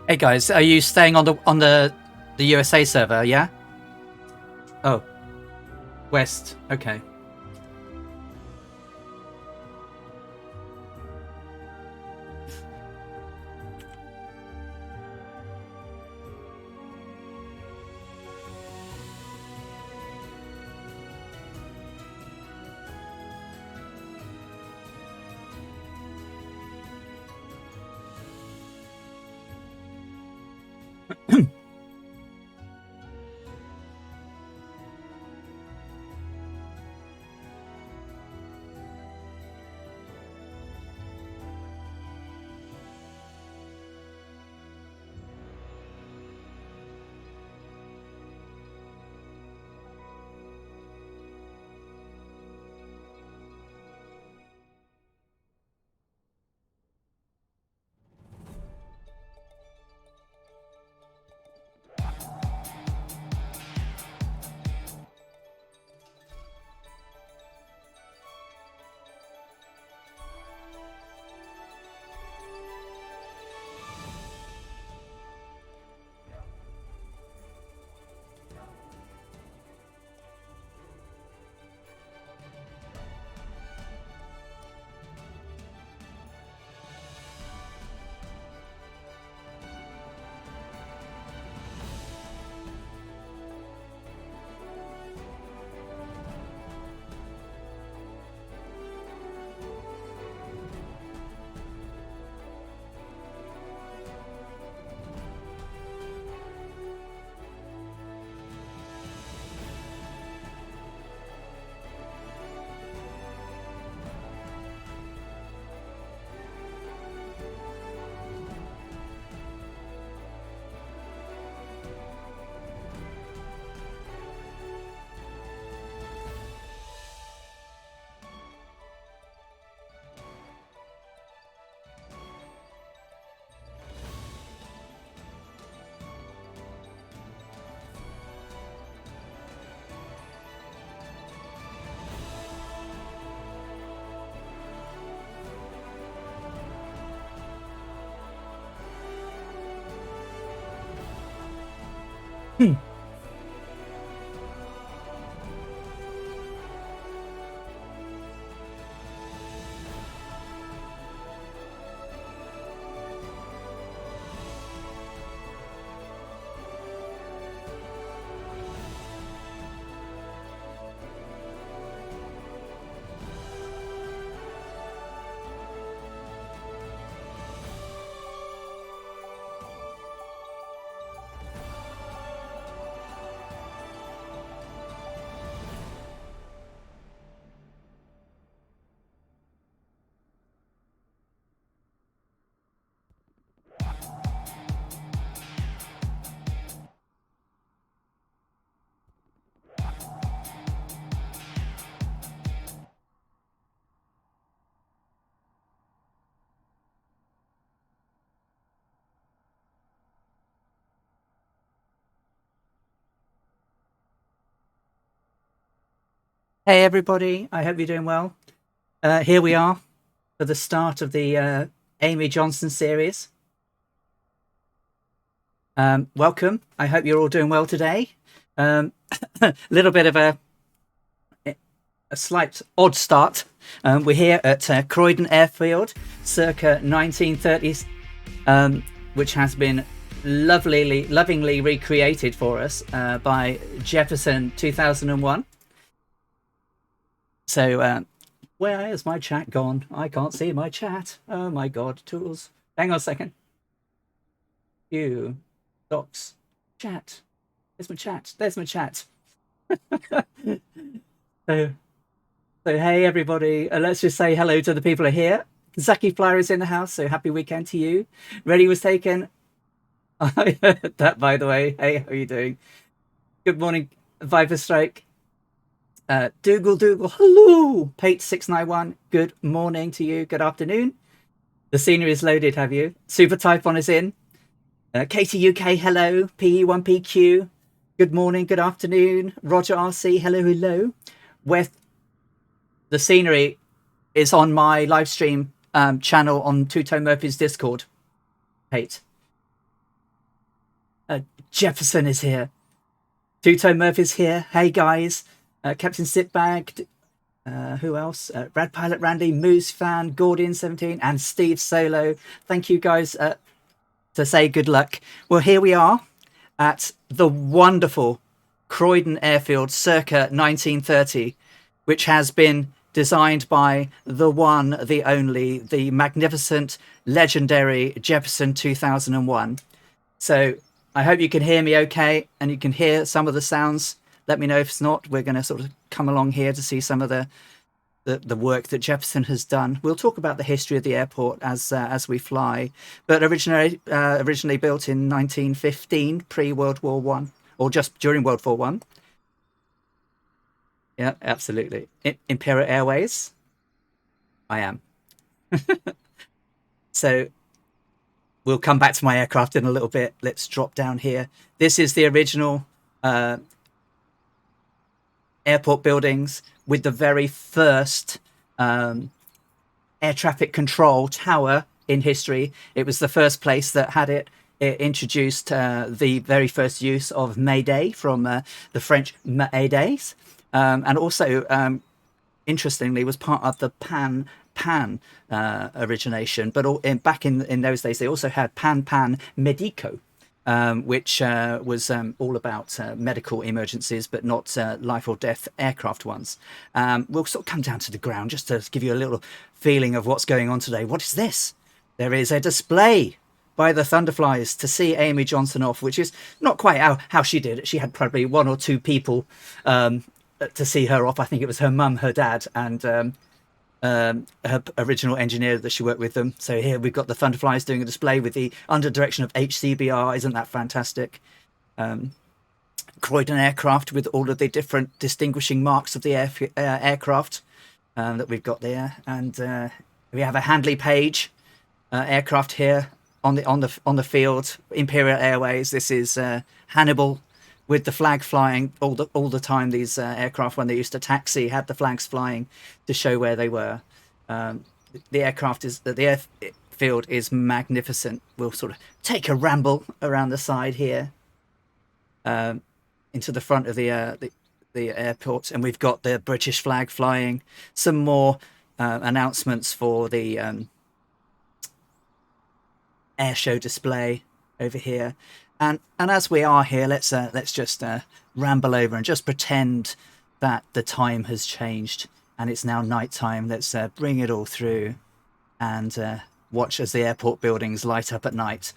Hey guys, are you staying on the USA server? Yeah. Oh, West. Okay. Hmm. Hey everybody, I hope you're doing well. Here we are for the start of the Amy Johnson series. Welcome. I hope you're all doing well today. A little bit of a slight odd start. We're here at Croydon Airfield, circa 1930s, which has been lovingly recreated for us by Jefferson 2001. So, where is my chat gone? I can't see my chat. Oh my god, tools. Hang on a second. You, docs, chat. There's my chat. There's my chat. so, hey everybody. Let's just say hello to the people who are here. Zaki Flyer is in the house, so happy weekend to you. Ready was taken. I heard that, by the way. Hey, how are you doing? Good morning, Viper Strike. Dougal, hello. Pate691, good morning to you. Good afternoon. The scenery is loaded, have you? Super Typhon is in. Katie UK, hello. PE1PQ, good morning, good afternoon. Roger RC, hello. With the scenery is on my live stream channel on Two Tone Murphy's Discord. Pate. Jefferson is here. Two-Tone Murphy's here. Hey guys. Captain Sitbag. Who else? Rad Pilot Randy, Moose Fan, Gordian17, and Steve Solo. Thank you guys to say good luck. Well, here we are at the wonderful Croydon Airfield circa 1930, which has been designed by the one, the only, the magnificent, legendary Jefferson 2001. So I hope you can hear me okay, and you can hear some of the sounds. Let me know if it's not. We're going to sort of come along here to see some of the work that Jefferson has done. We'll talk about the history of the airport as we fly. But originally built in 1915, pre-World War One, or just during World War One. Yeah, absolutely. Imperial Airways. I am. So we'll come back to my aircraft in a little bit. Let's drop down here. This is the original airport buildings with the very first air traffic control tower in history. It was the first place that had it. It introduced the very first use of Mayday from the French Maydays, and also, interestingly, was part of the Pan origination. But back in those days, they also had Pan Medico, which was all about medical emergencies, but not life or death aircraft ones. We'll sort of come down to the ground just to give you a little feeling of what's going on today. What is this? There is a display by the Thunderflies to see Amy Johnson off, which is not quite how she did it. She had probably one or two people to see her off. I think it was her mum, her dad, and her original engineer that she worked with them. So here we've got the Thunderflies doing a display with the under direction of HCBR. Isn't that fantastic? Croydon aircraft with all of the different distinguishing marks of the aircraft that we've got there, and we have a Handley Page aircraft here on the field. Imperial Airways. This is Hannibal with the flag flying all the time. These aircraft, when they used to taxi, had the flags flying to show where they were. The airfield is magnificent. We'll sort of take a ramble around the side here, into the front of the airport, and we've got the British flag flying. Some more announcements for the air show display over here. And as we are here, let's just ramble over and just pretend that the time has changed and it's now night time. Let's bring it all through and watch as the airport buildings light up at night.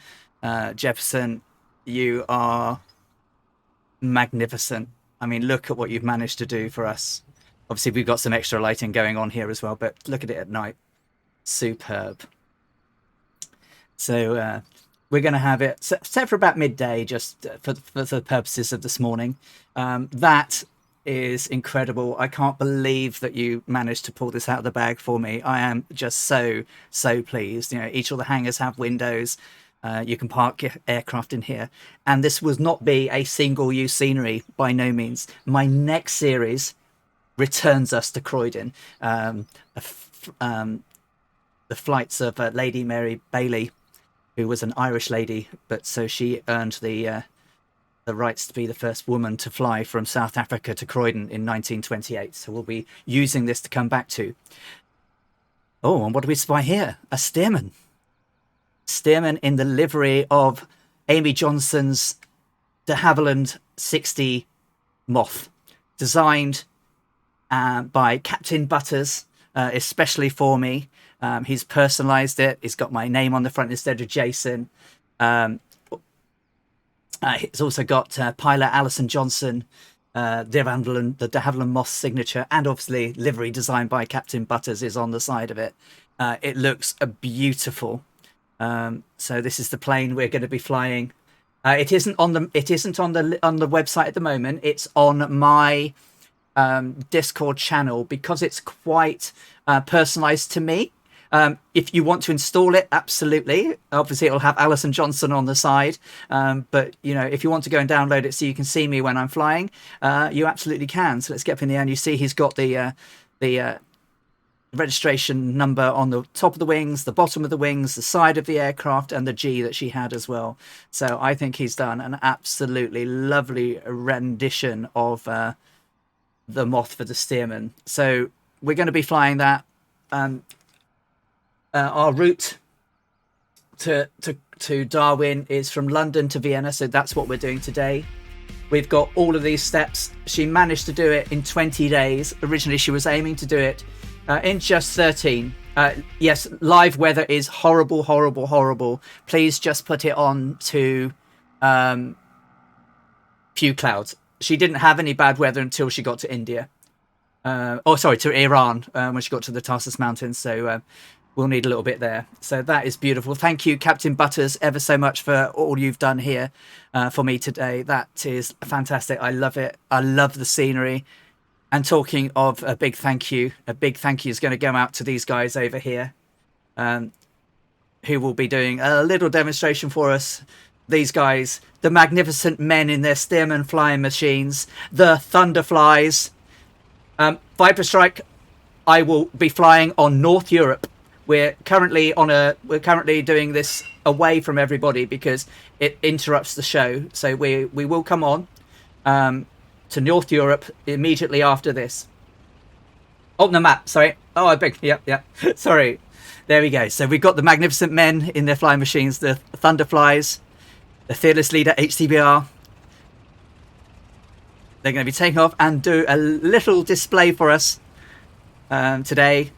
Jefferson, you are magnificent. I mean, look at what you've managed to do for us. Obviously, we've got some extra lighting going on here as well, but look at it at night. Superb. So we're going to have it set for about midday, just for the purposes of this morning. That is incredible. I can't believe that you managed to pull this out of the bag for me. I am just so pleased. You know, each of the hangars have windows. You can park your aircraft in here. And this will not be a single-use scenery, by no means. My next series returns us to Croydon. The flights of Lady Mary Bailey, who was an Irish lady, but so she earned the rights to be the first woman to fly from South Africa to Croydon in 1928. So we'll be using this to come back to. Oh, and what do we spy here? A Stearman. Stearman in the livery of Amy Johnson's de Havilland 60 Moth, designed by Captain Butters, especially for me. He's personalised it. He's got my name on the front instead of Jason. He's also got pilot Alison Johnson, the de Havilland Moth signature, and obviously livery designed by Captain Butters is on the side of it. It looks beautiful. So this is the plane we're going to be flying. It isn't on the website at the moment. It's on my Discord channel because it's quite personalised to me. If you want to install it, absolutely. Obviously, it'll have Alison Johnson on the side. But, you know, if you want to go and download it so you can see me when I'm flying, you absolutely can. So let's get up in the air. And you see he's got the registration number on the top of the wings, the bottom of the wings, the side of the aircraft, and the G that she had as well. So I think he's done an absolutely lovely rendition of the Moth for the Stearman. So we're going to be flying that. Our route to Darwin is from London to Vienna, so that's what we're doing today. We've got all of these steps. She managed to do it in 20 days. Originally, she was aiming to do it in just 13. Yes, live weather is horrible, horrible, horrible. Please just put it on to few clouds. She didn't have any bad weather until she got to India. To Iran when she got to the Tarsus Mountains. So we'll need a little bit there. So that is beautiful. Thank you, Captain Butters, ever so much for all you've done here for me today. That is fantastic. I love it. I love the scenery. And talking of a big thank you is going to go out to these guys over here who will be doing a little demonstration for us. These guys, the magnificent men in their Stearman flying machines, the Thunderflies. Viper Strike, I will be flying on North Europe. We're currently doing this away from everybody because it interrupts the show. So we will come on to North Europe immediately after this. Oh, the map. Sorry. Oh, I beg. Yeah. Sorry. There we go. So we've got the magnificent men in their flying machines, the Thunderflies, the fearless leader HCBR. They're going to be taking off and do a little display for us today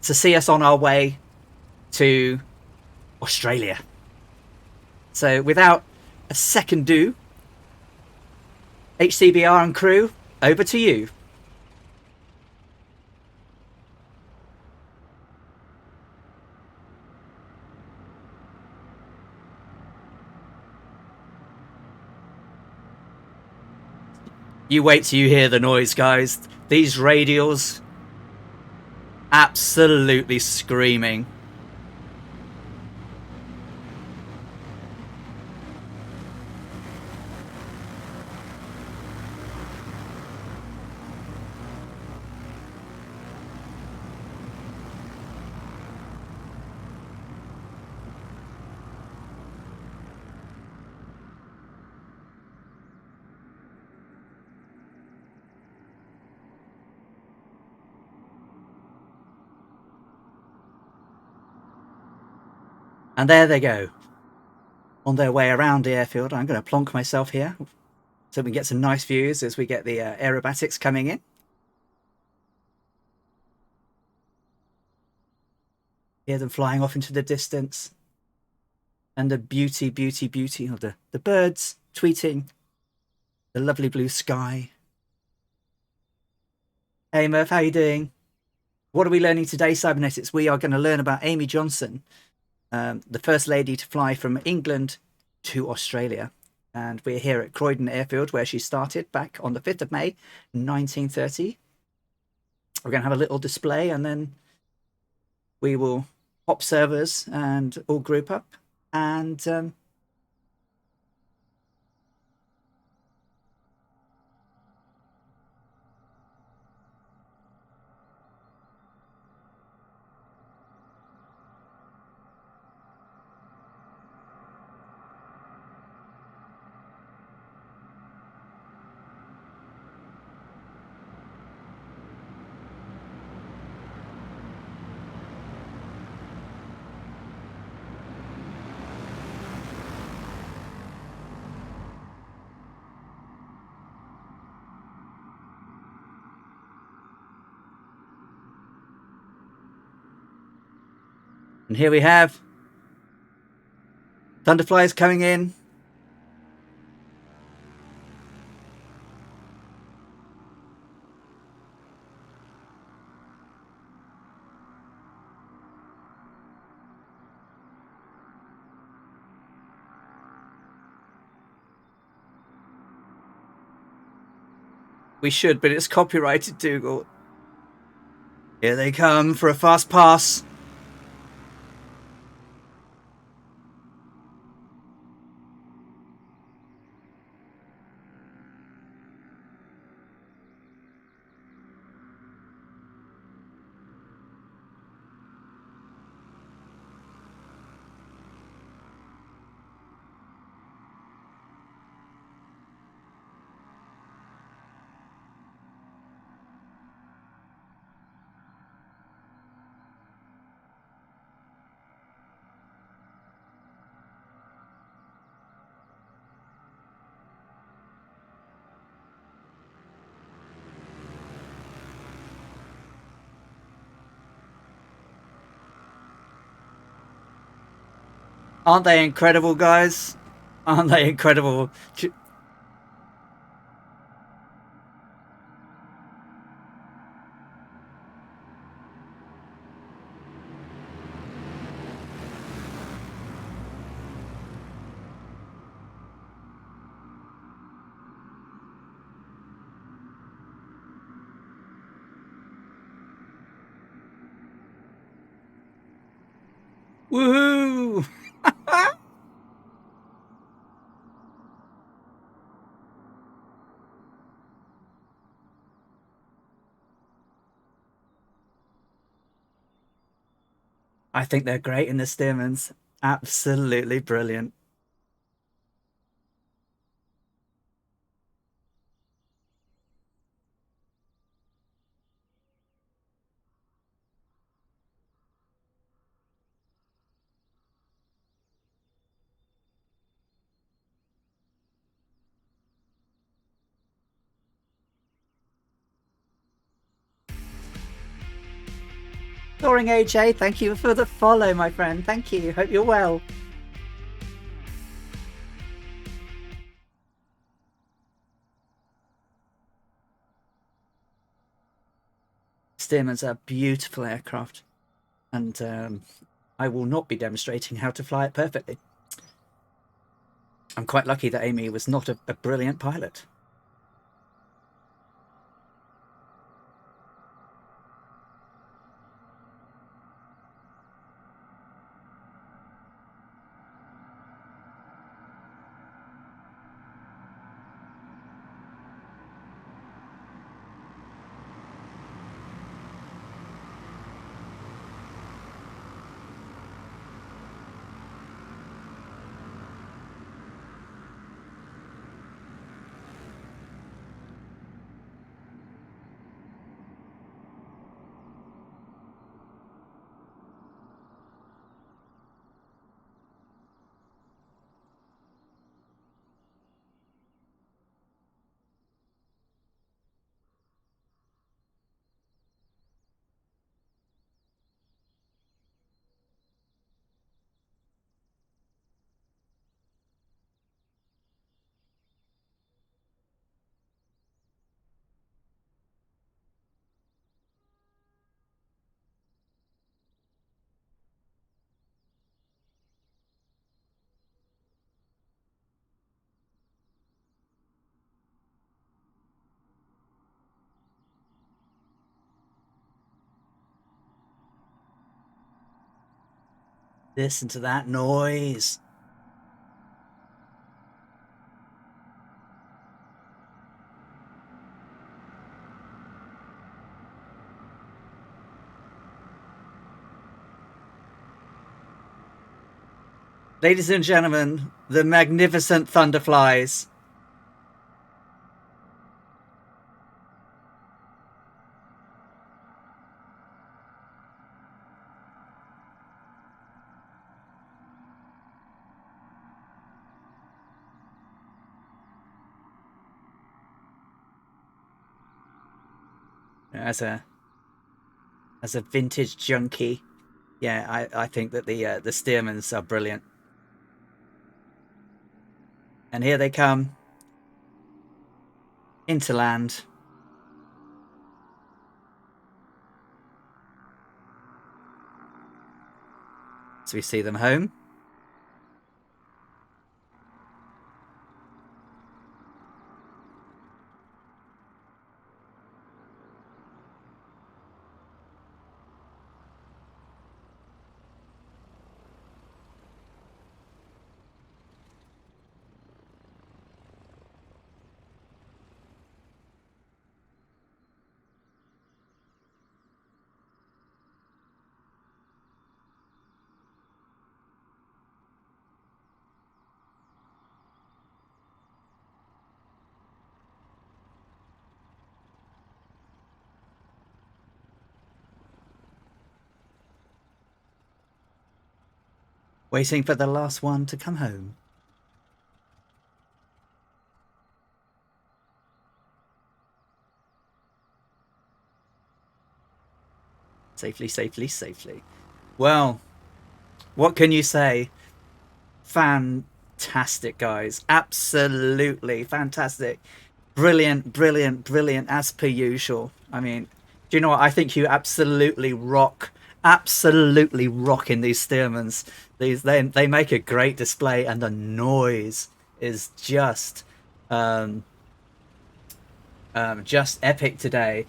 to see us on our way to Australia. So without a second ado, HCBR and crew, over to you. You wait till you hear the noise, guys. These radials, absolutely screaming. And there they go, on their way around the airfield. I'm going to plonk myself here so we can get some nice views as we get the aerobatics coming in. Hear them flying off into the distance. And the beauty of the birds tweeting, the lovely blue sky. Hey Murph, how you doing? What are we learning today, Cybernetics? We are going to learn about Amy Johnson, the first lady to fly from England to Australia. And we're here at Croydon Airfield, where she started back on the 5th of May, 1930. We're going to have a little display, and then we will hop servers and all group up. And here we have Thunderflies coming in. We should, but it's copyrighted, Dougal. Here they come for a fast pass. Aren't they incredible, guys? Aren't they incredible? Woohoo! I think they're great in the Stearmans. Absolutely brilliant. Soaring AJ, thank you for the follow, my friend. Thank you. Hope you're well. Stearmans are beautiful aircraft, and I will not be demonstrating how to fly it perfectly. I'm quite lucky that Amy was not a brilliant pilot. Listen to that noise. Ladies and gentlemen, the magnificent Thunderflies. As a vintage junkie, yeah, I think that the Stearmans are brilliant. And here they come into land. So we see them home. Waiting for the last one to come home. Safely, safely, safely. Well, what can you say? fantastic, guys. Absolutely fantastic. Brilliant, brilliant, brilliant, as per usual. I mean, do you know what? I think you absolutely rock. Absolutely rock in these Stearmans. They make a great display, and the noise is just epic today.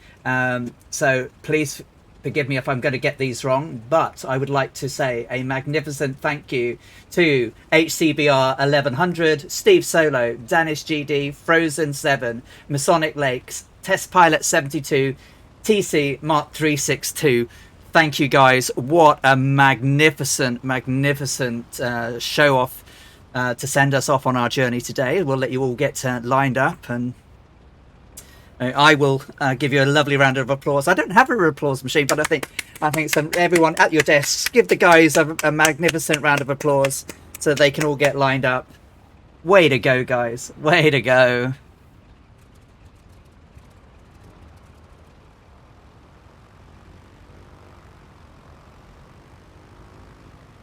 So please forgive me if I'm going to get these wrong, but I would like to say a magnificent thank you to HCBR 1100, Steve Solo, Danish GD, Frozen 7, Masonic Lakes, Test Pilot 72, TC Mark 362. Thank you, guys. What a magnificent, magnificent show off to send us off on our journey today. We'll let you all get lined up, and I will give you a lovely round of applause. I don't have a applause machine, but I think everyone at your desks, give the guys a magnificent round of applause so they can all get lined up. Way to go, guys. Way to go.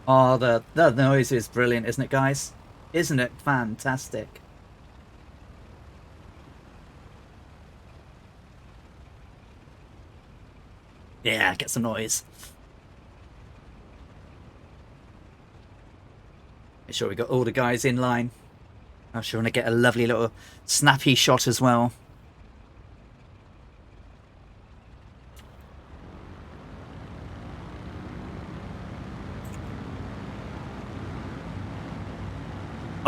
Oh, the noise is brilliant, isn't it, guys? Isn't it fantastic? Yeah, get some noise. Make sure we got all the guys in line. I'm sure I want to get a lovely little snappy shot as well.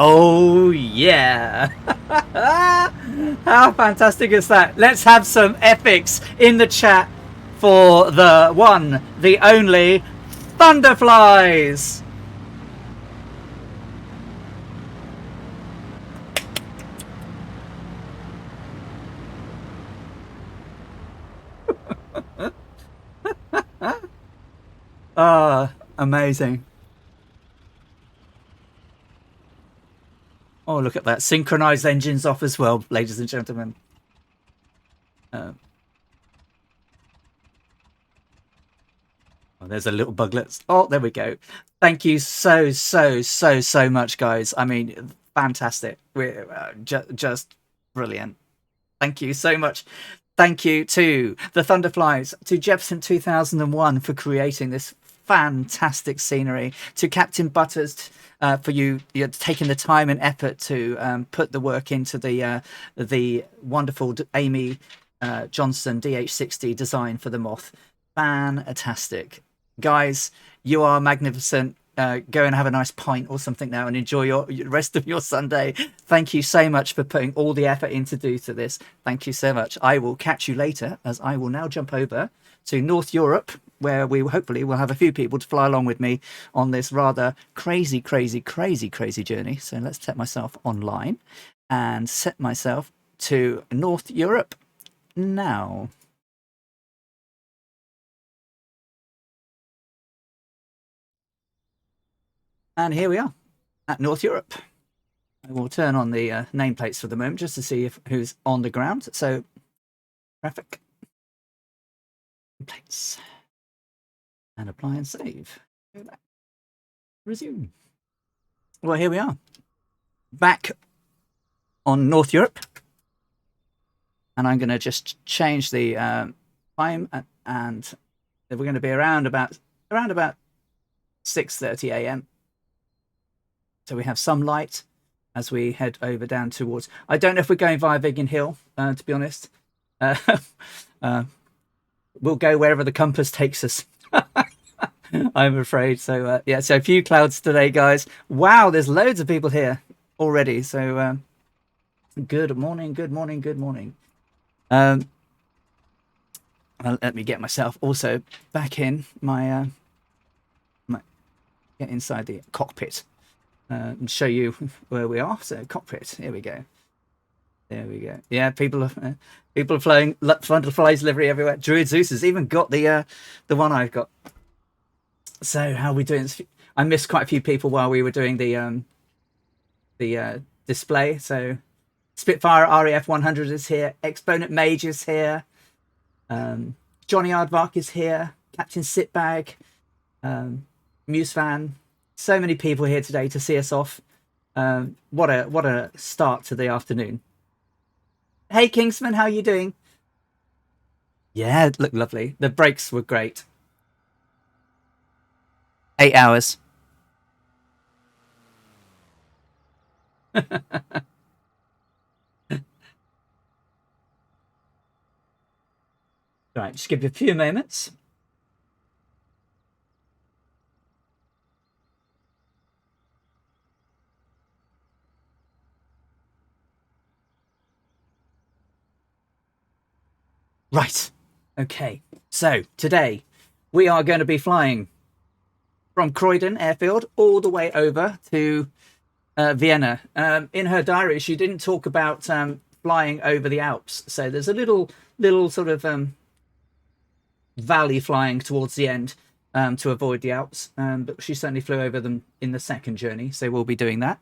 Oh yeah. How fantastic is that? Let's have some epics in the chat for the one, the only Thunderflies. Ah, amazing. Oh, look at that. Synchronized engines off as well, ladies and gentlemen. Oh, there's a little buglet. Oh, there we go. Thank you so much, guys. I mean, fantastic. We're just brilliant. Thank you so much. Thank you to the Thunderflies, to Jefferson 2001 for creating this fantastic scenery, to Captain Butters for you taking the time and effort to put the work into the wonderful Amy Johnson DH60 design for the Moth. Fantastic. Guys, you are magnificent. Go and have a nice pint or something now and enjoy your rest of your Sunday. Thank you so much for putting all the effort in to do to this. Thank you so much. I will catch you later, as I will now jump over to North Europe, where we hopefully will have a few people to fly along with me on this rather crazy journey. So let's set myself online and set myself to North Europe now. And here we are at North Europe. I will turn on the nameplates for the moment just to see who's on the ground. So, traffic, nameplates, and apply and save. Go back. Resume. Well, here we are. Back on North Europe. And I'm going to just change the time, and we're going to be around about 6:30 a.m. So we have some light as we head over down towards... I don't know if we're going via Biggin Hill, to be honest. We'll go wherever the compass takes us. I'm afraid. So, yeah, so a few clouds today, guys. Wow, there's loads of people here already. So, good morning. Well, let me get myself also back in my get inside the cockpit. And show you where we are. So cockpit. Here we go. There we go. Yeah, people are flying Thunderflies livery everywhere. Druid Zeus has even got the one I've got. So how are we doing? I missed quite a few people while we were doing the display. So Spitfire RAF 100 is here. Exponent Mage is here. Johnny Aardvark is here. Captain Sitbag. Musefan. So many people here today to see us off. What a start to the afternoon. Hey Kingsman, how are you doing? Yeah, it looked lovely. The breaks were great. 8 hours. Right, just give you a few moments. Right. Okay. So today we are going to be flying from Croydon Airfield all the way over to Vienna. In her diary, she didn't talk about flying over the Alps. So there's a little sort of valley flying towards the end to avoid the Alps. But she certainly flew over them in the second journey. So we'll be doing that.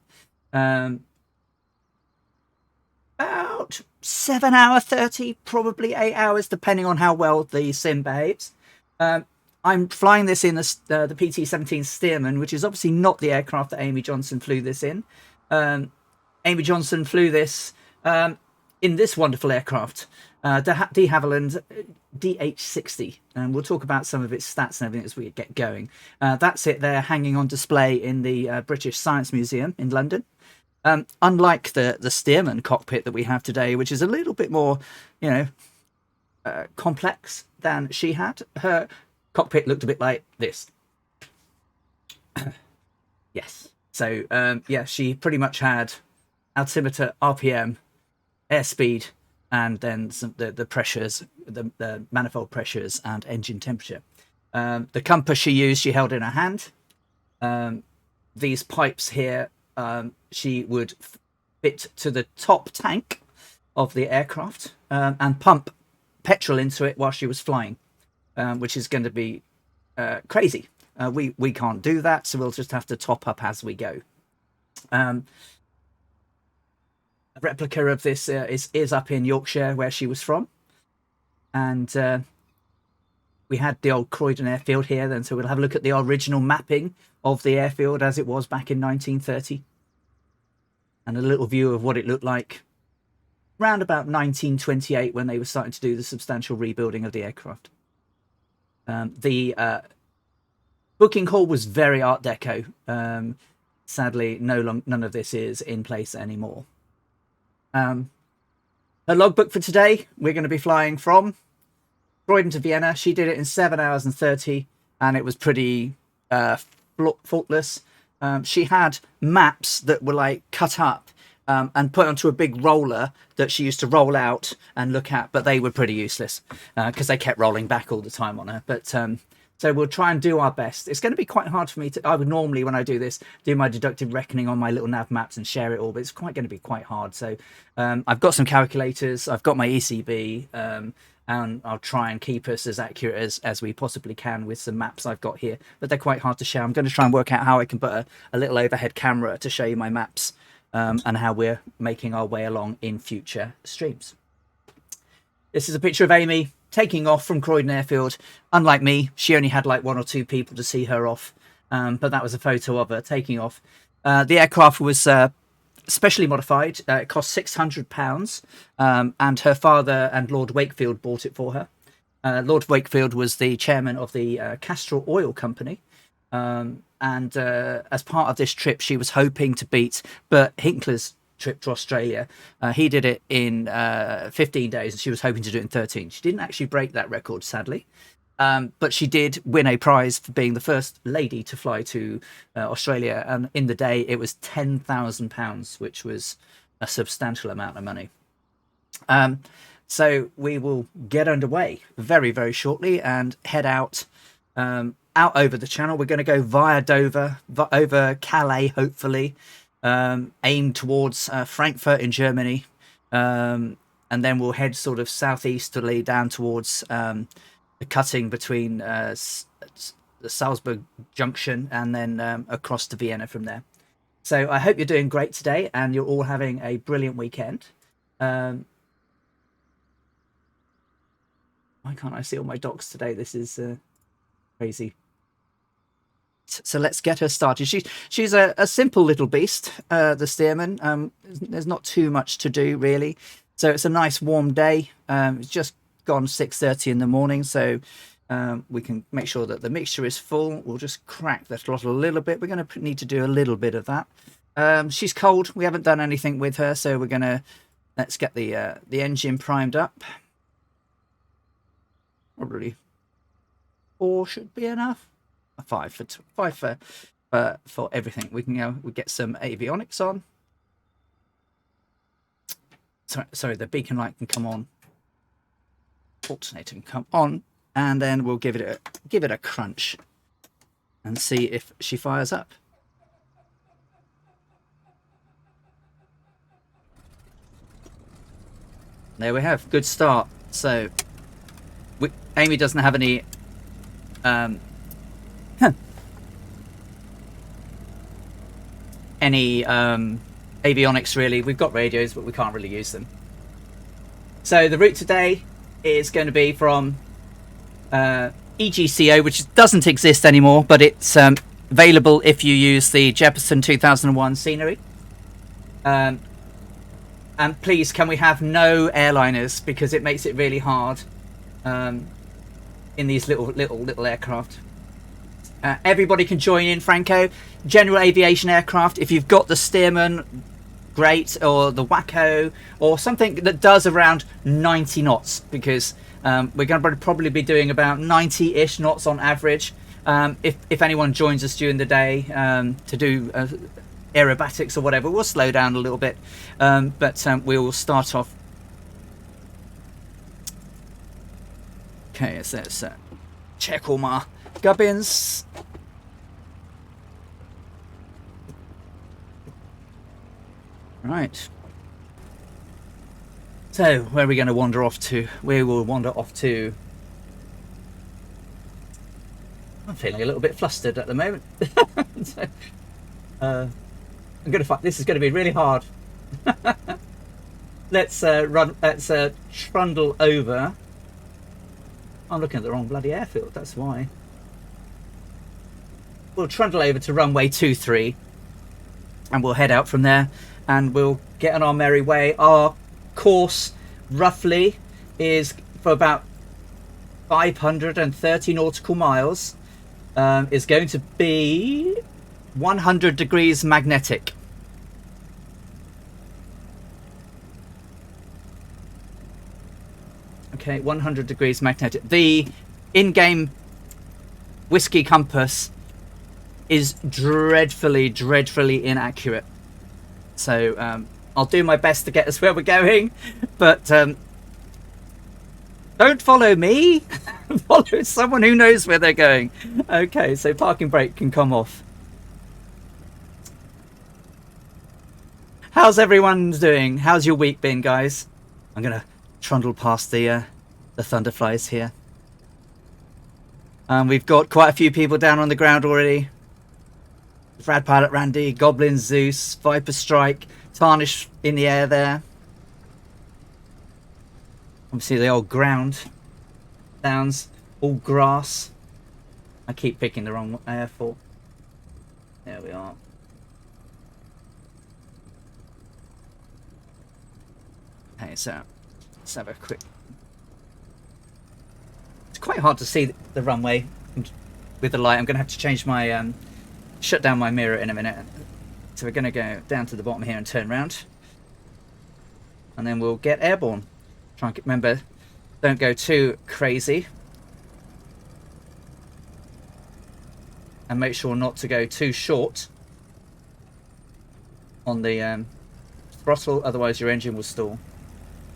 About 7 hour 30, probably 8 hours, depending on how well the sim behaves. I'm flying this in the PT-17 Stearman, which is obviously not the aircraft that Amy Johnson flew this in. Amy Johnson flew this in this wonderful aircraft, de Havilland DH60, and we'll talk about some of its stats and everything as we get going. That's it there, hanging on display in the British Science Museum in London. Unlike the Stearman cockpit that we have today, which is a little bit more, complex than she had, her cockpit looked a bit like this. Yes. So, yeah, she pretty much had altimeter, RPM, airspeed, and then the pressures, the manifold pressures and engine temperature. The compass she used, she held in her hand. These pipes here, she would fit to the top tank of the aircraft and pump petrol into it while she was flying, which is going to be crazy. We can't do that, so we'll just have to top up as we go. A replica of this is up in Yorkshire, where she was from, and we had the old Croydon Airfield here then, so we'll have a look at the original mapping of the airfield as it was back in 1930, and a little view of what it looked like round about 1928 when they were starting to do the substantial rebuilding of the aircraft. The booking hall was very Art Deco. Sadly, none of this is in place anymore. A logbook for today, we're going to be flying from Croydon to Vienna. She did it in 7 hours and 30, and it was pretty faultless. She had maps that were like cut up and put onto a big roller that she used to roll out and look at, but they were pretty useless because they kept rolling back all the time on her. But so we'll try and do our best. It's going to be quite hard for me to. I would normally, when I do this, do my deductive reckoning on my little nav maps and share it all, but it's going to be quite hard. So I've got some calculators, I've got my ECB, and I'll try and keep us as accurate as we possibly can with some maps I've got here, but they're quite hard to share. I'm going to try and work out how I can put a little overhead camera to show you my maps and how we're making our way along in future streams. This is a picture of Amy taking off from Croydon Airfield. Unlike me, she only had like 1 or 2 people to see her off, but that was a photo of her taking off. The aircraft was specially modified. It cost £600, and her father and Lord Wakefield bought it for her. Lord Wakefield was the chairman of the Castrol Oil Company, and as part of this trip, she was hoping to beat Bert Hinkler's trip to Australia. He did it in 15 days, and she was hoping to do it in 13. She didn't actually break that record, sadly. But she did win a prize for being the first lady to fly to Australia, and in the day it was £10,000, which was a substantial amount of money. So we will get underway very, very shortly and head out over the channel. We're going to go via Dover, over Calais, hopefully, aim towards Frankfurt in Germany, and then we'll head sort of southeasterly down towards the cutting between the Salzburg junction and then across to Vienna from there. So I hope you're doing great today and you're all having a brilliant weekend. Why can't I see all my docs today? This is crazy. So let's get her started. She's a simple little beast, the Stearman. There's not too much to do really. So it's a nice warm day. It's just gone 6:30 in the morning, so we can make sure that the mixture is full. We'll just crack the throttle a little bit. We're going to need to do a little bit of that. She's cold. We haven't done anything with her, so let's get the engine primed up. Probably 4 should be enough. 5 for everything. We get some avionics on. Sorry, the beacon light can come on. Alternator can come on, and then we'll give it a crunch and see if she fires up. There we have. Good start. So Amy doesn't have any avionics really. We've got radios, but we can't really use them. So the route today is going to be from EGCO, which doesn't exist anymore, but it's available if you use the Jefferson 2001 scenery. And please, can we have no airliners, because it makes it really hard in these little aircraft. Everybody can join in, Franco. General aviation aircraft, if you've got the Stearman, great, or the Wacko, or something that does around 90 knots, because we're going to probably be doing about 90-ish knots on average. If anyone joins us during the day to do aerobatics or whatever, we'll slow down a little bit, but we will start off. Okay, so let's check all my gubbins. Right. So, where are we going to wander off to? We will wander off to... I'm feeling a little bit flustered at the moment. So, I'm going to find... This is going to be really hard. Let's trundle over. I'm looking at the wrong bloody airfield, that's why. We'll trundle over to runway 23 and we'll head out from there, and we'll get on our merry way. Our course roughly is for about 530 nautical miles. Is going to be 100 degrees magnetic. Okay, 100 degrees magnetic. The in-game whiskey compass is dreadfully inaccurate. So I'll do my best to get us where we're going, but don't follow me. Follow someone who knows where they're going. Okay, so parking brake can come off. How's everyone doing? How's your week been, guys? I'm gonna trundle past the Thunderflies here. We've got quite a few people down on the ground already. Rad Pilot Randy, Goblin Zeus, Viper Strike, Tarnish in the air there. Obviously the old ground sounds, all grass. I keep picking the wrong airport. There we are. Okay, so let's have a quick... It's quite hard to see the runway with the light. I'm going to have to change my... shut down my mirror in a minute. So we're going to go down to the bottom here and turn around. And then we'll get airborne. Try and remember, don't go too crazy. And make sure not to go too short on the throttle, otherwise your engine will stall.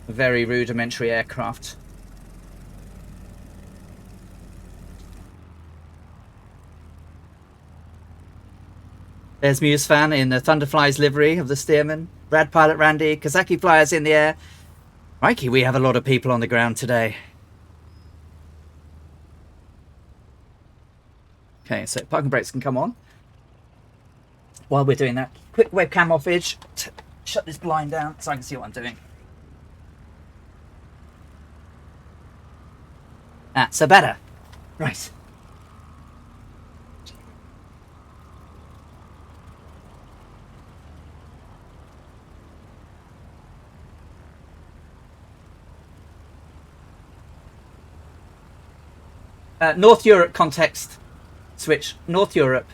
A very rudimentary aircraft. There's Muse Fan in the Thunderflies livery of the Stearman. Rad Pilot Randy, Kazaki Flyers in the air. Mikey, we have a lot of people on the ground today. Okay, so parking brakes can come on. While we're doing that, quick webcam offage. Shut this blind down so I can see what I'm doing. So better. Right. North Europe context switch. North Europe.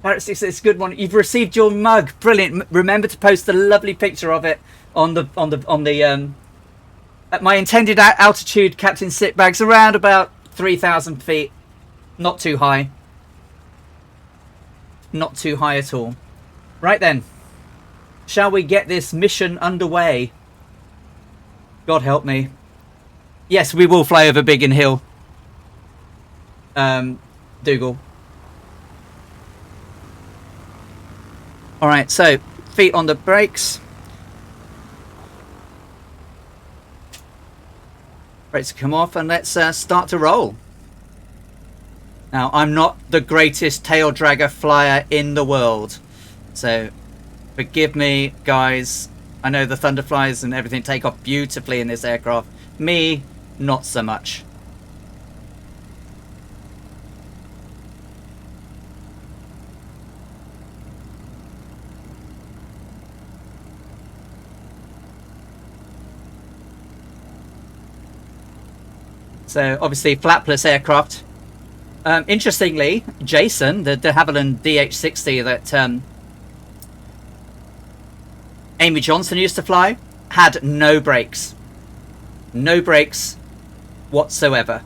It's a good one. You've received your mug. Brilliant. Remember to post a lovely picture of it on the at my intended altitude. Captain Sitbag's around about 3,000 feet. Not too high. Not too high at all. Right then. Shall we get this mission underway? God help me. Yes, we will fly over Biggin Hill. Dougal. Alright, so feet on the brakes. Brakes come off and let's start to roll. Now, I'm not the greatest tail dragger flyer in the world. So, forgive me, guys. I know the Thunderflies and everything take off beautifully in this aircraft. Me, not so much. So, obviously, flapless aircraft. Interestingly, Jason, the de Havilland DH-60 that Amy Johnson used to fly, had no brakes. No brakes whatsoever.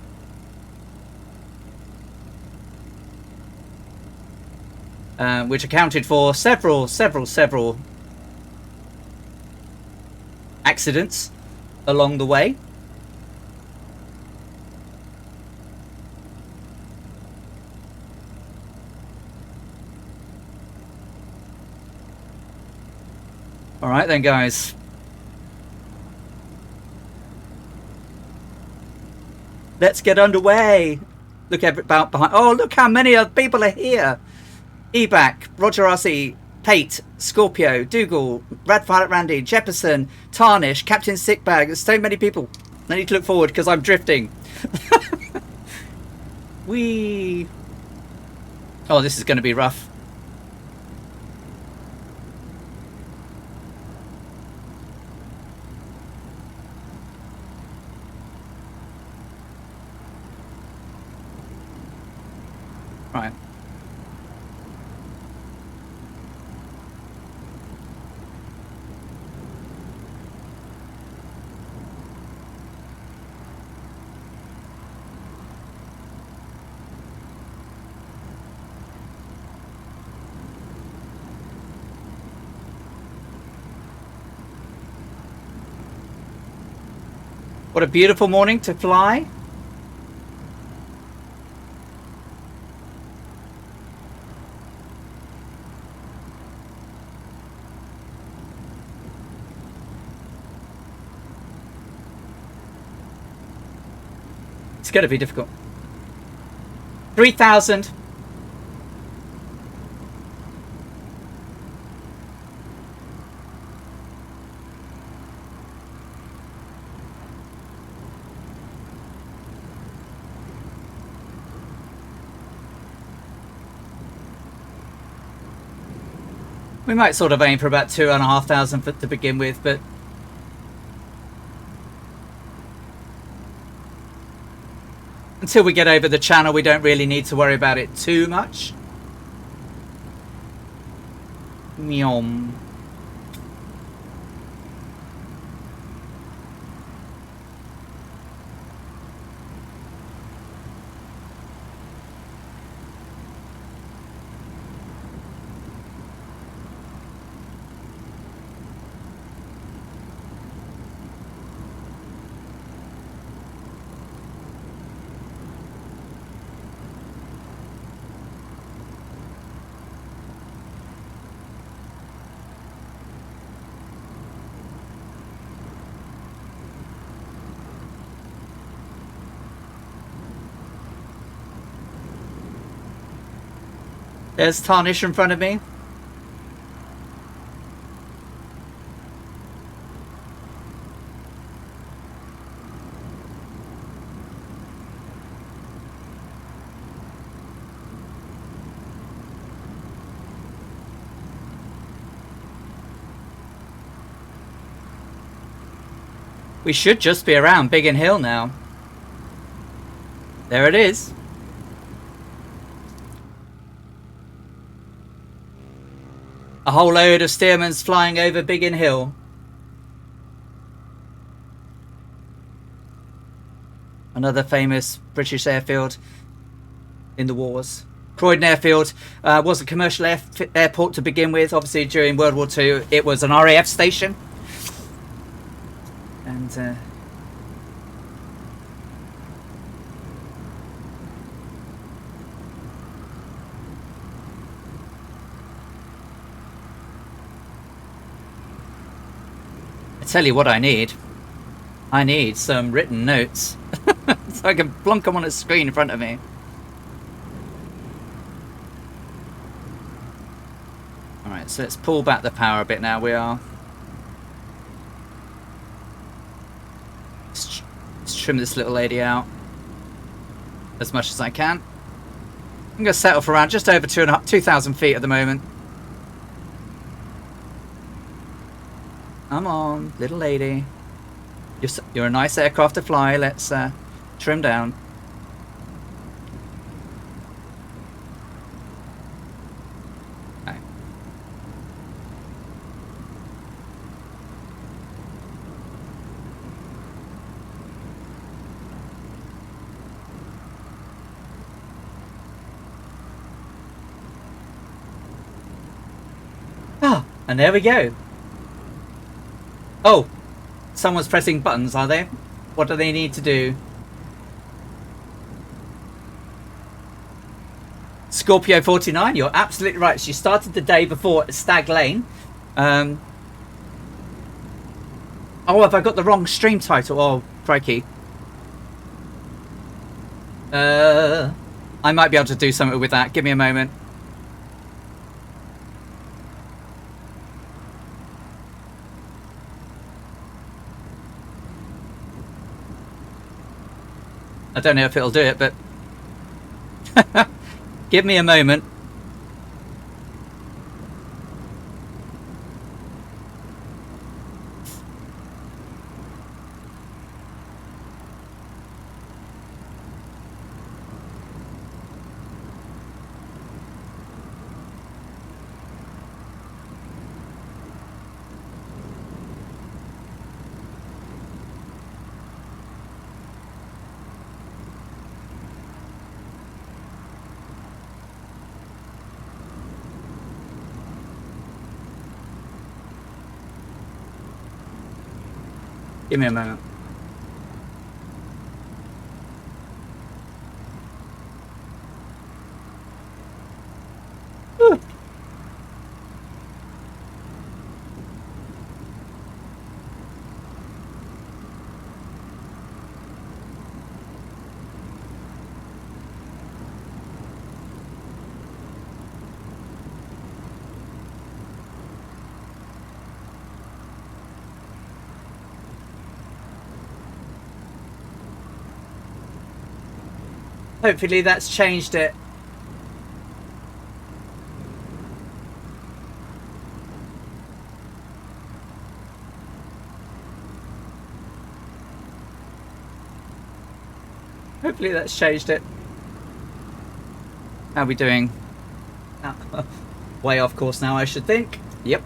Which accounted for several accidents along the way. All right then, guys. Let's get underway. Look about behind. Oh, look how many other people are here. Ebac, Roger RC, Pate, Scorpio, Dougal, Radfire Randy, Jefferson, Tarnish, Captain Sickbag. There's so many people. I need to look forward because I'm drifting. Whee. Oh, this is going to be rough. Right. What a beautiful morning to fly. It's going to be difficult. 3,000. We might sort of aim for about 2,500 to begin with, but until we get over the channel, we don't really need to worry about it too much. Meom. There's Tarnish in front of me. We should just be around Biggin Hill now. There it is. A whole load of Stearmans flying over Biggin Hill. Another famous British airfield in the wars. Croydon Airfield was a commercial airport to begin with. Obviously, during World War II, it was an RAF station. And I tell you what I need. I need some written notes. So I can plonk them on a screen in front of me. Alright, so let's pull back the power a bit now. Let's trim this little lady out as much as I can. I'm going to settle for around just over 2,000 feet at the moment. Come on, little lady. You're a nice aircraft to fly. Let's trim down. Okay. Ah, and there we go. Oh, someone's pressing buttons, are they? What do they need to do? Scorpio 49, you're absolutely right. She started the day before at Stag Lane. Oh, have I got the wrong stream title? Oh, crikey. I might be able to do something with that. Give me a moment. I don't know if it'll do it, but give me a moment. Give me a moment. Whew. Hopefully that's changed it. Hopefully that's changed it. How are we doing? Way off course now, I should think. Yep.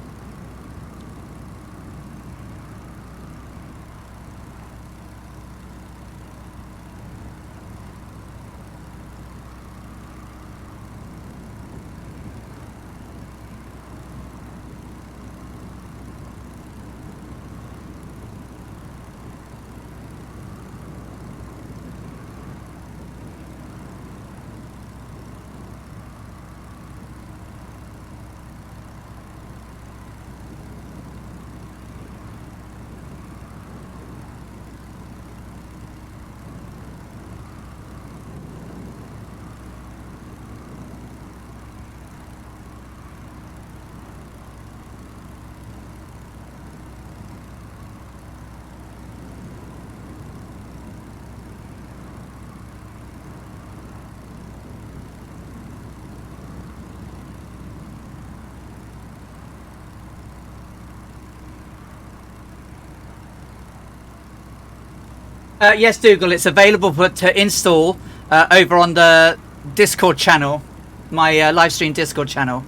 Yes, Dougal, it's available to install over on the Discord channel, my live stream Discord channel.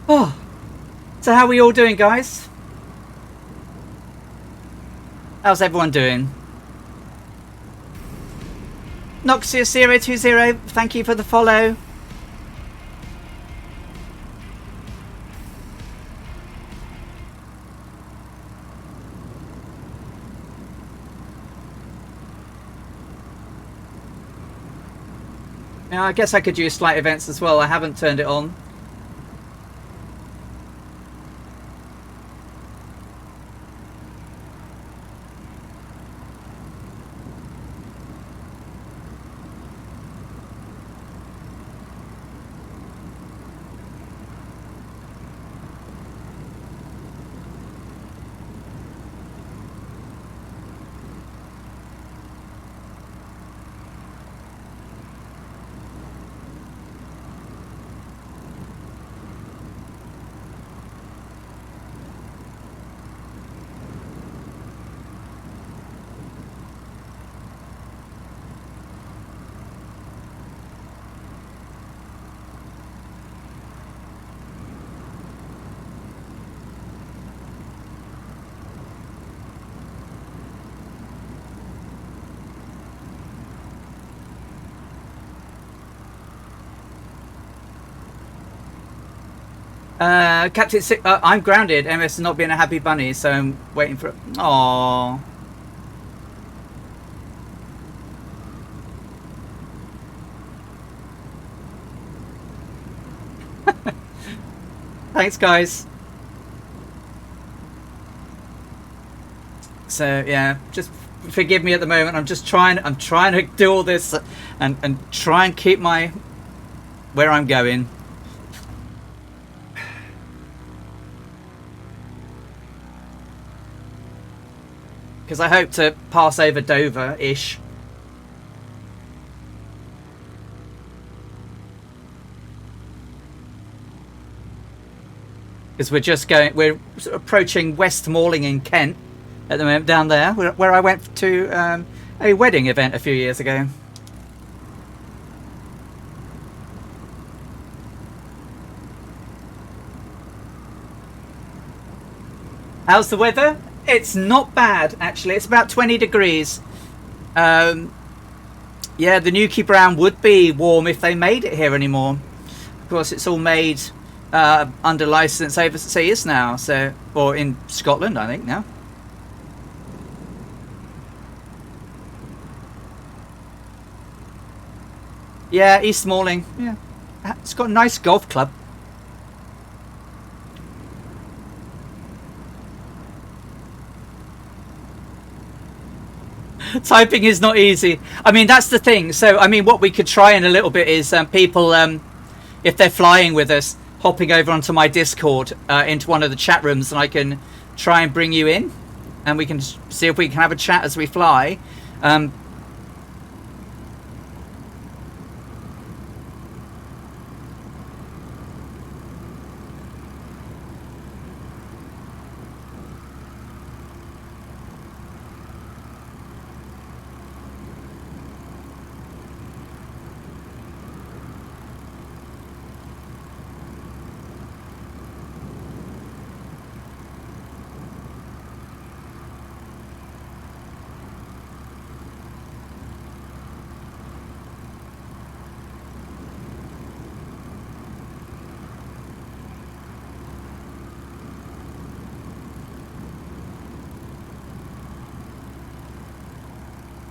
Oh, so how are we all doing, guys? How's everyone doing? Noxious020, thank you for the follow. Now, I guess I could use flight events as well. I haven't turned it on. Captain Six, I'm grounded. MS is not being a happy bunny, so I'm waiting for it. Aww. Thanks, guys. So yeah, just forgive me at the moment. I'm trying to do all this and try and keep my where I'm going. Because I hope to pass over Dover-ish. Because we're approaching West Malling in Kent at the moment, down there, where I went to a wedding event a few years ago. How's the weather? It's not bad, actually. It's about 20 degrees. Yeah, the Nuki Brown would be warm if they made it here anymore. Of course, it's all made under license overseas now, or in Scotland, I think, now. Yeah, East Malling. Yeah, it's got a nice golf club. Typing is not easy. I mean, that's the thing. So, I mean, what we could try in a little bit is people, if they're flying with us, hopping over onto my Discord into one of the chat rooms, and I can try and bring you in, and we can see if we can have a chat as we fly.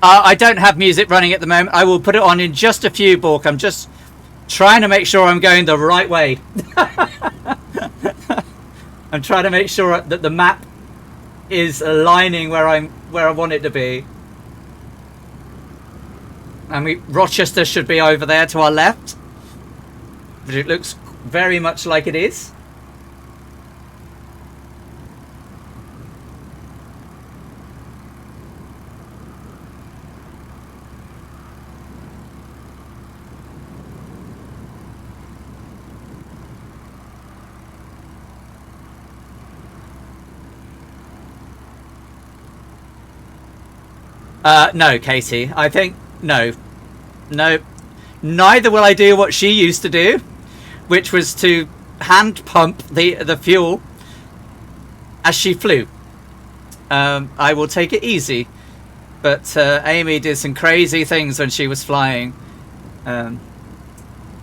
I don't have music running at the moment. I will put it on in just a few, Bork. I'm just trying to make sure I'm going the right way. I'm trying to make sure that the map is aligning where I want it to be. And Rochester should be over there to our left, but it looks very much like it is. No, Katie. I think no. Neither will I do what she used to do, which was to hand pump the fuel as she flew. I will take it easy, but Amy did some crazy things when she was flying.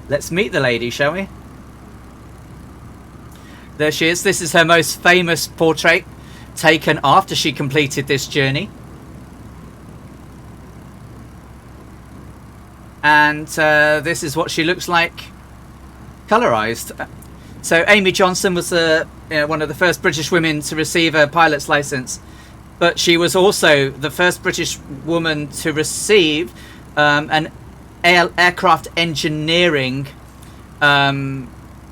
Let's meet the lady, shall we? There she is. This is her most famous portrait, taken after she completed this journey. And this is what she looks like colorized. So Amy Johnson was one of the first British women to receive a pilot's license, but she was also the first British woman to receive an aircraft engineering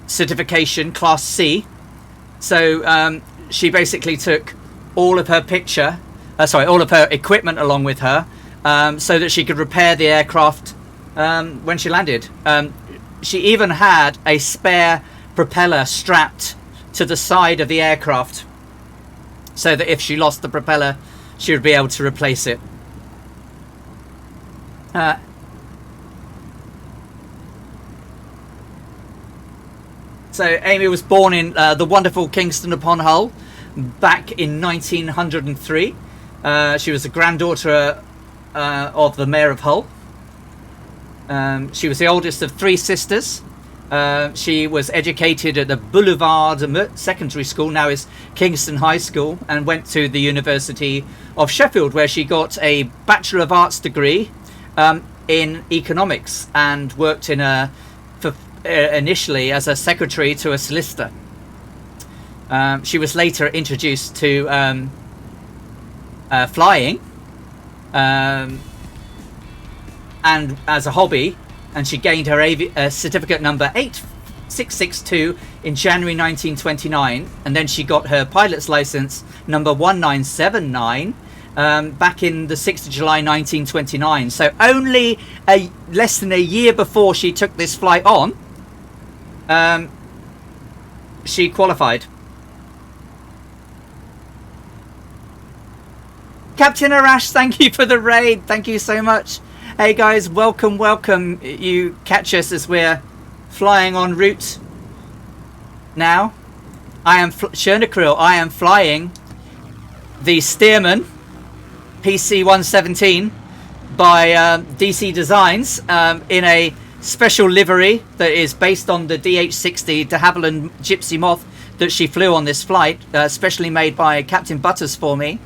certification, Class C. So she basically took all of her all of her equipment along with her, so that she could repair the aircraft when she landed. She even had a spare propeller strapped to the side of the aircraft, so that if she lost the propeller, she would be able to replace it. So Amy was born in the wonderful Kingston upon Hull back in 1903. She was the granddaughter of the Mayor of Hull. She was the oldest of three sisters. She was educated at the Boulevard Secondary School, now is Kingston High School, and went to the University of Sheffield, where she got a Bachelor of Arts degree in economics, and worked initially as a secretary to a solicitor. She was later introduced to flying and as a hobby, and she gained her certificate number 8662 in January 1929, and then she got her pilot's license number 1979 back in the 6th of July 1929. So only less than a year before she took this flight on, she qualified. Captain Arash, thank you for the raid. Thank you so much. Hey guys, welcome. You catch us as we're flying en route now. I am Schönerkrill. I am flying the Stearman PC-117 by DC Designs in a special livery that is based on the DH-60 de Havilland Gypsy Moth that she flew on this flight, specially made by Captain Butters for me.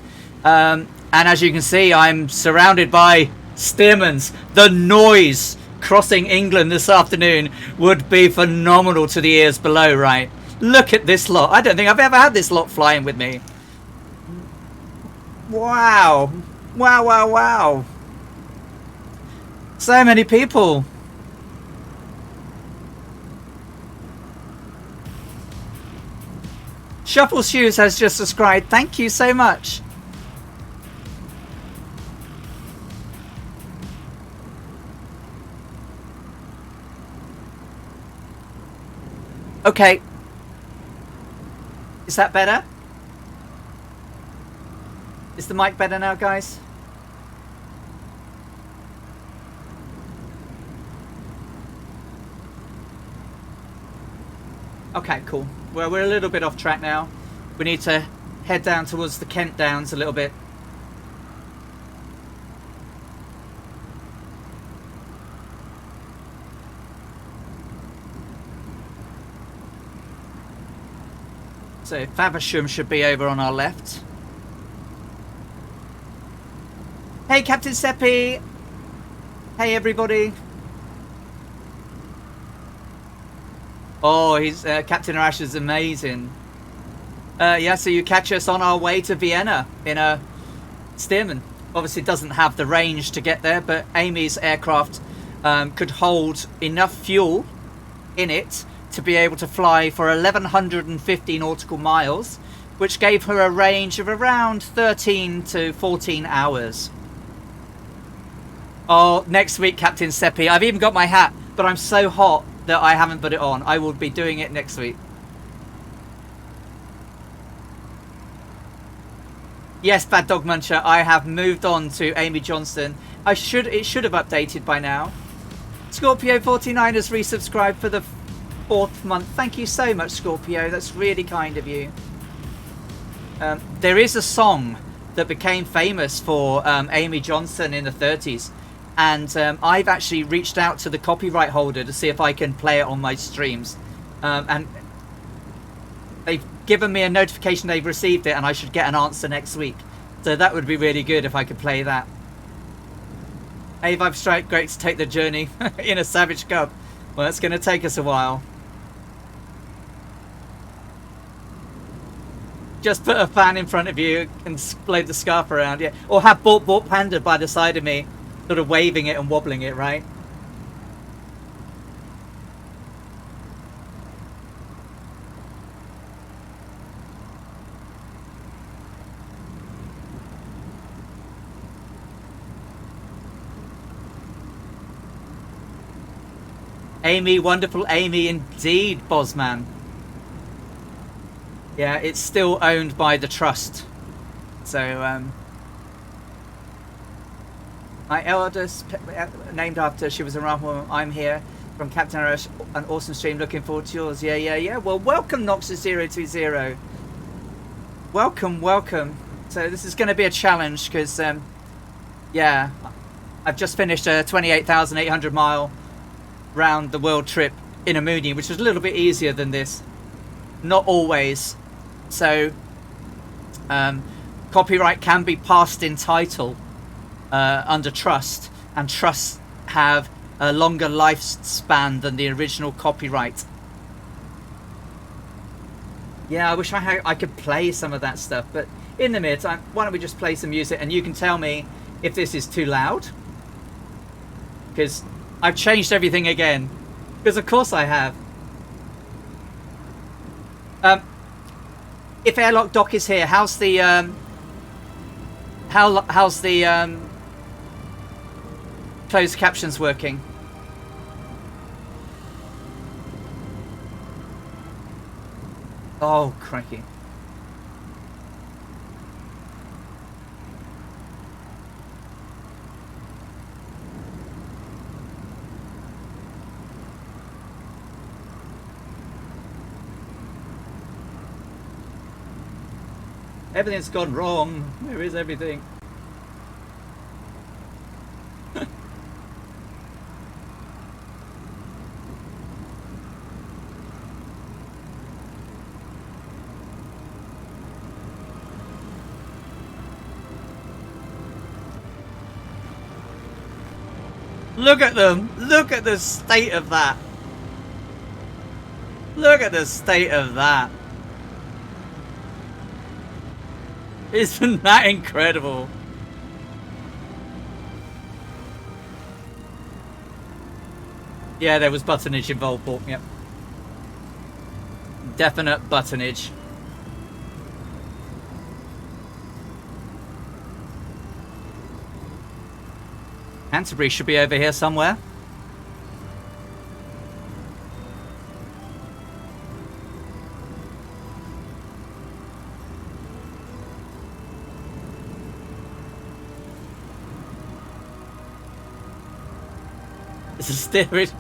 And as you can see, I'm surrounded by Stearmans. The noise crossing England this afternoon would be phenomenal to the ears below, right? Look at this lot. I don't think I've ever had this lot flying with me. Wow. Wow. So many people. Shuffle Shoes has just subscribed. Thank you so much. Okay. Is that better? Is the mic better now, guys? Okay, cool. Well, we're a little bit off track now. We need to head down towards the Kent Downs a little bit. So Faversham should be over on our left. Hey Captain Seppi! Hey everybody! Oh, he's Captain Arash is amazing. Yeah, so you catch us on our way to Vienna in a Stearman. Obviously doesn't have the range to get there, but Amy's aircraft could hold enough fuel in it to be able to fly for 1150 nautical miles, which gave her a range of around 13 to 14 hours. Oh, next week, Captain Seppi. I've even got my hat, but I'm so hot that I haven't put it on. I will be doing it next week. Yes, Bad Dog Muncher, I have moved on to Amy Johnston. It should have updated by now. Scorpio 49 has resubscribed for the 4th month. Thank you so much, Scorpio. That's really kind of you. There is a song that became famous for Amy Johnston in the 30s, and I've actually reached out to the copyright holder to see if I can play it on my streams, and they've given me a notification they've received it and I should get an answer next week. So that would be really good if I could play that. Hey, Vibe Strike, great to take the journey in a Savage Cub. Well, that's going to take us a while. Just put a fan in front of you and blow the scarf around, yeah. Or have Bort Panda by the side of me, sort of waving it and wobbling it, right? Amy, wonderful Amy indeed, Bosman. Yeah, it's still owned by the trust. So, my eldest, named after she was a rough woman. I'm here from Captain Rush, an awesome stream. Looking forward to yours. Yeah. Well, welcome, Noxus020. Welcome. So this is going to be a challenge because, yeah, I've just finished a 28,800 mile round the world trip in a Mooney, which was a little bit easier than this. Not always. So copyright can be passed in title under trust, and trusts have a longer lifespan than the original copyright. Yeah, I wish I could play some of that stuff, but in the meantime, why don't we just play some music and you can tell me if this is too loud, because I've changed everything again, because of course I have. If Airlock Doc is here, how's the how's the closed captions working? Oh, crikey. Everything's gone wrong. Where is everything? Look at them. Look at the state of that. Look at the state of that. Isn't that incredible? Yeah, there was buttonage involved, Paul. Yep. Definite buttonage. Canterbury should be over here somewhere. It's a steerage.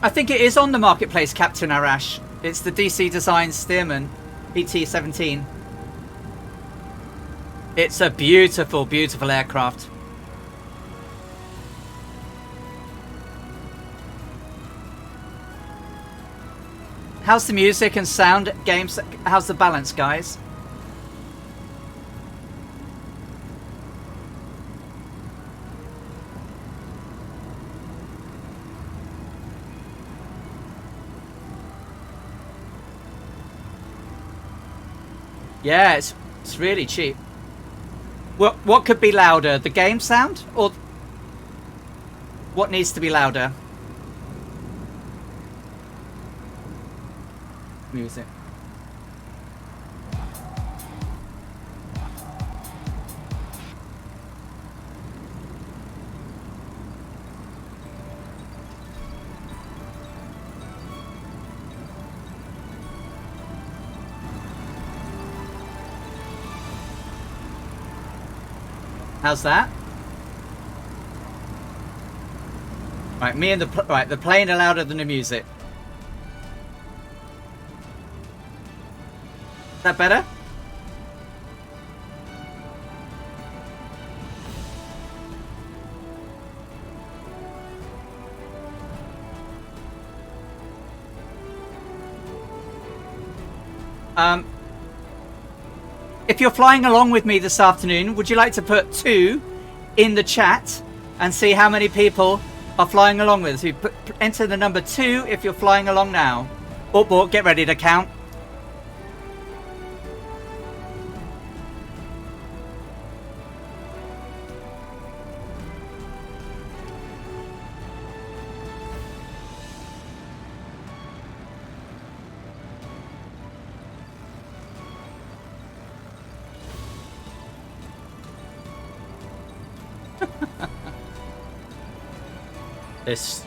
I think it is on the marketplace, Captain Arash. It's the DC Design Stearman PT-17. It's a beautiful, beautiful aircraft. How's the music and sound games? How's the balance, guys? Yeah, it's really cheap. What could be louder? The game sound? Or what needs to be louder? Music. How's that? Right, me and the plane are louder than the music. Is that better? If you're flying along with me this afternoon, would you like to put 2 in the chat and see how many people are flying along with us? So you enter the number 2 if you're flying along now. Bort, get ready to count. This.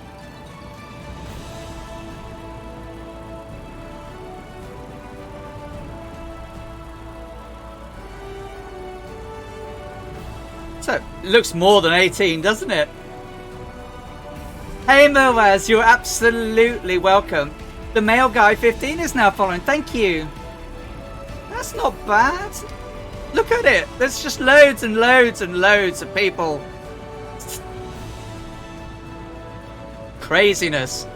So, it looks more than 18, doesn't it? Hey Moaz, you're absolutely welcome. The male guy 15 is now following. Thank you. That's not bad. Look at it. There's just loads and loads and loads of people. Craziness.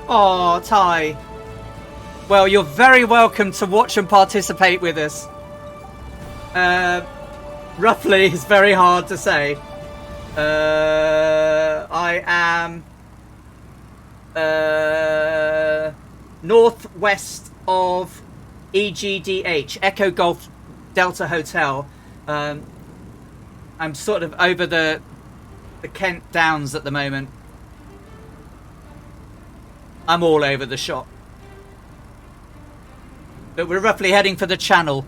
Oh, Ty. Well, you're very welcome to watch and participate with us. Roughly is very hard to say. I am northwest of EGDH, Echo Golf Delta Hotel. I'm sort of over the Kent Downs at the moment. I'm all over the shop. But we're roughly heading for the Channel.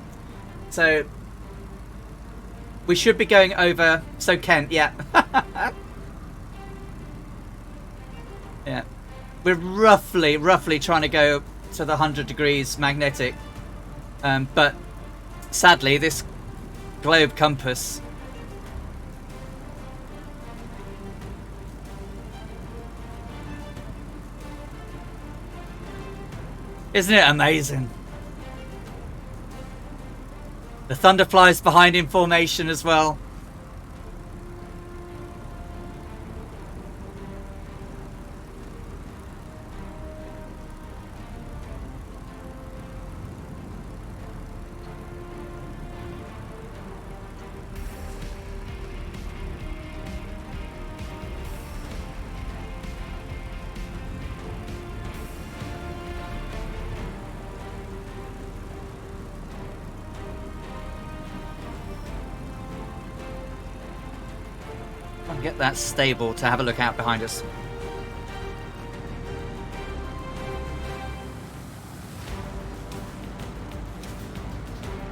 So we should be going over. So Kent, yeah. Yeah. We're roughly trying to go to the 100 degrees magnetic. But sadly, this globe compass. Isn't it amazing? The Thunderfly's behind in formation as well. Get that stable to have a look out behind us.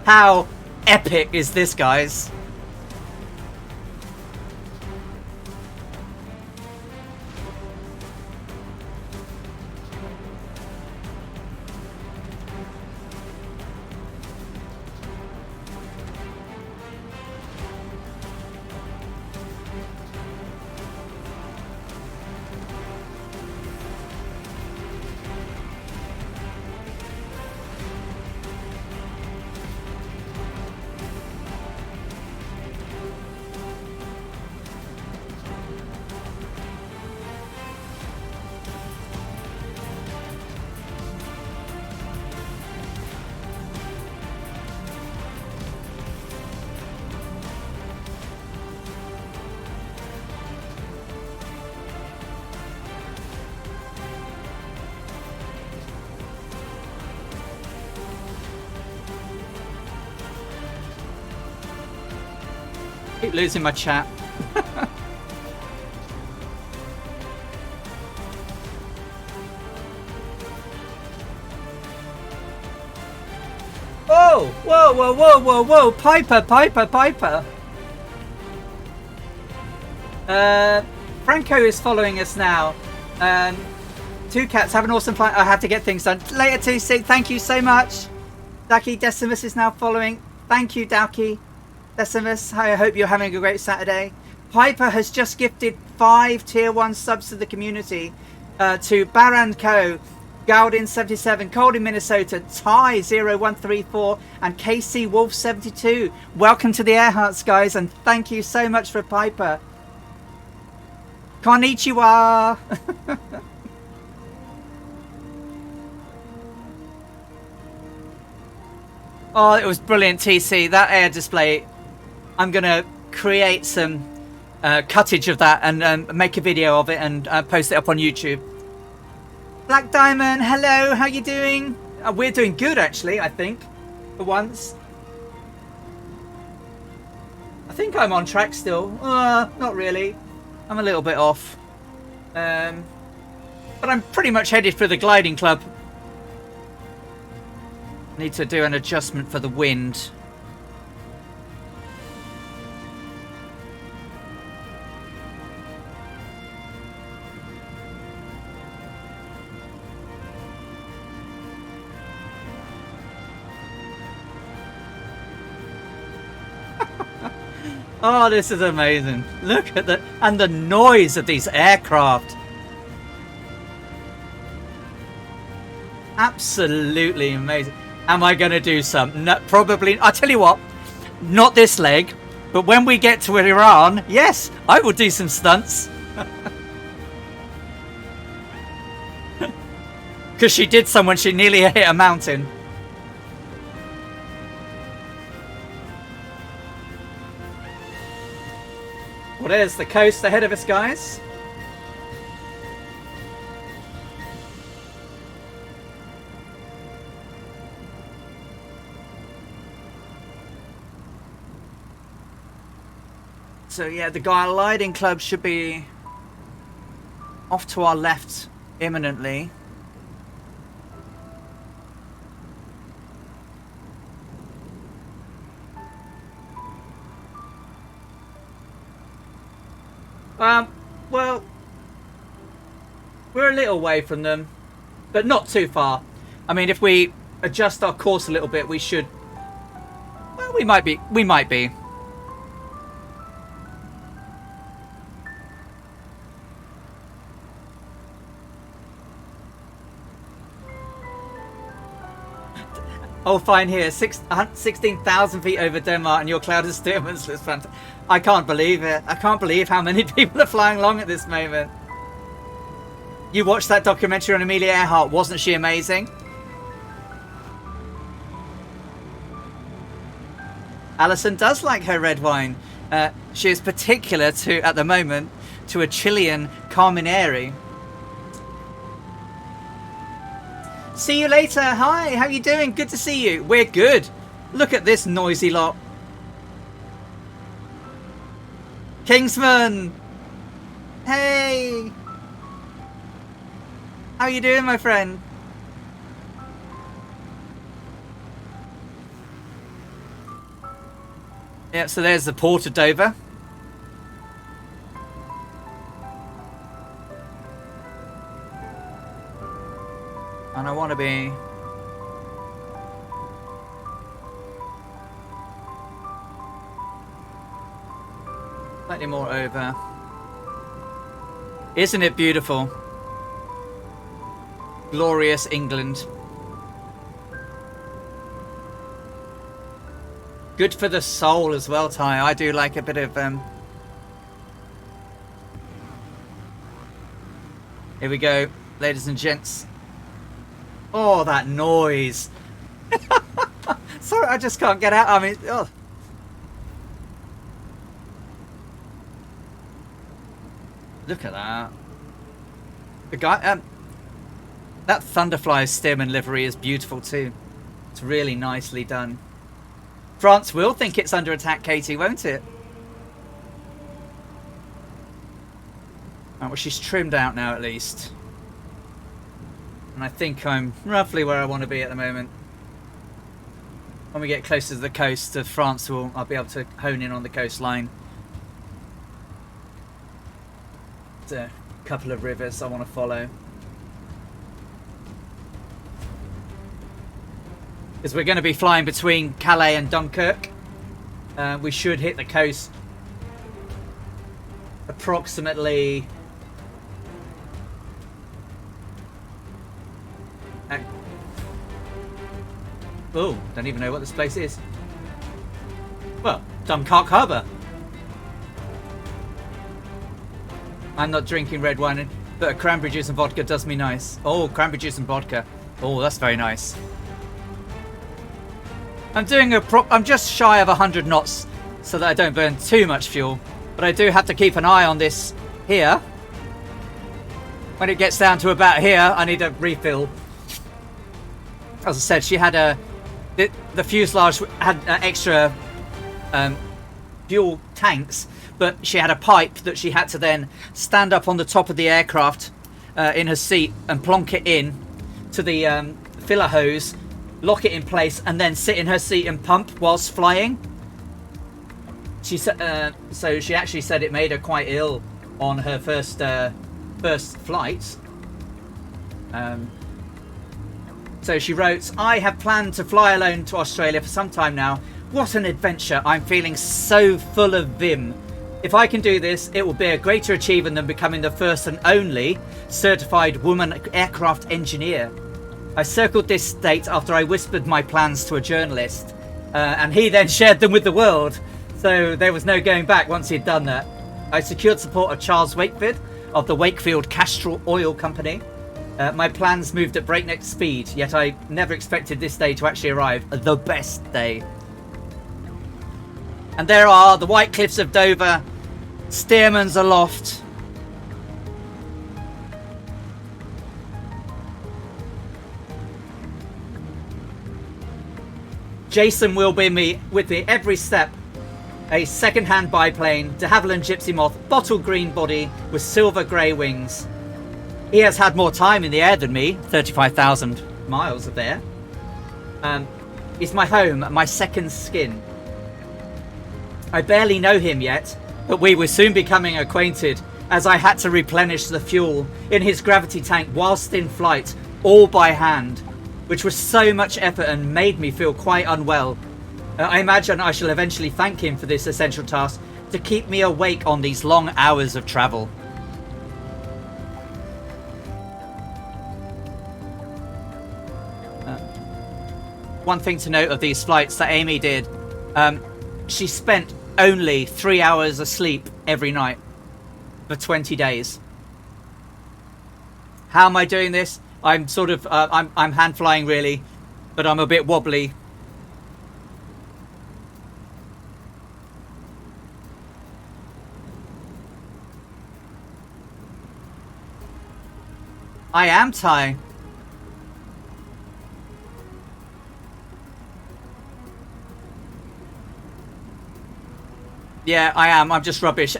How epic is this, guys? Keep losing my chat. Oh, whoa, Piper. Franco is following us now. Two Cats, have an awesome flight. I have to get things done later. TC, thank you so much. Ducky Decimus is now following. Thank you, Dowkey. Decimus, I hope you're having a great Saturday. Piper has just gifted 5 tier 1 subs to the community. To Baran Co, Galdin77, Cold in Minnesota, Ty0134, and KC Wolf72. Welcome to the Airhearts, guys, and thank you so much for Piper. Konnichiwa! Oh, it was brilliant, TC. That air display, I'm going to create some cuttage of that and make a video of it and post it up on YouTube. Black Diamond, hello, how you doing? We're doing good, actually, I think, for once. I think I'm on track still. Not really. I'm a little bit off. But I'm pretty much headed for the gliding club. Need to do an adjustment for the wind. Oh, this is amazing. Look at the noise of these aircraft. Absolutely amazing. Am I going to do some? No, probably. I'll tell you what, not this leg, but when we get to Iran, yes, I will do some stunts. Because she did some when she nearly hit a mountain. Well, there's the coast ahead of us, guys. So yeah, the gliding club should be off to our left imminently. Well, we're a little way from them, but not too far. I mean, if we adjust our course a little bit, we should. Well, we might be. We might be. Oh, fine here. 16,000 feet over Denmark, and your cloud is still looks fantastic. I can't believe it. I can't believe how many people are flying along at this moment. You watched that documentary on Amelia Earhart. Wasn't she amazing? Alison does like her red wine. She is particular to, at the moment, to a Chilean Carmenere. See you later. Hi, how you doing? Good to see you. We're good. Look at this noisy lot. Kingsman. Hey. How you doing, my friend? Yeah, so there's the port of Dover. And I want to be slightly more over. Isn't it beautiful? Glorious England. Good for the soul as well, Ty. I do like a bit of Here we go, ladies and gents. Oh, that noise. Sorry, I just can't get out. I mean, oh. Look at that. The guy, that Thunderfly stem and livery is beautiful too. It's really nicely done. France will think it's under attack, Katie, won't it? Oh, well, she's trimmed out now at least. And I think I'm roughly where I want to be at the moment. When we get closer to the coast of France, I'll be able to hone in on the coastline. There's a couple of rivers I want to follow. because we're going to be flying between Calais and Dunkirk. We should hit the coast approximately oh, don't even know what this place is. Well, Dunkirk Harbour. I'm not drinking red wine, but cranberry juice and vodka does me nice. Oh, cranberry juice and vodka. Oh, that's very nice. I'm just shy of 100 knots so that I don't burn too much fuel. But I do have to keep an eye on this here. When it gets down to about here, I need a refill. As I said, she had the fuselage had extra fuel tanks, but she had a pipe that she had to then stand up on the top of the aircraft in her seat and plonk it in to the filler hose, lock it in place, and then sit in her seat and pump whilst flying. She said, so she actually said it made her quite ill on her first flight. So she wrote, I have planned to fly alone to Australia for some time now. What an adventure. I'm feeling so full of vim. If I can do this, it will be a greater achievement than becoming the first and only certified woman aircraft engineer. I circled this date after I whispered my plans to a journalist, and he then shared them with the world. So there was no going back once he'd done that. I secured support of Charles Wakefield of the Wakefield Castrol Oil Company. My plans moved at breakneck speed, yet I never expected this day to actually arrive. The best day. And there are the white cliffs of Dover, Stearman's aloft. Jason will be with me every step. A second-hand biplane, de Havilland Gypsy Moth, bottle green body with silver grey wings. He has had more time in the air than me, 35,000 miles of air. He's my home, my second skin. I barely know him yet, but we were soon becoming acquainted as I had to replenish the fuel in his gravity tank whilst in flight, all by hand, which was so much effort and made me feel quite unwell. I imagine I shall eventually thank him for this essential task to keep me awake on these long hours of travel. One thing to note of these flights that Amy did, she spent only 3 hours asleep every night for 20 days. How am I doing this? I'm sort of, I'm hand flying really, but I'm a bit wobbly. I am Thai. Yeah, I am. I'm just rubbish.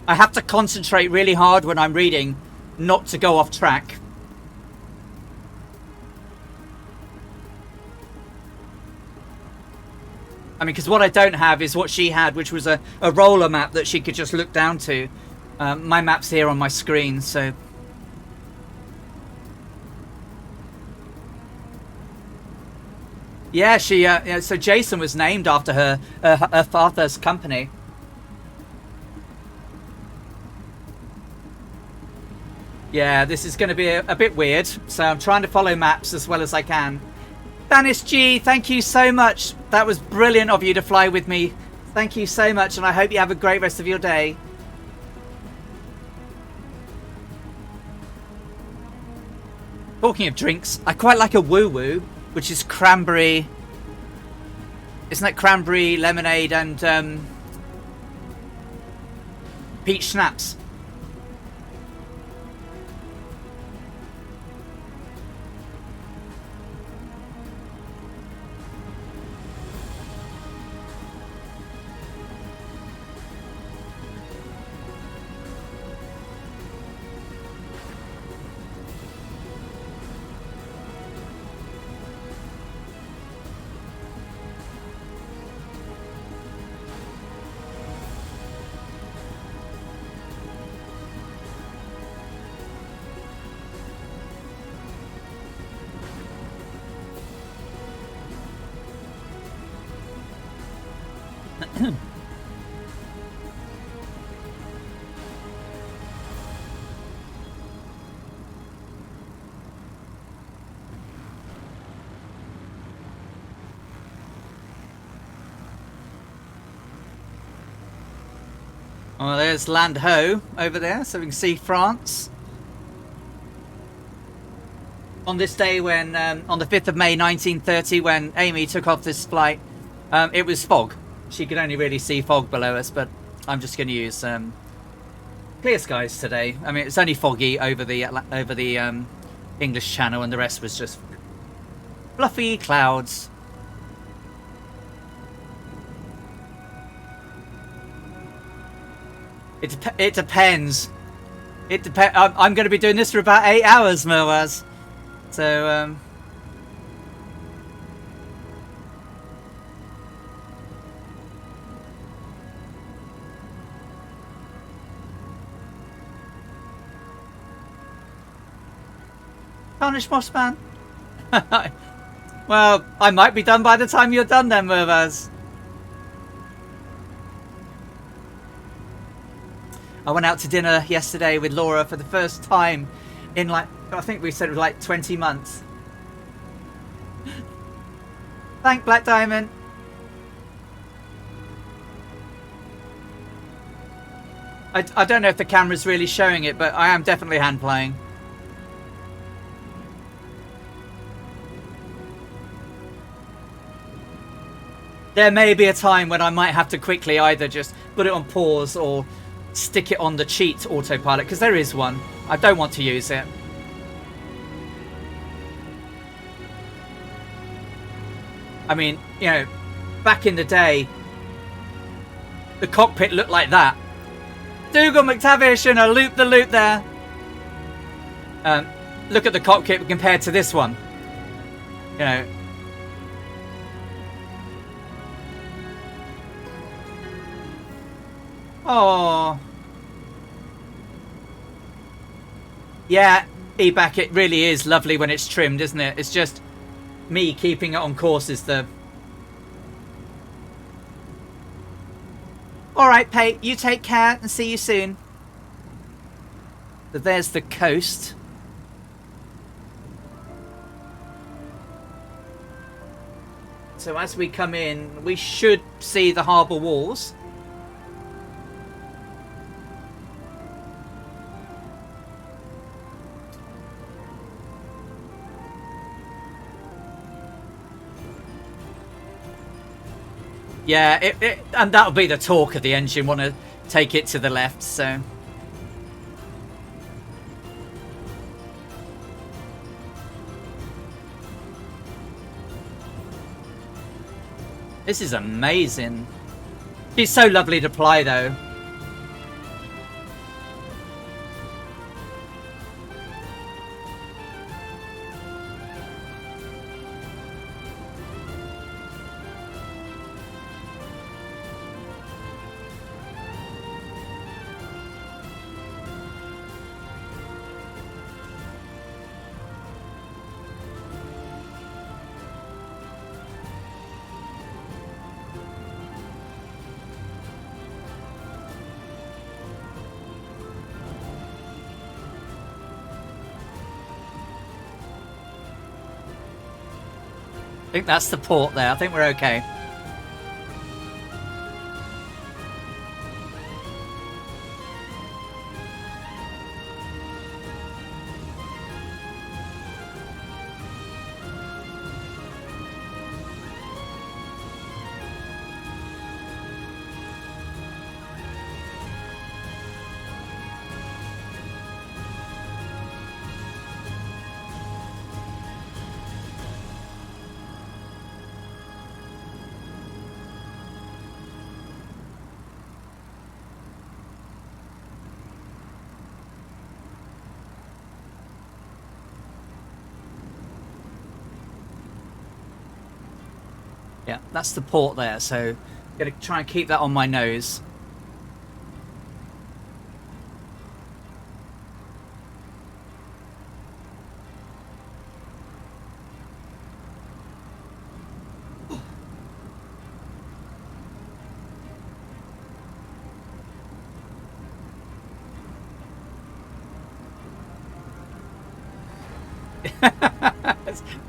I have to concentrate really hard when I'm reading, not to go off track. I mean, because what I don't have is what she had, which was a roller map that she could just look down to. My map's here on my screen, so... Yeah, she. So Jason was named after her father's company. Yeah, this is going to be a bit weird, so I'm trying to follow maps as well as I can. Danis G, thank you so much. That was brilliant of you to fly with me. Thank you so much, and I hope you have a great rest of your day. Talking of drinks, I quite like a woo-woo, which is cranberry. Isn't that cranberry, lemonade, and peach schnapps? Well, there's Land Ho over there, so we can see France. On this day when, on the 5th of May 1930, when Amy took off this flight, it was fog. She could only really see fog below us, but I'm just going to use clear skies today. I mean, it's only foggy over the English Channel, and the rest was just fluffy clouds. It depends. It depends. I'm going to be doing this for about 8 hours, Moaz. So, Tarnish Mossman. Well, I might be done by the time you're done then, Moaz. I went out to dinner yesterday with Laura for the first time in, like, I think we said it was like 20 months. Thank Black Diamond. I don't know if the camera's really showing it, but I am definitely hand playing. There may be a time when I might have to quickly either just put it on pause or stick it on the cheat autopilot, because there is one. I don't want to use it. I mean, you know, back in the day, the cockpit looked like that. Dougal McTavish and a loop the loop there. Look at the cockpit compared to this one. You know. Oh. Yeah, E-Back, it really is lovely when it's trimmed, isn't it? It's just me keeping it on course is the... Alright, Pate, you take care and see you soon. So there's the coast. So as we come in, we should see the harbour walls. Yeah, and that'll be the torque of the engine. Want to take it to the left, so. This is amazing. She's so lovely to fly, though. I think that's the port there. I think we're okay. Yeah, that's the port there, so I'm going to try and keep that on my nose.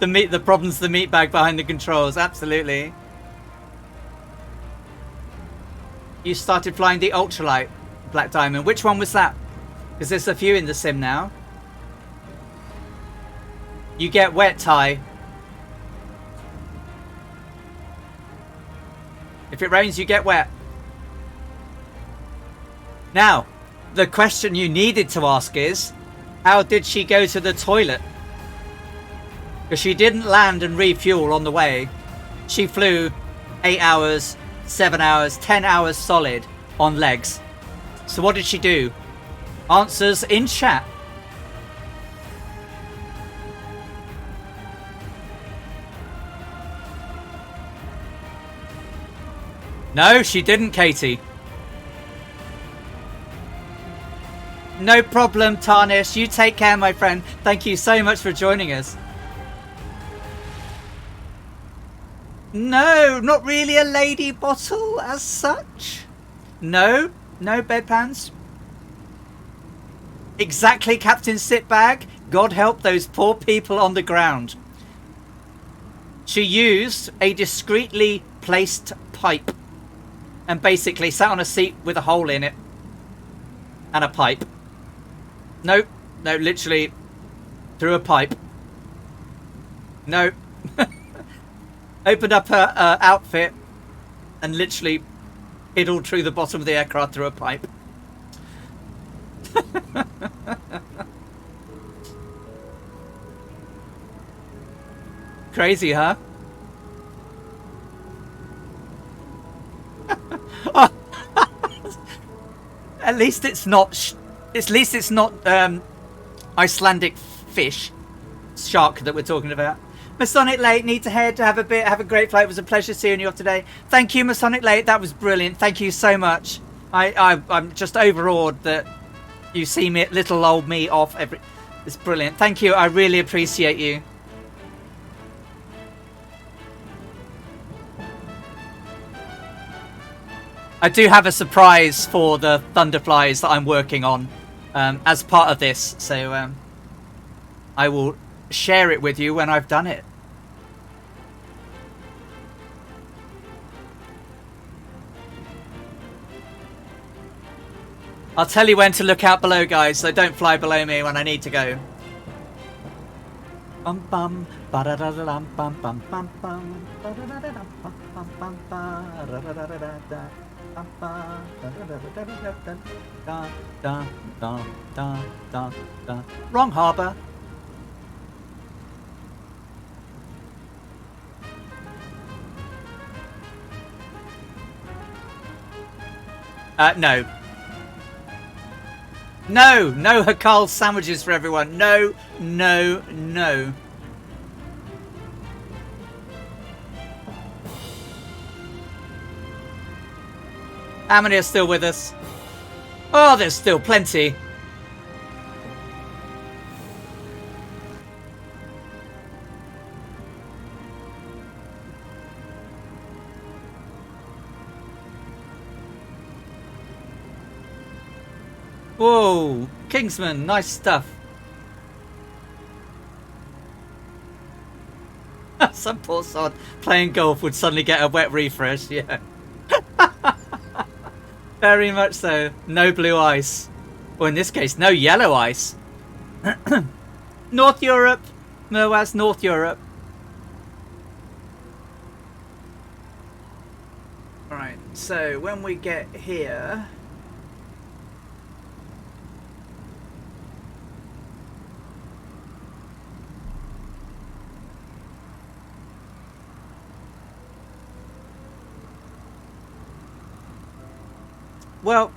The problem's the meat bag behind the controls. Absolutely. You started flying the ultralight, Black Diamond. Which one was that? Because there's a few in the sim now. You get wet, Ty. If it rains, you get wet. Now, the question you needed to ask is, how did she go to the toilet? Because she didn't land and refuel on the way. She flew 8 hours, 7 hours, 10 hours solid on legs. So what did she do? Answers in chat. No, she didn't, Katie. No problem, Tarnish. You take care, my friend. Thank you so much for joining us. No, not really a lady bottle as such. No, no bedpans. Exactly, Captain Sitbag. God help those poor people on the ground. She used a discreetly placed pipe and basically sat on a seat with a hole in it and a pipe. No, no, literally through a pipe. No. Opened up her outfit and literally piddled through the bottom of the aircraft through a pipe. Crazy, huh? At least it's not. At least it's not Icelandic fish shark that we're talking about. Masonic Late, need to head to have a bit. Have a great flight. It was a pleasure seeing you off today. Thank you, Masonic Late. That was brilliant. Thank you so much. I'm just overawed that you see me, little old me, off every. It's brilliant. Thank you. I really appreciate you. I do have a surprise for the Thunderflies that I'm working on as part of this, so I will share it with you when I've done it. I'll tell you when to look out below, guys, so don't fly below me when I need to go. Bum bum ba da da da bum bum bum bum bum ba da da da bum bum bum ba da da da da da. Wrong harbour. No. No, no Hakal sandwiches for everyone. No, no, no. How many are still with us? Oh, there's still plenty. Whoa, Kingsman, nice stuff. Some poor sod playing golf would suddenly get a wet refresh, yeah. Very much so. No blue ice. Or in this case, no yellow ice. North Europe. Moaz, North Europe. Alright, so when we get here... Well,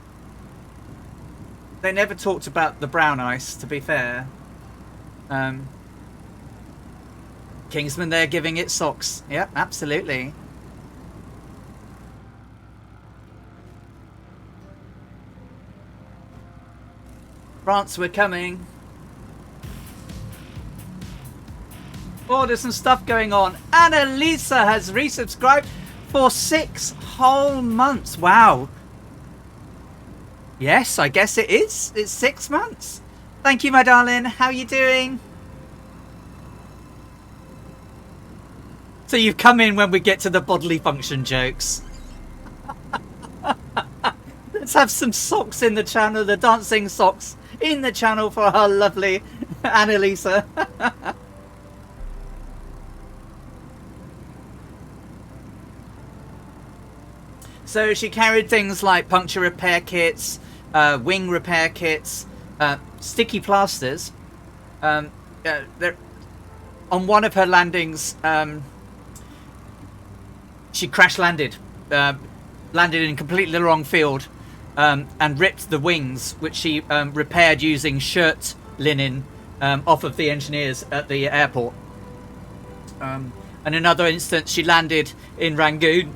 they never talked about the brown ice, to be fair. Kingsman, they're giving it socks. Yep, absolutely. France, we're coming. Oh, there's some stuff going on. Annalisa has resubscribed for 6 whole months. Wow. Yes, I guess it is. It's 6 months. Thank you, my darling. How are you doing? So you've come in when we get to the bodily function jokes. Let's have some socks in the channel, the dancing socks in the channel for our lovely Annalisa. So she carried things like puncture repair kits, wing repair kits, sticky plasters. On one of her landings, she crash landed, landed in completely the wrong field, and ripped the wings, which she repaired using shirt linen off of the engineers at the airport. And another instance, she landed in Rangoon,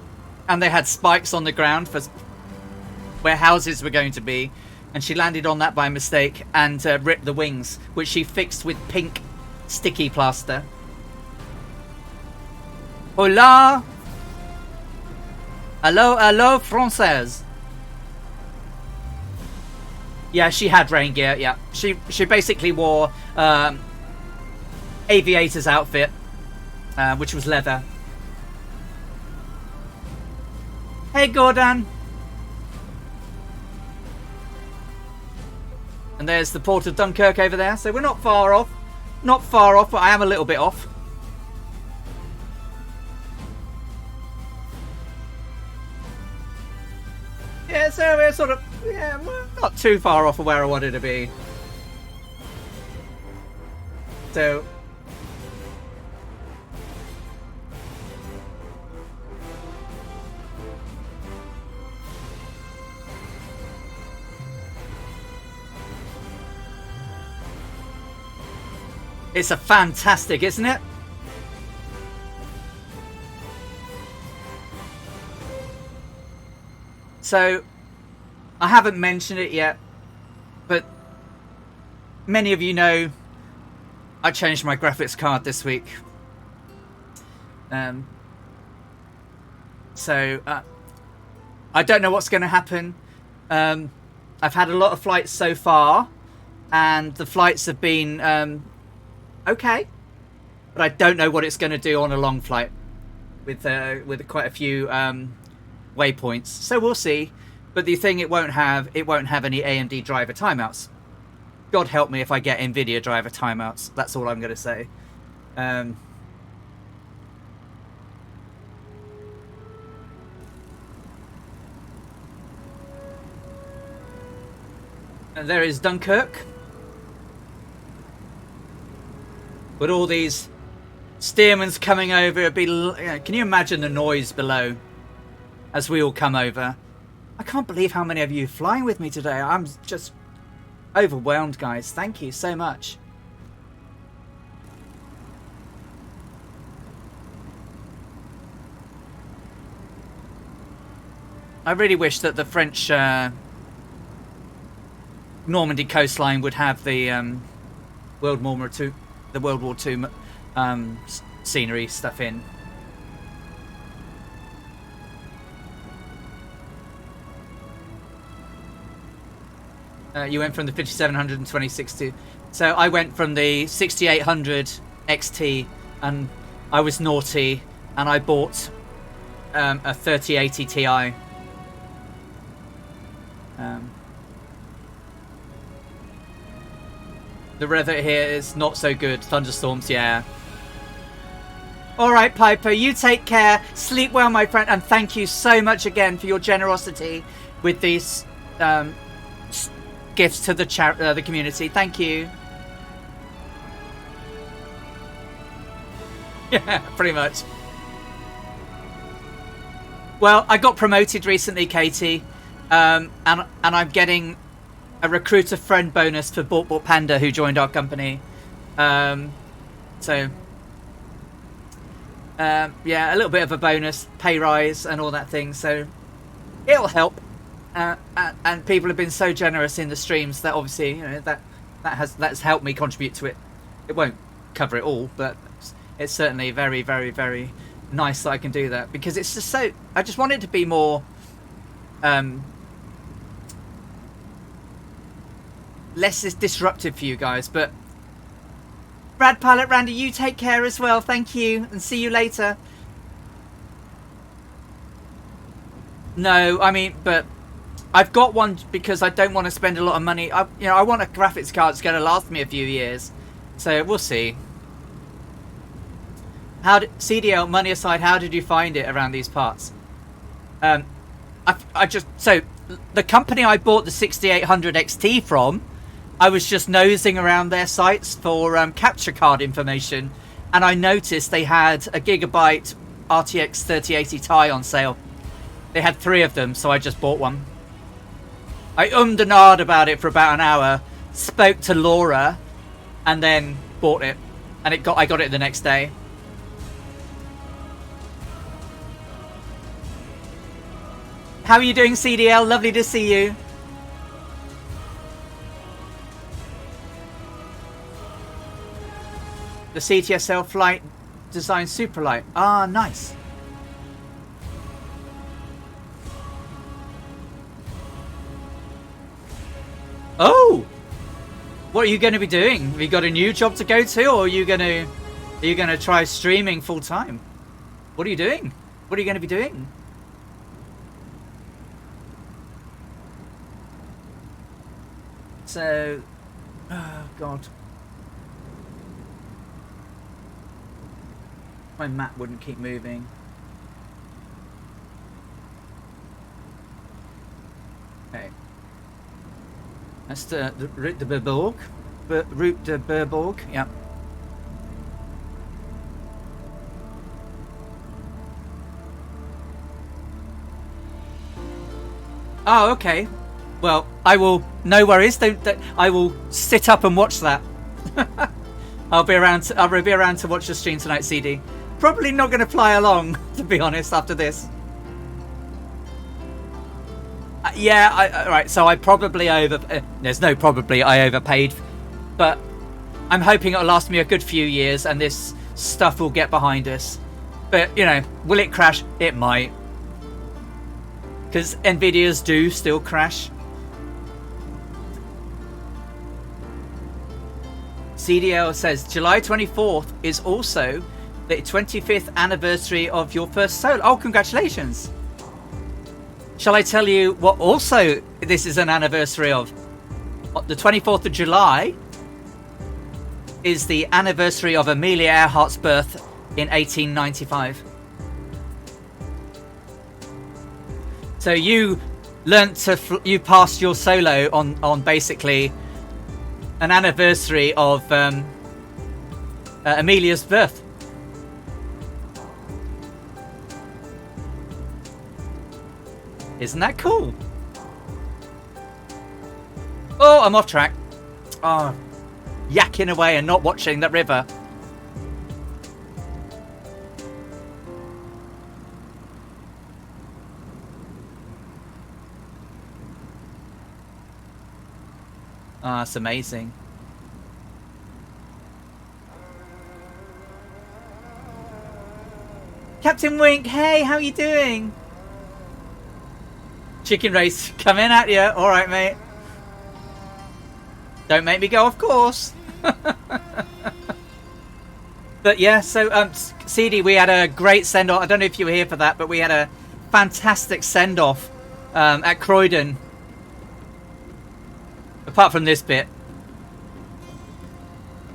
and they had spikes on the ground for where houses were going to be, and she landed on that by mistake and ripped the wings, which she fixed with pink sticky plaster. Hola! Hello, Française. Yeah, she had rain gear. Yeah, she basically wore Aviators outfit, which was leather. Hey, Gordon. And there's the port of Dunkirk over there. So we're not far off. Not far off, but I am a little bit off. Yeah, so we're sort of, yeah, we're not too far off of where I wanted to be. So it's a fantastic, isn't it? So, I haven't mentioned it yet, but many of you know I changed my graphics card this week. So, I don't know what's going to happen. I've had a lot of flights so far, and the flights have been okay, but I don't know what it's going to do on a long flight with quite a few waypoints. So we'll see. But the thing it won't have any AMD driver timeouts. God help me if I get NVIDIA driver timeouts. That's all I'm going to say. And there is Dunkirk. With all these steermans coming over, it'd be, can you imagine the noise below as we all come over? I can't believe how many of you are flying with me today. I'm just overwhelmed, guys. Thank you so much. I really wish that the French Normandy coastline would have the World War II scenery stuff in. You went from the 5700 and 2060. So I went from the 6800 XT, and I was naughty, and I bought a 3080 Ti. The weather here is not so good. Thunderstorms, yeah. All right, Piper, you take care. Sleep well, my friend, and thank you so much again for your generosity with these gifts to the community. Thank you. Yeah, pretty much. Well, I got promoted recently, Katie, and I'm getting a recruiter friend bonus for Bort Panda, who joined our company. Yeah, a little bit of a bonus, pay rise, and all that thing. So it'll help. And people have been so generous in the streams that obviously, you know, that's helped me contribute to it. It won't cover it all, but it's certainly very, very, very nice that I can do that, because it's just so. I just want it to be more less disruptive for you guys. But Brad Pilot Randy, you take care as well. Thank you, and see you later. No, I mean, but I've got one because I don't want to spend a lot of money. I want a graphics card that's going to last me a few years. So we'll see. CDL, money aside, how did you find it around these parts? So the company I bought the 6800 XT from, I was just nosing around their sites for capture card information, and I noticed they had a Gigabyte RTX 3080 Ti on sale. They had 3 of them, so I just bought one. I and ahed about it for about an hour, spoke to Laura, and then bought it. And I got it the next day. How are you doing, CDL? Lovely to see you. The CTSL flight design Superlight. Ah, nice. Oh, what are you going to be doing? Have you got a new job to go to, or are you going to try streaming full time? What are you doing? What are you going to be doing? So, oh God, my map wouldn't keep moving. Okay. That's the Route de Berbourg. Route de Berbourg, yeah. Oh, okay. Well, I will. No worries. Don't. I will sit up and watch that. I'll be around to watch the stream tonight, CD. Probably not going to fly along, to be honest. After this. Yeah. Right. So I probably there's no probably. I overpaid, but I'm hoping it'll last me a good few years, and this stuff will get behind us. But will it crash? It might, because Nvidias do still crash. CDL says July 24th is also the 25th anniversary of your first solo. Oh, congratulations. Shall I tell you what also this is an anniversary of? The 24th of July is the anniversary of Amelia Earhart's birth in 1895. So you you passed your solo on basically an anniversary of Amelia's birth. Isn't that cool? Oh, I'm off track. Oh, yakking away and not watching the river. Ah, it's amazing. Captain Wink, hey, how you doing? Chicken race coming at you. All right, mate. Don't make me go off course. But yeah, so CD, we had a great send off. I don't know if you were here for that, but we had a fantastic send off at Croydon. Apart from this bit,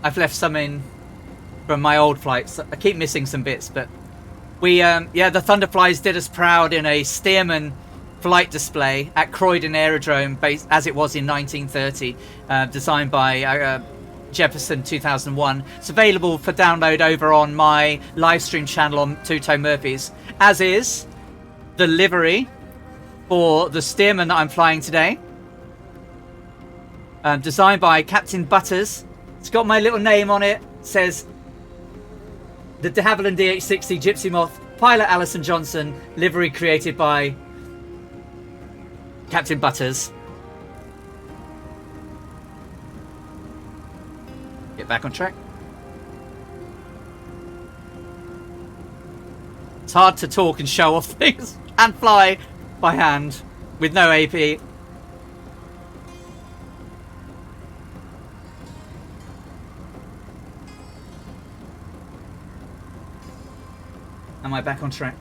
I've left some in from my old flights. I keep missing some bits, but we, yeah, the Thunderflies did us proud in a Stearman flight display at Croydon Aerodrome, based as it was in 1930, designed by Jefferson 2001. It's available for download over on my live stream channel on Two Toe Murphys, as is the livery for the Stearman that I'm flying today. Designed by Captain Butters. It's got my little name on it. It says the de Havilland DH60 Gypsy Moth, pilot Alison Johnson, livery created by Captain Butters. Get back on track. It's hard to talk and show off things and fly by hand with no AP. Am I back on track?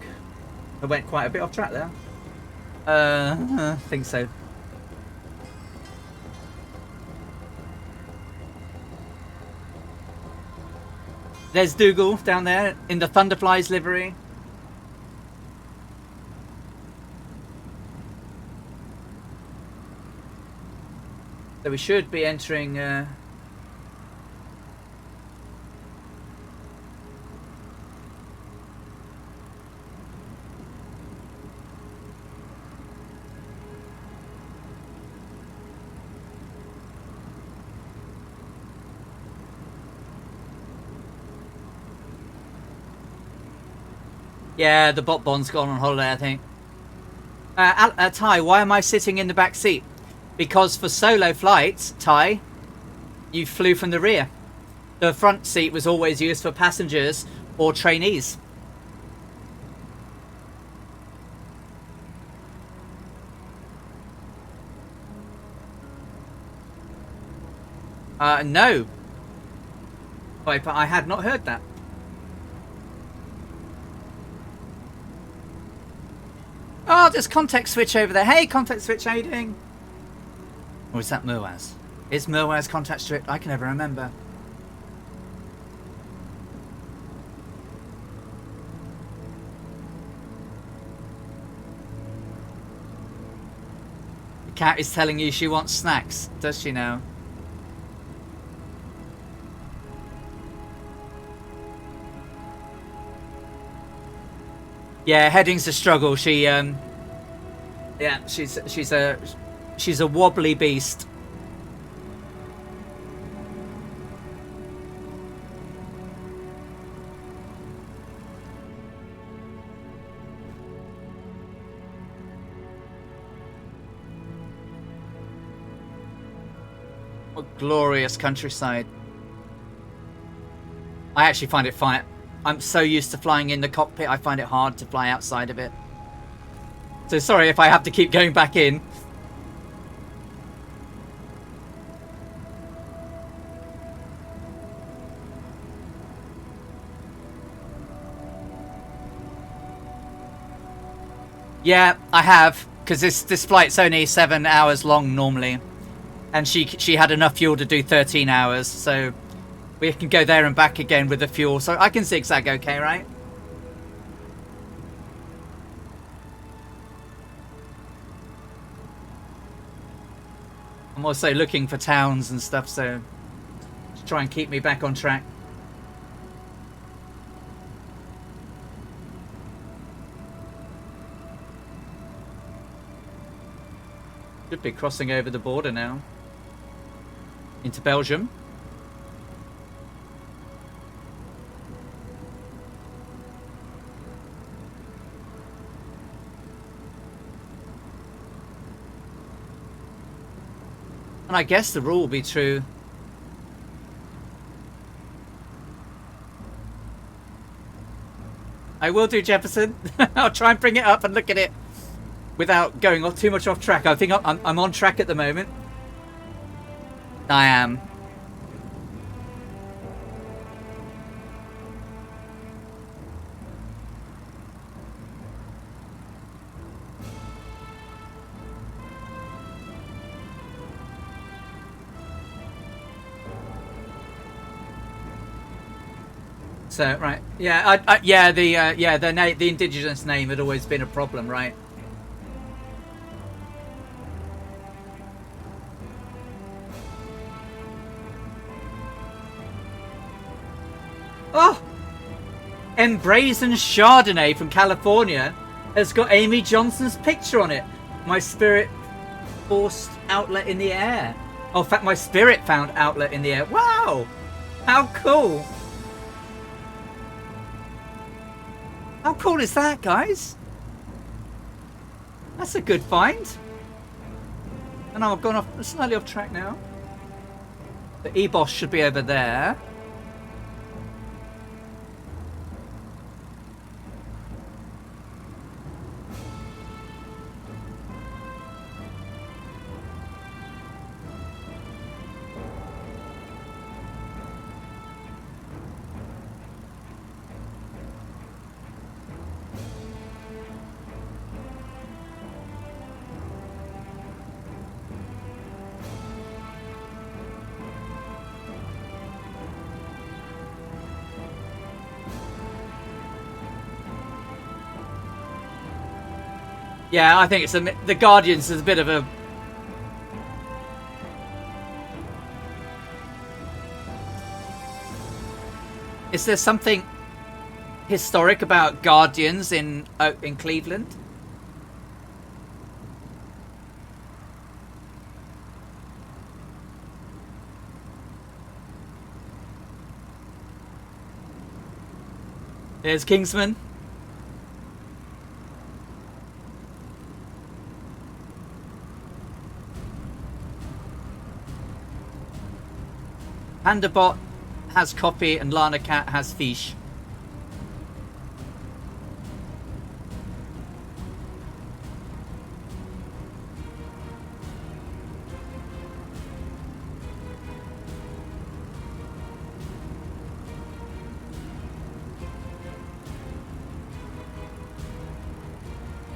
I went quite a bit off track there. I think so. There's Dougal down there in the Thunderflies livery. So we should be entering... Yeah, the bot bond's gone on holiday, I think. Ty, why am I sitting in the back seat? Because for solo flights, Ty, you flew from the rear. The front seat was always used for passengers or trainees. No. But I had not heard that. Oh, there's context switch over there. Hey, context switch, how you doing? Or is that Moaz? Is Moaz contact switch? I can never remember. The cat is telling you she wants snacks. Does she now? Yeah, heading's a struggle. She yeah, she's a wobbly beast. What glorious countryside. I actually find it fine. I'm so used to flying in the cockpit, I find it hard to fly outside of it. So sorry if I have to keep going back in. Yeah, I have, because this flight's only 7 hours long normally. And she had enough fuel to do 13 hours, so we can go there and back again with the fuel. So I can zigzag okay, right? I'm also looking for towns and stuff, so to try and keep me back on track. Should be crossing over the border now into Belgium. And I guess the rule will be true. I will do, Jefferson. I'll try and bring it up and look at it without going off too much off track. I think I'm on track at the moment. I am. So right, yeah, yeah, the indigenous name had always been a problem, right? Oh, Embrazen Chardonnay from California has got Amy Johnson's picture on it. My spirit forced outlet in the air. Oh, in fact, my spirit found outlet in the air. Wow, how cool! How cool is that, guys? That's a good find. And I've gone off slightly off track now. The E-Boss should be over there. Yeah, I think it's the Guardians is a bit of a... Is there something historic about Guardians in Cleveland? There's Kingsman. Pandabot has copy and Lana Cat has fiche.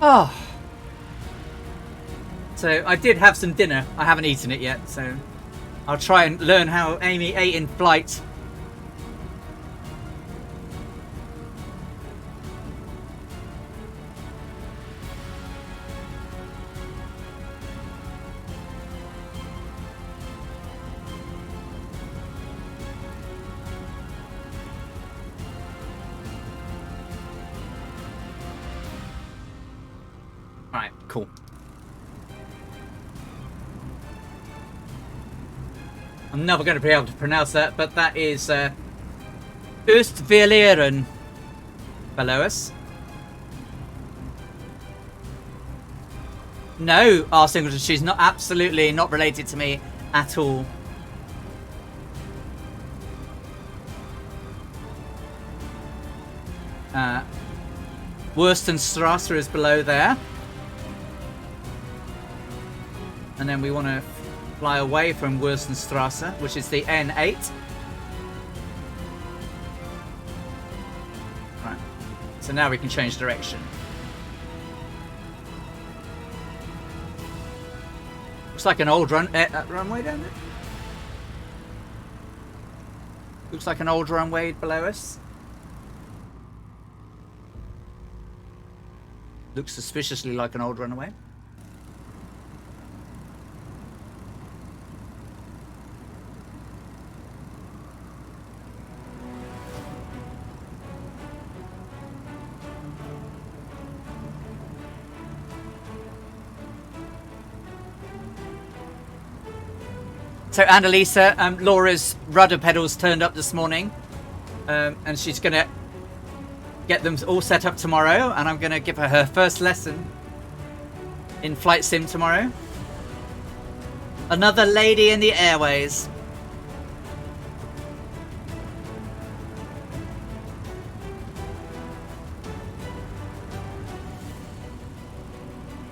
Oh. So I did have some dinner. I haven't eaten it yet, so I'll try and learn how Amy ate in flight. Alright, cool. I'm never going to be able to pronounce that, but that is Oostvielieren below us. No, R. Singleton, she's not absolutely not related to me at all. Wurstenstrasse is below there. And then we want to fly away from Wurstenstrasse, which is the N8. Right. So now we can change direction. Looks like an old runway down there. Looks like an old runway below us. Looks suspiciously like an old runway. So Annalisa, Laura's rudder pedals turned up this morning, and she's going to get them all set up tomorrow, and I'm going to give her her first lesson in Flight Sim tomorrow. Another lady in the airways.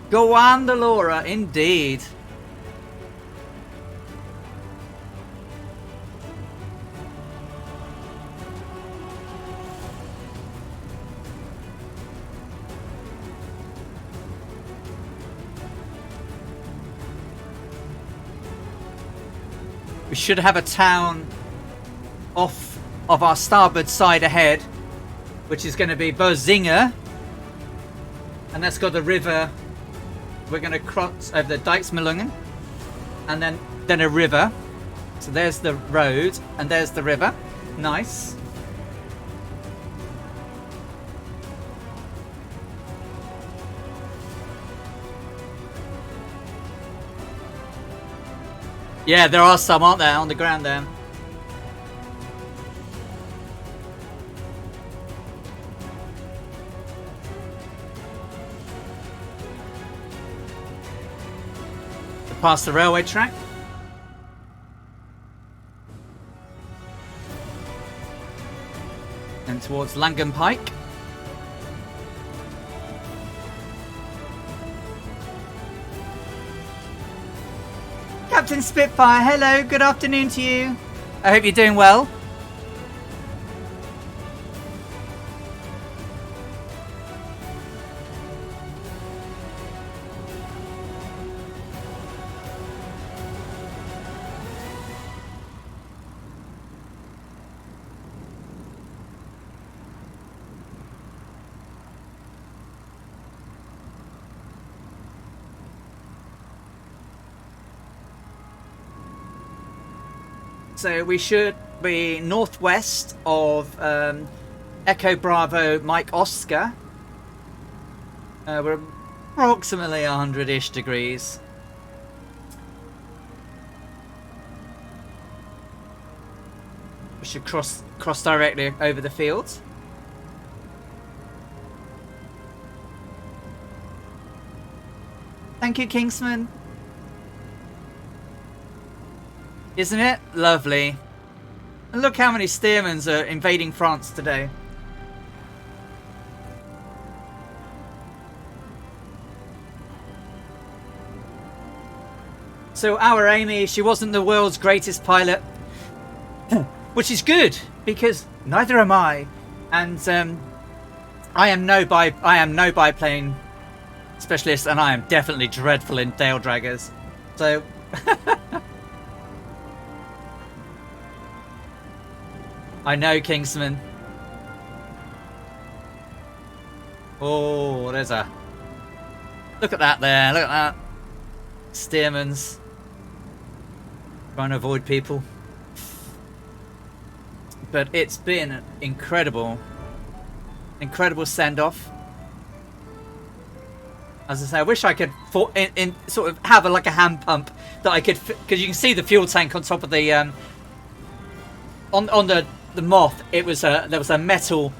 Go on, Laura, indeed. We should have a town off of our starboard side ahead, which is going to be Bozinga, and that's got the river. We're going to cross over the Dijksmelungen, and then a river. So there's the road, and there's the river. Nice. Yeah, there are some, aren't there, on the ground there? Past the railway track. And towards Langham Pike. Captain Spitfire, hello, good afternoon to you. I hope you're doing well. So we should be northwest of Echo Bravo Mike Oscar. We're approximately 100-ish degrees. We should cross directly over the fields. Thank you, Kingsman. Isn't it lovely? And look how many Stearmans are invading France today. So our Amy, she wasn't the world's greatest pilot, which is good because neither am I, and I am no biplane specialist, and I am definitely dreadful in tail draggers. So. I know, Kingsman. Oh, there's a... Look at that there, look at that. Stearmans. Trying to avoid people. But it's been an incredible send-off. As I say, I wish I could sort of have like a hand pump that I could... Because you can see the fuel tank on top of the... On the Moth, it was there was a metal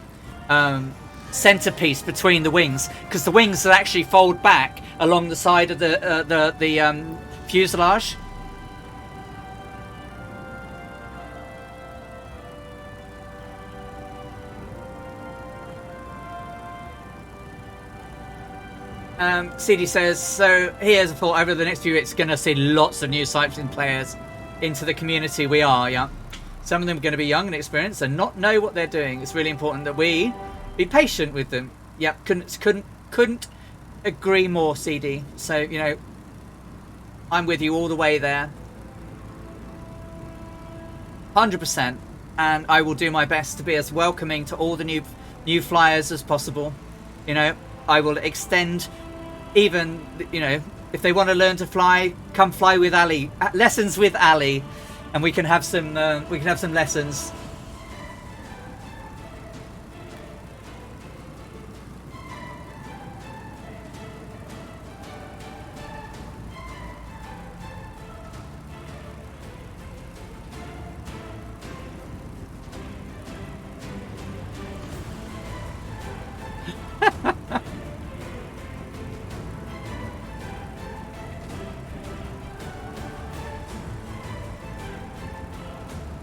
centerpiece between the wings, because the wings would actually fold back along the side of the fuselage. CD says, so here's a thought, over the next few weeks, going to see lots of new cycling players into the community. We are, yeah. Some of them are going to be young and experienced and not know what they're doing. It's really important that we be patient with them. Yep, couldn't agree more, CD. So, you know, I'm with you all the way there. 100%. And I will do my best to be as welcoming to all the new flyers as possible. You know, I will extend even, you know, if they want to learn to fly, come fly with Ali. Lessons with Ali. And we can have some lessons.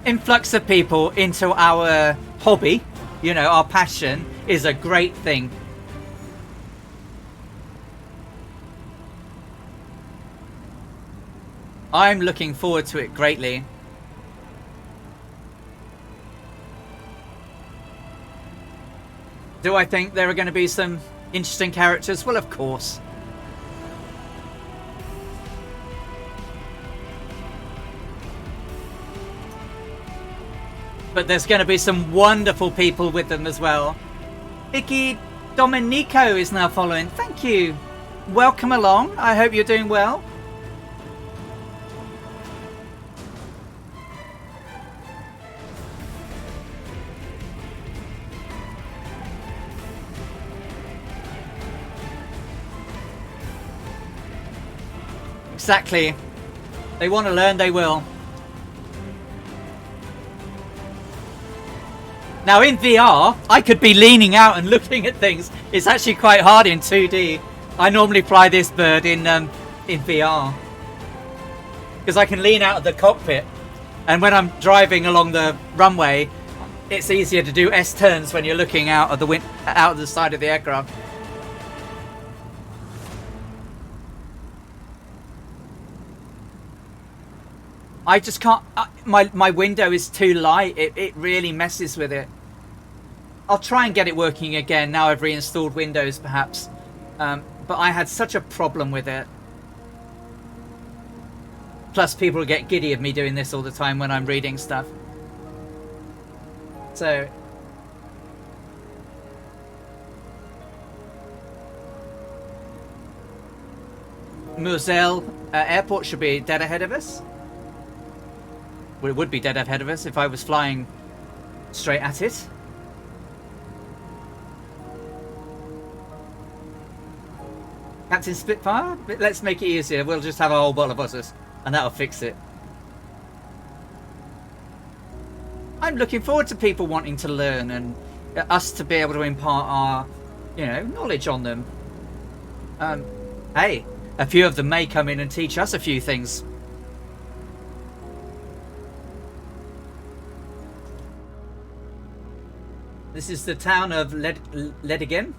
Influx of people into our hobby, you know, our passion, is a great thing. I'm looking forward to it greatly. Do I think there are going to be some interesting characters? Well, of course. But there's going to be some wonderful people with them as well. Vicky Domenico is now following. Thank you. Welcome along. I hope you're doing well. Exactly. They want to learn, they will. Now in VR, I could be leaning out and looking at things. It's actually quite hard in 2D. I normally fly this bird in VR. Because I can lean out of the cockpit. And when I'm driving along the runway, it's easier to do S-turns when you're looking out of the side of the aircraft. I just can't... my window is too light. It really messes with it. I'll try and get it working again now I've reinstalled Windows, perhaps. But I had such a problem with it. Plus, people get giddy of me doing this all the time when I'm reading stuff. So... Moselle Airport should be dead ahead of us. Well, it would be dead ahead of us if I was flying straight at it. Captain Spitfire? Let's make it easier. We'll just have a whole bottle of buzzers, and that'll fix it. I'm looking forward to people wanting to learn and us to be able to impart our, knowledge on them. Hey, a few of them may come in and teach us a few things. This is the town of Ledigen.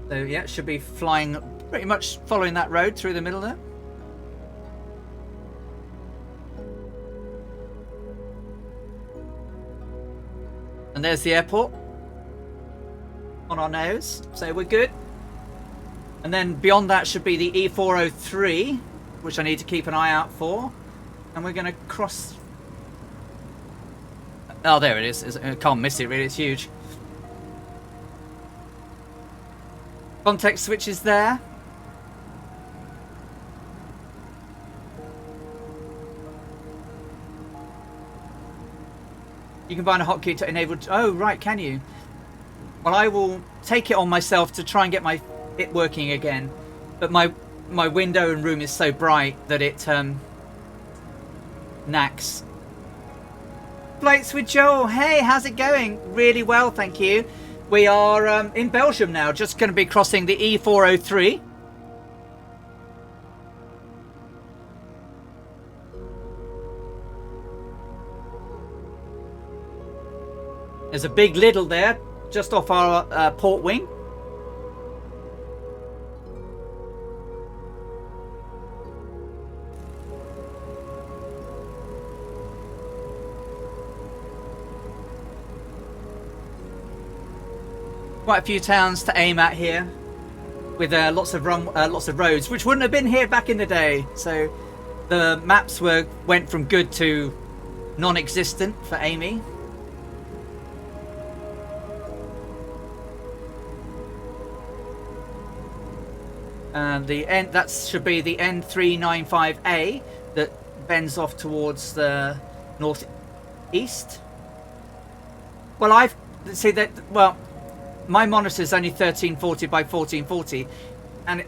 So yeah, should be flying pretty much following that road through the middle there. And there's the airport on our nose, so we're good. And then beyond that should be the E403, which I need to keep an eye out for. And we're going to cross. Oh, there it is. I can't miss it really, it's huge. Context switch is there. You can bind a hotkey to enable. Oh, right, can you? Well, I will take it on myself to try and get it working again. But my window and room is so bright that it knacks. Flights with Joel. Hey, how's it going? Really well, thank you. We are in Belgium now, just going to be crossing the E403. There's a big Lidl there, just off our port wing. Quite a few towns to aim at here, with lots of roads, which wouldn't have been here back in the day. So the maps went from good to non-existent for Amy. And that should be the N395A that bends off towards the northeast. Well, my monitor is only 1340 by 1440, and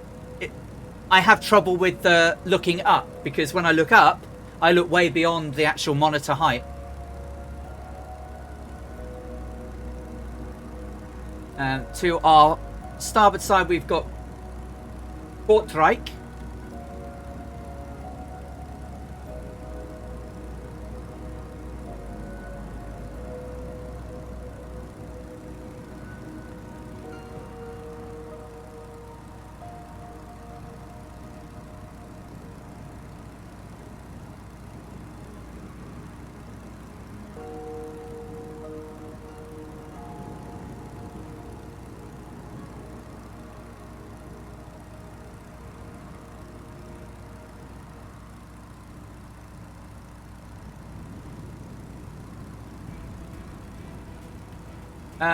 I have trouble with looking up, because when I look up, I look way beyond the actual monitor height. To our starboard side, we've got Kortrijk.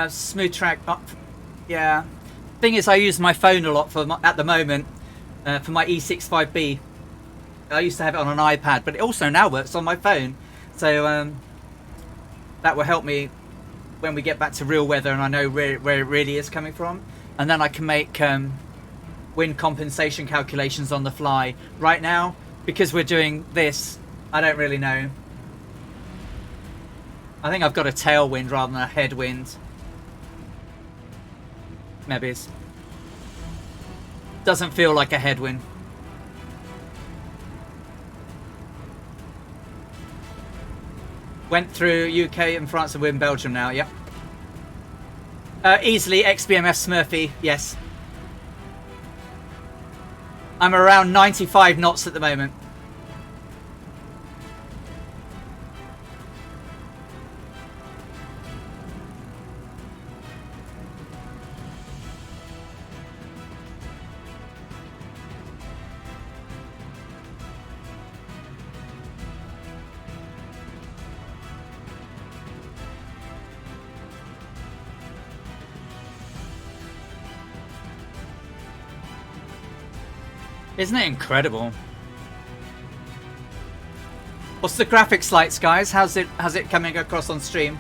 Smooth track up. Yeah. Thing is, I use my phone a lot at the moment for my E65B. I used to have it on an iPad, but it also now works on my phone. So that will help me when we get back to real weather and I know where it really is coming from. And then I can make wind compensation calculations on the fly. Right now, because we're doing this, I don't really know. I think I've got a tailwind rather than a headwind. Maybe it doesn't feel like a headwind. Went through UK and France and we're in Belgium now, yep. Easily XBMF Smurfy, yes. I'm around 95 knots at the moment. Isn't it incredible? What's the graphics like, guys? How's it coming across on stream?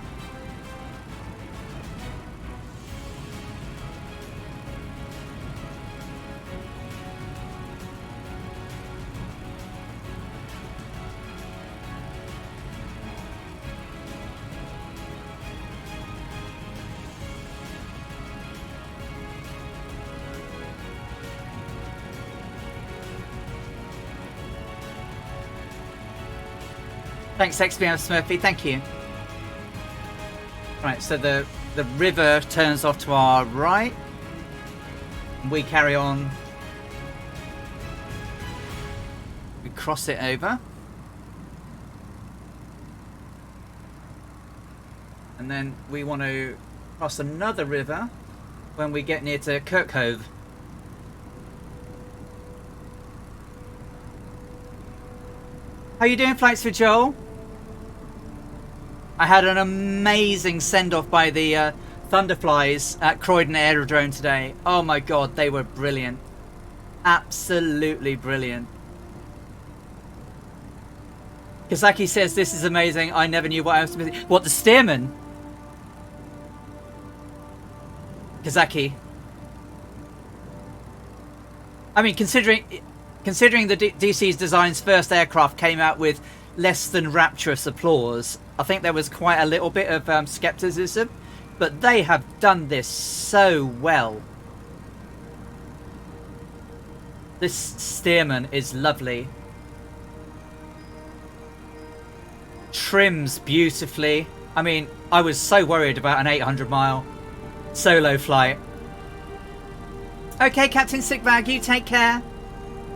Thanks, XBM Smurfy. Thank you. Right, so the river turns off to our right. We carry on. We cross it over. And then we want to cross another river when we get near to Kirkhove. How you doing, Flights for Joel? I had an amazing send-off by the Thunderflies at Croydon Aerodrome today. Oh my god, they were brilliant. Absolutely brilliant. Kazaki says, this is amazing. I never knew what I was missing. What, the Stearman? Kazaki. I mean, considering the DC's Design's first aircraft came out with less than rapturous applause, I think there was quite a little bit of skepticism, but they have done this so well. This Stearman is lovely. Trims beautifully. I mean, I was so worried about an 800-mile solo flight. Okay, Captain Sickbag, you take care.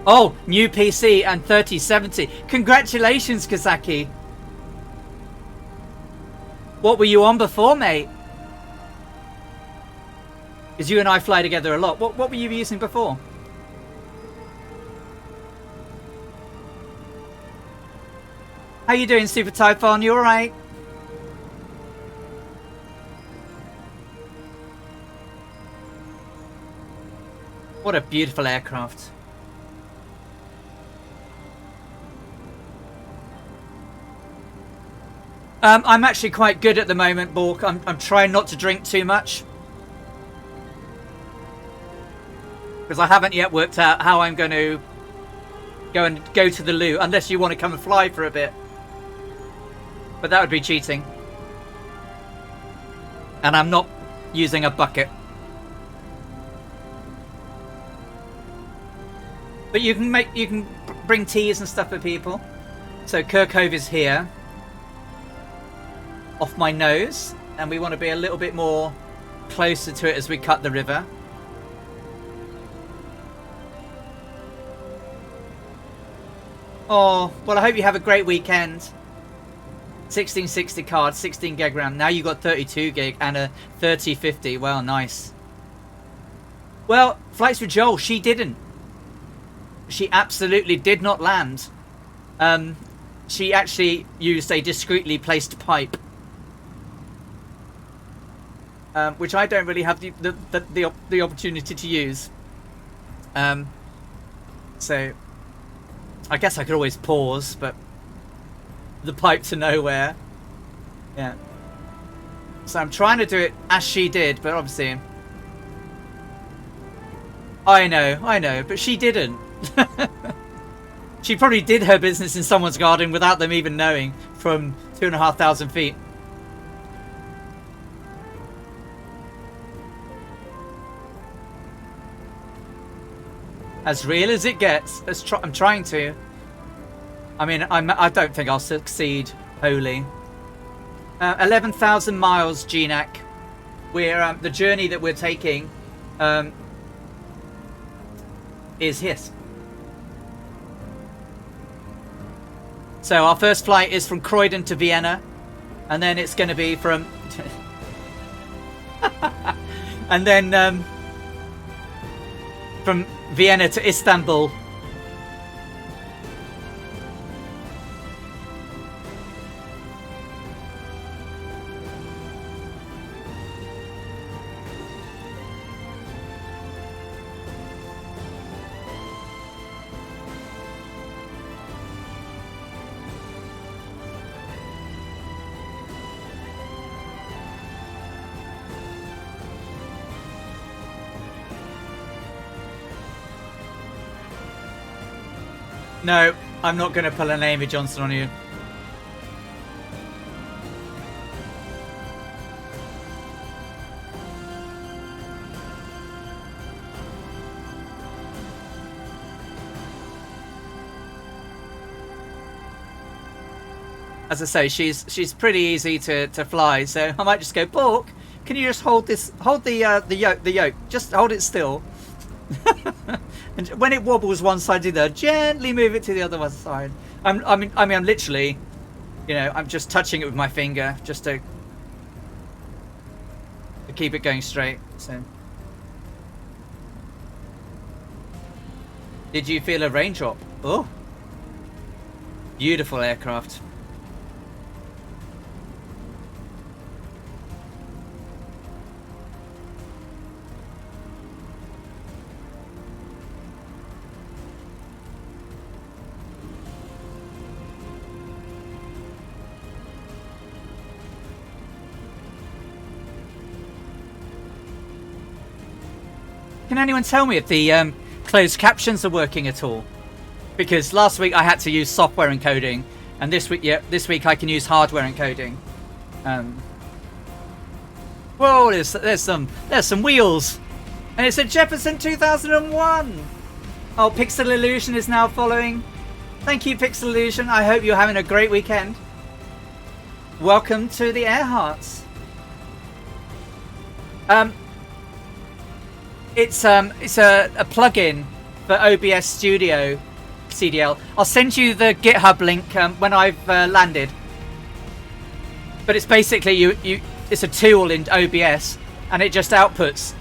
Oh, new PC and 3070. Congratulations, Kazaki. What were you on before, mate? Because you and I fly together a lot. What were you using before? How you doing, Super Typhon? You alright? What a beautiful aircraft. I'm actually quite good at the moment, Bork. I'm trying not to drink too much. Because I haven't yet worked out how I'm going to go to the loo. Unless you want to come and fly for a bit. But that would be cheating. And I'm not using a bucket. But you can bring teas and stuff for people. So Kirkhove is here. Off my nose, and we want to be a little bit more closer to it as we cut the river. Oh, well, I hope you have a great weekend. 1660 card, 16 gig RAM. Now you got 32 gig and a 3050. Well, nice. Well, Flights with Joel, she didn't. She absolutely did not land. She actually used a discreetly placed pipe. Which I don't really have the opportunity to use. So I guess I could always pause, but the pipe to nowhere. Yeah. So I'm trying to do it as she did, but obviously I know, but she didn't. She probably did her business in someone's garden without them even knowing from 2,500 feet. As real as it gets. I'm trying to. I mean, I don't think I'll succeed wholly. 11,000 miles, GNAC. We're the journey that we're taking is his. So our first flight is from Croydon to Vienna, and then it's going to be from and then from Vienna to Istanbul. No, I'm not going to pull an Amy Johnson on you. As I say, she's pretty easy to fly, so I might just go, Bork, can you just hold the yoke, just hold it still. And when it wobbles one side to the other, gently move it to the other one side. I'm literally, I'm just touching it with my finger just to keep it going straight. So, did you feel a raindrop? Oh, beautiful aircraft. Can anyone tell me if the closed captions are working at all? Because last week I had to use software encoding, and this week I can use hardware encoding. Whoa, there's some wheels, and it's a Jefferson 2001. Oh, Pixel Illusion is now following. Thank you, Pixel Illusion. I hope you're having a great weekend. Welcome to the Airhearts. It's a plugin for OBS Studio CDL. I'll send you the GitHub link when I've landed. But it's basically it's a tool in OBS, and it just outputs.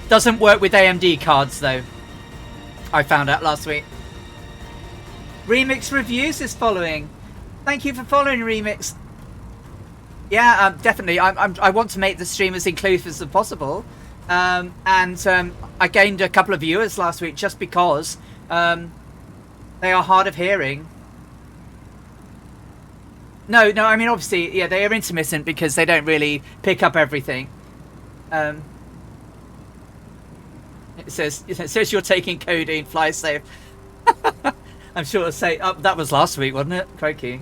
Doesn't work with AMD cards though. I found out last week. Remix Reviews is following. Thank you for following, Remix. Yeah, definitely. I want to make the stream as inclusive as possible, and I gained a couple of viewers last week just because they are hard of hearing. No, I mean obviously, yeah, they are intermittent because they don't really pick up everything. It says you're taking codeine, fly safe. I'm sure it'll say that was last week, wasn't it? Crikey.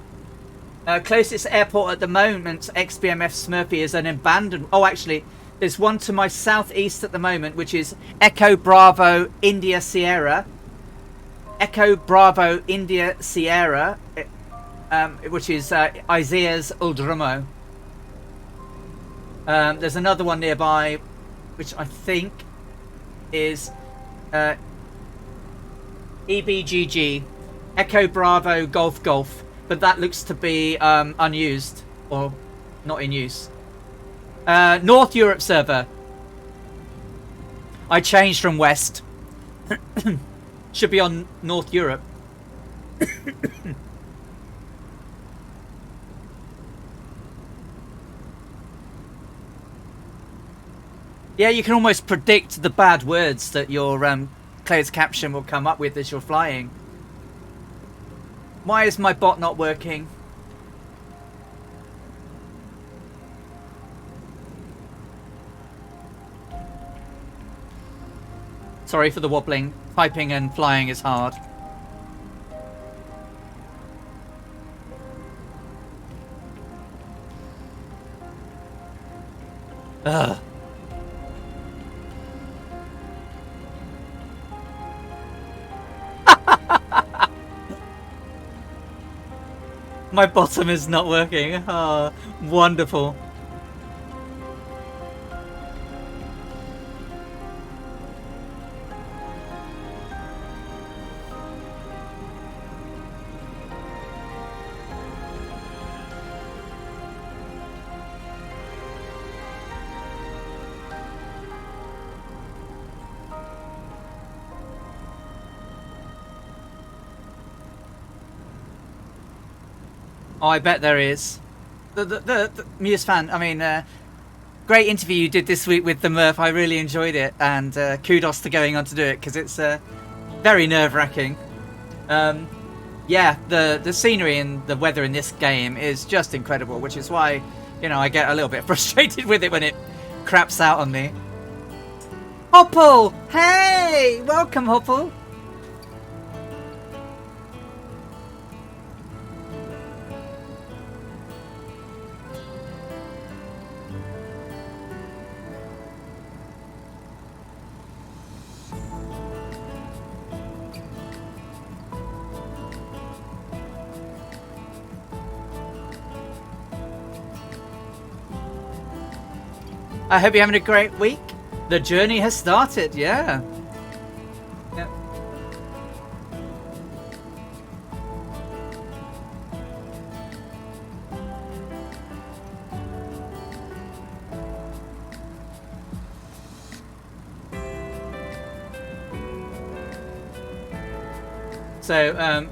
Closest airport at the moment, XBMF Smurfy, is an abandoned... Oh, actually, there's one to my southeast at the moment, which is Echo Bravo India Sierra. Echo Bravo India Sierra, which is Isaiah's Uldrumo. There's another one nearby, which I think is EBGG, Echo Bravo Golf Golf. But that looks to be unused or not in use. North Europe server. I changed from West. Should be on North Europe. Yeah, you can almost predict the bad words that your closed caption will come up with as you're flying. Why is my bot not working? Sorry for the wobbling. Typing and flying is hard. Ugh. My bottom is not working. Oh, wonderful. Oh, I bet there is. The Muse fan, I mean, great interview you did this week with the Murph. I really enjoyed it, and kudos to going on to do it, because it's very nerve-wracking. Yeah, the scenery and the weather in this game is just incredible, which is why, I get a little bit frustrated with it when it craps out on me. Hopple! Hey! Welcome, Hopple! I hope you're having a great week. The journey has started, yeah. Yep. So,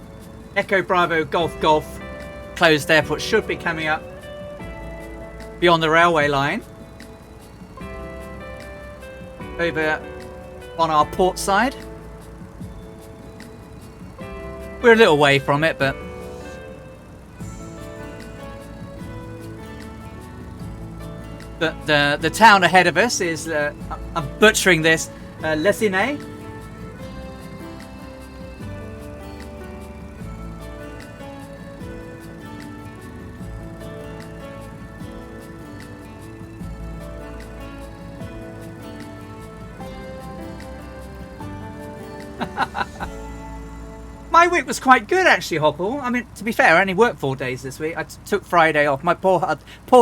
Echo Bravo Golf Golf closed airport should be coming up beyond the railway line. Over on our port side. We're a little way from it, but the town ahead of us is, I'm butchering this, Lesine. My week was quite good, actually, Hopple. I mean, to be fair, I only worked 4 days this week. I took Friday off. My poor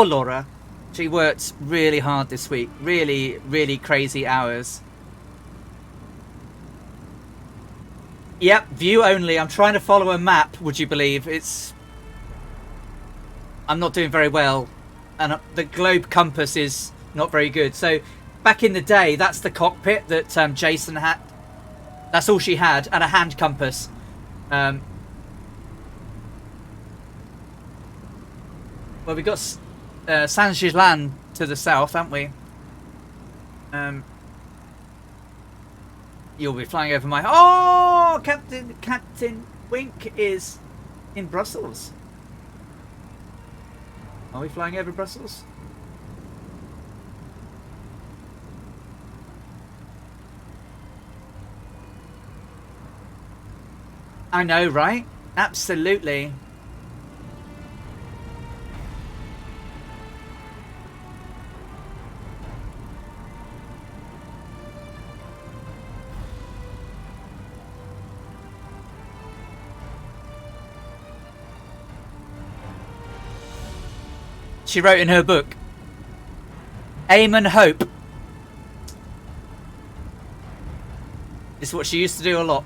Laura, she worked really hard this week. Really, really crazy hours. Yep, view only. I'm trying to follow a map, would you believe? I'm not doing very well. And the globe compass is not very good. So, back in the day, that's the cockpit that Jason had. That's all she had, and a hand compass. Well, we got Saint-Gilles to the south, haven't we? You'll be flying over my... Oh! Captain Wink is in Brussels. Are we flying over Brussels? I know, right? Absolutely. She wrote in her book, aim and hope. It's what she used to do a lot.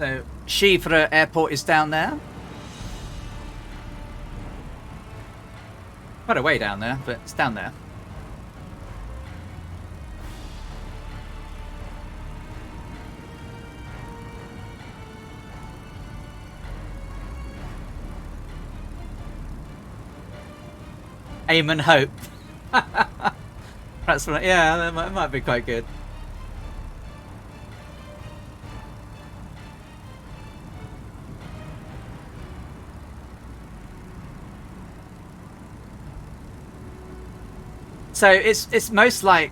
So, Chypre Airport is down there. Quite a way down there, but it's down there. Aim and hope. That's what, yeah, that might be quite good. So it's most like,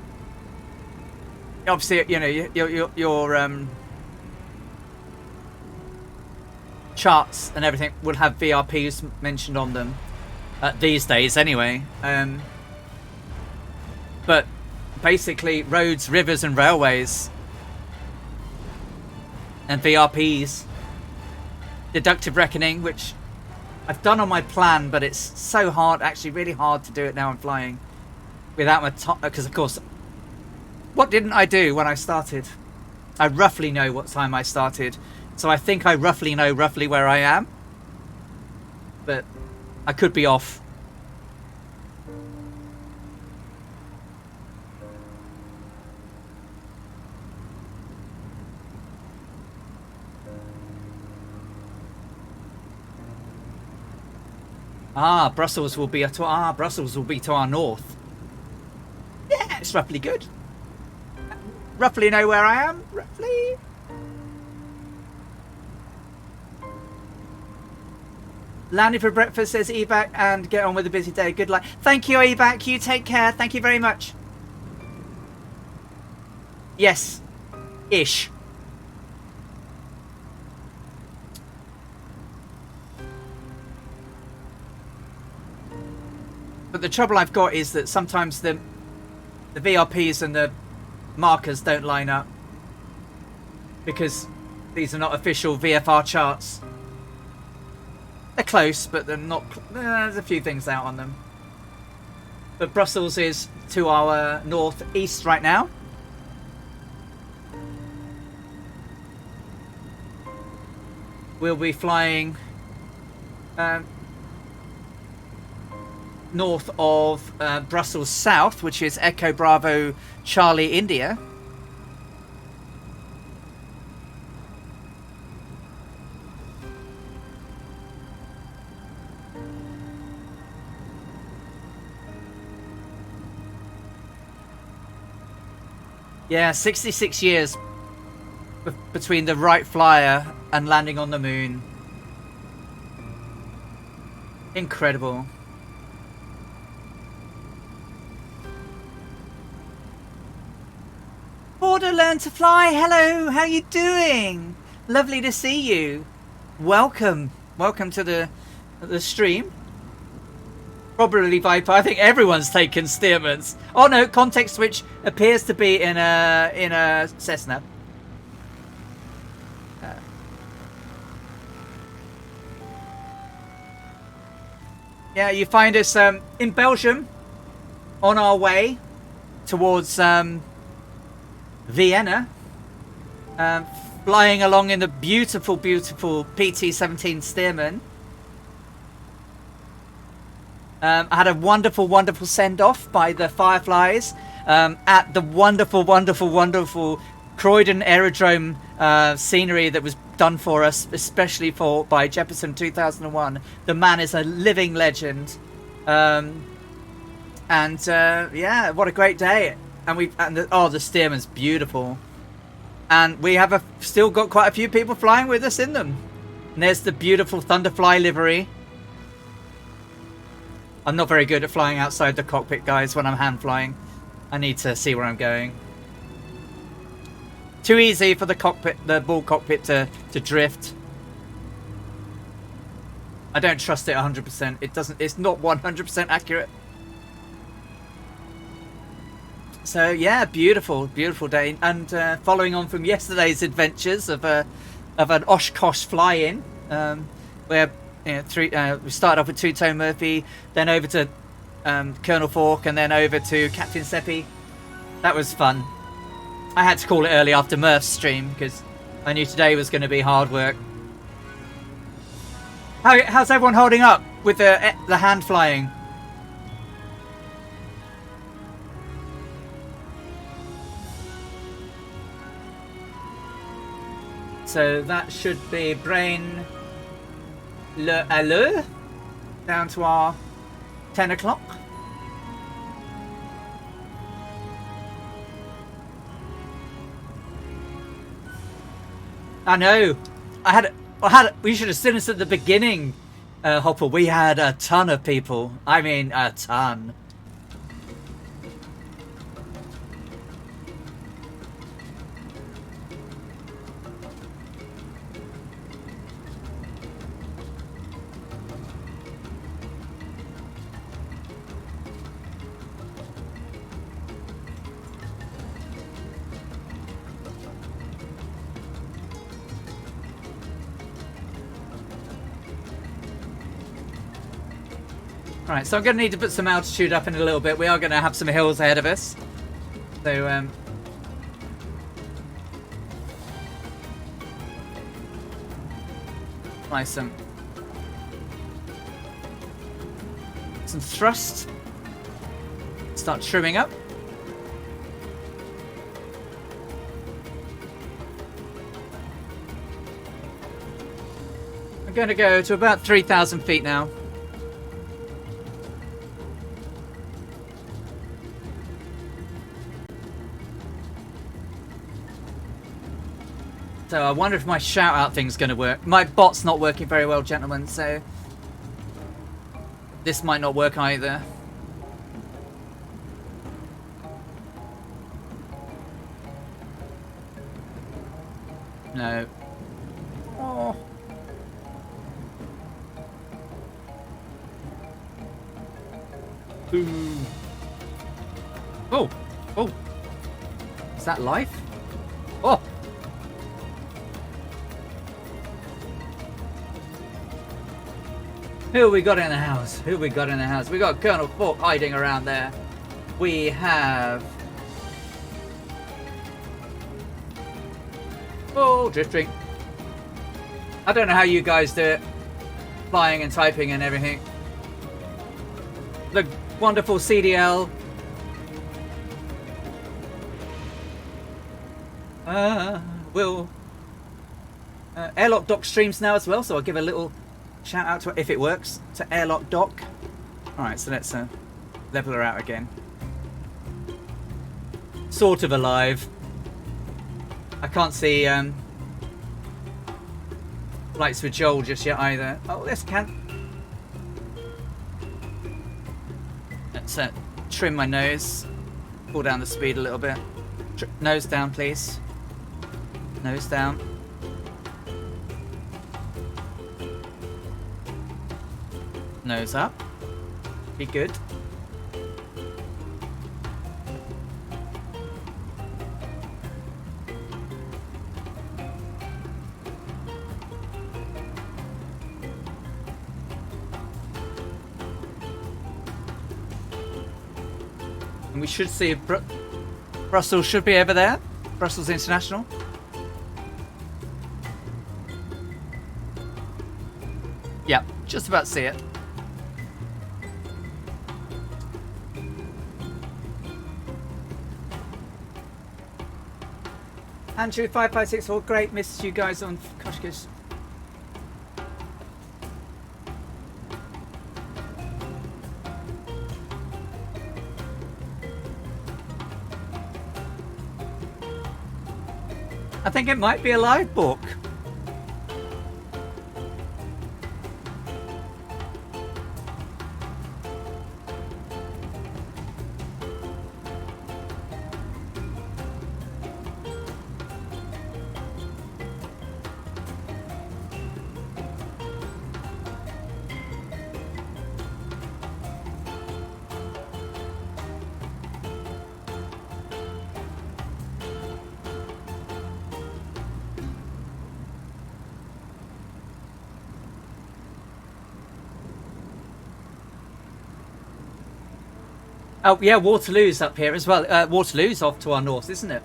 obviously, you know, your charts and everything will have VRPs mentioned on them these days anyway. But basically roads, rivers and railways and VRPs, deductive reckoning, which I've done on my plan, but it's so hard, actually really hard to do it now I'm flying. Without my top, because of course, what didn't I do when I started? I roughly know what time I started, so I think I roughly know where I am, but I could be off. Brussels will be to our north. Yeah, it's roughly good. Roughly know where I am. Roughly. Landing for breakfast, says Evac, and get on with a busy day. Good luck. Thank you, Evac. You take care. Thank you very much. Yes. Ish. But the trouble I've got is that sometimes the VRPs and the markers don't line up because these are not official VFR charts. They're close, but they're not. There's a few things out on them. But Brussels is to our northeast right now. We'll be flying north of Brussels South, which is Echo Bravo Charlie India. Yeah, 66 years between the Wright Flyer and landing on the moon. Incredible. Border Learn to Fly, hello, how you doing? Lovely to see you. Welcome to the stream. Probably Viper. I think everyone's taken Stearman's. Oh no, context switch appears to be in a Cessna. Yeah, you find us in Belgium on our way towards Vienna, flying along in the beautiful PT-17 Stearman. I had a wonderful send-off by the Fireflies at the wonderful Croydon Aerodrome scenery that was done for us, especially by Jefferson 2001. The man is a living legend, yeah, what a great day! And the Stearman's beautiful, and we have still got quite a few people flying with us in them. And there's the beautiful Thunderfly livery. I'm not very good at flying outside the cockpit, guys, when I'm hand flying. I need to see where I'm going. Too easy for the ball cockpit to drift. I don't trust it 100%. It's not 100% accurate. So yeah, beautiful day. And following on from yesterday's adventures of an Oshkosh fly-in, where we started off with Two-Tone Murphy, then over to Colonel Fork, and then over to Captain Seppi. That was fun. I had to call it early after Murph's stream because I knew today was going to be hard work. How's everyone holding up with the hand flying? So that should be Brain Le Allure down to our 10 o'clock. I know. We should have seen us at the beginning, Hopper. We had a ton of people. I mean, a ton. Right, so I'm going to need to put some altitude up in a little bit. We are going to have some hills ahead of us. So, apply some thrust. Start trimming up. I'm going to go to about 3,000 feet now. So I wonder if my shout-out thing's going to work. My bot's not working very well, gentlemen, so this might not work either. No. Oh. Ooh. Oh, oh. Is that life? Oh. Who we got in the house? Who we got in the house? We got Colonel Fork hiding around there. We have... Oh, drifting. I don't know how you guys do it. Flying and typing and everything. The wonderful CDL. Will Airlock Dock streams now as well, so I'll give a little shout out to, if it works, to Airlock Dock. Alright, so let's level her out again. Sort of alive. I can't see lights with Joel just yet either. Oh, let's Let's trim my nose. Pull down the speed a little bit. Nose down, please. Nose down. Nose up. Be good. And we should see Brussels should be over there. Brussels International. Yeah, just about to see it. Andrew 5564, great, missed you guys on Koshkish. I think it might be a live book. Oh, yeah, Waterloo's up here as well. Waterloo's off to our north, isn't it?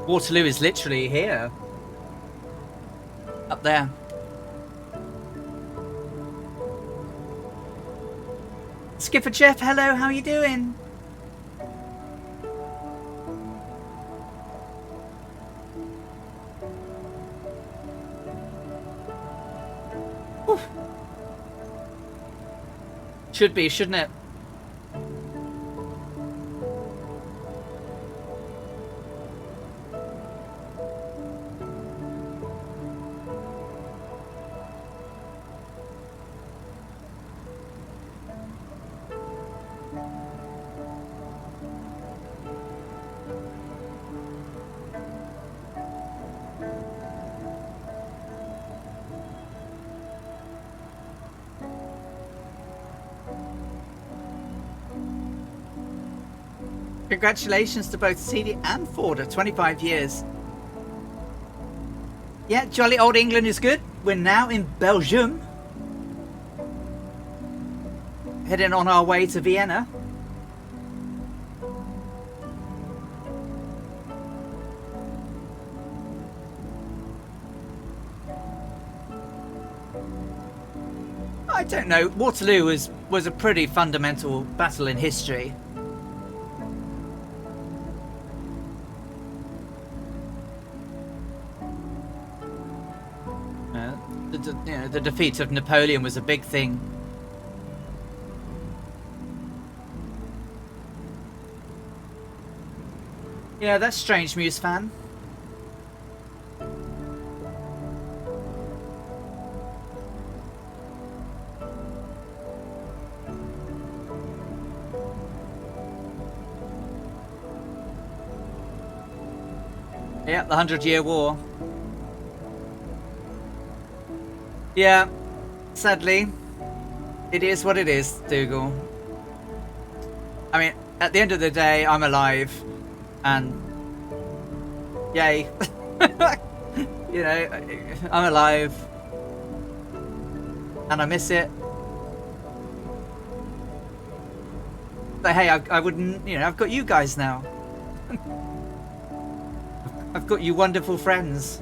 Waterloo is literally here. Up there. Skipper Jeff, hello, how are you doing? Oof. Should be, shouldn't it? Congratulations to both CD and Ford at 25 years. Yeah, jolly old England is good. We're now in Belgium. Heading on our way to Vienna. I don't know. Waterloo was a pretty fundamental battle in history. The defeat of Napoleon was a big thing. Yeah, that's Strange Muse fan. Yeah, the 100-Year War. Yeah, sadly. It is what it is, Dougal. I mean, at the end of the day, I'm alive, and yay. You know, I'm alive, and I miss it. But hey, I wouldn't, you know, I've got you guys now. I've got you wonderful friends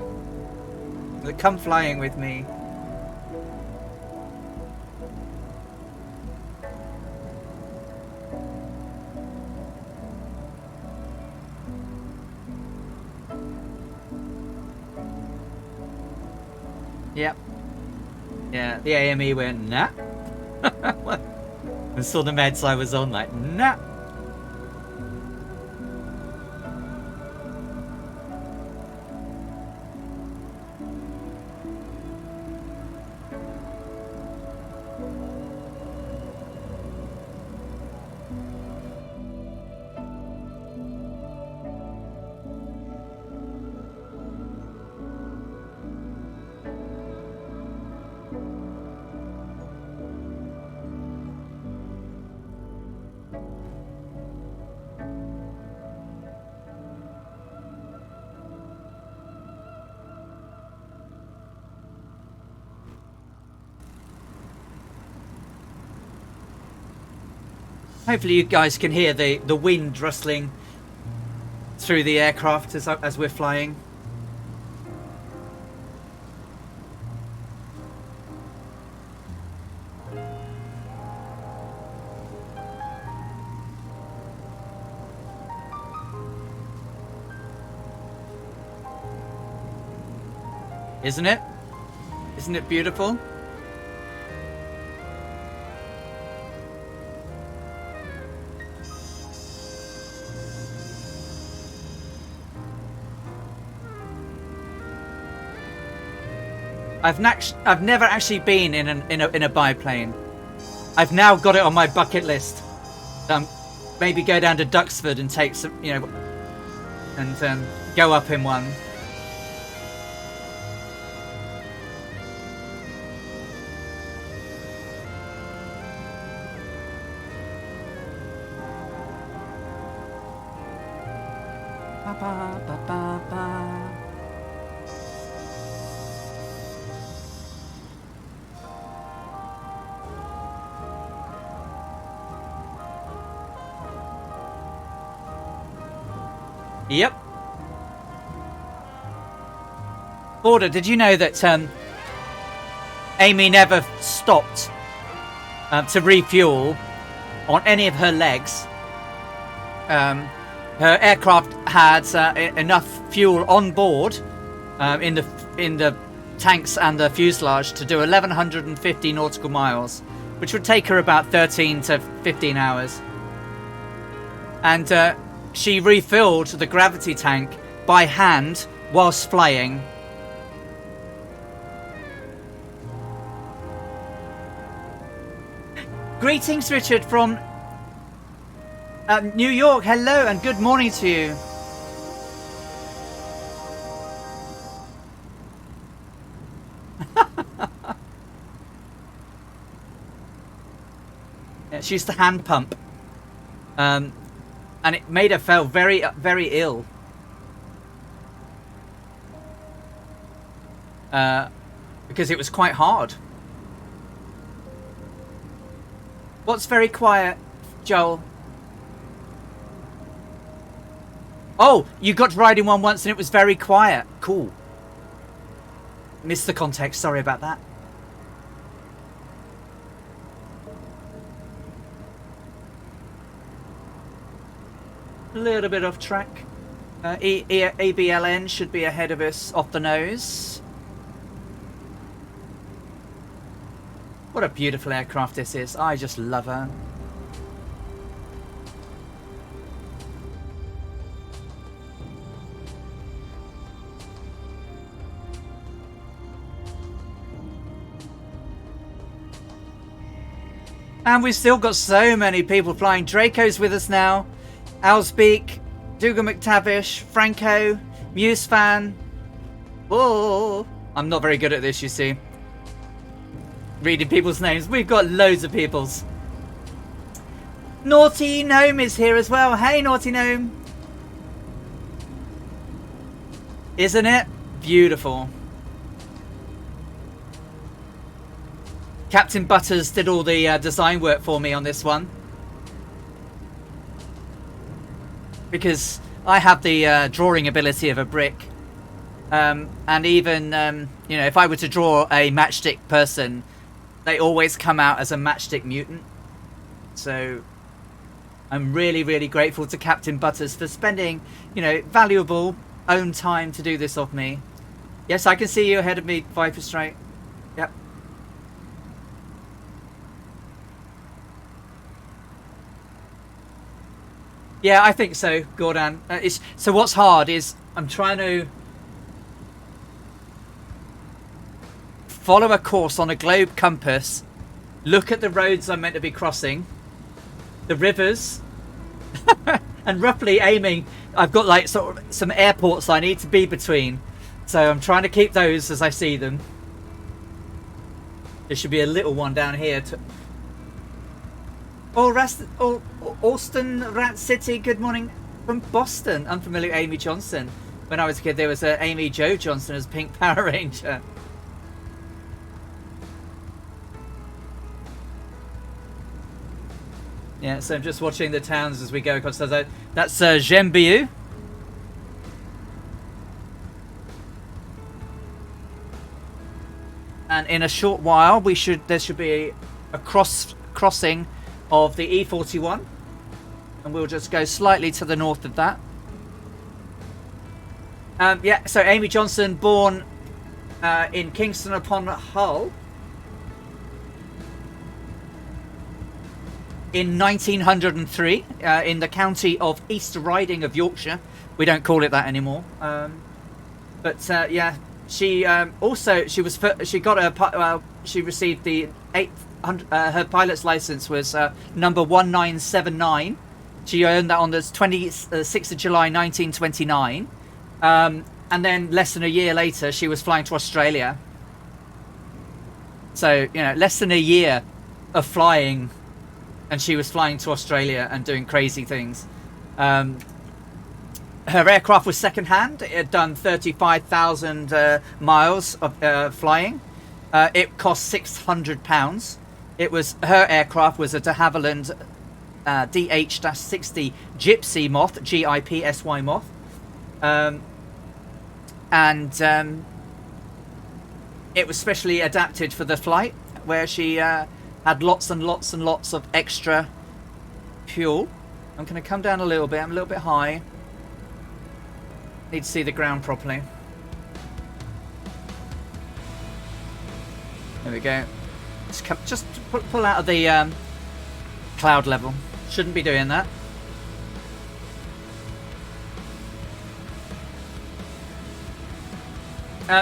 that come flying with me. Yep. Yeah, the AME went, nah. And saw the meds I was on, like, nah. Hopefully you guys can hear the wind rustling through the aircraft as we're flying. Isn't it? Isn't it beautiful? I've never actually been in a biplane. I've now got it on my bucket list. Maybe go down to Duxford and take some, you know, and go up in one. Ba, ba, ba, ba, ba. Yep. Border, did you know that Amy never stopped to refuel on any of her legs? Her aircraft had enough fuel on board in the tanks and the fuselage to do 1,150 nautical miles, which would take her about 13 to 15 hours. And she refilled the gravity tank by hand whilst flying. Greetings, Richard, from New York. Hello and good morning to you. Yeah, she used to hand pump. And it made her feel very, very ill. Because it was quite hard. What's very quiet, Joel? Oh, you got to ride in one once and it was very quiet. Cool. Missed the context, sorry about that. A little bit off track. ABLN should be ahead of us off the nose. What a beautiful aircraft this is. I just love her. And we've still got so many people flying. Draco's with us now. Alsbeak, Dougal McTavish, Franco, Muse fan. Oh, I'm not very good at this, you see. reading people's names. We've got loads of people's. Naughty Gnome is here as well. Hey, Naughty Gnome. Isn't it beautiful? Captain Butters did all the design work for me on this one. Because I have the drawing ability of a brick. And even, you know, if I were to draw a matchstick person, they always come out as a matchstick mutant. So I'm really, really grateful to Captain Butters for spending, you know, valuable own time to do this of me. Yes, I can see you ahead of me, Viper Straight. Yep. Yeah, I think so, Gordon. So what's hard is I'm trying to follow a course on a globe compass, look at the roads I'm meant to be crossing, the rivers, and roughly aiming. I've got like sort of some airports I need to be between, so I'm trying to keep those as I see them. There should be a little one down here. Alston Rat City, good morning from Boston. Unfamiliar Amy Johnson. When I was a kid, there was a Amy Jo Johnson as Pink Power Ranger. Yeah, so I'm just watching the towns as we go across. So that's Gembiu. And in a short while, there should be a crossing of the E41, and we'll just go slightly to the north of that. Yeah, so Amy Johnson, born in Kingston upon Hull in 1903 in the county of East Riding of Yorkshire. We don't call it that anymore. But yeah, she received the her pilot's license was number 1979. She earned that on the 26th of July 1929, and then less than a year later she was flying to Australia. So, you know, less than a year of flying and she was flying to Australia and doing crazy things. Her aircraft was second hand. It had done 35,000 miles of flying. It cost £600. Her aircraft was a de Havilland DH-60 Gypsy Moth, Gypsy Moth, and it was specially adapted for the flight, where she had lots and lots and lots of extra fuel. I'm going to come down a little bit. I'm a little bit high. Need to see the ground properly. There we go. Just pull out of the cloud level. Shouldn't be doing that.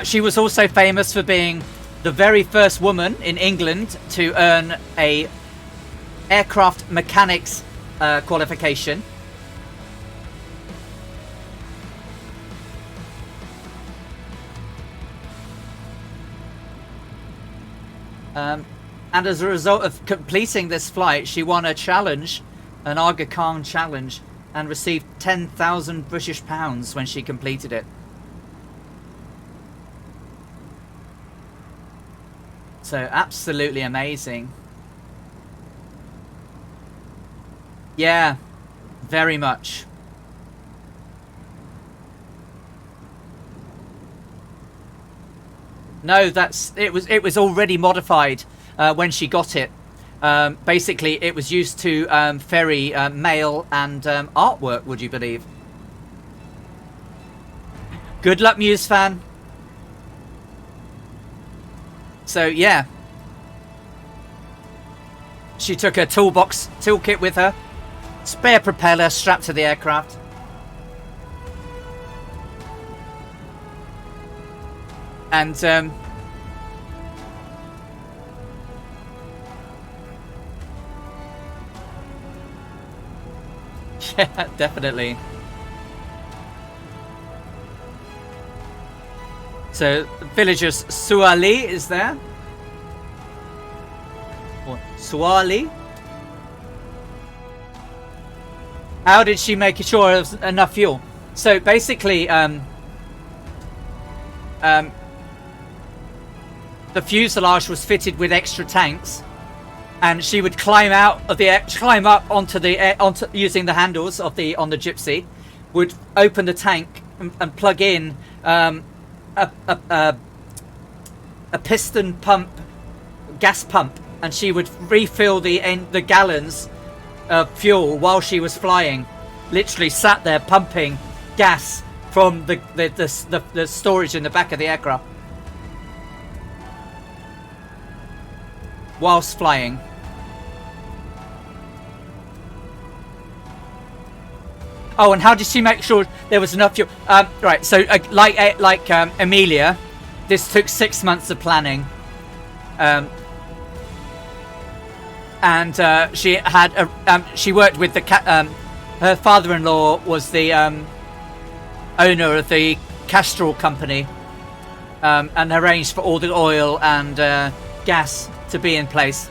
She was also famous for being the very first woman in England to earn a aircraft mechanics qualification. And as a result of completing this flight, she won a challenge, an Aga Khan challenge, and received 10,000 British pounds when she completed it. So absolutely amazing. Yeah, very much. No, it was already modified when she got it. Basically, it was used to ferry mail and artwork, would you believe? Good luck, Muse fan. So, yeah. She took her toolkit with her. Spare propeller strapped to the aircraft. And, yeah, definitely. So, villagers Suali is there. Swali. How did she make sure there was enough fuel? So basically, the fuselage was fitted with extra tanks, and she would climb up onto the using the handles of on the Gypsy, would open the tank and plug in a piston pump, gas pump, and she would refill the gallons of fuel while she was flying. Literally sat there pumping gas from the storage in the back of the aircraft whilst flying. Oh, and how did she make sure there was enough fuel? Right, so like Amelia, this took 6 months of planning. And she had she worked with her father-in-law was the owner of the Castrol company, and arranged for all the oil and gas to be in place.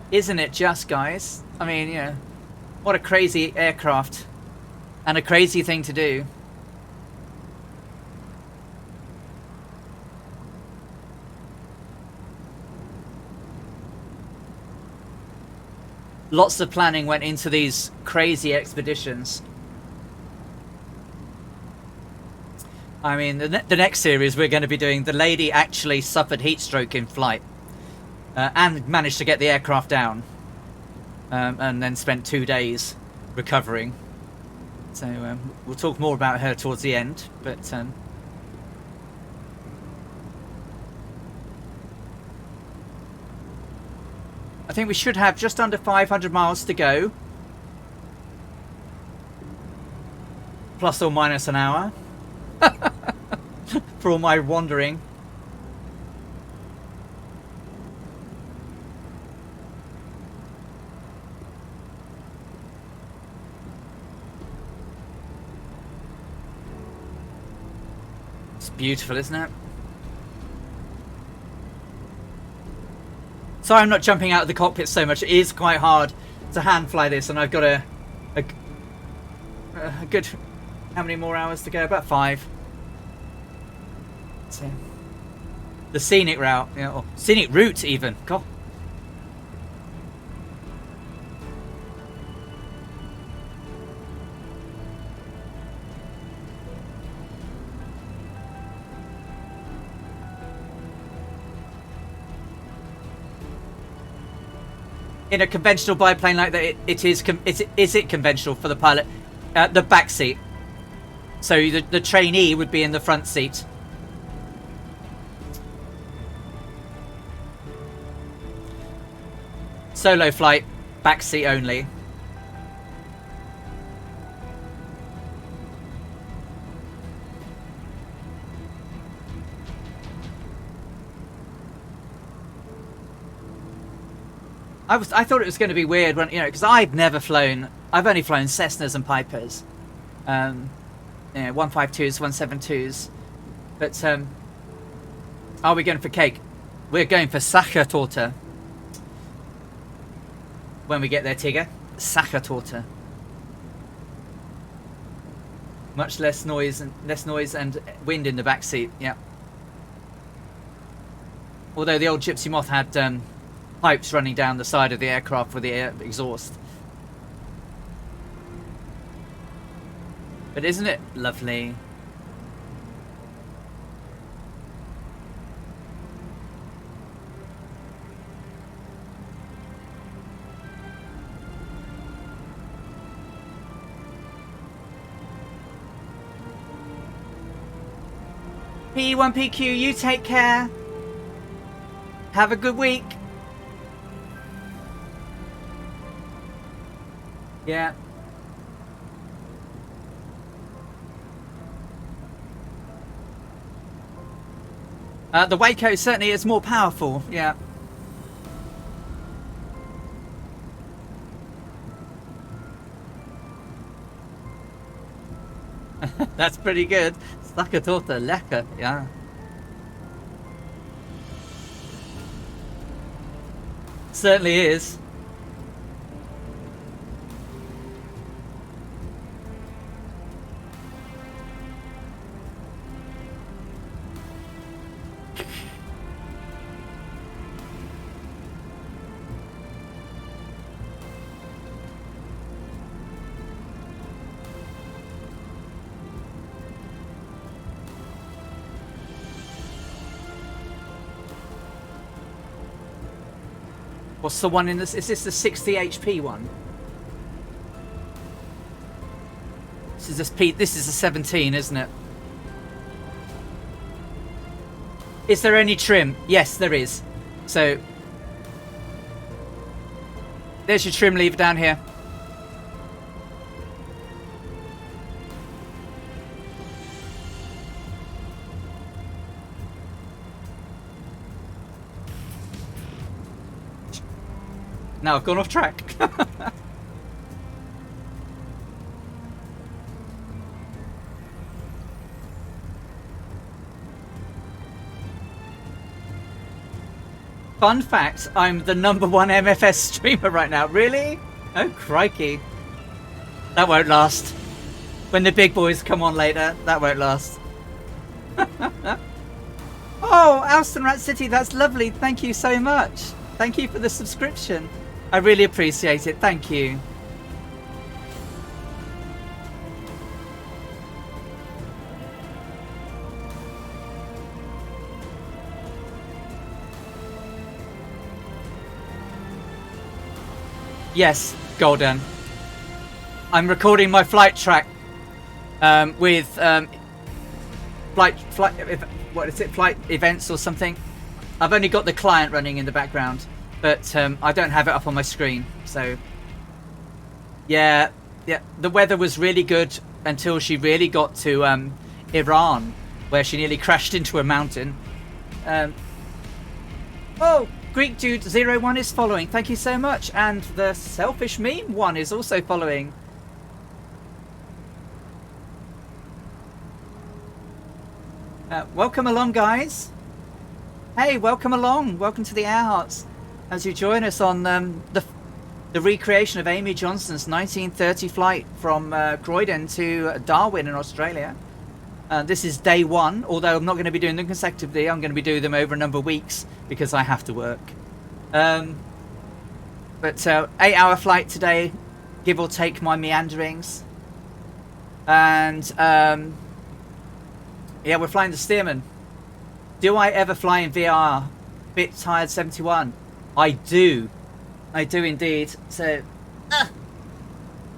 Isn't it just, guys? I mean, you know, what a crazy aircraft and a crazy thing to do. Lots of planning went into these crazy expeditions. I mean, the next series we're going to be doing, the lady actually suffered heat stroke in flight, and managed to get the aircraft down, and then spent 2 days recovering. So we'll talk more about her towards the end, but I think we should have just under 500 miles to go, plus or minus an hour. For all my wandering. It's beautiful, isn't it? Sorry I'm not jumping out of the cockpit so much. It is quite hard to hand fly this, and I've got a good... How many more hours to go? About 5. So, the scenic route, you know, or scenic route even. God. In a conventional biplane like that, is it conventional for the pilot? The back seat. So the trainee would be in the front seat. Solo flight, back seat only. I thought it was going to be weird when, you know, because I've never flown. I've only flown Cessnas and Pipers, you know, 152s, 172s. But are we going for cake? We're going for Sachertorte. When we get there, Tigger, Sachertorte. Much less noise and wind in the back seat. Yeah. Although the old Gypsy Moth had pipes running down the side of the aircraft for the air exhaust. But isn't it lovely? P1PQ, you take care. Have a good week. Yeah. The Waco certainly is more powerful. Yeah. That's pretty good. Stacca torta, lecker, yeah. Certainly is. What's the one in this? Is this the 60 HP one? This is a 17, isn't it? Is there any trim? Yes, there is. So there's your trim lever down here. Now I've gone off track. Fun fact, I'm the #1 MFS streamer right now. Really? Oh, crikey. That won't last. When the big boys come on later, that won't last. Oh, Alston Rat City, that's lovely. Thank you so much. Thank you for the subscription. I really appreciate it. Thank you. Yes, Golden. I'm recording my flight track with flight what is it? Flight events or something. I've only got the client running in the background, but I don't have it up on my screen. So yeah, the weather was really good until she really got to Iran, where she nearly crashed into a mountain. Oh, Greek Dude 01 is following. Thank you so much. And the Selfish Meme 1 is also following. Welcome along, guys. Hey, welcome along. Welcome to the Airhearts as you join us on the recreation of Amy Johnson's 1930 flight from Croydon to Darwin in Australia. This is day 1, although I'm not going to be doing them consecutively. I'm going to be doing them over a number of weeks because I have to work. But 8-hour flight today, give or take my meanderings. And yeah, we're flying the Stearman. Do I ever fly in VR? Bit tired 71. I do. I do indeed. So, I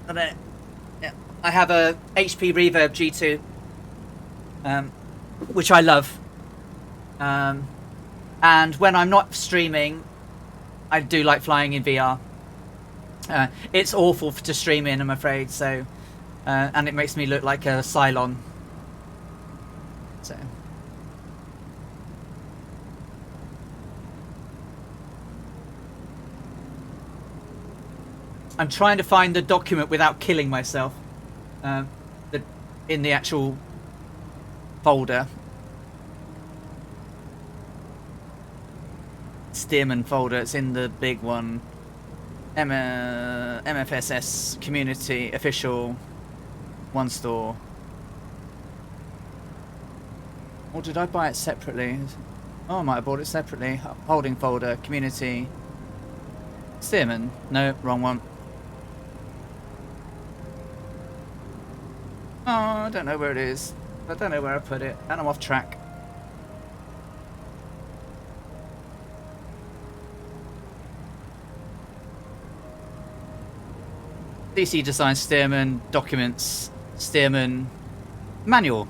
don't know. Yeah, I have a HP Reverb G2. Which I love, and when I'm not streaming, I do like flying in VR. It's awful to stream in, I'm afraid. So, and it makes me look like a Cylon. So, I'm trying to find the document without killing myself. In the actual folder, Stearman folder. It's in the big one. MFSS community official 1 store. Or did I buy it separately? Oh, I might have bought it separately. Holding folder, community, Stearman. No, wrong one. Oh, I don't know where it is. I don't know where I put it, and I'm off track. DC Design Stearman, Documents, Stearman, Manual.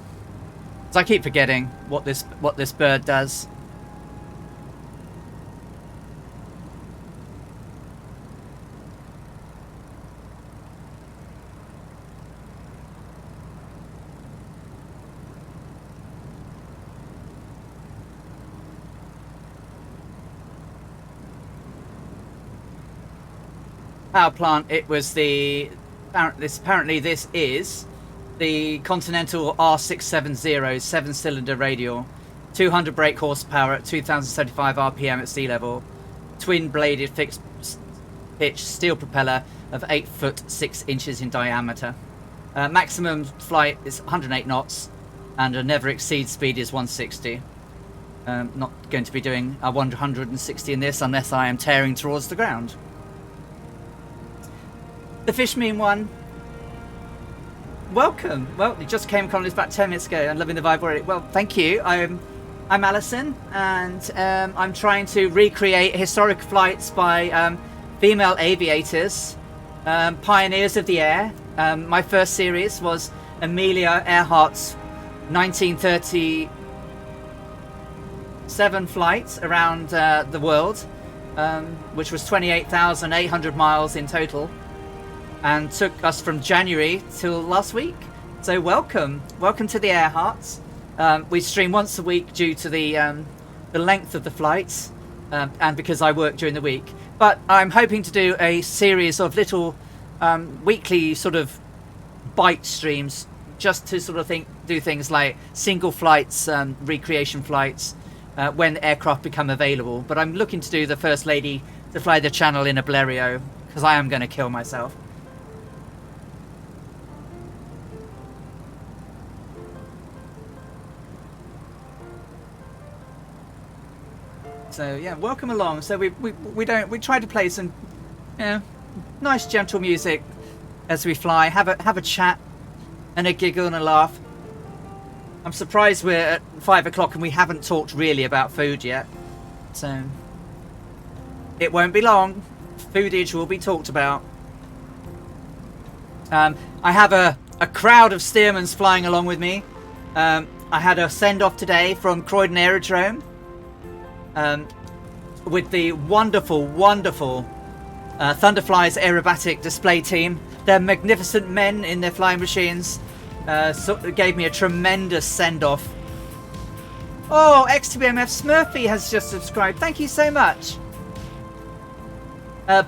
So I keep forgetting what this bird does. Power plant. It was the apparently this is the Continental R670 7-cylinder radial, 200 brake horsepower at 2075 RPM at sea level, twin-bladed fixed pitch steel propeller of 8 foot 6 inches in diameter. Maximum flight is 108 knots, and a never exceed speed is 160. Not going to be doing a 160 in this unless I am tearing towards the ground. The Fishmean one. Welcome. Well, you just came on this about 10 minutes ago and loving the vibe already. Well, thank you. I'm Alison, and I'm trying to recreate historic flights by female aviators, pioneers of the air. My first series was Amelia Earhart's 1937 flight around the world, which was 28,800 miles in total, and took us from January till last week. So welcome to the Earharts. We stream once a week due to the length of the flights, and because I work during the week. But I'm hoping to do a series of little weekly sort of bite streams, just to sort of do things like single flights, recreation flights, when aircraft become available. But I'm looking to do the First Lady to fly the Channel in a Blériot, because I am going to kill myself. So yeah, welcome along. So we try to play some nice gentle music as we fly, have a chat and a giggle and a laugh. I'm surprised we're at 5 o'clock and we haven't talked really about food yet. So it won't be long. Foodage will be talked about. I have a crowd of Stearmans flying along with me. I had a send-off today from Croydon Aerodrome. With the wonderful Thunderfly's aerobatic display team. They're magnificent men in their flying machines. Gave me a tremendous send-off. Oh, XTBMF Smurfy has just subscribed. Thank you so much.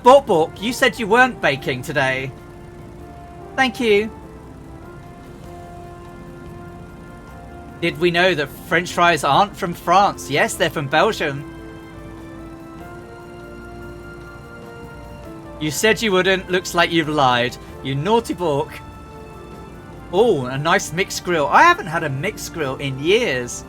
Bork, you said you weren't baking today. Thank you. Did we know that French fries aren't from France? Yes, they're from Belgium. You said you wouldn't. Looks like you've lied. You naughty Bork. Oh, a nice mixed grill. I haven't had a mixed grill in years.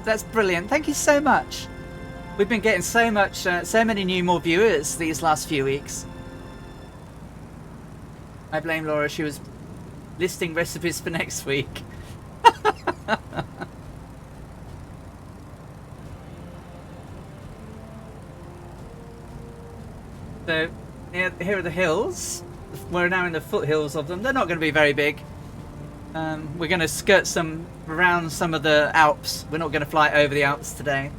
That's brilliant. Thank you so much. We've been getting so many more viewers these last few weeks. I blame Laura. She was listing recipes for next week. So here are the hills. We're now in the foothills of them. They're not going to be very big. We're going to skirt around some of the Alps. We're not going to fly over the Alps today.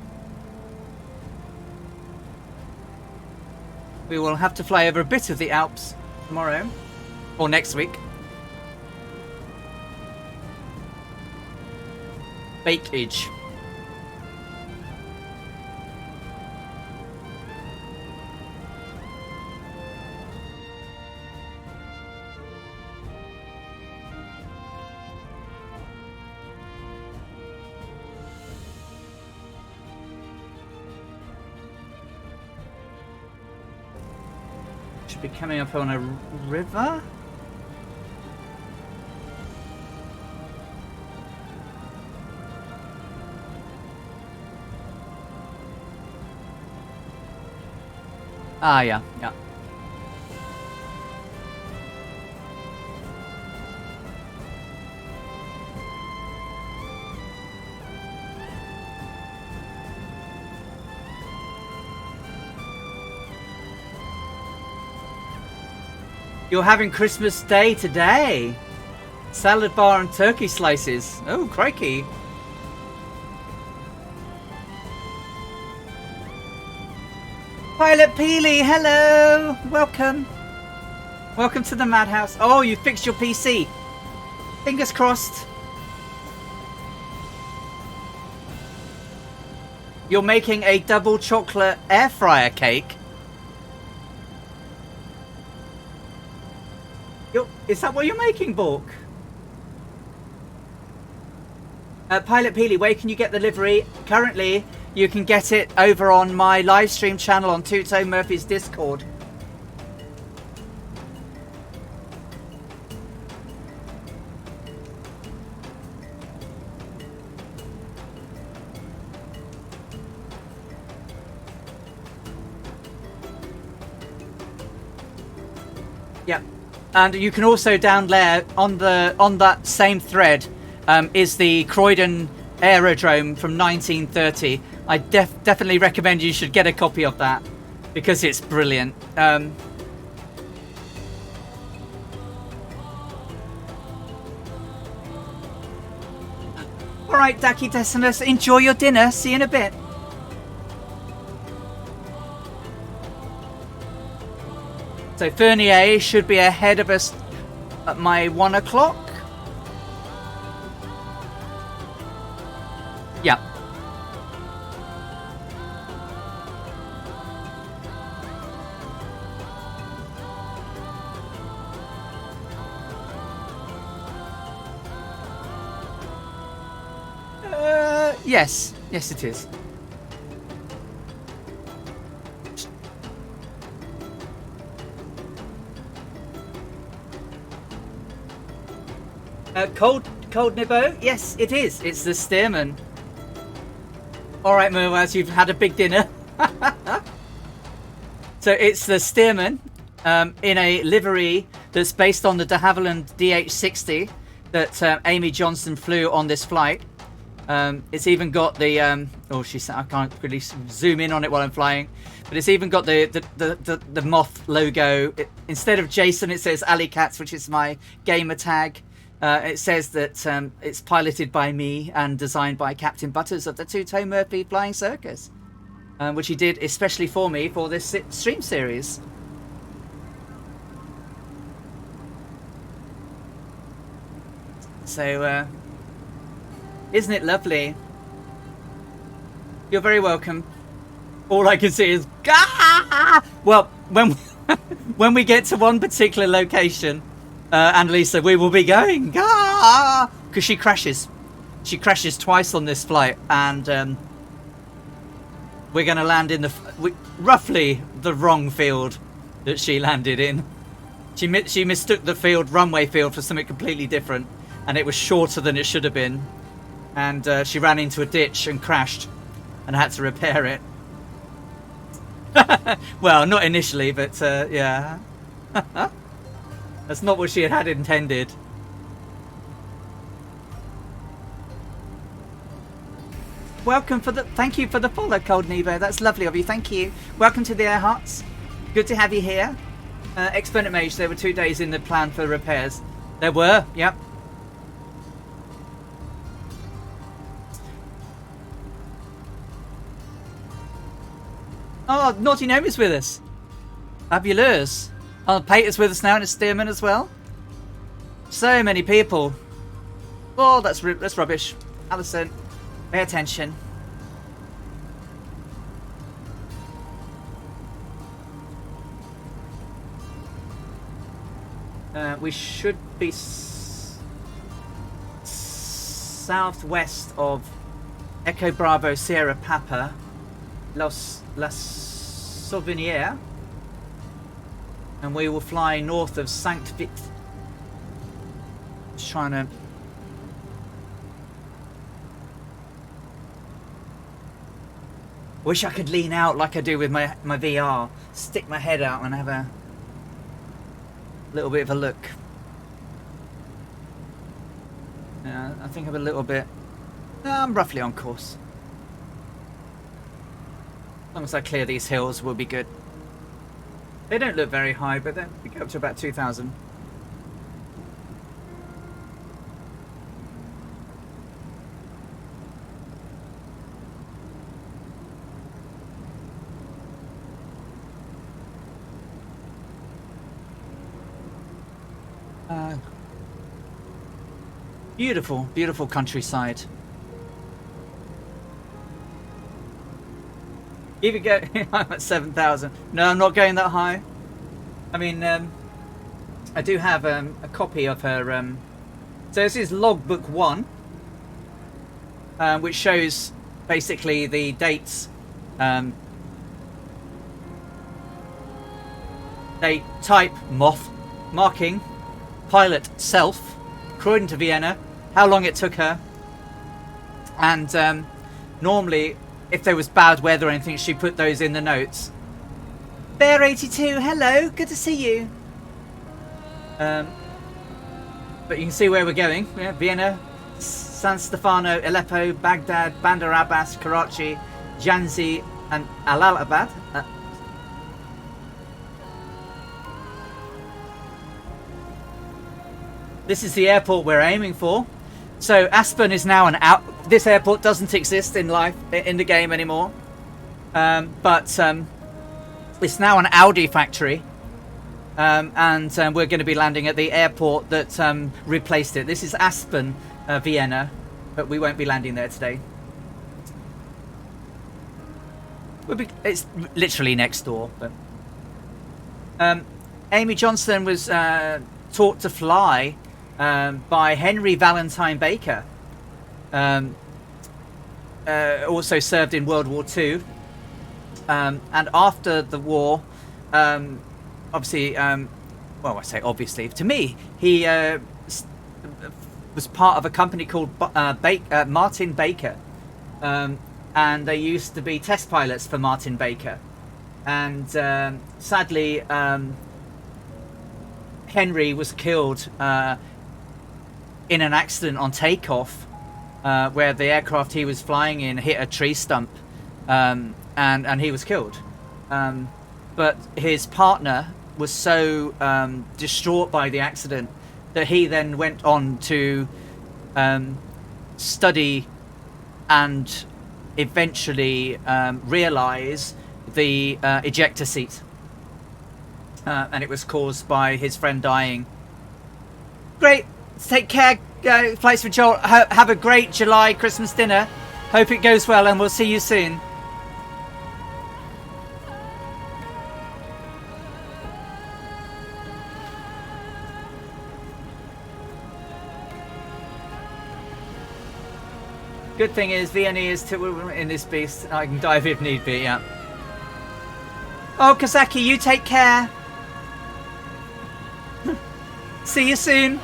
We will have to fly over a bit of the Alps tomorrow or next week. Bakeage. Be coming up on a river. Ah, yeah. You're having Christmas Day today. Salad bar and turkey slices. Oh, crikey. Pilot Peely, hello. Welcome. Welcome to the madhouse. Oh, you fixed your PC. Fingers crossed. You're making a double chocolate air fryer cake. Is that what you're making, Bork? Pilot Peely, where can you get the livery? Currently, you can get it over on my live stream channel on Two-Tone Murphy's Discord. Yep. And you can also down there on that same thread is the Croydon Aerodrome from 1930. I definitely recommend you should get a copy of that because it's brilliant. All right, Daki Decimus, enjoy your dinner. See you in a bit. So Fernier should be ahead of us at my 1 o'clock. Yeah. Yes. Yes, it is. Cold Nibbo? Yes, it is. It's the Stearman. All right, Merwaz, you've had a big dinner. So it's the Stearman in a livery that's based on the de Havilland DH60 that Amy Johnson flew on this flight. It's even got the I can't really zoom in on it while I'm flying, but it's even got the Moth logo. Instead of Jason, it says Alley Cats, which is my gamer tag. It says that it's piloted by me and designed by Captain Butters of the Two-Tone Murphy Flying Circus, which he did especially for me for this stream series. So, isn't it lovely? You're very welcome. All I can see is Gah! Well, when we get to one particular location, Annalisa, we will be going because she crashes. She crashes twice on this flight, and we're going to land in roughly the wrong field that she landed in. She mistook the runway field for something completely different, and it was shorter than it should have been. And she ran into a ditch and crashed, and had to repair it. Well, not initially, but yeah. That's not what she had intended. Thank you for the follow, Cold Nevo. That's lovely of you. Thank you. Welcome to the Air Hearts. Good to have you here. Exponent Mage, there were 2 days in the plan for repairs. There were, yep. Oh, Naughty Gnome is with us. Fabulous. Oh, Pater's with us now, and it's Stearman as well. So many people. Oh, that's rubbish. Alison, pay attention. We should be southwest of Echo Bravo Sierra Papa, La Sauvenière. And we will fly north of Sankt Vit. Just trying to... Wish I could lean out like I do with my VR. Stick my head out and have a little bit of a look. Yeah, I think I'm a little bit... I'm roughly on course. As long as I clear these hills, we'll be good. They don't look very high, but we go up to about 2,000. Beautiful, beautiful countryside. Keep it going. I'm at 7,000. No, I'm not going that high. I mean, I do have a copy of her. So this is Logbook 1, which shows basically the dates. Date, type, Moth, marking, pilot, self, Croydon to Vienna, how long it took her, and normally, if there was bad weather or anything, she put those in the notes. Bear82, hello, good to see you. But you can see where we're going. Yeah, Vienna, San Stefano, Aleppo, Baghdad, Bandar Abbas, Karachi, Janzi, and Allahabad. This is the airport we're aiming for. So Aspen is now an out. This airport doesn't exist in life in the game anymore, but it's now an Audi factory, and we're going to be landing at the airport that replaced it. This is Aspen, Vienna, but we won't be landing there today. It's literally next door. But Amy Johnson was taught to fly by Henry Valentine Baker. Also served in World War II, and after the war, obviously, well, I say obviously, to me, he was part of a company called Martin Baker, and they used to be test pilots for Martin Baker, and sadly, Henry was killed in an accident on takeoff, where the aircraft he was flying in hit a tree stump, and he was killed. But his partner was so distraught by the accident that he then went on to study and eventually realize the ejector seat, and it was caused by his friend dying. Great, take care, Flights for Joel. Have a great July Christmas dinner. Hope it goes well, and we'll see you soon. Good thing is VNE is in this beast. I can dive if need be, yeah. Oh, Kazaki, you take care. See you soon.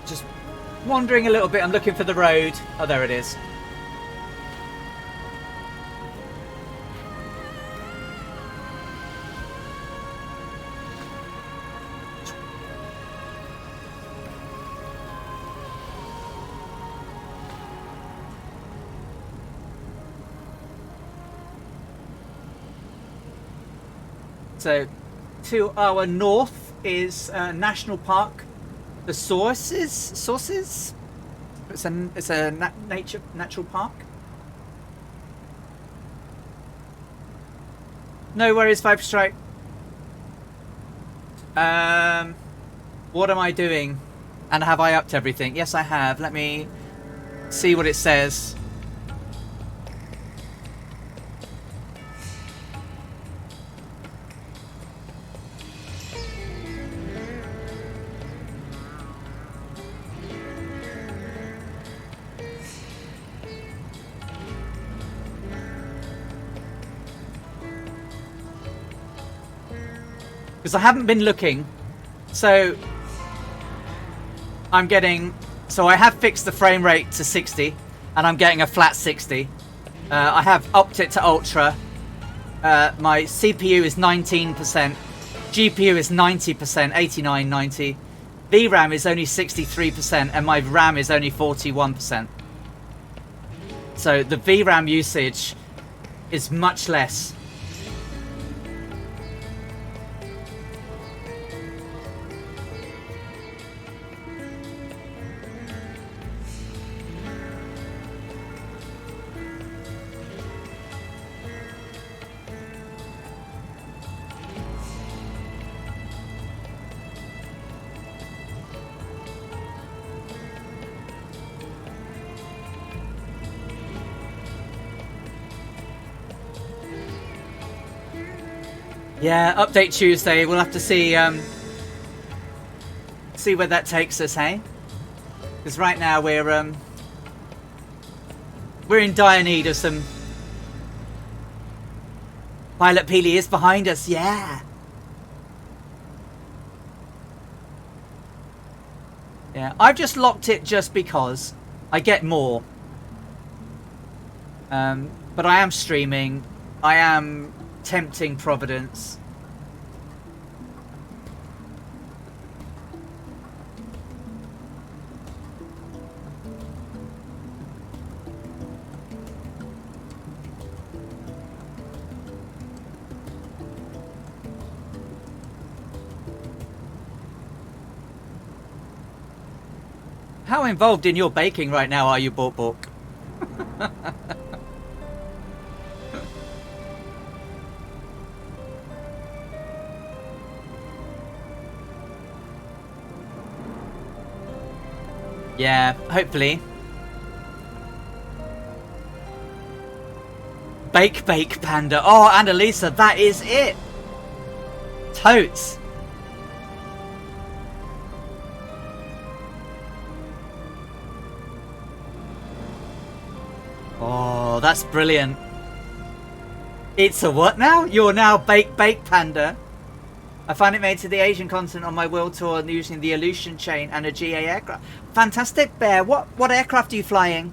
Just wandering a little bit. I'm looking for the road. Oh, there it is. So, to our north is National Park, the Sources. It's a natural park. No worries, Viper Strike. What am I doing? And have I upped everything? Yes, I have. Let me see what it says. Because I haven't been looking, so I'm getting, so I have fixed the frame rate to 60, and I'm getting a flat 60. I have upped it to ultra. My CPU is 19%, GPU is 90%, 89, 90. VRAM is only 63%, and my RAM is only 41%. So the VRAM usage is much less. Yeah, update Tuesday. We'll have to see see where that takes us, hey? Because right now we're in dire need of some. Pilot Peely is behind us, yeah. Yeah, I've just locked it just because I get more. But I am streaming. I am tempting Providence. How involved in your baking right now are you, Bork? Yeah, hopefully. Bake Panda. Oh, Annalisa, that is it. Totes. Oh, that's brilliant. It's a what now? You're now Bake Panda. I finally made it to the Asian continent on my world tour using the Aleutian chain and a GA aircraft. Fantastic, Bear. What aircraft are you flying?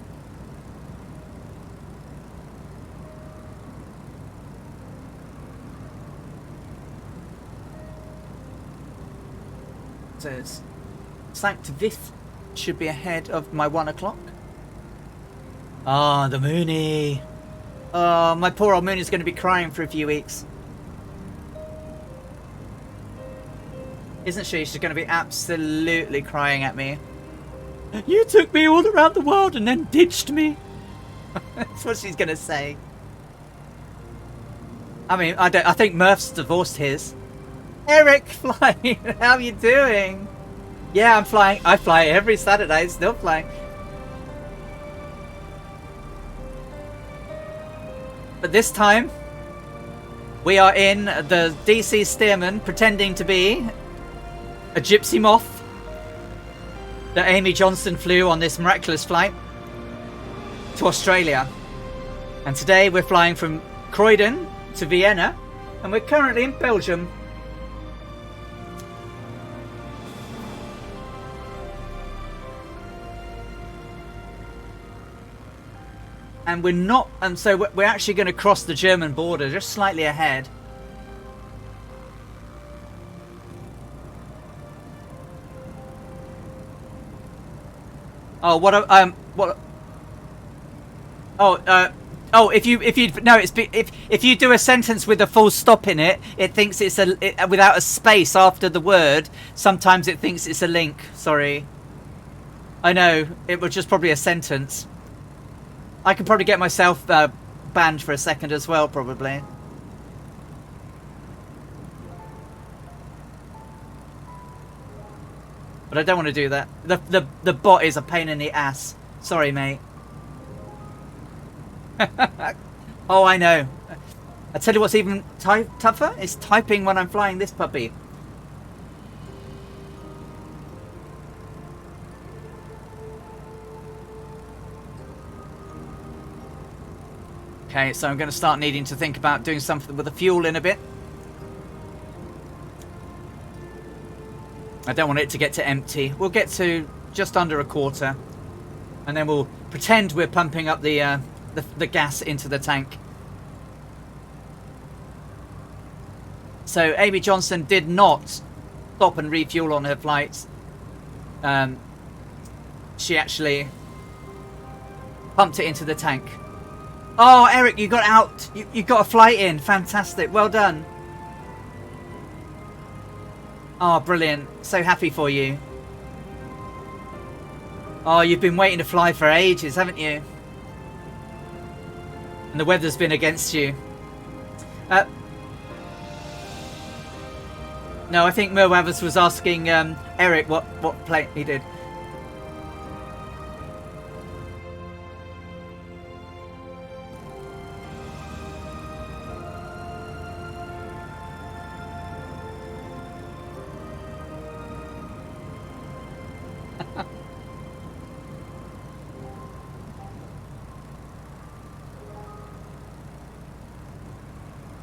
So it's Sanctivith should be ahead of my 1 o'clock. Ah, the Mooney. Oh, my poor old Mooney's going to be crying for a few weeks. Isn't she? She's going to be absolutely crying at me. You took me all around the world and then ditched me. That's what she's going to say. I mean, I think Murph's divorced his. Eric flying. How are you doing? Yeah, I'm flying. I fly every Saturday. Still flying. But this time, we are in the DC Stearman pretending to be a Gypsy Moth that Amy Johnston flew on this miraculous flight to Australia. And today we're flying from Croydon to Vienna, and we're currently in Belgium. And we're not, and so we're actually going to cross the German border just slightly ahead. Oh, if you do a sentence with a full stop in it, it thinks it's without a space after the word. Sometimes it thinks it's a link. Sorry. I know it was just probably a sentence. I could probably get myself banned for a second as well, probably. But I don't want to do that. The bot is a pain in the ass. Sorry, mate. Oh, I know. I tell you what's even tougher is typing when I'm flying this puppy. Okay, so I'm going to start needing to think about doing something with the fuel in a bit. I don't want it to get to empty. We'll get to just under a quarter, and then we'll pretend we're pumping up the gas into the tank. So Amy Johnston did not stop and refuel on her flights. She actually pumped it into the tank. Oh, Eric, you got out. You got a flight in. Fantastic. Well done. Oh, brilliant. So happy for you. Oh, you've been waiting to fly for ages, haven't you? And the weather's been against you. No, I think Mo Wavis was asking Eric what plane he did.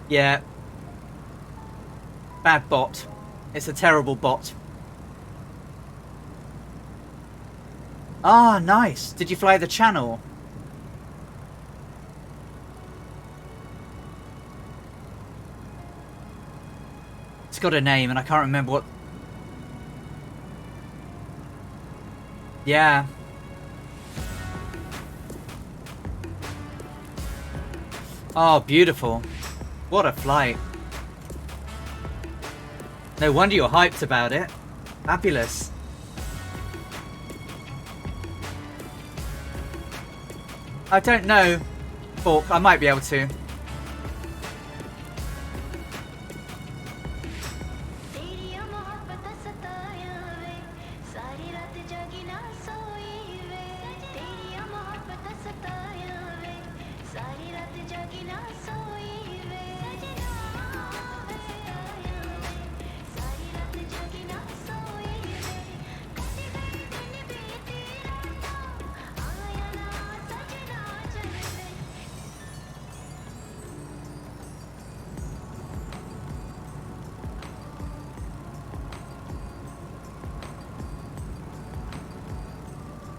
Yeah. Bad bot. It's a terrible bot. Ah, nice. Did you fly the channel? It's got a name and I can't remember what. Yeah. Oh, beautiful. What a flight. No wonder you're hyped about it. Fabulous. I don't know, Fork. I might be able to.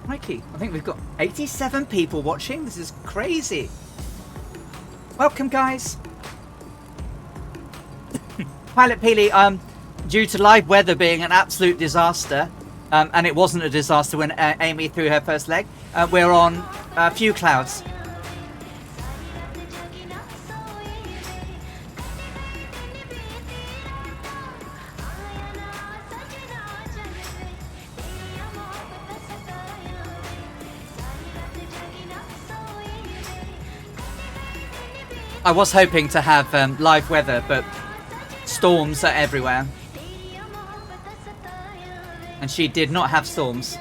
Mikey, I think we've got 87 people watching. This is crazy. Welcome, guys. Pilot Peely, due to live weather being an absolute disaster, and it wasn't a disaster when Amy threw her first leg, we're on a few clouds. I was hoping to have live weather, but storms are everywhere. And she did not have storms.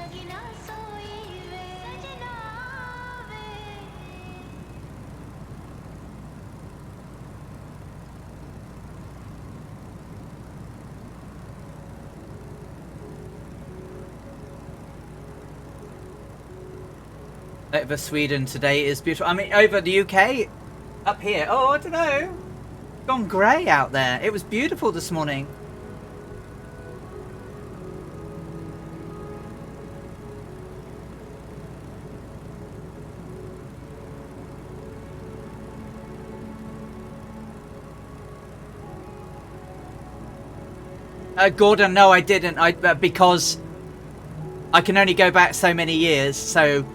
Over Sweden today is beautiful. I mean, over the UK... Up here, oh, I don't know. Gone grey out there. It was beautiful this morning. Gordon, no, I didn't. Because I can only go back so many years. So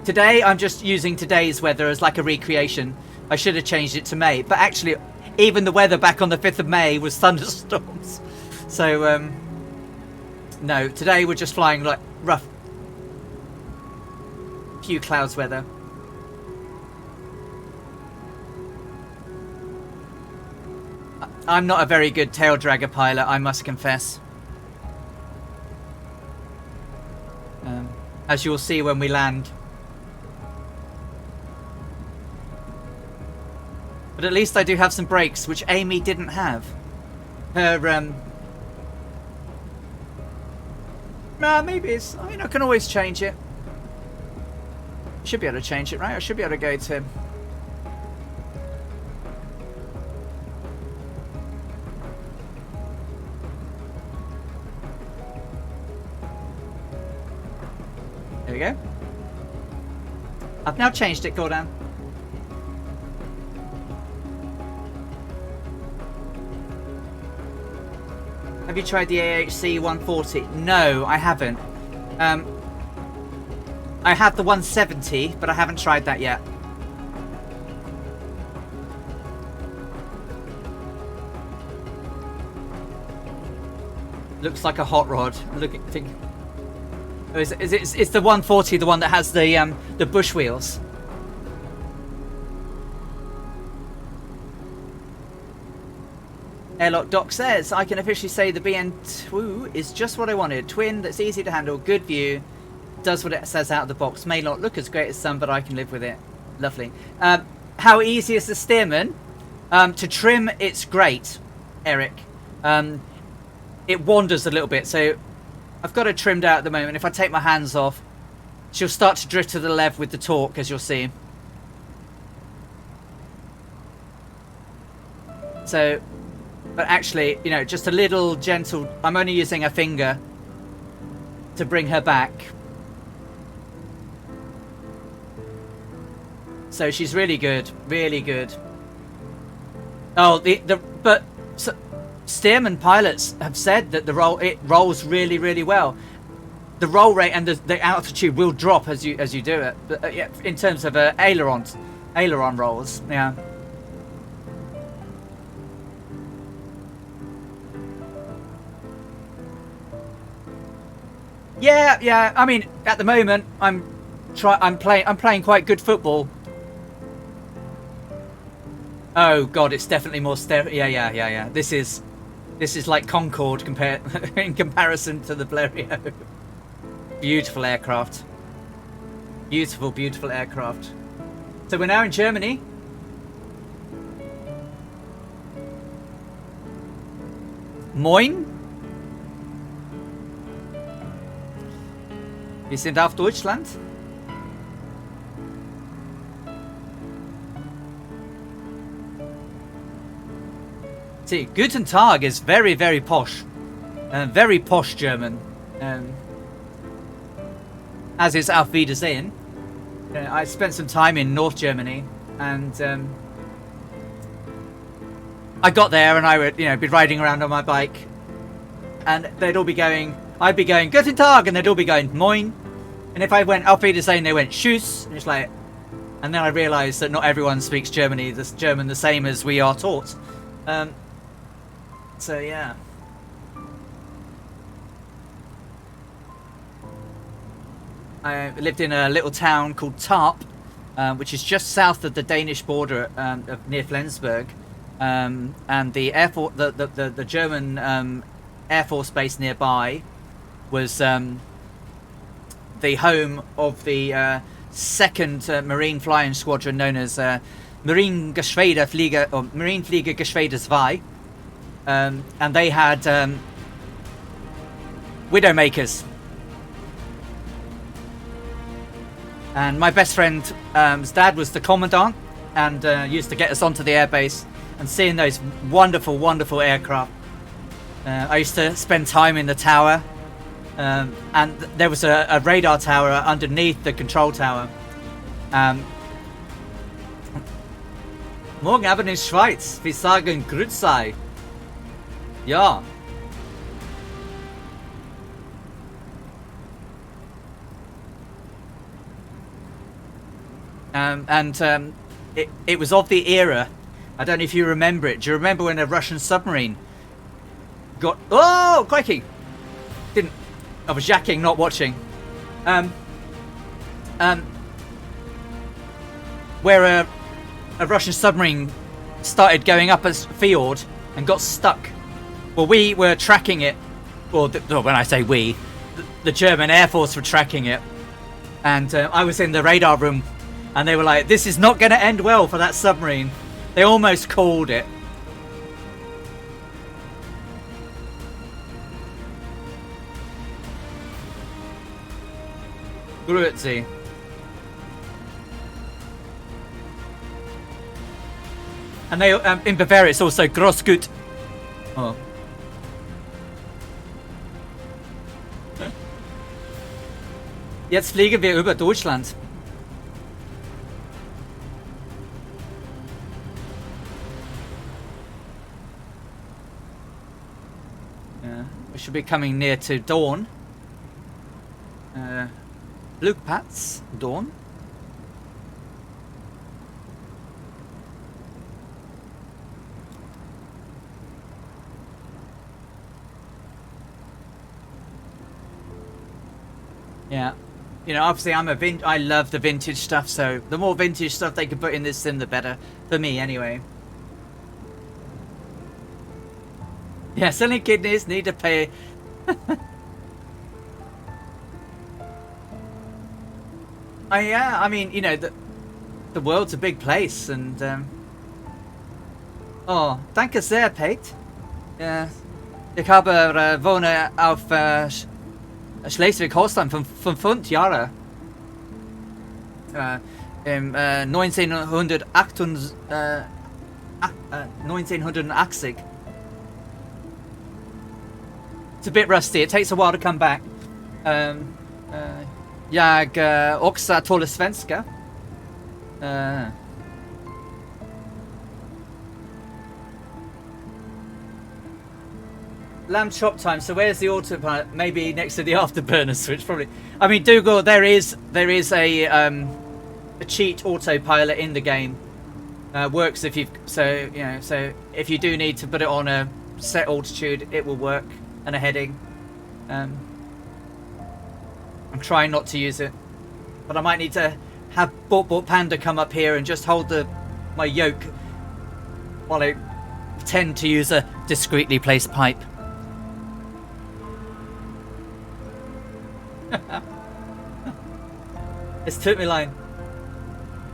today, I'm just using today's weather as like a recreation. I should have changed it to May, but actually even the weather back on the 5th of May was thunderstorms. So no, today we're just flying like rough few clouds weather. I'm not a very good tail dragger pilot, I must confess. As you'll see when we land. But at least I do have some brakes, which Amy didn't have. Her, maybe it's... I mean, I can always change it. Should be able to change it, right? I should be able to go to... There we go. I've now changed it, Gordon. Have you tried the AHC 140? No, I haven't. I have the 170, but I haven't tried that yet. Looks like a hot rod. Think. Oh, is the 140 the one that has the bush wheels? Airlock Doc says, I can officially say the BN2 is just what I wanted. Twin that's easy to handle, good view, does what it says out of the box. May not look as great as some, but I can live with it. Lovely. How easy is the Stearman? To trim, it's great, Eric. It wanders a little bit, so I've got her trimmed out at the moment. If I take my hands off, she'll start to drift to the left with the torque, as you'll see. So, but actually, you know, just a little gentle, I'm only using a finger to bring her back. So she's really good, really good. Oh, but so, steerman pilots have said that it rolls really, really well. The roll rate and the altitude will drop as you do it. But, yeah, in terms of aileron rolls, yeah. Yeah. I mean, at the moment, I'm playing quite good football. Oh God, it's definitely more Yeah. This is like Concorde in comparison to the Blériot. Beautiful aircraft. Beautiful aircraft. So we're now in Germany. Moin. Wir sind auf Deutschland. See, Guten Tag is very, very posh. Very posh German. As is Auf Wiedersehen. I spent some time in North Germany, and I got there and I would, be riding around on my bike, and they'd all be going, I'd be going, Guten Tag, and they'd all be going, Moin. And if I went Auf Wiedersehen, they went, Tschüss. And it's like, and then I realised that not everyone speaks German the same as we are taught. So yeah. I lived in a little town called Tarp, which is just south of the Danish border near Flensburg, and the airport, the German Air Force base nearby was the home of the second Marine flying squadron known as Marinegeschwaderflieger or Marinefliegergeschwader 2. And they had Widowmakers. And my best friend's dad was the commandant and used to get us onto the airbase and seeing those wonderful, wonderful aircraft. I used to spend time in the tower, and there was a radar tower underneath the control tower. Morgen Abend in Schweiz, wir sagen Grüezi. Ja. It was of the era. I don't know if you remember it. Do you remember when a Russian submarine got... Oh, crikey! Didn't... I was yakking, not watching. Where a Russian submarine started going up a fjord and got stuck. Well, we were tracking it. Well, when I say we, the German Air Force were tracking it. And I was in the radar room. And they were like, this is not going to end well for that submarine. They almost called it. Grüezi. And they in Bavaria it's also Grossgut. Oh. Jetzt fliegen wir über Deutschland. We should be coming near to Dawn. Flugplatz, Dawn. Yeah, obviously I love the vintage stuff, so the more vintage stuff they can put in this sim, the better for me, anyway. Yeah, selling kidneys need to pay. Yeah, I mean, the world's a big place, and oh, danke sehr, Pete. Ich habe wohne auf Schleswig-Holstein von 5 Jahren. Im 1980. It's a bit rusty. It takes a while to come back. Jag också talar svenska. Lamb chop time. So where's the autopilot? Maybe next to the afterburner switch. Probably. I mean, Dougal, there is a cheat autopilot in the game. Works if you've so if you do need to put it on a set altitude, it will work, and a heading. I'm trying not to use it, but I might need to have Bort Panda come up here and just hold my yoke while I pretend to use a discreetly placed pipe. Es tut mir leid.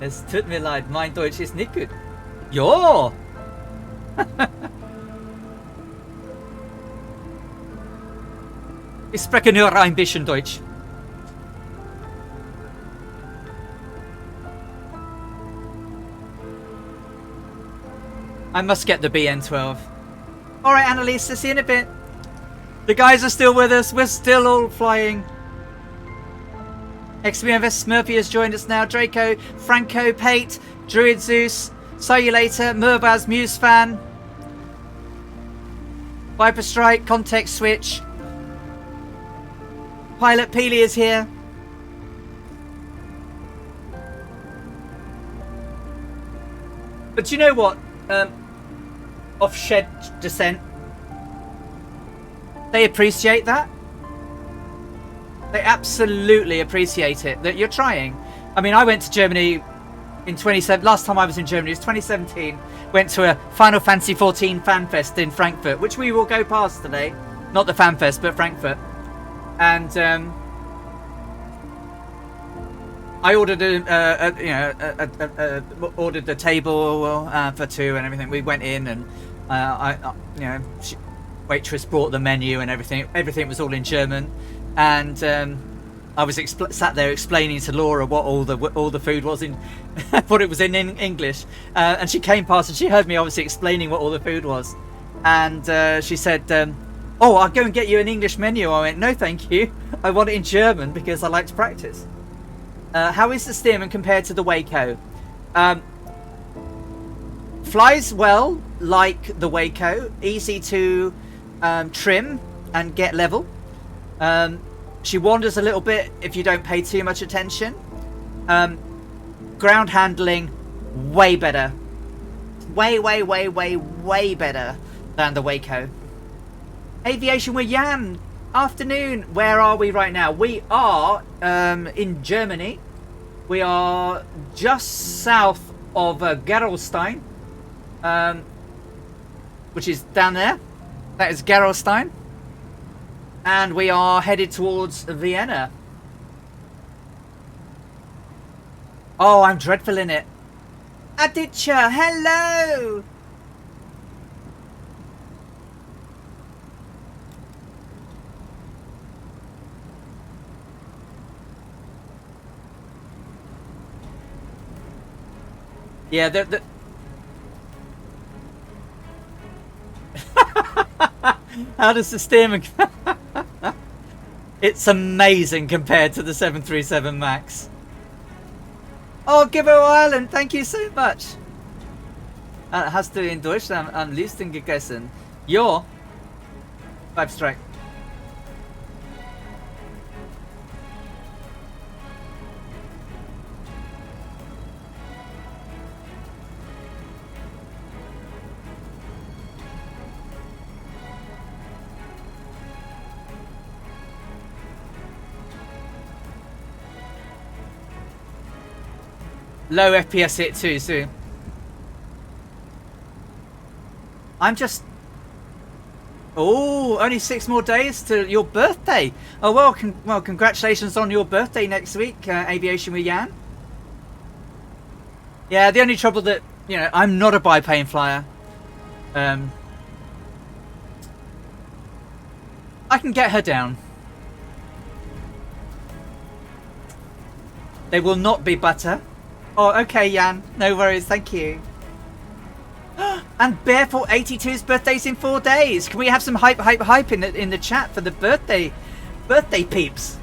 Es tut mir leid. Mein Deutsch ist nicht gut. Jo! Ich spreche nur ein bisschen Deutsch. I must get the BN12. Alright, Annalisa, see you in a bit. The guys are still with us. We're still all flying. XBMS Smurfy has joined us now. Draco, Franco, Pate, Druid Zeus, See You Later, Murbaz, Muse Fan, Viper Strike, Context Switch. Pilot Peely is here. But you know what? Off shed descent. They appreciate that. They absolutely appreciate it that you're trying. I mean, I went to Germany in 2017. Last time I was in Germany was 2017. Went to a Final Fantasy 14 fan fest in Frankfurt, which we will go past today. Not the fan fest, but Frankfurt. And I ordered ordered the table for two and everything. We went in and waitress brought the menu and everything. Everything was all in German. And I was sat there explaining to Laura what all the food was in, what it was in English, and she came past and she heard me obviously explaining what all the food was, and she said, "Oh, I'll go and get you an English menu." I went, "No, thank you. I want it in German because I like to practice." How is the Stearman compared to the Waco? Flies well like the Waco, easy to trim and get level. She wanders a little bit if you don't pay too much attention. Ground handling, way better. Way better than the Waco. Aviation with Jan. Afternoon. Where are we right now? We are in Germany. We are just south of Gerolstein, which is down there. That is Gerolstein. And we are headed towards Vienna. Oh, I'm dreadful in it. Aditya, hello! Yeah, the How does the Stearman... It's amazing compared to the 737 MAX. Oh, Gibbo Island, thank you so much. Hast du in Deutschland am liebsten gegessen? Ja. Vibe Strike. Low FPS hit too soon. I'm just... Oh, only 6 more days to your birthday. Oh, well, congratulations on your birthday next week, Aviation with Jan. Yeah, the only trouble that, I'm not a biplane flyer. I can get her down. They will not be butter. Oh, okay, Jan. No worries. Thank you. And Barefoot 82's birthday's in 4 days. Can we have some hype in the chat for the birthday peeps?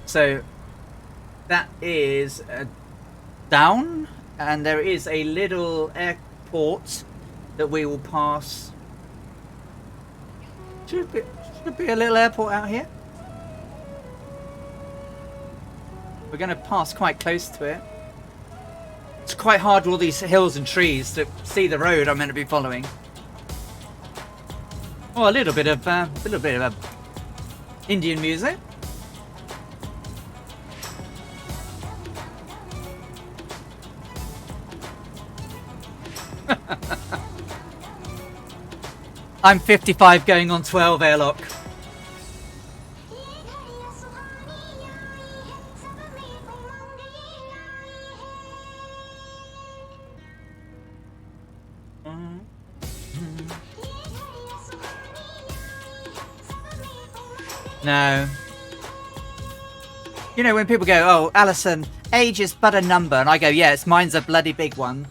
So that is down, and there is a little airport that we will pass. Should be a little airport out here. We're going to pass quite close to it. It's quite hard with all these hills and trees to see the road I'm meant to be following. Oh, a little bit of Indian music. I'm 55 going on 12, Airlock. No. You know, when people go, oh, Alison, age is but a number, and I go, yes, mine's a bloody big one.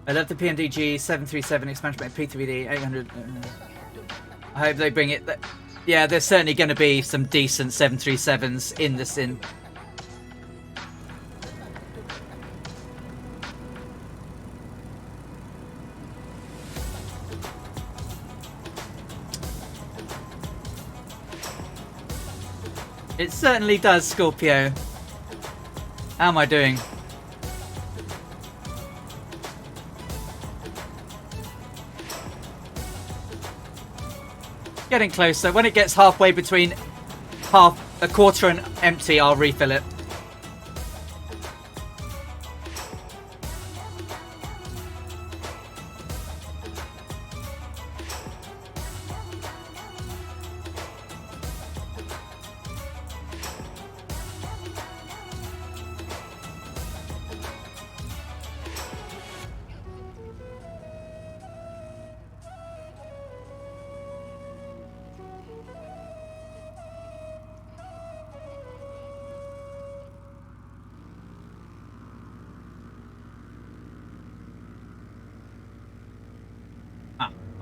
I love the PMDG 737 expansion by P3D 800. I hope they bring it. Yeah, there's certainly going to be some decent 737s in the sin. It certainly does, Scorpio. How am I doing? Getting closer. When it gets halfway between a quarter and empty, I'll refill it.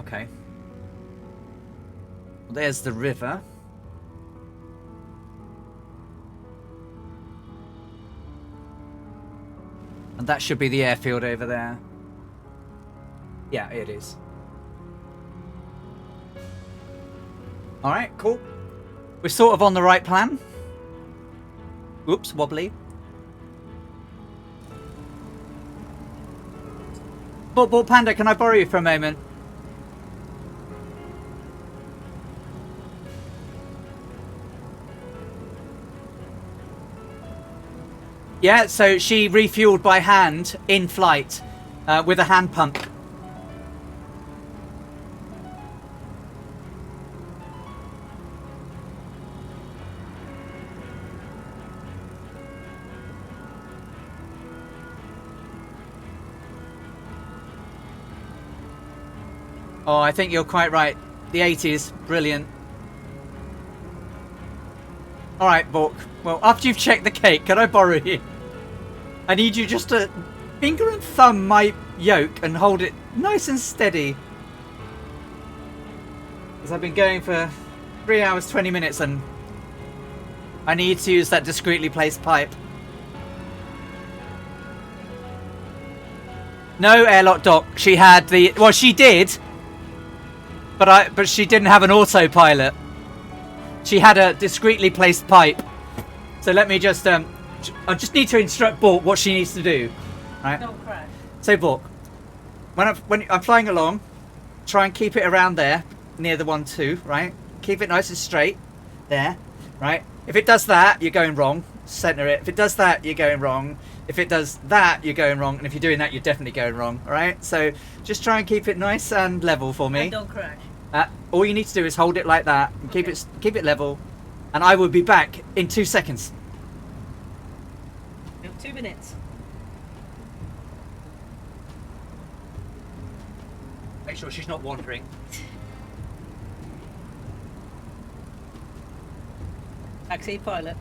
Okay. Well, there's the river. And that should be the airfield over there. Yeah, it is. Alright, cool. We're sort of on the right plan. Oops, wobbly. Ball Panda, can I borrow you for a moment? Yeah, so she refueled by hand in flight with a hand pump. Oh, I think you're quite right. The 80s, brilliant. All right, Bork. Well, after you've checked the cake, can I borrow you? I need you just to finger and thumb my yoke and hold it nice and steady. Because I've been going for 3 hours, 20 minutes and I need to use that discreetly placed pipe. No airlock dock. She had the... Well, she did. but she didn't have an autopilot. She had a discreetly placed pipe. So let me just I just need to instruct Bork what she needs to do. Right. Don't crash. So Bork, when I'm flying along, try and keep it around there near the 1-2, right? Keep it nice and straight there, right? If it does that, you're going wrong. Center it. If it does that, you're going wrong. If it does that, you're going wrong. And if you're doing that, you're definitely going wrong. All right. So just try and keep it nice and level for me. And don't crash. All you need to do is hold it like that and keep it level. And I will be back in 2 seconds. You have 2 minutes. Make sure she's not wandering. Taxi pilot.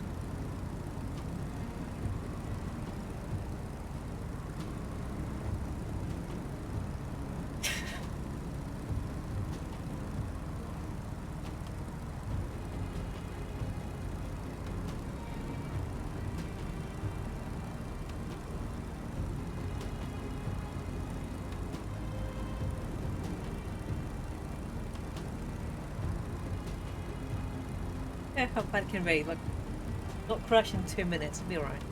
Yeah, how bad can it be? Like, not crash in 2 minutes, it'll be alright.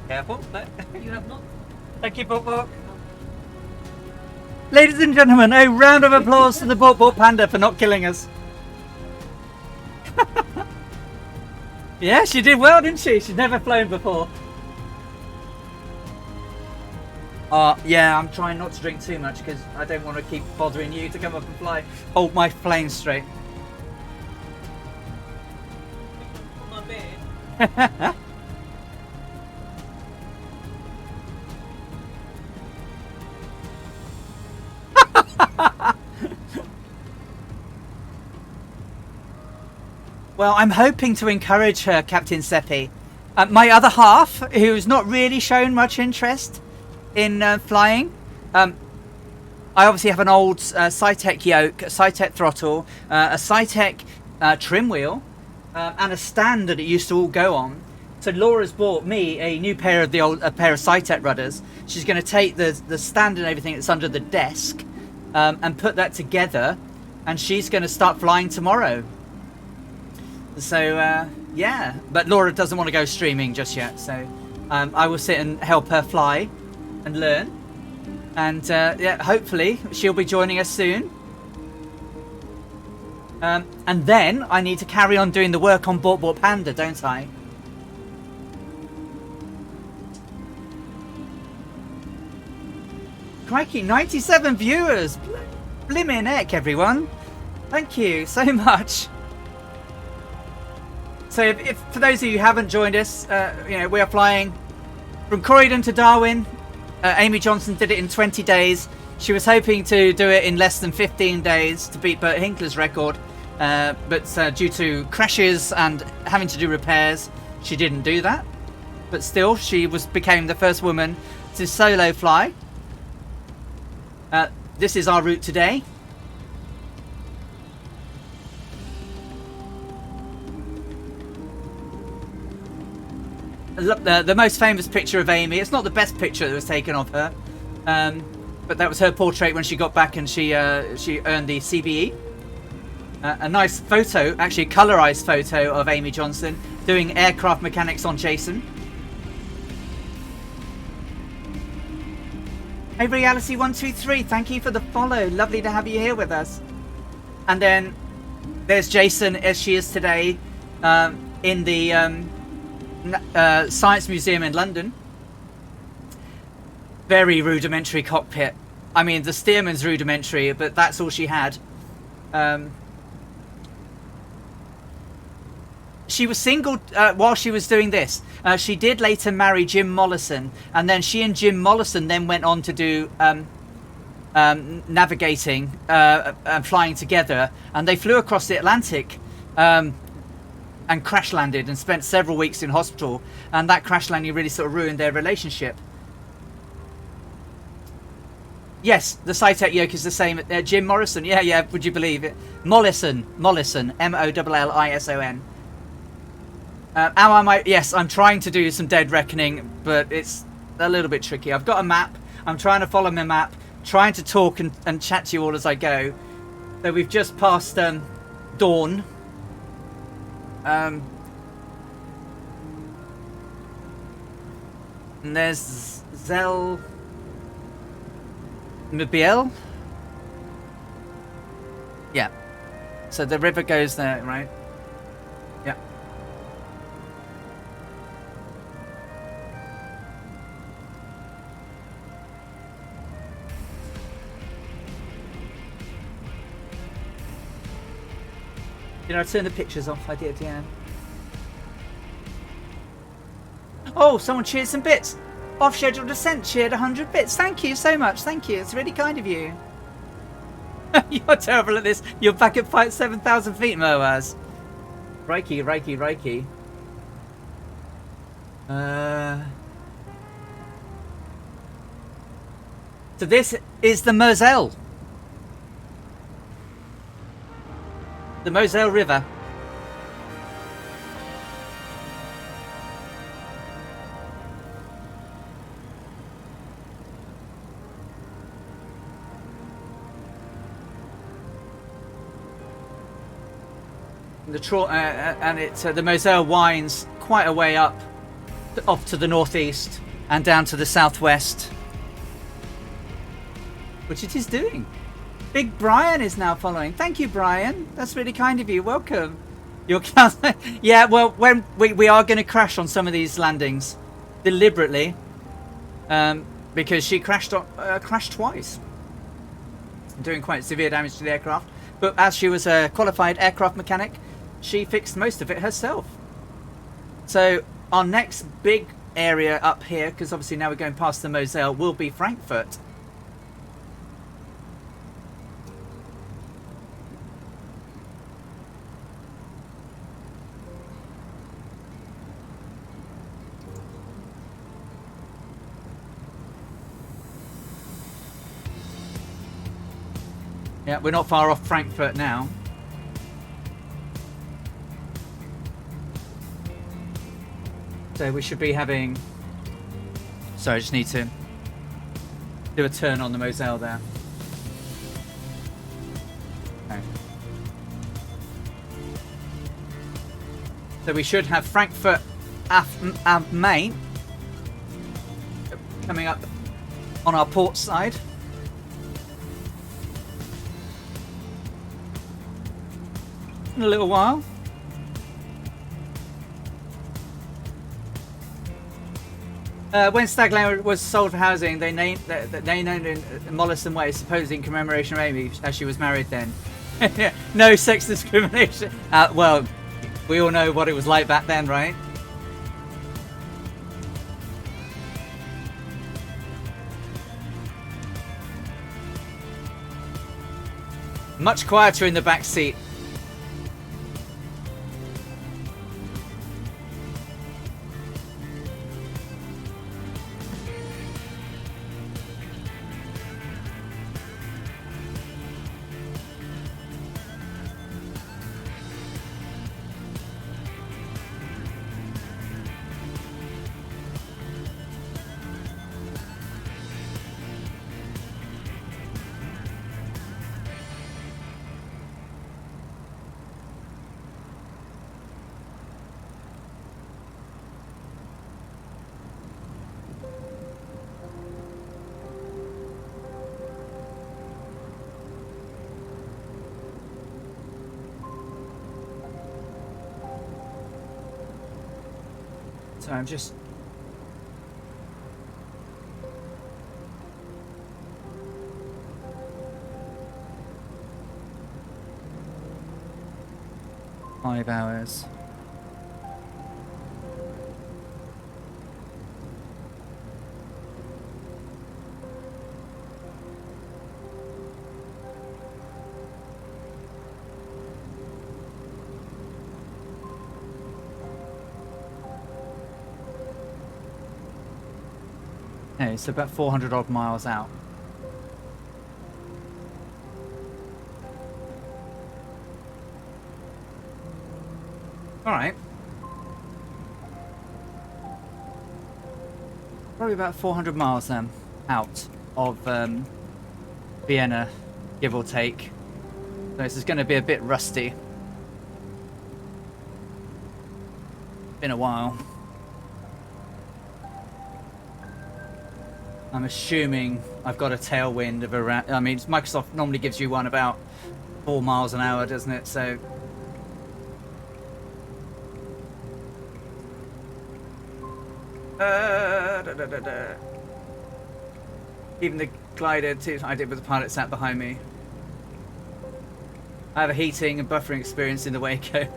Careful. You have not. Thank you, Bork. Ladies and gentlemen, a round of applause to the Bork Panda for not killing us. Yeah, she did well, didn't she? She's never flown before. Yeah, I'm trying not to drink too much because I don't want to keep bothering you to come up and fly. Hold my plane straight. On my bed. Well, I'm hoping to encourage her, Captain Seppi. My other half, who's not really shown much interest in flying. I obviously have an old Cytec yoke, a Cytec throttle, a Cytec trim wheel, and a stand that it used to all go on. So Laura's bought me a new pair of a pair of Cytec rudders. She's going to take the stand and everything that's under the desk and put that together, and she's going to start flying tomorrow. So yeah, but Laura doesn't want to go streaming just yet, so I will sit and help her fly and learn, and yeah, hopefully she'll be joining us soon, and then I need to carry on doing the work on Bork Panda, don't I? Crikey, 97 viewers! Blimmin' heck, everyone! Thank you so much. So if for those of you who haven't joined us, you know, we are flying from Croydon to Darwin. Amy Johnson did it in 20 days. She was hoping to do it in less than 15 days to beat Bert Hinkler's record. But due to crashes and having to do repairs, she didn't do that. But still, she became the first woman to solo fly. This is our route today. Look, the most famous picture of Amy. It's not the best picture that was taken of her, but that was her portrait when she got back and she earned the CBE. A nice photo, actually a colorized photo of Amy Johnson doing aircraft mechanics on Jason. Hey Reality123, thank you for the follow. Lovely to have you here with us. And then there's Jason as she is today in the Science Museum in London. Very rudimentary cockpit. I mean, the Stearman's rudimentary, but that's all she had. She was single while she was doing this. She did later marry Jim Mollison, and then she and Jim Mollison then went on to do navigating and flying together, and they flew across the Atlantic and crash landed and spent several weeks in hospital, and that crash landing really sort of ruined their relationship. Yes, the Cytec yoke is the same. Jim Morrison, yeah, would you believe it? Mollison, Mollison. How am I? Yes, I'm trying to do some dead reckoning, but it's a little bit tricky. I've got a map. I'm trying to follow my map, trying to talk and chat to you all as I go. So we've just passed dawn. And there's Zel Mobiel. Yeah. So the river goes there, right? Yeah. You know, I turned the pictures off. I did, yeah. Oh, someone cheered some bits. Off schedule descent cheered 100 bits. Thank you so much. Thank you. It's really kind of you. You're terrible at this. You're back at 7,000 feet, Moaz. Reiki. So this is the Moselle. The Moselle River. The Moselle winds quite a way up, off to the northeast and down to the southwest, which it is doing. Big Brian is now following. Thank you, Brian. That's really kind of you. Welcome. Yeah, well, when we are going to crash on some of these landings deliberately, because she crashed twice, doing quite severe damage to the aircraft. But as she was a qualified aircraft mechanic, she fixed most of it herself. So our next big area up here, because obviously now we're going past the Moselle, will be Frankfurt. Yeah, we're not far off Frankfurt now. So we should be having... Sorry, I just need to do a turn on the Moselle there. Okay. So we should have Frankfurt am Main coming up on our port side. In a little while. When Stag Lane was sold for housing, they named it in Mollison Way, supposedly in commemoration of Amy, as she was married then. No sex discrimination. Well, we all know what it was like back then, right? Much quieter in the back seat. So I'm just... Five hours. Okay, so about 400 odd miles out. All right. Probably about 400 miles then out of Vienna, give or take. So this is going to be a bit rusty. Been a while. I'm assuming I've got a tailwind of around. I mean, Microsoft normally gives you one about 4 miles an hour, doesn't it? So. Even the glider too, I did with the pilot sat behind me. I have a heating and buffering experience in the Waco.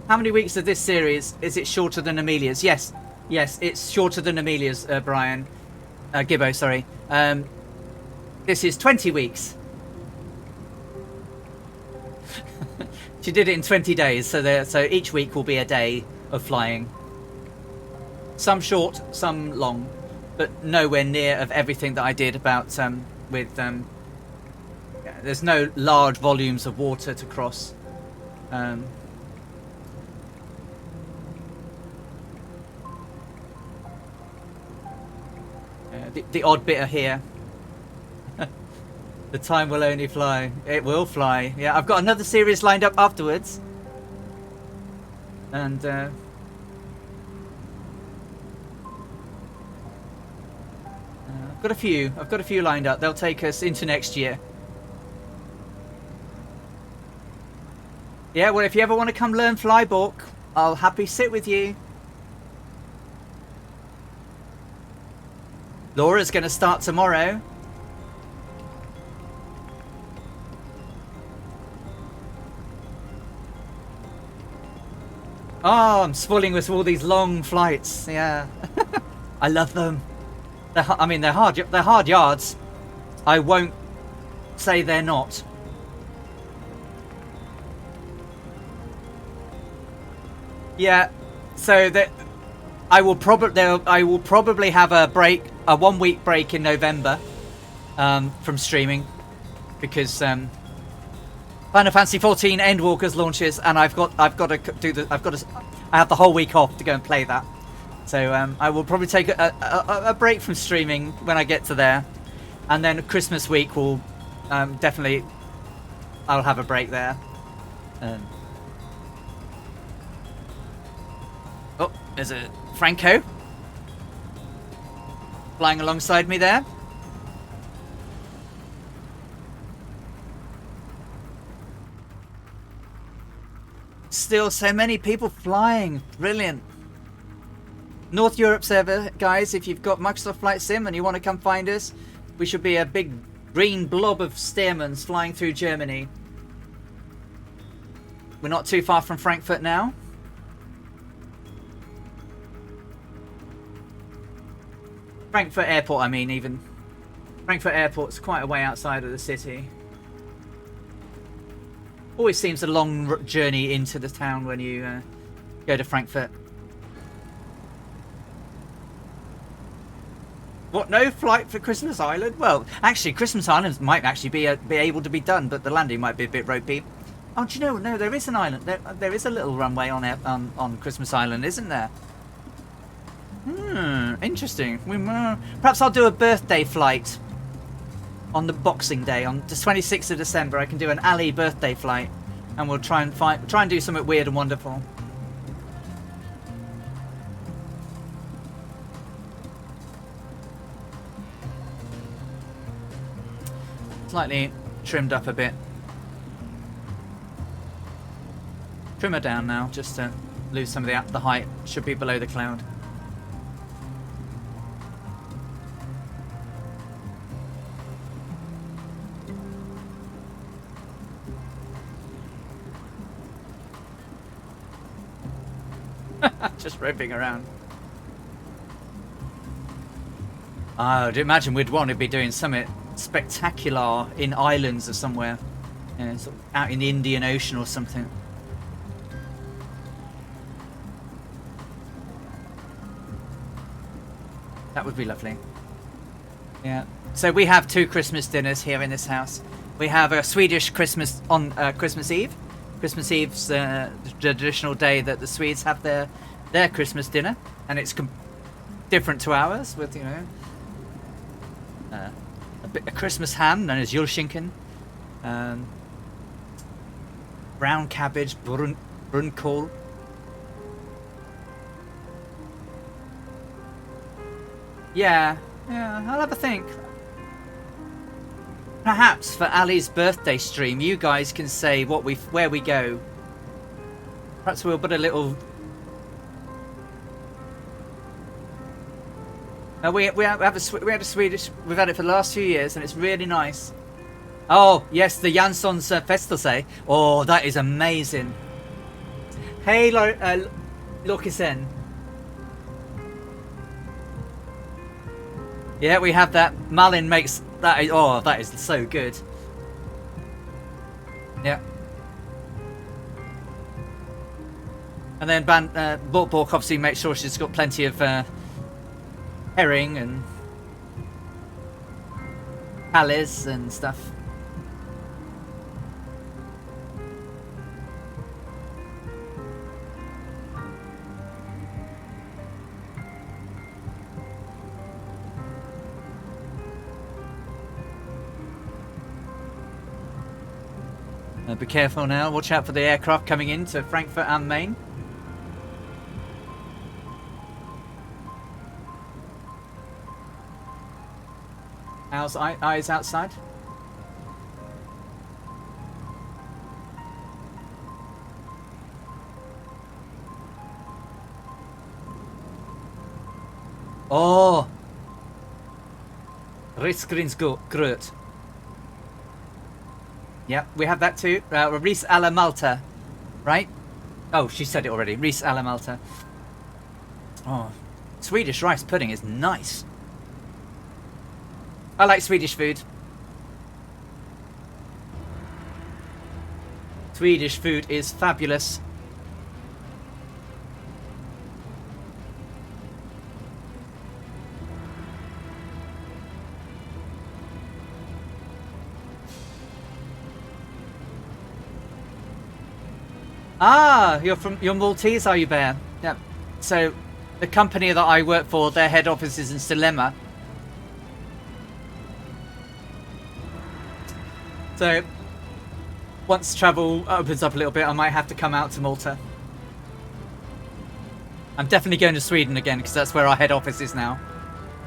How many weeks of this series is it shorter than Amelia's? Yes, it's shorter than Amelia's, Brian. Gibbo, sorry. This is 20 weeks. She did it in 20 days, so each week will be a day of flying. Some short, some long, but nowhere near of everything that I did about there's no large volumes of water to cross. The odd bit are here. The time will only fly. It will fly. Yeah, I've got another series lined up afterwards. And I've got a few lined up. They'll take us into next year. Yeah, well, if you ever want to come learn Flybook, I'll happily sit with you. Laura's going to start tomorrow. Oh, I'm spoiling with all these long flights. Yeah, I love them. They're hard. They're hard yards. I won't say they're not. Yeah, so that I will probably have a break, a 1 week break in November, from streaming, because Final Fantasy 14 Endwalkers launches, and I have the whole week off to go and play that. So I will probably take a break from streaming when I get to there, and then Christmas week will definitely I'll have a break there. Oh, there's a Franco flying alongside me there. Still so many people flying. Brilliant. North Europe server, guys, if you've got Microsoft Flight Sim and you want to come find us, we should be a big green blob of Stearmans flying through Germany. We're not too far from Frankfurt now. Frankfurt Airport, I mean, even. Frankfurt Airport's quite a way outside of the city. Always seems a long journey into the town when you go to Frankfurt. What, no flight for Christmas Island? Well, actually, Christmas Island might actually be able to be done, but the landing might be a bit ropey. Oh, do you know? No, there is an island. There is a little runway on Christmas Island, isn't there? Interesting. Perhaps I'll do a birthday flight on the Boxing Day, on the 26th of December. I can do an Ali birthday flight, and we'll try and do something weird and wonderful. Slightly trimmed up a bit. Trim her down now, just to lose some of the height. Should be below the cloud. Just roping around. I'd imagine we'd want to be doing something spectacular in islands or somewhere, sort of out in the Indian Ocean or something. That would be lovely. Yeah. So we have 2 Christmas dinners here in this house. We have a Swedish Christmas on Christmas Eve. Christmas Eve's the traditional day that the Swedes have their Christmas dinner, and it's different to ours with, you know, a Christmas ham known as julskinken, brown cabbage, brunkål. Yeah, I'll have a think. Perhaps for Ali's birthday stream, you guys can say where we go. Perhaps we'll put a little. We had a Swedish. We've had it for the last few years, and it's really nice. Oh yes, the Janssons Festelse. Oh, that is amazing. Hey, Lokisen. Yeah, we have that. Malin makes that. Oh, that is so good. Yeah. And then Bork obviously makes sure she's got plenty of herring and palace and stuff. Be careful now. Watch out for the aircraft coming into Frankfurt am Main. How's eyes outside? Oh, Risgrynsgröt. Yep, we have that too. Ris alla Malta, right? Oh, she said it already. Ris alla Malta. Oh, Swedish rice pudding is nice. I like Swedish food. Swedish food is fabulous. Ah, you're Maltese, are you, Bear? Yeah. So, the company that I work for, their head office is in Stilema. So, once travel opens up a little bit, I might have to come out to Malta. I'm definitely going to Sweden again because that's where our head office is now.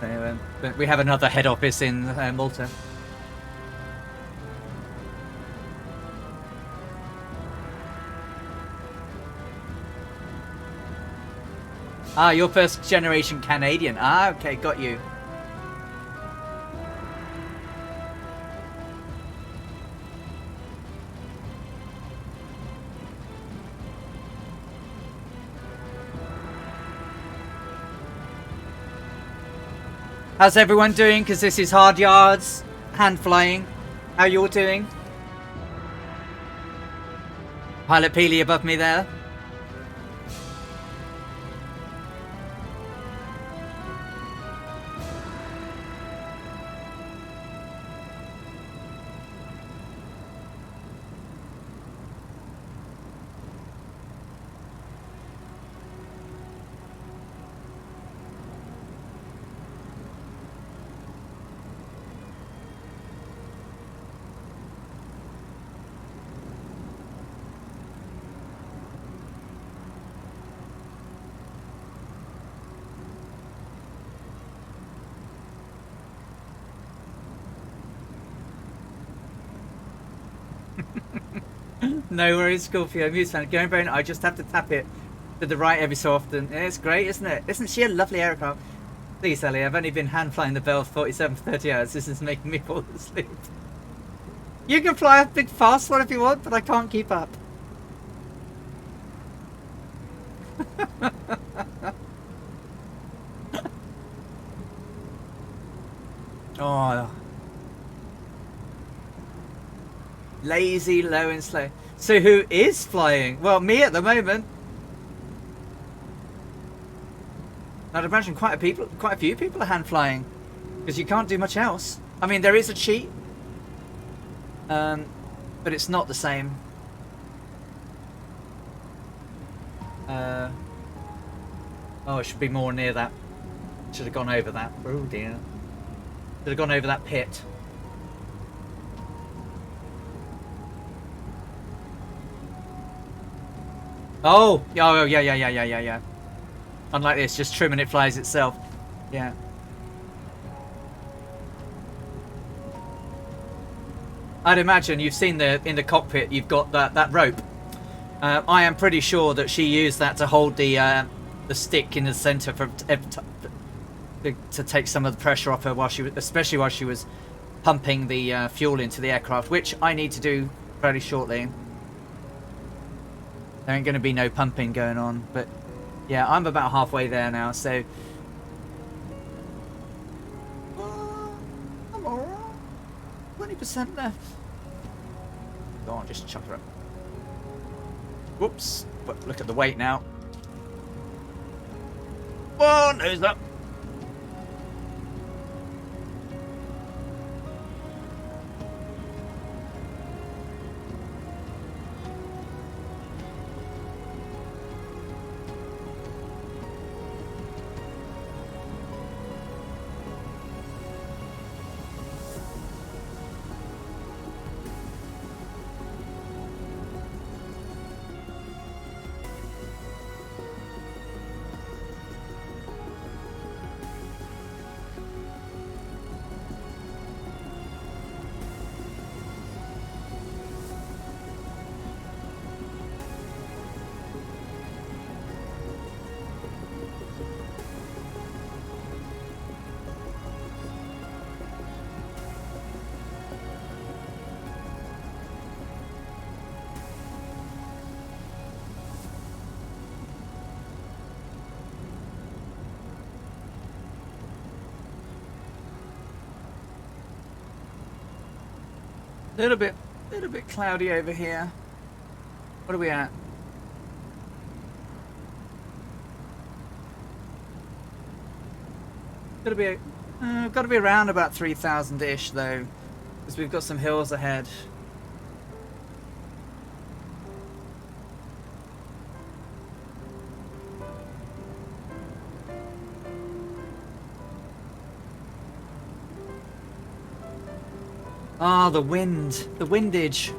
So, but we have another head office in Malta. Ah, you're first generation Canadian. Ah, okay, got you. How's everyone doing? Because this is hard yards, hand flying. How you all doing? Pilot Peely above me there. No worries, Scorpio. Muse fan. Going very. I just have to tap it to the right every so often. It's great, isn't it? Isn't she a lovely aircraft? Please, Ellie. I've only been hand flying the Bell 47 for 30 hours. This is making me fall asleep. You can fly a big fast one if you want, but I can't keep up. Oh. Lazy, low and slow. So who is flying? Well, me at the moment. I'd imagine quite a few people are hand flying, because you can't do much else. I mean, there is a cheat, but it's not the same. Oh, it should be more near that. Should have gone over that. Oh dear. Should have gone over that pit. Oh, yeah. Unlike this, just trim and it flies itself. Yeah. I'd imagine you've seen in the cockpit. You've got that rope. I am pretty sure that she used that to hold the stick in the center to take some of the pressure off her especially while she was pumping the fuel into the aircraft, which I need to do fairly shortly. There ain't going to be no pumping going on, but yeah, I'm about halfway there now, so I'm alright. 20% left. Go on, just chuck her up. Whoops! But look at the weight now. Oh, nose up. Little bit cloudy over here. What are we at? Got to be around about 3,000-ish though, because we've got some hills ahead. Ah, the wind, the windage.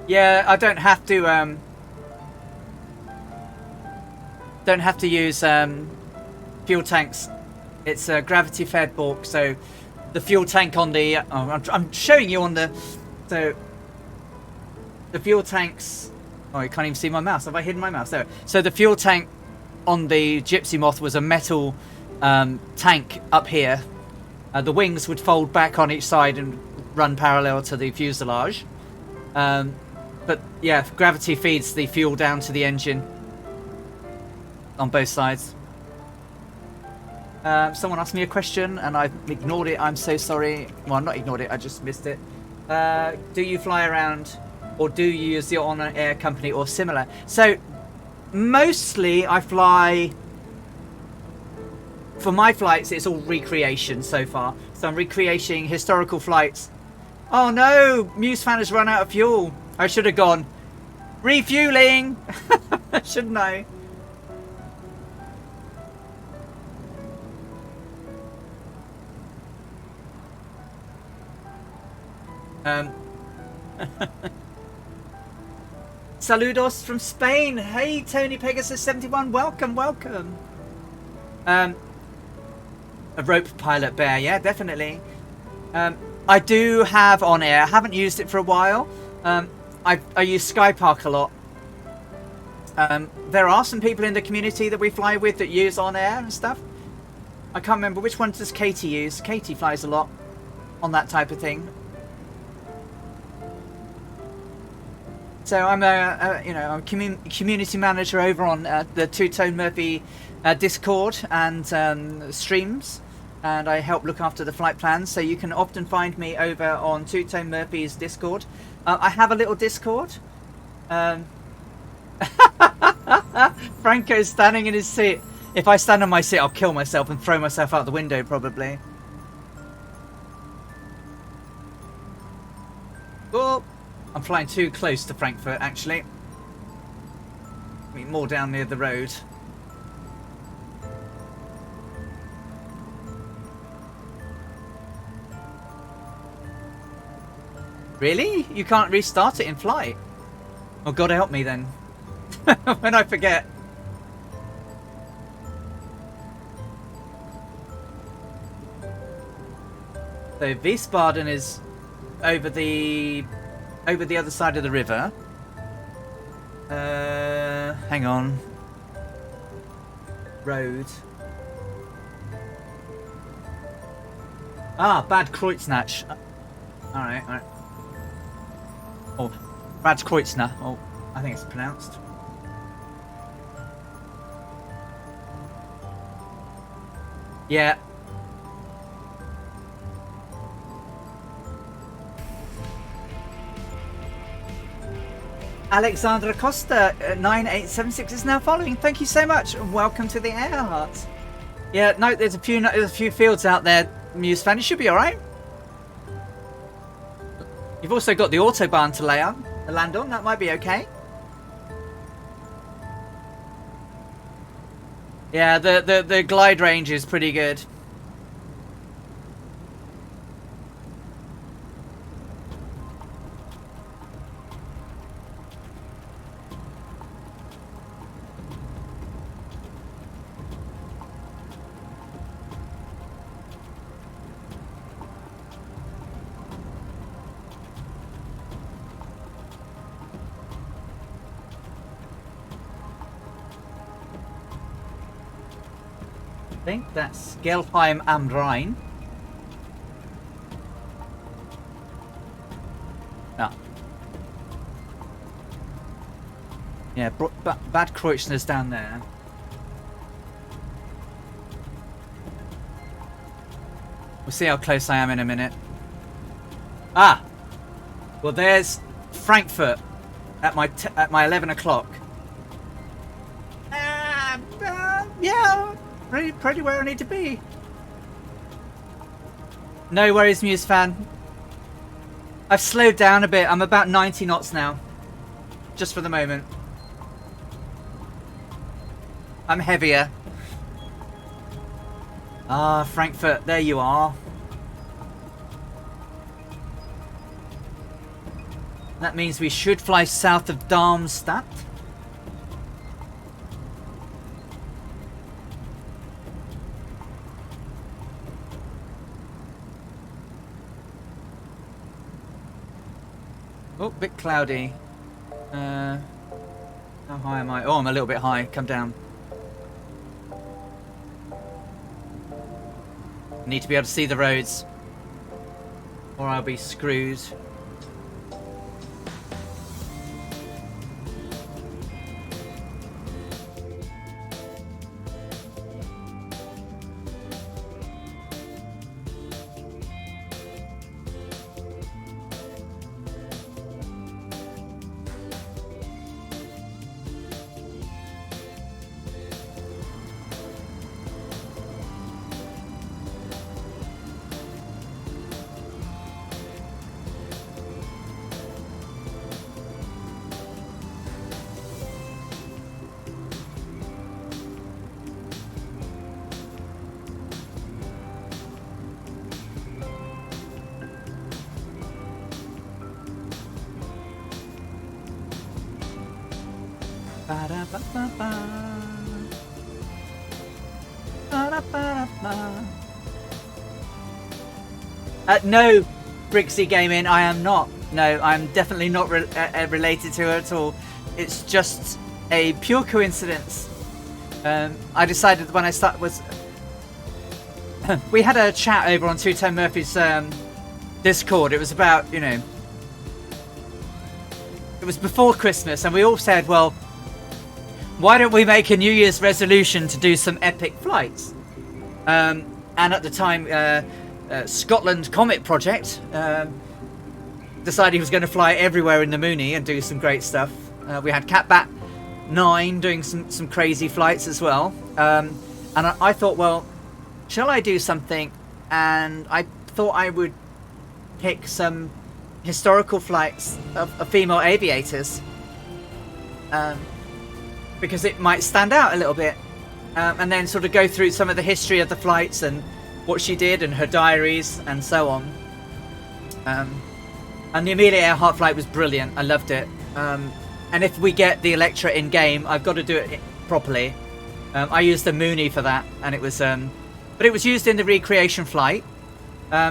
Yeah, I don't have to use fuel tanks. It's a gravity fed bulk, so the fuel tank on the I'm showing you on the the fuel tanks. Oh, you can't even see my mouse. Have I hidden my mouse? There. So the fuel tank on the Gypsy Moth was a metal tank up here. The wings would fold back on each side and run parallel to the fuselage. But yeah, gravity feeds the fuel down to the engine on both sides. Someone asked me a question and I ignored it. I'm so sorry. Well, not ignored it. I just missed it. Do you fly around, or do you use the on-air company or similar? So mostly I fly. For my flights, it's all recreation so far. So I'm recreating historical flights. Oh no, Muse fan has run out of fuel. I should have gone refueling. Shouldn't I? Saludos from Spain. Hey, Tony Pegasus 71. Welcome, welcome. A rope pilot bear, yeah, definitely. I do have on air. I haven't used it for a while. I use Skypark a lot. There are some people in the community that we fly with that use on air and stuff. I can't remember which one does Katie use. Katie flies a lot on that type of thing. So I'm I'm community manager over on the Two Tone Murphy Discord and streams. and I help look after the flight plans. So you can often find me over on Two Tone Murphy's Discord. I have a little Discord. Franco's standing in his seat. If I stand on my seat, I'll kill myself and throw myself out the window, probably. Oh, I'm flying too close to Frankfurt, actually. I mean, more down near the road. Really? You can't restart it in flight? Oh, God help me then. When I forget. So Wiesbaden is over the other side of the river. Hang on. Road. Ah, Bad Kreuznach. Alright, alright. Oh, Bad Kreuznach. Oh, I think it's pronounced. Yeah. Alexandra Costa 9876 is now following. Thank you so much, and welcome to the Earhart. Yeah, no, there's a few fields out there, Muse fan. You should be all right. You've also got the autobahn to land on. That might be okay. Yeah, the glide range is pretty good. I think that's Gelheim am Rhein. No. Yeah, Bad Kreuznach's down there. We'll see how close I am in a minute. Ah! Well, there's Frankfurt at my 11 o'clock. Yeah. Pretty where I need to be. No worries, Muse fan. I've slowed down a bit. I'm about 90 knots now. Just for the moment. I'm heavier. Ah, Frankfurt. There you are. That means we should fly south of Darmstadt. Oh, bit cloudy. How high am I? Oh, I'm a little bit high. Come down. Need to be able to see the roads, or I'll be screwed. No, Brixie Gaming, I am not. No, I'm definitely not related to her at all. It's just a pure coincidence. I decided when I started was we had a chat over on 210 Murphy's Discord. It was about, you know, it was before Christmas, and we all said, well, why don't we make a New Year's resolution to do some epic flights? And And at the time, Scotland Comet Project decided he was going to fly everywhere in the Mooney and do some great stuff. We had Catbat 9 doing some crazy flights as well. And I thought, well, shall I do something? And I thought I would pick some historical flights of female aviators, because it might stand out a little bit, and then sort of go through some of the history of the flights and what she did and her diaries and so on. And the Amelia Earhart flight was brilliant. I loved it. And if we get the Electra in game, I've got to do it properly. I used the Mooney for that, and it was but it was used in the recreation flight.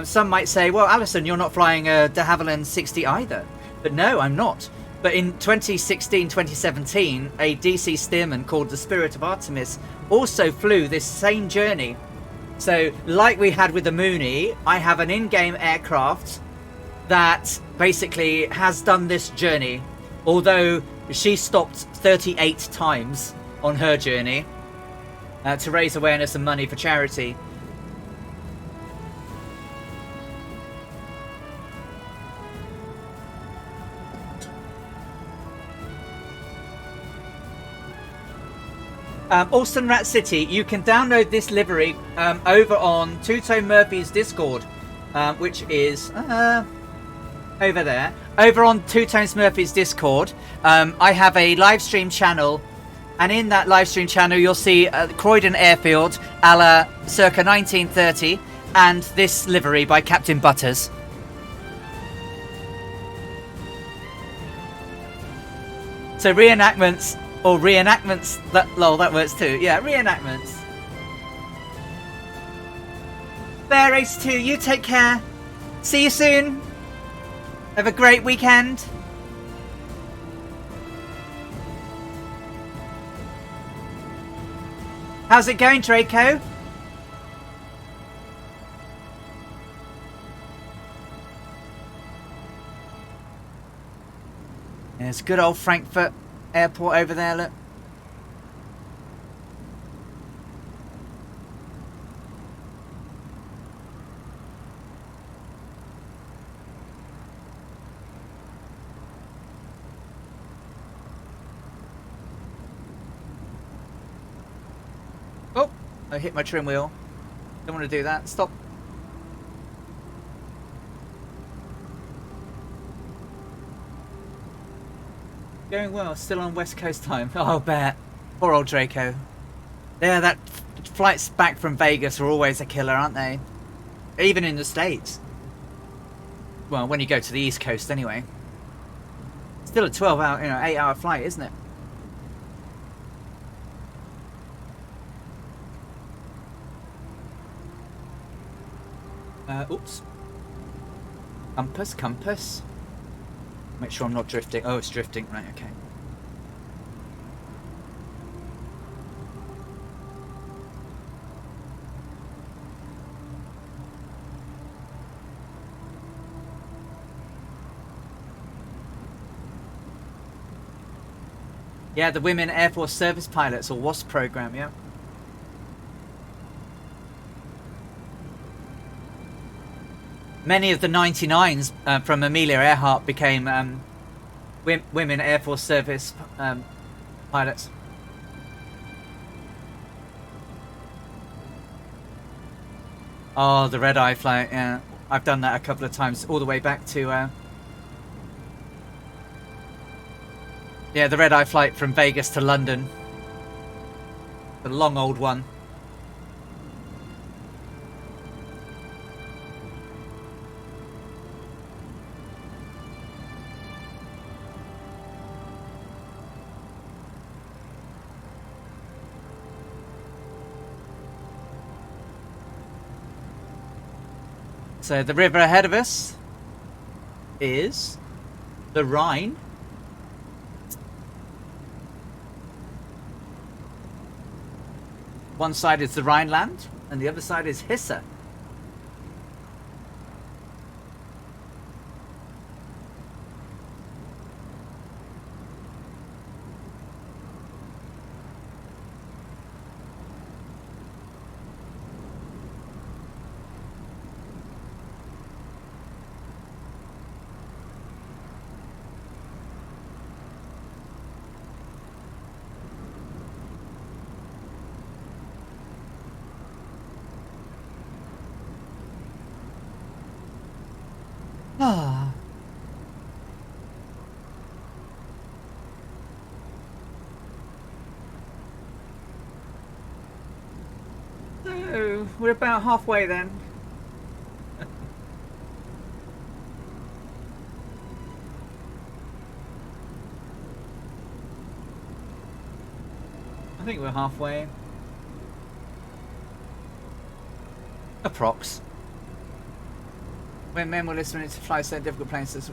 Some might say, well, Alison, you're not flying a de Havilland 60 either. But no, I'm not. But in 2016-2017, a DC Stearman called the Spirit of Artemis also flew this same journey. So, like we had with the Mooney, I have an in-game aircraft that basically has done this journey. Although she stopped 38 times on her journey to raise awareness and money for charity. Alston Rat City, you can download this livery over on Two Tone Murphy's Discord, which is over there. Over on Two Tones Murphy's Discord, I have a live stream channel, and in that live stream channel you'll see Croydon Airfield a la circa 1930 and this livery by Captain Butters. So reenactments, or reenactments, that works too. Yeah, reenactments. Bear Race 2, you take care. See you soon. Have a great weekend. How's it going, Draco? There's good old Frankfurt Airport over there, look. Oh, I hit my trim wheel. Don't want to do that. Stop. Going well, still on West Coast time. Oh, bet. Poor old Draco. Yeah, that flights back from Vegas are always a killer, aren't they? Even in the States. Well, when you go to the East Coast anyway. Still a 12-hour, 8-hour flight, isn't it? Oops. Compass. Make sure I'm not drifting. Oh, it's drifting. Right, okay. Yeah, the Women Air Force Service Pilots, or WASP program, yeah. Many of the 99s from Amelia Earhart became Women Air Force Service pilots. Oh, the red-eye flight, yeah. I've done that a couple of times, all the way back to... yeah, the red-eye flight from Vegas to London. The long old one. So the river ahead of us is the Rhine. One side is the Rhineland and the other side is Hesse. Ah. So, we're about halfway then. I think we're halfway. Approx. When men were listening to fly certain difficult planes,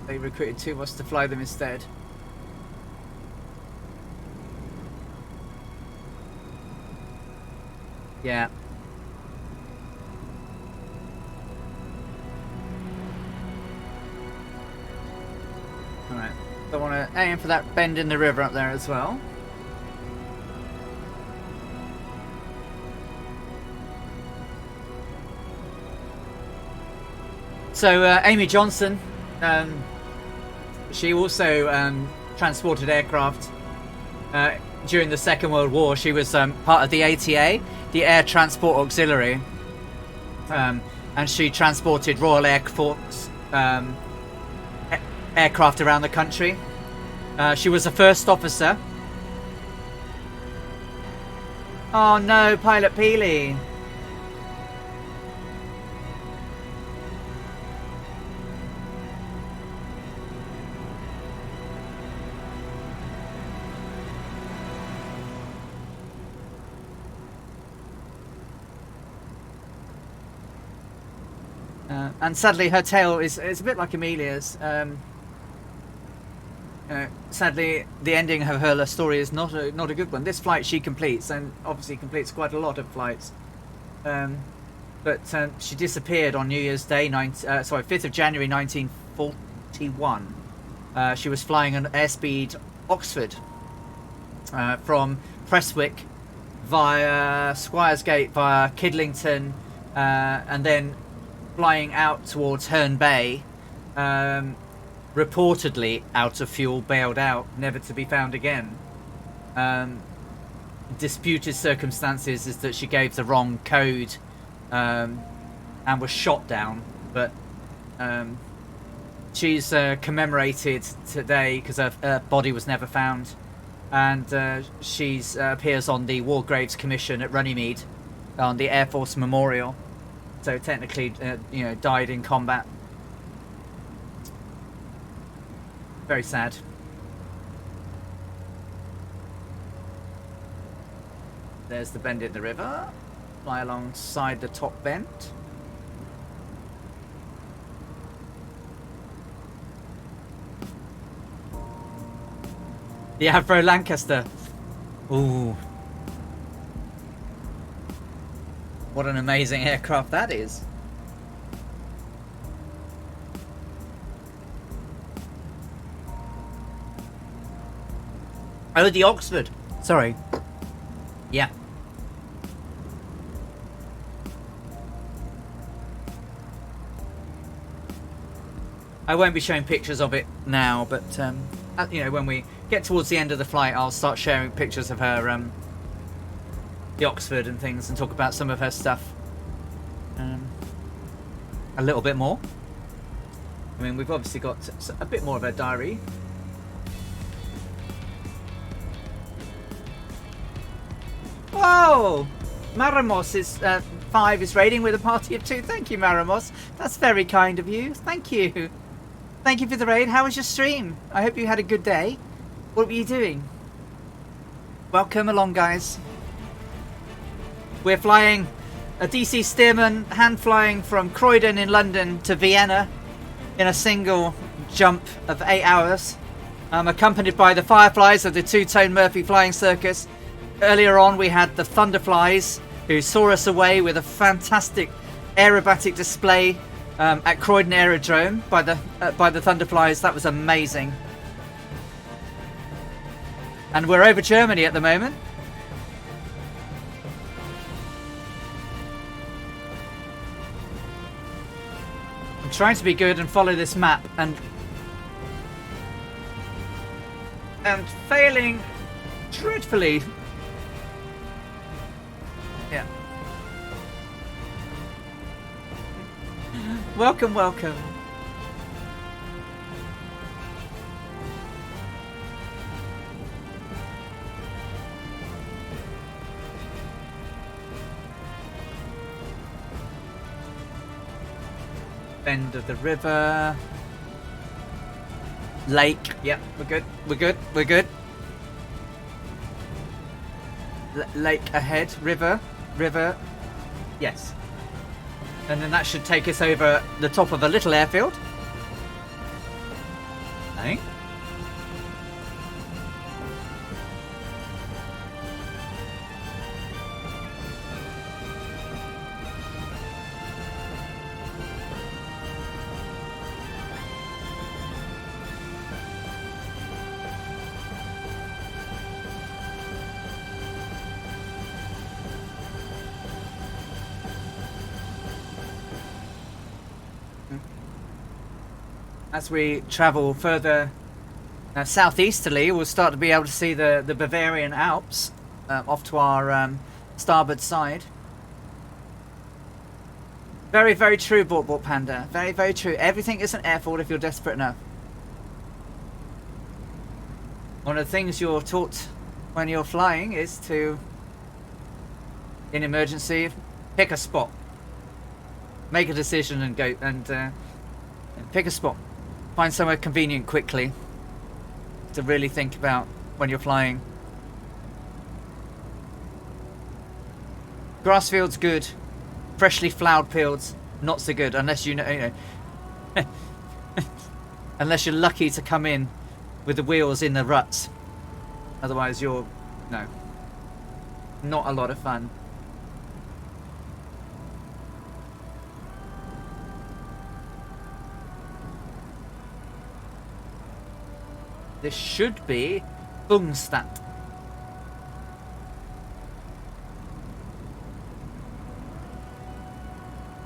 they recruited two of us to fly them instead. Yeah. Alright. So I want to aim for that bend in the river up there as well. So Amy Johnson, she also transported aircraft during the Second World War. She was part of the ATA, the Air Transport Auxiliary, and she transported Royal Air Force aircraft around the country. She was a first officer. Oh no, Pilot Peely. And sadly, her tale is a bit like Amelia's. Sadly, the ending of her story is not a good one. This flight she completes, and obviously completes quite a lot of flights. But she disappeared on New Year's Day, 5th of January 1941. She was flying an airspeed Oxford from Prestwick via Squiresgate via Kidlington, and then flying out towards Herne Bay, reportedly out of fuel, bailed out, never to be found again. Disputed circumstances is that she gave the wrong code and was shot down, but she's commemorated today because her body was never found, and she's appears on the War Graves Commission at Runnymede on the Air Force Memorial. So technically, died in combat. Very sad. There's the bend in the river. Fly alongside the top bend. The Avro Lancaster. Ooh. What an amazing aircraft that is. Oh, the Oxford. Sorry. Yeah. I won't be showing pictures of it now, but when we get towards the end of the flight, I'll start sharing pictures of her the Oxford and things, and talk about some of her stuff a little bit more. I mean, we've obviously got a bit more of her diary. Whoa! Maramos is 5 is raiding with a party of 2. Thank you, Maramos. That's very kind of you. Thank you. Thank you for the raid. How was your stream? I hope you had a good day. What were you doing? Welcome along, guys. We're flying a DC Stearman, hand flying from Croydon in London to Vienna in a single jump of 8 hours. Accompanied by the Fireflies of the Two-Tone Murphy Flying Circus. Earlier on we had the Thunderflies, who saw us away with a fantastic aerobatic display at Croydon Aerodrome by the Thunderflies. That was amazing. And we're over Germany at the moment. I'm trying to be good and follow this map, and failing dreadfully. Yeah. Welcome, welcome. Bend of the river. Lake. Yep, we're good. We're good. We're good. Lake ahead. River. River. Yes. And then that should take us over the top of a little airfield. I think. As we travel further southeasterly, we'll start to be able to see the Bavarian Alps off to our starboard side. Very, very true, Bort Panda. Very, very true. Everything is an airfield if you're desperate enough. One of the things you're taught when you're flying is to, in emergency, pick a spot. Make a decision and go and pick a spot. Find somewhere convenient quickly to really think about when you're flying. Grass fields good. Freshly flowered fields not so good unless you know, unless you're lucky to come in with the wheels in the ruts. Otherwise you're not a lot of fun. This should be Bungstadt.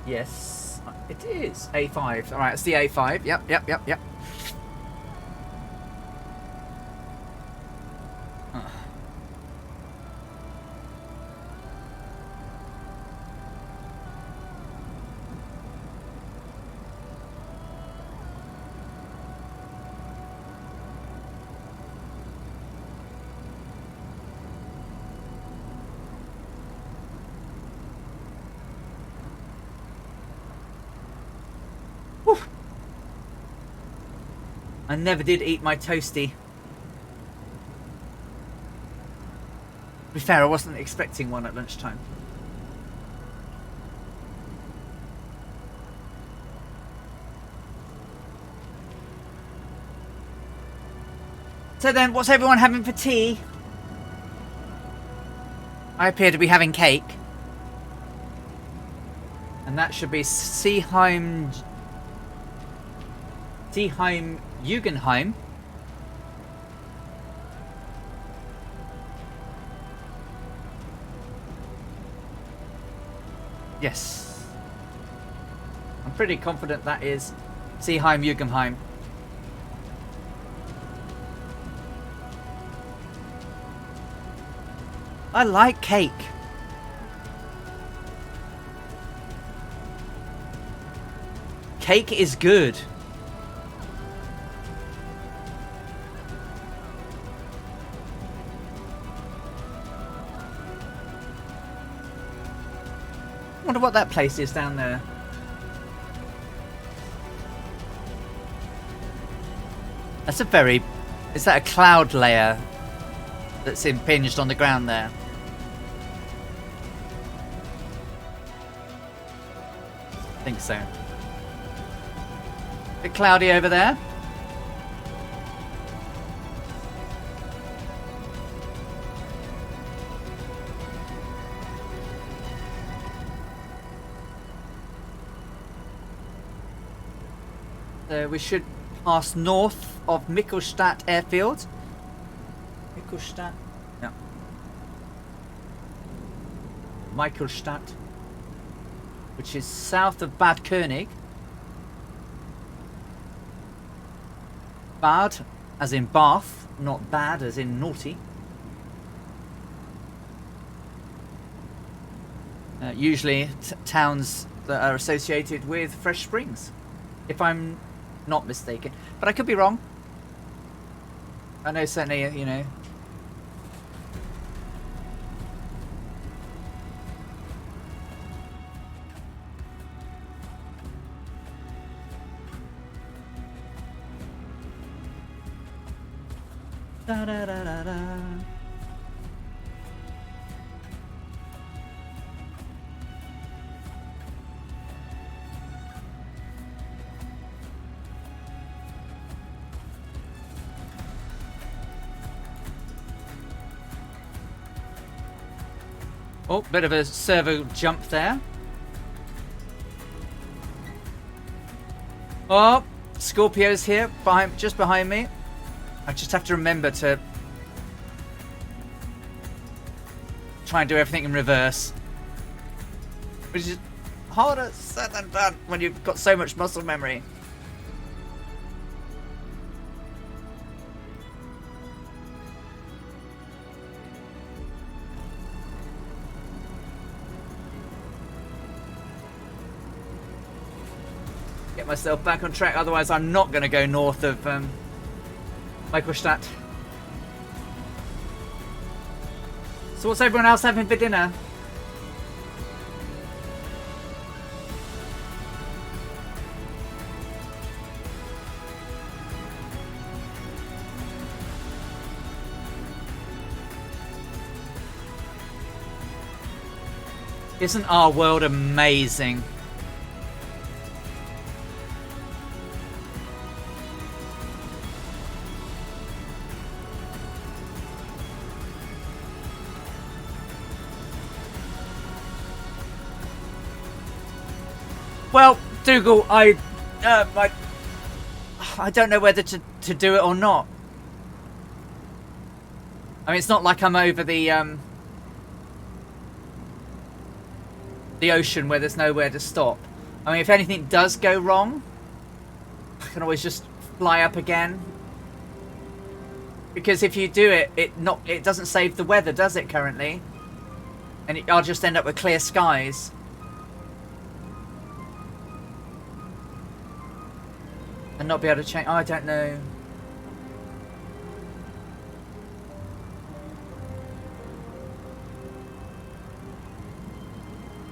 Yes, it is A5. All right, it's the A5. Yep. I never did eat my toasty. To be fair, I wasn't expecting one at lunchtime. So then, what's everyone having for tea? I appear to be having cake. And that should be Seeheim Jugendheim. Yes. I'm pretty confident that is Seeheim Jugendheim. I like cake. Cake is good. I wonder what that place is down there. That's a very... Is that a cloud layer that's impinged on the ground there? I think so. A bit cloudy over there. We should pass north of Michelstadt Airfield. Michelstadt? Yeah. Michelstadt, which is south of Bad König. Bad, as in bath, not bad, as in naughty. Usually towns that are associated with fresh springs, if I'm not mistaken. But I could be wrong. I know certainly, you know. Da, da, da, da, da. Oh, bit of a servo jump there. Oh, Scorpio's here, just behind me. I just have to remember to try and do everything in reverse. Which is harder said than done when you've got so much muscle memory. Get myself back on track, otherwise I'm not going to go north of Michaelstadt. So what's everyone else having for dinner? Isn't our world amazing? Well, Dougal, I don't know whether to do it or not. I mean, it's not like I'm over the ocean where there's nowhere to stop. I mean, if anything does go wrong, I can always just fly up again. Because if you do it, it doesn't save the weather, does it, currently? And I'll just end up with clear skies. And not be able to change. Oh, I don't know.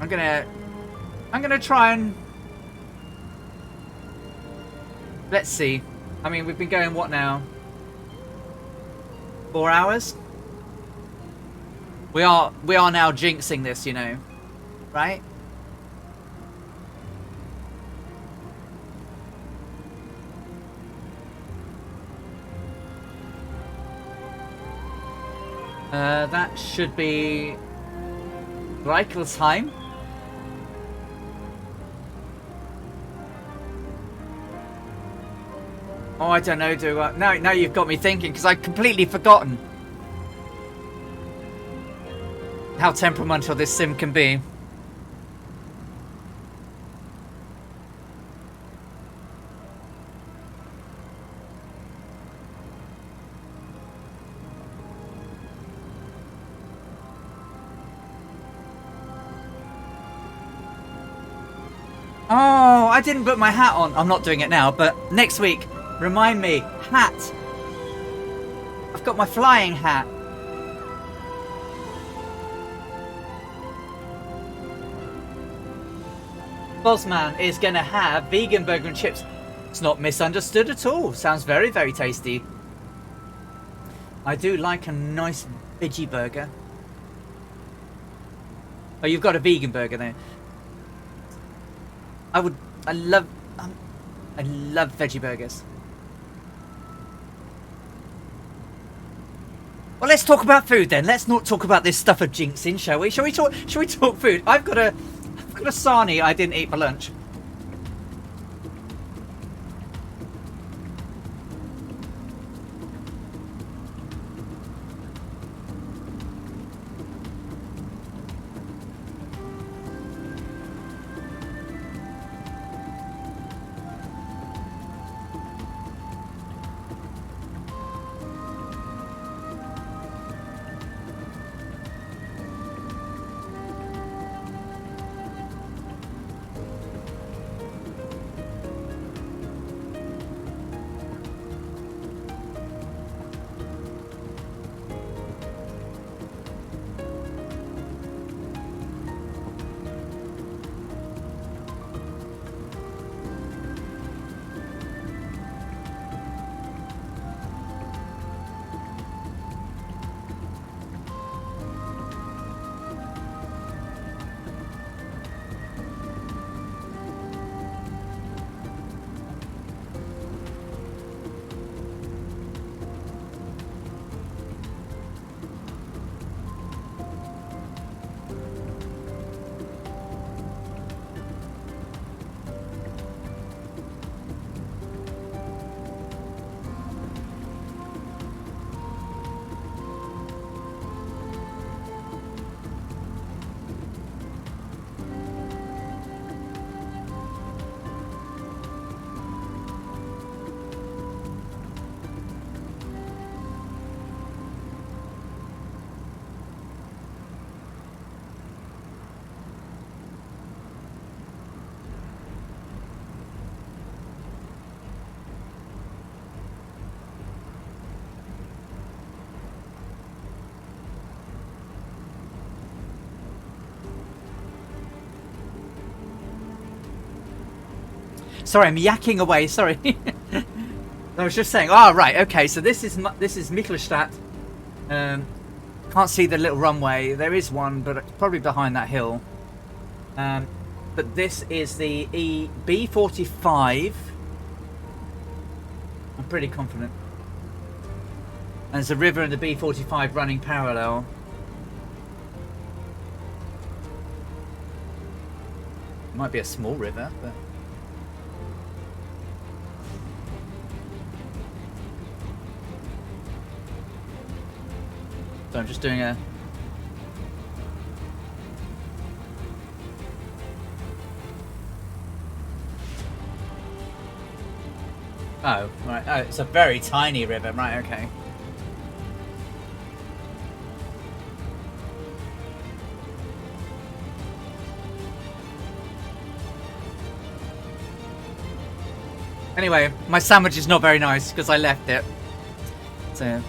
I'm gonna try and let's see. I mean, we've been going what now? 4 hours? We are now jinxing this, you know, right? That should be Reichelsheim. Oh, I don't know, do I? Now you've got me thinking, because I've completely forgotten how temperamental this sim can be. Oh, I didn't put my hat on. I'm not doing it now, but next week, remind me. Hat. I've got my flying hat. Bosman is going to have vegan burger and chips. It's not misunderstood at all. Sounds very, very tasty. I do like a nice veggie burger. Oh, you've got a vegan burger there. I love veggie burgers. Well, let's talk about food then. Let's not talk about this stuff of jinxing, shall we? Shall we talk food? I've got a sarnie I didn't eat for lunch. Sorry, I'm yakking away. Sorry. I was just saying. Oh, right. Okay. So this is Michelstadt. Can't see the little runway. There is one, but it's probably behind that hill. But this is the B45. I'm pretty confident. And there's a river and the B45 running parallel. It might be a small river, but... So I'm just doing a... Oh, right. Oh, it's a very tiny river. Right, okay. Anyway, my sandwich is not very nice because I left it. So...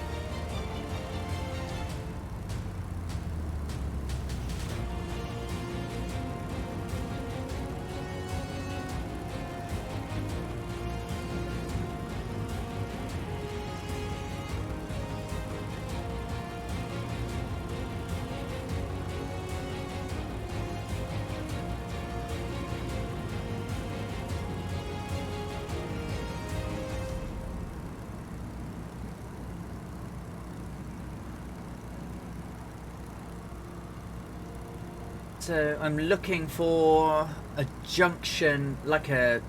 So I'm looking for a junction, like a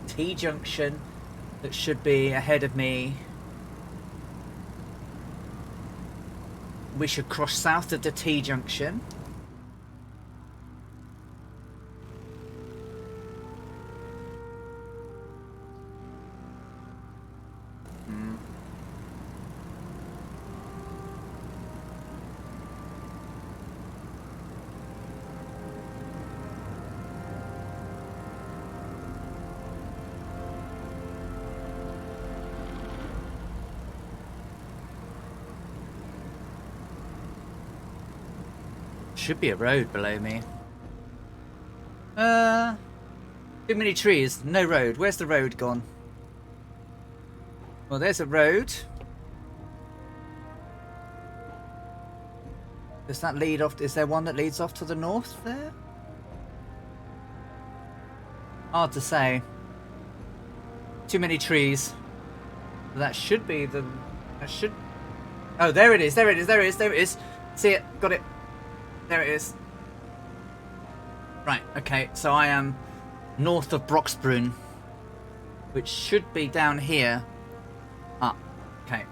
T-junction, that should be ahead of me. We should cross south of the T-junction. Should be a road below me. Too many trees, no road. Where's the road gone? Well, there's a road. Does that lead off? Is there one that leads off to the north there? Hard to say. Too many trees. That should be the... That should... Oh, there it is, there it is, there it is, there it is. See it, got it. There it is. Right, okay, so I am north of Broxbrunn, which should be down here. Ah, okay.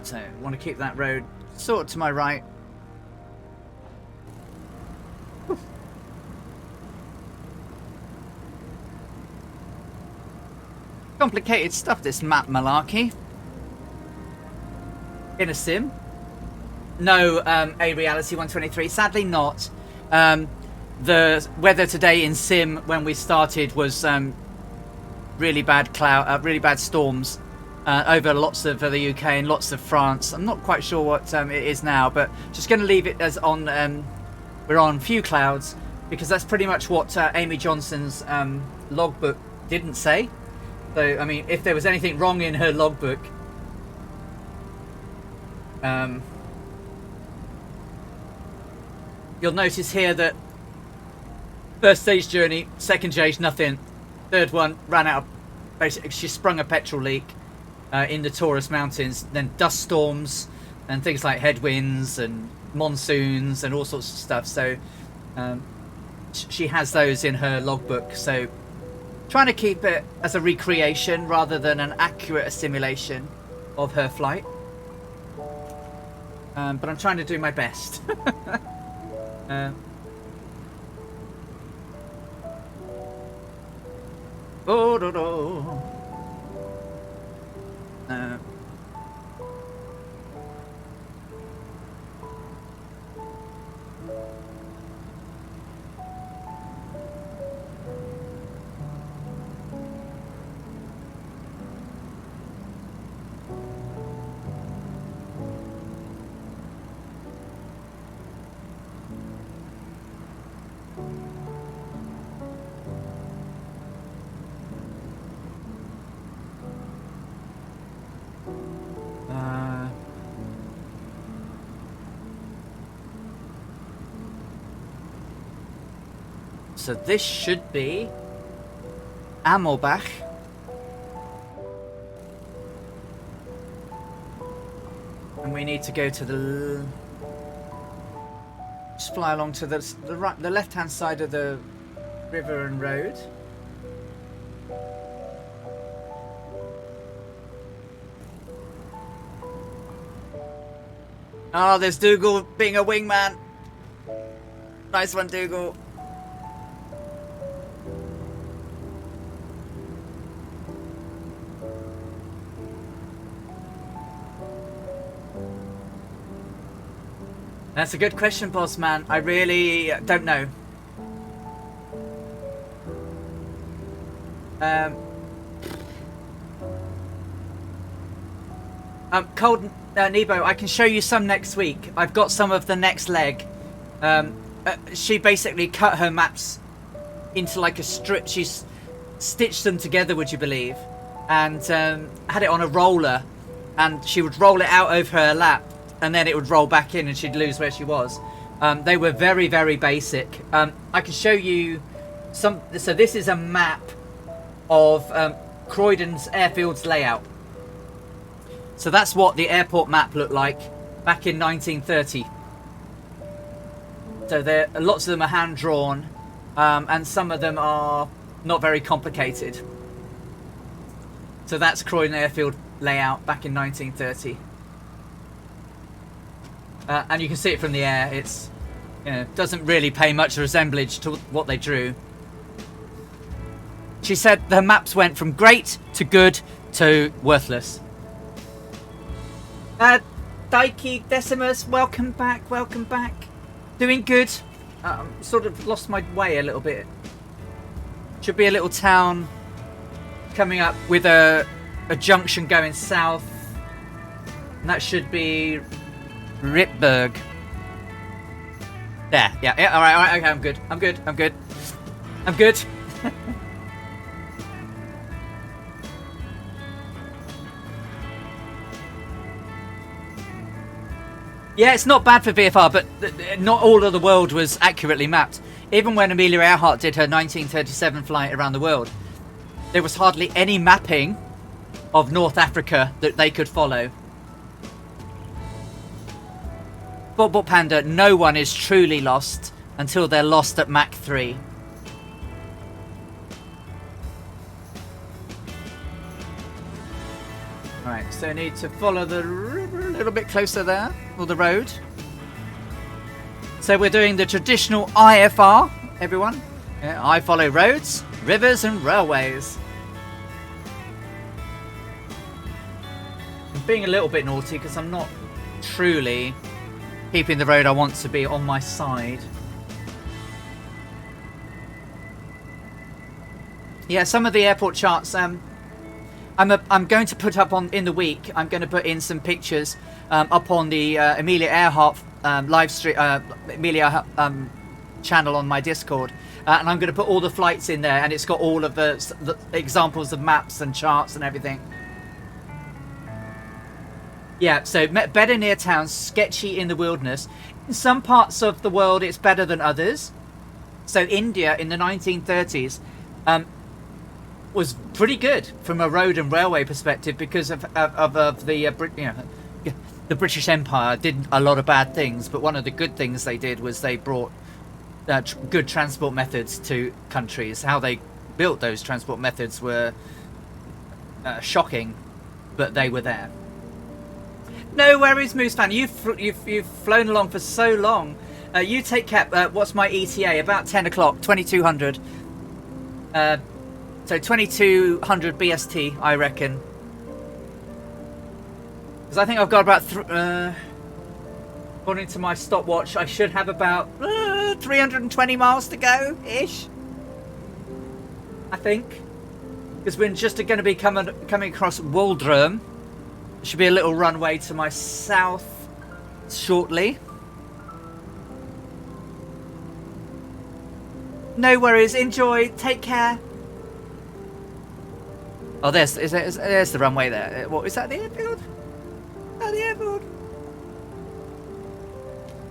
So, I want to keep that road sort of to my right. Whew. Complicated stuff, this map malarkey. In a sim. No, a reality 123. Sadly not. The weather today in sim when we started was really bad really bad storms over lots of the UK and lots of France. I'm not quite sure what it is now, but just going to leave it as on. We're on few clouds because that's pretty much what Amy Johnson's logbook didn't say. So I mean, if there was anything wrong in her logbook. You'll notice here that first stage journey, second stage nothing, third one ran out of, basically she sprung a petrol leak in the Taurus Mountains, then dust storms and things like headwinds and monsoons and all sorts of stuff. So she has those in her logbook, so trying to keep it as a recreation rather than an accurate simulation of her flight. But I'm trying to do my best. Oh, do, do. So this should be Amelbach. And we need to go to the... Just fly along to the left-hand side of the river and road. Oh, there's Dougal being a wingman. Nice one, Dougal. That's a good question, boss man. I really don't know. Cold Nebo, I can show you some next week. I've got some of the next leg. She basically cut her maps into like a strip. She's stitched them together, would you believe? And had it on a roller, and she would roll it out over her lap, and then it would roll back in, and she'd lose where she was. They were very, very basic. I can show you some. So this is a map of Croydon's Airfield's layout. So that's what the airport map looked like back in 1930. So there, lots of them are hand drawn, and some of them are not very complicated. So that's Croydon Airfield layout back in 1930. And you can see it from the air. It's, you know, doesn't really pay much resemblance to what they drew. She said the maps went from great to good to worthless. Daiki Decimus, welcome back, welcome back. Doing good. Sort of lost my way a little bit. Should be a little town coming up with a junction going south. And that should be Ripburg. There, yeah, all right, okay, I'm good. Yeah, it's not bad for VFR, but not all of the world was accurately mapped. Even when Amelia Earhart did her 1937 flight around the world, there was hardly any mapping of North Africa that they could follow. Bot Panda, no one is truly lost until they're lost at Mach 3. Alright, so I need to follow the river a little bit closer there, or the road. So we're doing the traditional IFR, everyone. Yeah, I follow roads, rivers and railways. I'm being a little bit naughty because I'm not truly keeping the road I want to be on my side. Yeah, some of the airport charts, I'm going to put up in the week. I'm going to put in some pictures up on the Amelia Earhart live stream, Amelia channel on my Discord, and I'm going to put all the flights in there, and it's got all of the examples of maps and charts and everything. Yeah, so better near towns, sketchy in the wilderness. In some parts of the world, it's better than others. So India in the 1930s. Was pretty good from a road and railway perspective because of the the British Empire did a lot of bad things, but one of the good things they did was they brought good transport methods to countries. How they built those transport methods were shocking, but they were there. No worries, Moose fan. You've flown along for so long. You take cap. What's my ETA? About 10 o'clock, 2200. So 2200 BST, I reckon. Because I think I've got about, according to my stopwatch, I should have about 320 miles to go, ish. I think. Because we're just going to be coming across Waldrum. There should be a little runway to my south shortly. No worries, enjoy, take care. Oh, there's the runway there. What is that? The airfield? Oh, the airfield.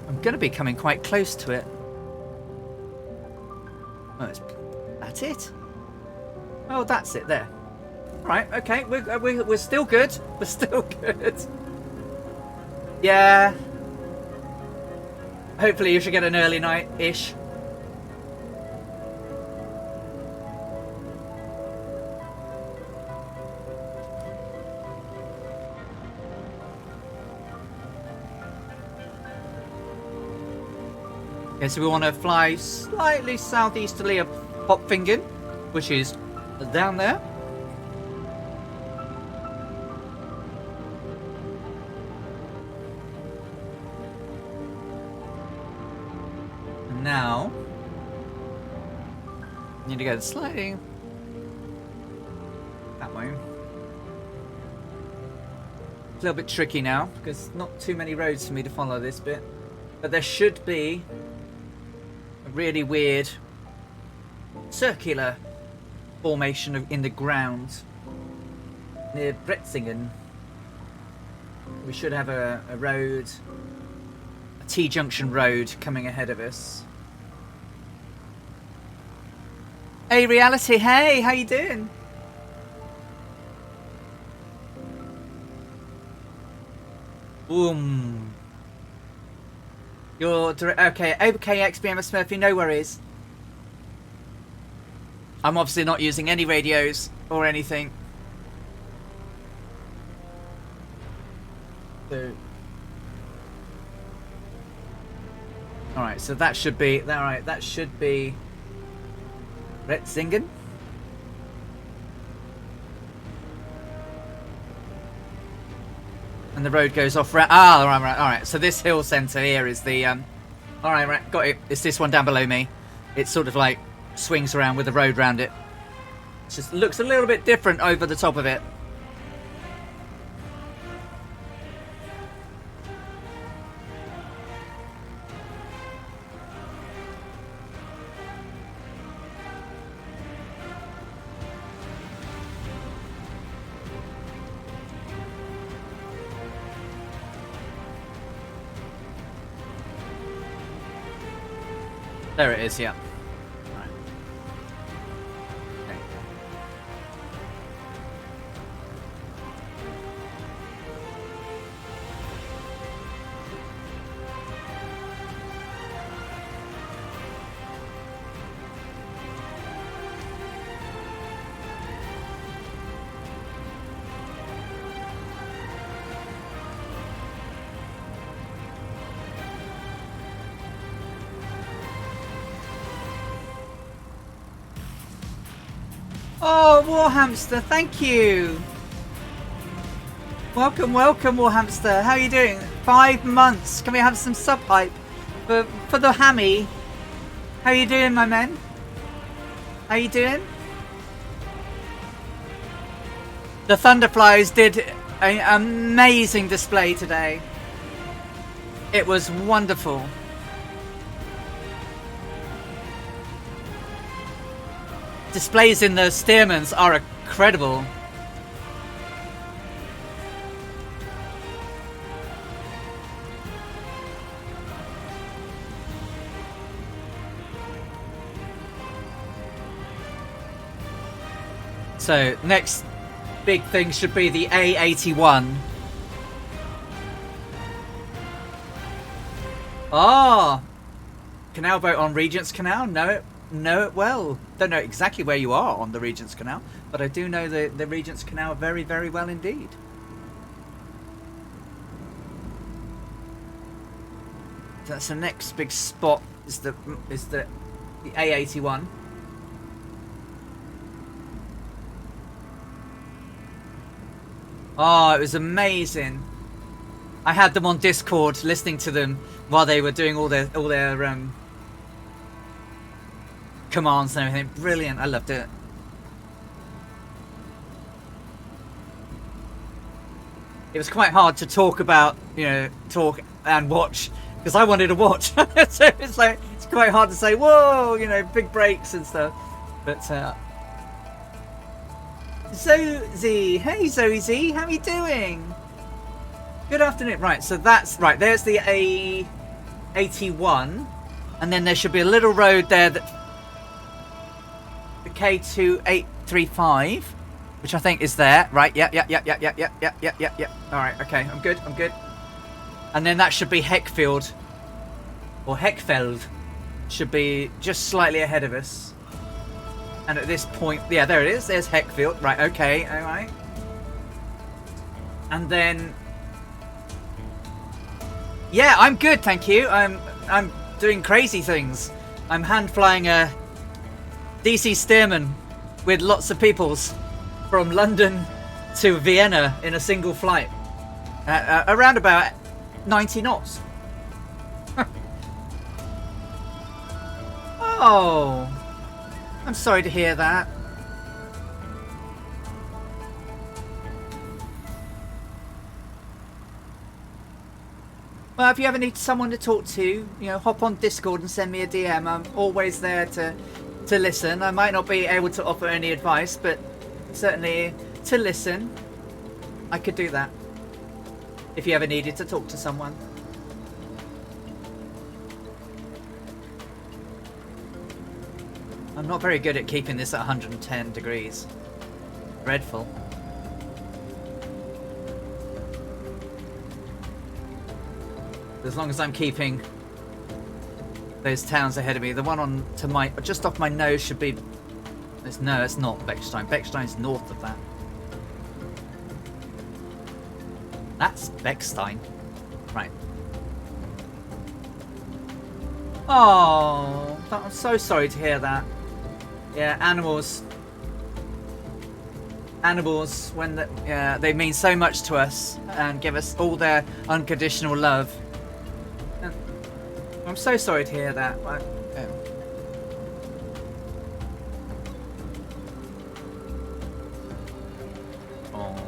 I'm going to be coming quite close to it. Oh, that's it. Oh, that's it there. Right, okay, we're still good. We're still good. Yeah. Hopefully you should get an early night-ish. Okay, so we want to fly slightly southeasterly of Hopfingen, which is down there. And now, need to go slightly that way. It's a little bit tricky now because not too many roads for me to follow this bit, but there should be a really weird circular formation in the ground near Bretzingen. We should have a road, a T-junction road coming ahead of us. Hey Reality, hey, how you doing? Boom. You're okay, XBM Smurfy, no worries. I'm obviously not using any radios or anything. So, alright, so that should be alright, that should be Retzingen. And the road goes off right. Ah, alright. So this hill centre here is the alright, right, got it. It's this one down below me. It sort of like swings around with the road round it. It just looks a little bit different over the top of it. There it is, yeah. Right. Okay. Oh, Warhamster, thank you. Welcome, Warhamster. How are you doing? 5 months. Can we have some sub hype for the hammy? How you doing, my man? How you doing? The Thunderflies did an amazing display today. It was wonderful. Displays in the Stearmans are incredible. So next big thing should be the A81. Ah, canal boat on Regent's Canal? Know it well. Don't know exactly where you are on the Regent's Canal, but I do know the Regent's Canal very, very well indeed. That's the next big spot is the A81. Oh, it was amazing. I had them on Discord listening to them while they were doing all their commands and everything. Brilliant. I loved it. It was quite hard to talk about, talk and watch because I wanted to watch. So it's like, it's quite hard to say, whoa, big breaks and stuff. But, Zoe, hey Zoe Z, how are you doing? Good afternoon. Right, so that's, right, there's the A81. And then there should be a little road there that the K2835, which I think is there. Right, yeah. Alright, okay, I'm good. And then that should be Heckfield. Or Heckfeld. Should be just slightly ahead of us. And at this point, yeah, there it is. There's Heckfield. Right, okay, alright. And then... Yeah, I'm good, thank you. I'm doing crazy things. I'm hand flying a DC Stearman with lots of peoples from London to Vienna in a single flight. Around about 90 knots. Oh, I'm sorry to hear that. Well, if you ever need someone to talk to, you know, hop on Discord and send me a DM. I'm always there to listen. I might not be able to offer any advice, but certainly to listen, I could do that. If you ever needed to talk to someone. I'm not very good at keeping this at 110 degrees. Dreadful. As long as I'm keeping those towns ahead of me. The one on to my just off my nose should be... No, it's not Bechstein. Bechstein's north of that. That's Bechstein. Right. Oh, I'm so sorry to hear that. Yeah, animals. Animals, when they mean so much to us and give us all their unconditional love. I'm so sorry to hear that. Oh.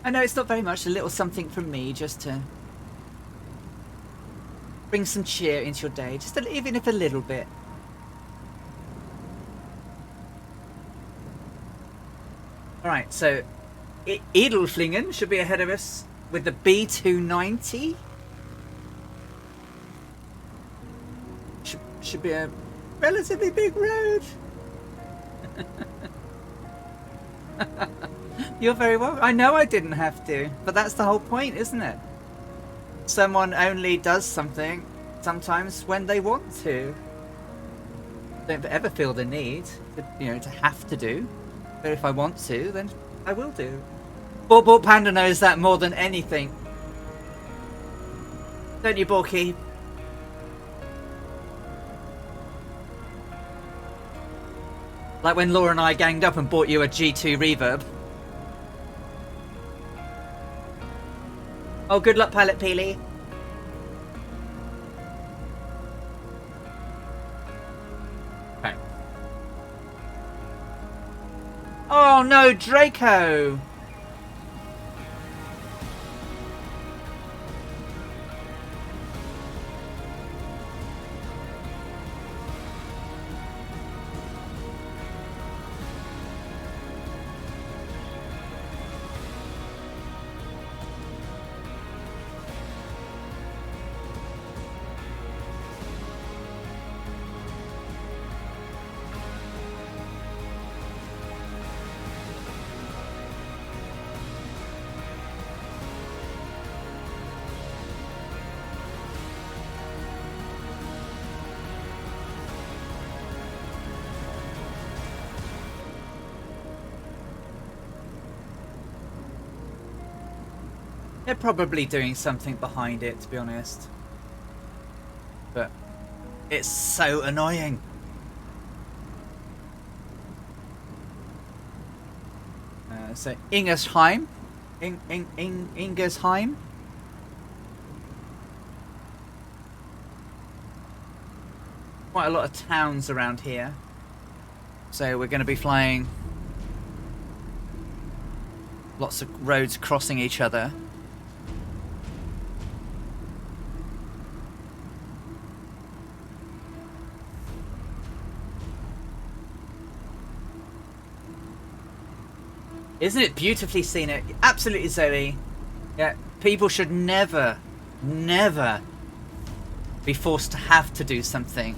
I know it's not very much, a little something from me just to bring some cheer into your day, just even if a little bit. Alright, so Edelflingen should be ahead of us with the B290. Should be a relatively big road. You're very welcome. I know I didn't have to, but that's the whole point, isn't it? Someone only does something sometimes when they want to. Don't ever feel the need to, to have to do. But if I want to, then I will do. Bort Panda knows that more than anything. Don't you, Borky? Like when Laura and I ganged up and bought you a G2 Reverb. Oh, good luck, Pilot Peely. Okay. Oh no, Draco! They're probably doing something behind it, to be honest. But it's so annoying. So Ingersheim Ingersheim. Quite a lot of towns around here. So we're going to be flying lots of roads crossing each other. Isn't it beautifully scenic? Absolutely, Zoe. Yeah, people should never, never be forced to have to do something.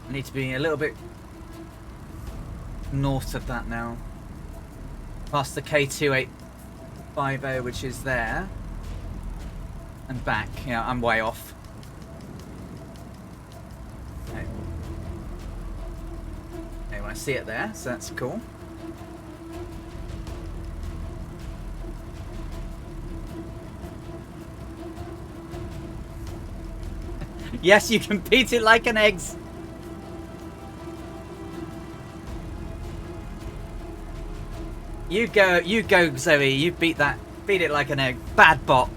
I need to be a little bit north of that now. Past the K2850, which is there. And back. Yeah, I'm way off. Okay. Okay, well, I see it there, so that's cool. Yes, you can beat it like an eggs. You go, Zoe. You beat it like an egg. Bad bot.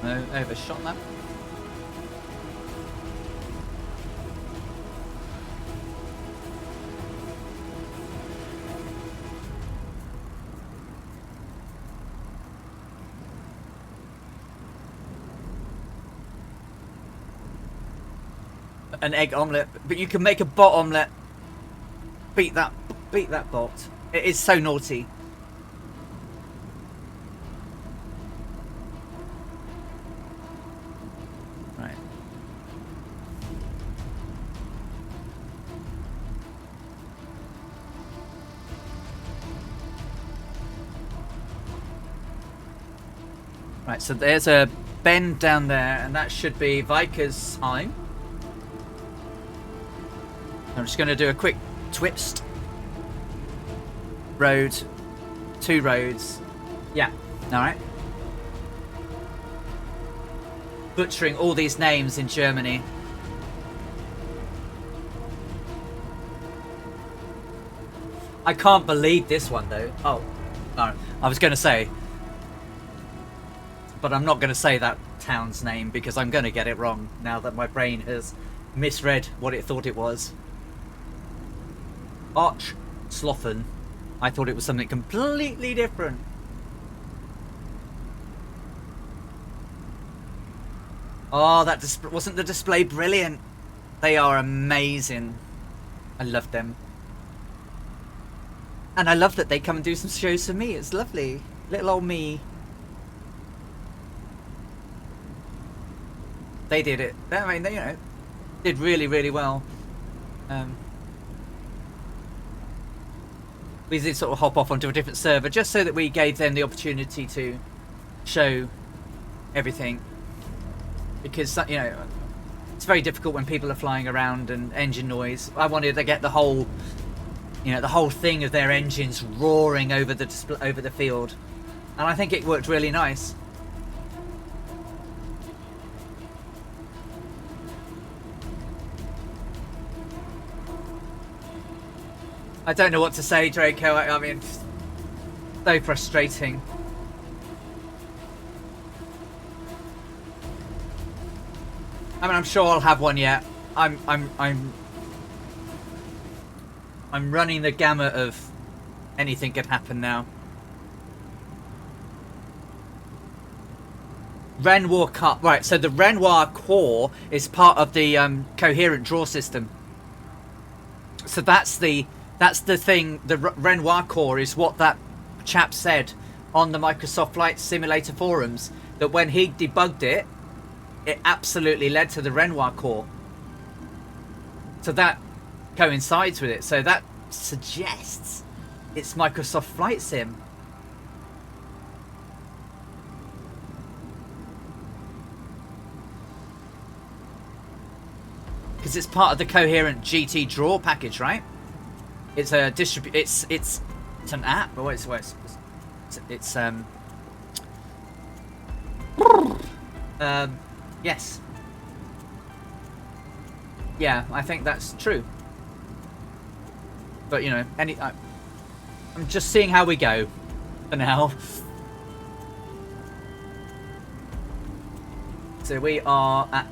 No, overshot that. An egg omelette, but you can make a bot omelette. Beat that bot. It is so naughty. Right. Right, so there's a bend down there, and that should be Vikersheim. I'm just going to do a quick twist. Road. 2 roads. Yeah. Alright. Butchering all these names in Germany. I can't believe this one, though. Oh. No. I was going to say. But I'm not going to say that town's name because I'm going to get it wrong now that my brain has misread what it thought it was. Archsloffen. I thought it was something completely different. Oh, that wasn't the display brilliant? They are amazing. I love them. And I love that they come and do some shows for me. It's lovely. Little old me. They did it. I mean, they, you know, did really, really well. We did sort of hop off onto a different server just so that we gave them the opportunity to show everything, because you know it's very difficult when people are flying around and engine noise. I wanted to get the whole, you know, the whole thing of their engines roaring over the over the field, and I think it worked really nice. I don't know what to say, Draco. I mean, so frustrating. I mean, I'm sure I'll have one yet. I'm running the gamut of anything could happen now. Renoir car, right? So the Renoir core is part of the coherent draw system. So that's the thing. The Renoir core is what that chap said on the Microsoft Flight Simulator forums, that when he debugged it, it absolutely led to the Renoir core. So that coincides with it. So that suggests it's Microsoft Flight Sim. Because it's part of the coherent GT draw package, right? It's a it's an app. Oh, it's yes. Yeah, I think that's true. But you know, I'm just seeing how we go for now. So we are at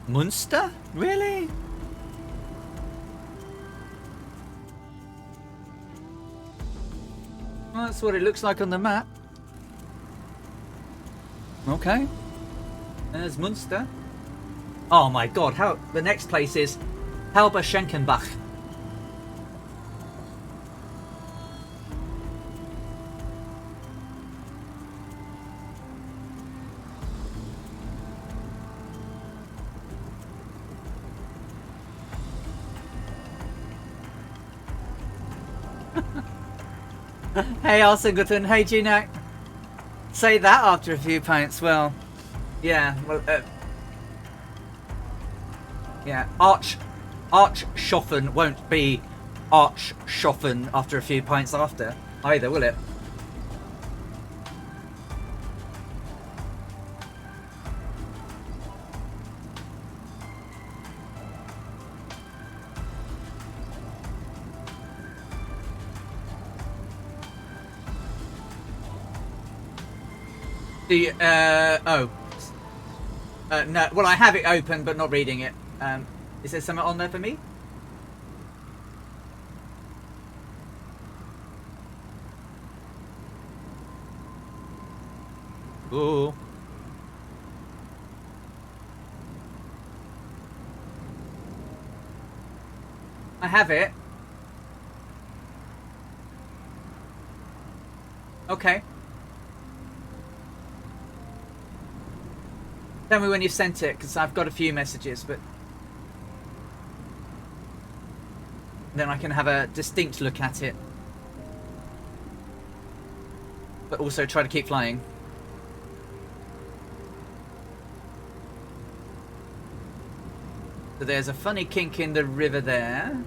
Munster? Really? Well, that's what it looks like on the map. Okay. There's Munster. Oh my god, how the next place is Halberschenkenbach. Hey Arsingleton, hey Junak. Say that after a few pints. Well, yeah, well, yeah, Archschoffen won't be Archschoffen after a few pints after either, will it? The no, well, I have it open but not reading it. Is there something on there for me? Ooh. I have it. Okay. Tell me when you've sent it, because I've got a few messages, but then I can have a distinct look at it. But also try to keep flying. So there's a funny kink in the river there.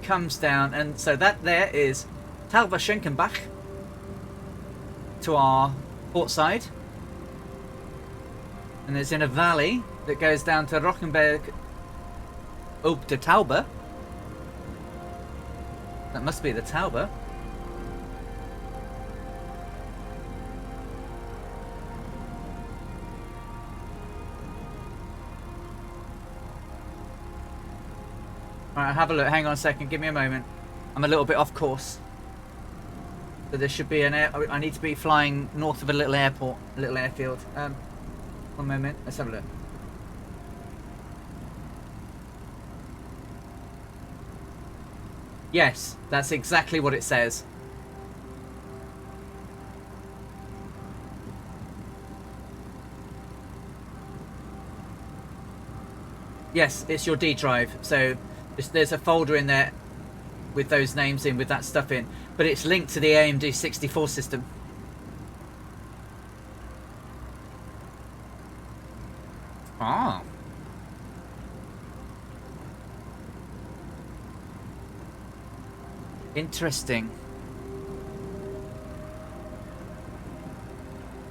Comes down, and so that there is Talberschenkenbach to our port side. And it's in a valley that goes down to Rochenberg Ob der Taube. That must be the Taube. Alright, have a look. Hang on a second. Give me a moment. I'm a little bit off course. So there should be an air... I need to be flying north of a little airport. A little airfield. One moment. Let's have a look. Yes, that's exactly what it says. Yes, it's your D drive. So there's a folder in there with those names in, with that stuff in. But it's linked to the AMD 64 system. Ah. Interesting.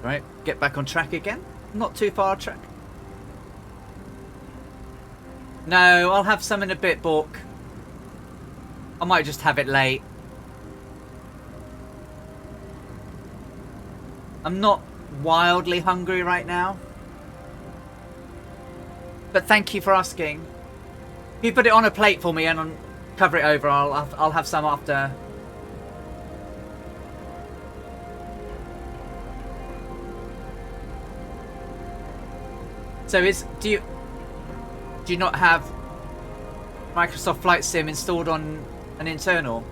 Right, get back on track again. Not too far track. No, I'll have some in a bit, Bork. I might just have it late. I'm not wildly hungry right now. But thank you for asking. If you put it on a plate for me and cover it over, I'll have some after. So do you not have Microsoft Flight Sim installed on an internal?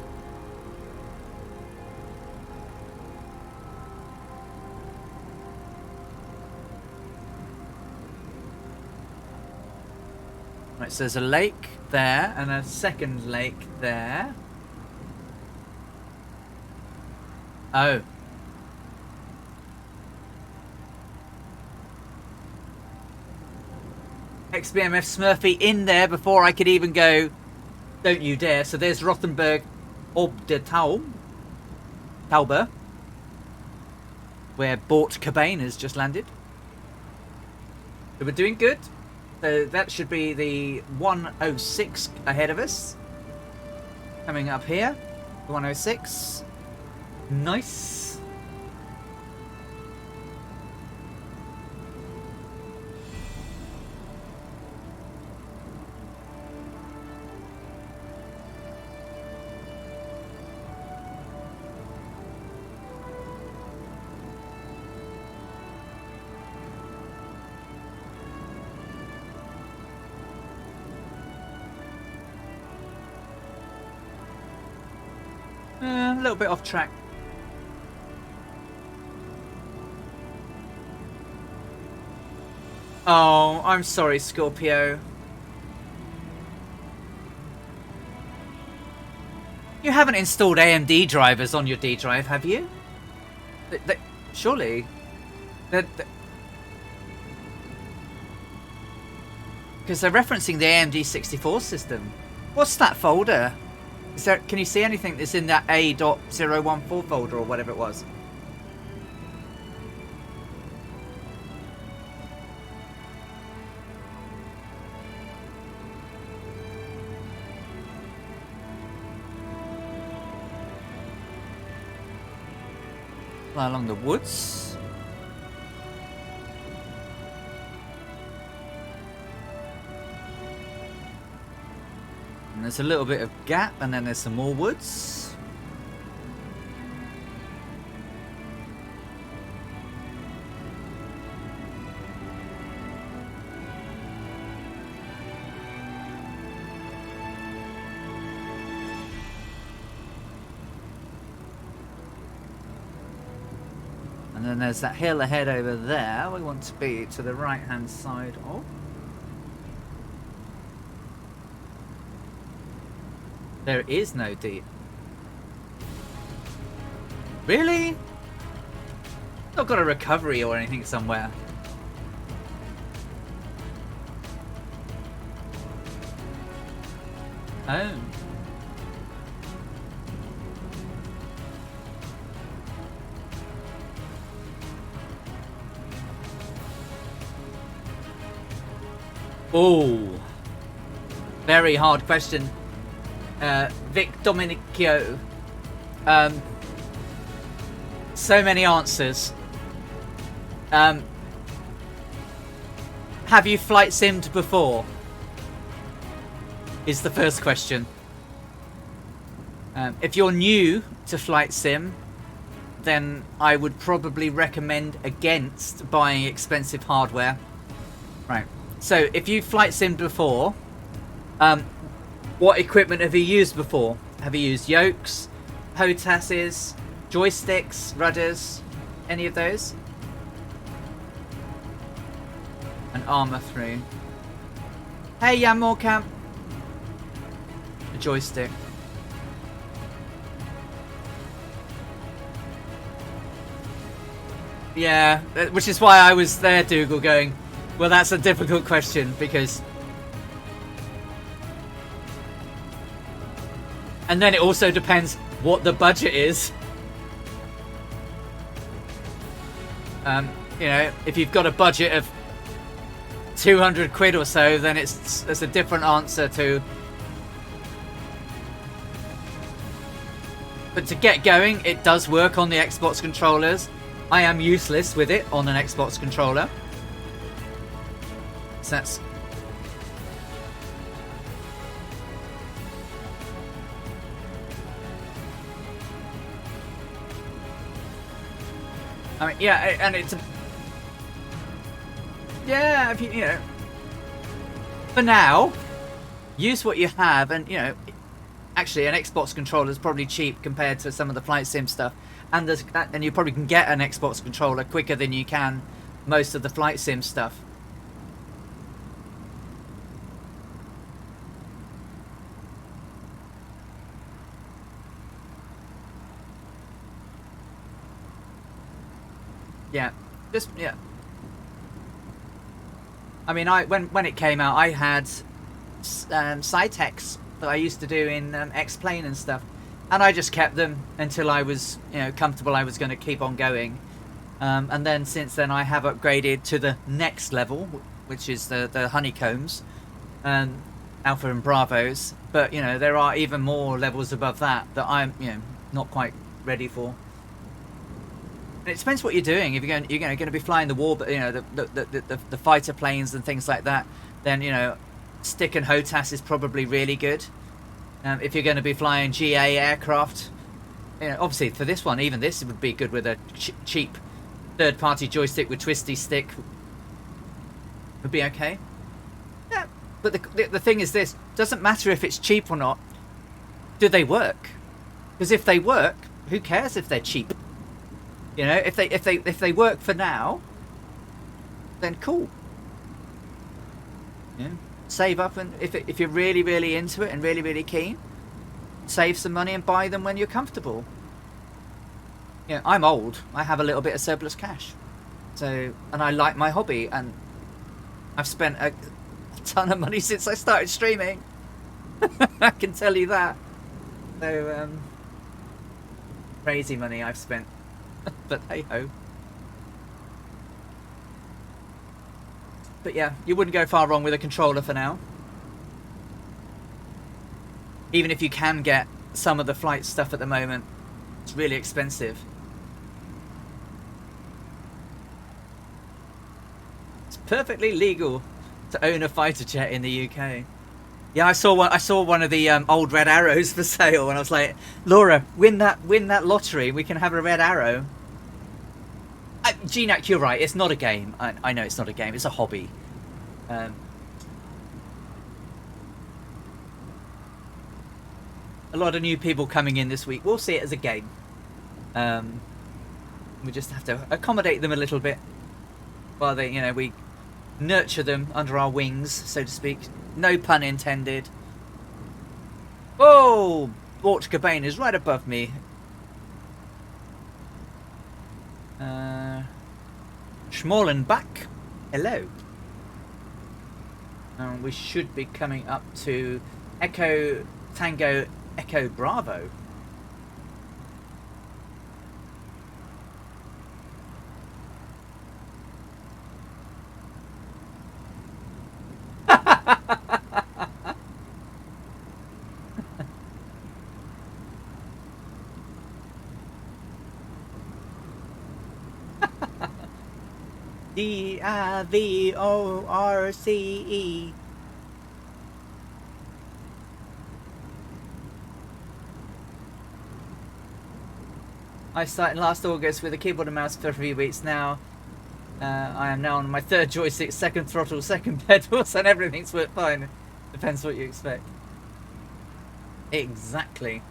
Right, so there's a lake there and a second lake there. Oh. XBMF Smurfy in there before I could even go Don't you dare. So there's Rothenburg ob der Taube, where Bort Cobain has just landed. So we're doing good. So that should be the 106 ahead of us. Coming up here, the 106. Nice. A little bit off track. Oh, I'm sorry, Scorpio. You haven't installed AMD drivers on your D drive, have you? Surely. Because they're referencing the AMD 64 system. What's that folder? Is there, can you see anything that's in that A.014 folder or whatever it was? Fly along the woods. And there's a little bit of gap, and then there's some more woods. And then there's that hill ahead over there. We want to be to the right hand side of. There is no deep. Really? Not got a recovery or anything somewhere. Oh. Oh. Very hard question. Vic Dominicchio. So many answers. Have you flight simmed before? Is the first question. If you're new to flight sim, then I would probably recommend against buying expensive hardware. Right. So if you flight simmed before, what equipment have you used before? Have you used yokes, HOTASes, joysticks, rudders, any of those? An Armour 3. Hey, Yamorcamp. A joystick. Yeah, which is why I was there, Dougal, going, well, that's a difficult question, because... And then it also depends what the budget is. You know, if you've got a budget of 200 quid or so, then it's a different answer to... But to get going, it does work on the Xbox controllers. I am useless with it on an Xbox controller. So that's... I mean, yeah, and it's... Yeah, if you know... For now, use what you have, and, you know... Actually, an Xbox controller is probably cheap compared to some of the flight sim stuff. And you probably can get an Xbox controller quicker than you can most of the flight sim stuff. Yeah, just yeah. I mean, when it came out, I had Cytex that I used to do in X-Plane and stuff, and I just kept them until I was, you know, comfortable. I was going to keep on going, and then since then I have upgraded to the next level, which is the honeycombs, Alpha and Bravos. But you know, there are even more levels above that I'm, you know, not quite ready for. And it depends what you're doing. If you're going to be flying the war, but you know, the fighter planes and things like that, then you know, stick and HOTAS is probably really good. If you're going to be flying GA aircraft, you know, obviously for this one, even this would be good with a cheap third-party joystick with twisty stick. Would be okay. Yeah, but the thing is, this doesn't matter if it's cheap or not. Do they work? Because if they work, who cares if they're cheap? You know, if they work for now, then cool. Yeah. Save up, and if you're really into it and really keen, save some money and buy them when you're comfortable. Yeah, I'm old. I have a little bit of surplus cash, so, and I like my hobby, and I've spent a ton of money since I started streaming. I can tell you that. So crazy money I've spent. But hey ho. But yeah, you wouldn't go far wrong with a controller for now. Even if you can get some of the flight stuff at the moment, it's really expensive. It's perfectly legal to own a fighter jet in the UK. Yeah, I saw one of the old red arrows for sale, and I was like, Laura, win that lottery, we can have a red arrow. GNAC, you're right, it's not a game. I know it's not a game, it's a hobby. A lot of new people coming in this week. We'll see it as a game. We just have to accommodate them a little bit while they, you know, we nurture them under our wings, so to speak. No pun intended. Oh, Bort Cobain is right above me. Schmolenbach, hello. We should be coming up to Echo Tango Echo Bravo. DIVORCE. I started last August with a keyboard and mouse for a few weeks now. I am now on my third joystick, second throttle, second pedals, and everything's worked fine. Depends what you expect. Exactly.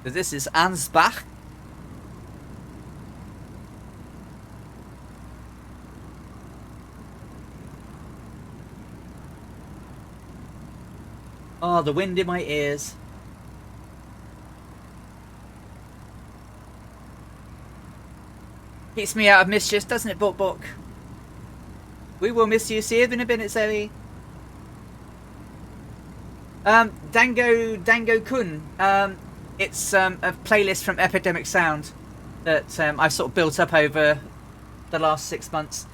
So this is Ansbach. Oh, the wind in my ears. Keeps me out of mischief, doesn't it, Bok? We will miss you. See you in a minute, Zoe. Dango Kun. It's a playlist from Epidemic Sound that I've sort of built up over the last 6 months.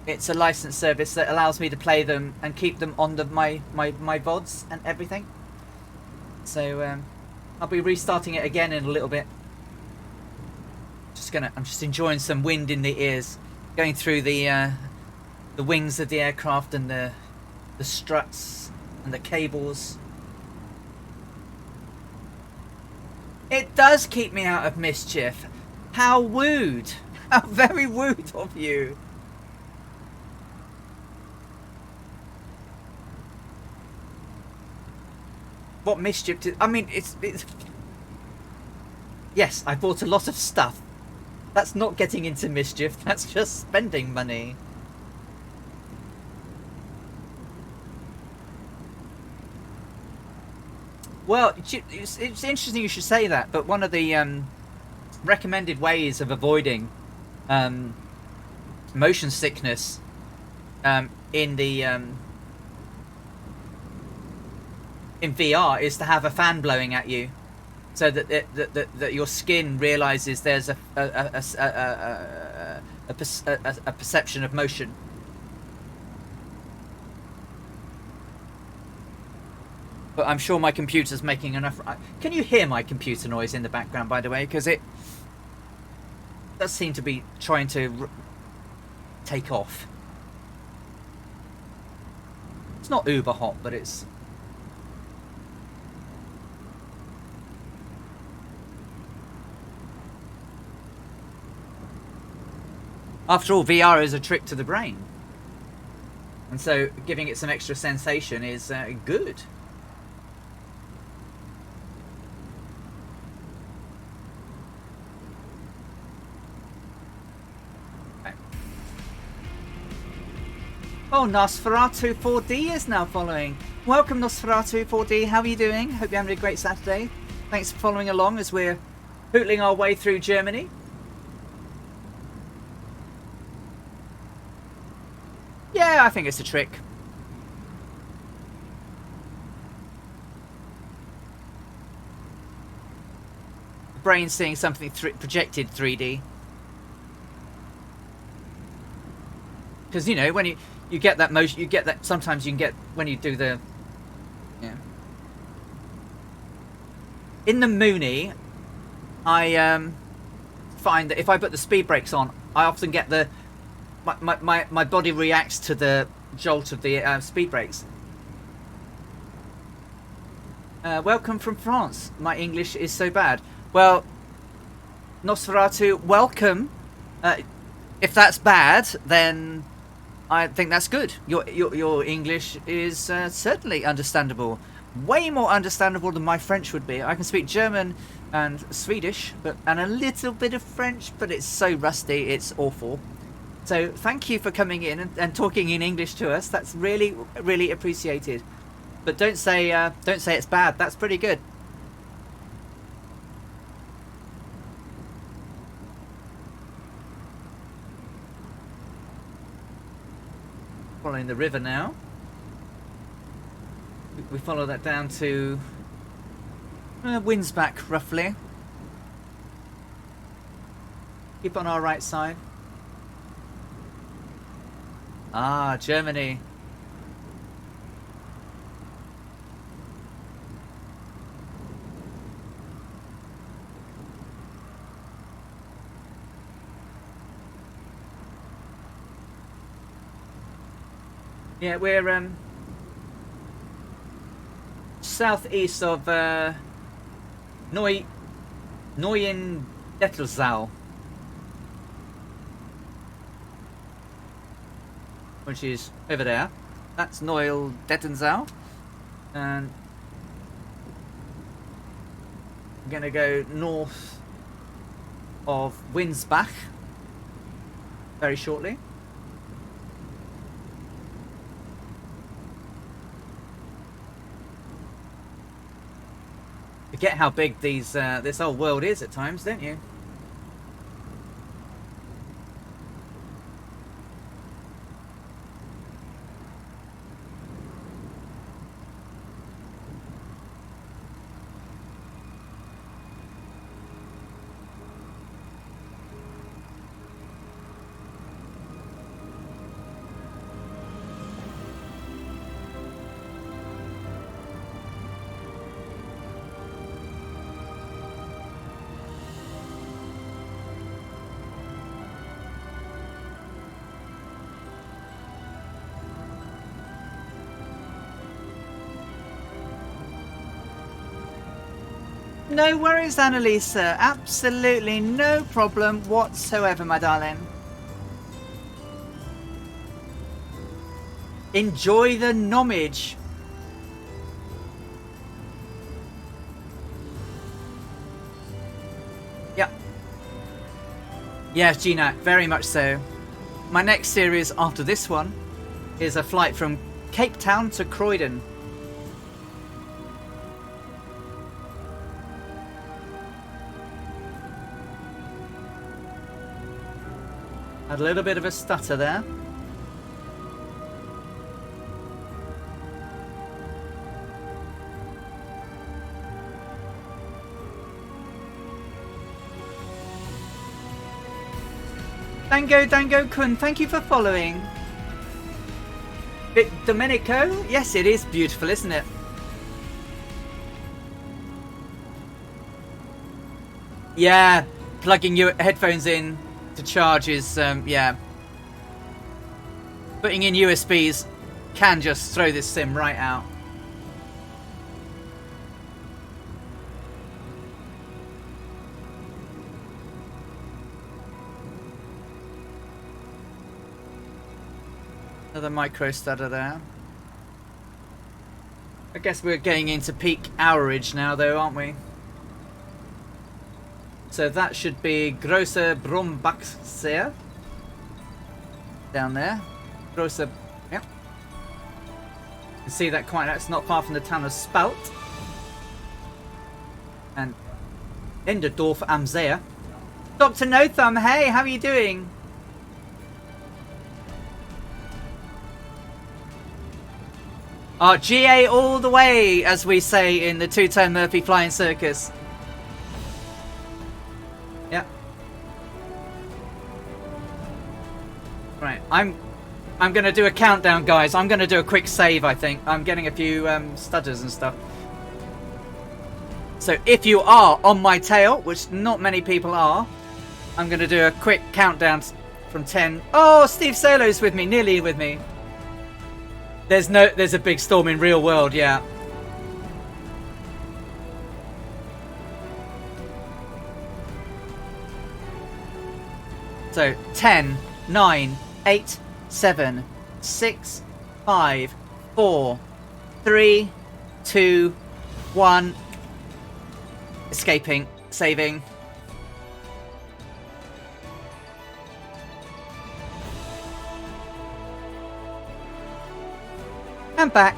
It's a licensed service that allows me to play them and keep them on my VODs and everything. So I'll be restarting it again in a little bit. I'm just enjoying some wind in the ears, going through the wings of the aircraft and the struts and the cables. It does keep me out of mischief. How wooed! How very wooed of you. What mischief did... I mean, it's... Yes, I bought a lot of stuff. That's not getting into mischief. That's just spending money. Well, it's interesting you should say that, but one of the recommended ways of avoiding motion sickness in the in VR is to have a fan blowing at you, so that that your skin realizes there's a perception of motion. But I'm sure my computer's making enough. Can you hear my computer noise in the background, by the way? Because it does seem to be trying to take off. It's not uber hot, but it's... After all, VR is a trick to the brain. And so giving it some extra sensation is good. Oh, Nosferatu 4D is now following. Welcome, Nosferatu 4D. How are you doing? Hope you're having a great Saturday. Thanks for following along as we're hootling our way through Germany. Yeah, I think it's a trick. The brain's seeing something projected 3D. Because, you know, when you get that motion, you get that, sometimes you can get, when you do the, yeah. In the Mooney, I find that if I put the speed brakes on, I often get the, my body reacts to the jolt of the speed brakes. Welcome from France. My English is so bad. Well, Nosferatu, welcome. If that's bad, then I think that's good. Your English is certainly understandable. Way more understandable than my French would be. I can speak German and Swedish, and a little bit of French, but it's so rusty, it's awful. So thank you for coming in and talking in English to us. That's really, really appreciated. But don't say it's bad. That's pretty good. Following the river now. We follow that down to Winsbach, roughly. Keep on our right side. Ah, Germany. Yeah, we're southeast of Neuendettelsau, which is over there. That's Neuendettelsau, and I'm gonna go north of Winsbach very shortly. Forget how big this whole world is at times, don't you? No worries, Annalisa. Absolutely no problem whatsoever, my darling. Enjoy the nomage. Yep. Yes, Gina, very much so. My next series after this one is a flight from Cape Town to Croydon. Had a little bit of a stutter there. Dango Kun, thank you for following. Domenico, yes, it is beautiful, isn't it? Yeah, plugging your headphones in to charge is, yeah. Putting in USBs can just throw this sim right out. Another micro stutter there. I guess we're getting into peak hourage now though, aren't we? So that should be Große Brombachsee. Down there. Große, yeah. You can see that quite, that's not far from the town of Spalt. And Enderdorf am See. Dr. No Thumb, hey, how are you doing? GA all the way, as we say in the two-tone Murphy Flying Circus. Yeah. Right, I'm going to do a countdown, guys. I'm going to do a quick save, I think. I'm getting a few stutters and stuff. So if you are on my tail, which not many people are, I'm going to do a quick countdown from 10. Oh, Steve Solo's with me, nearly with me. There's a big storm in real world, yeah. So 10, 9, 8, 7, 6, 5, 4, 3, 2, 1. Escaping, saving. And back.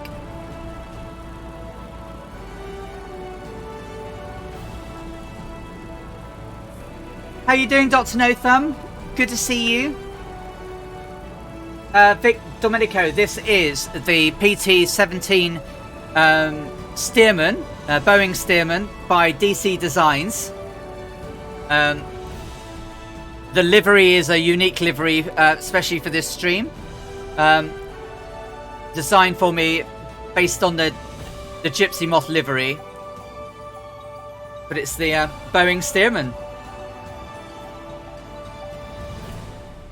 How you doing, Dr. No Thumb? Good to see you. Vic Domenico, this is the PT-17 Stearman, Boeing Stearman by DC Designs. The livery is a unique livery, especially for this stream. Designed for me based on the Gypsy Moth livery. But it's the Boeing Stearman.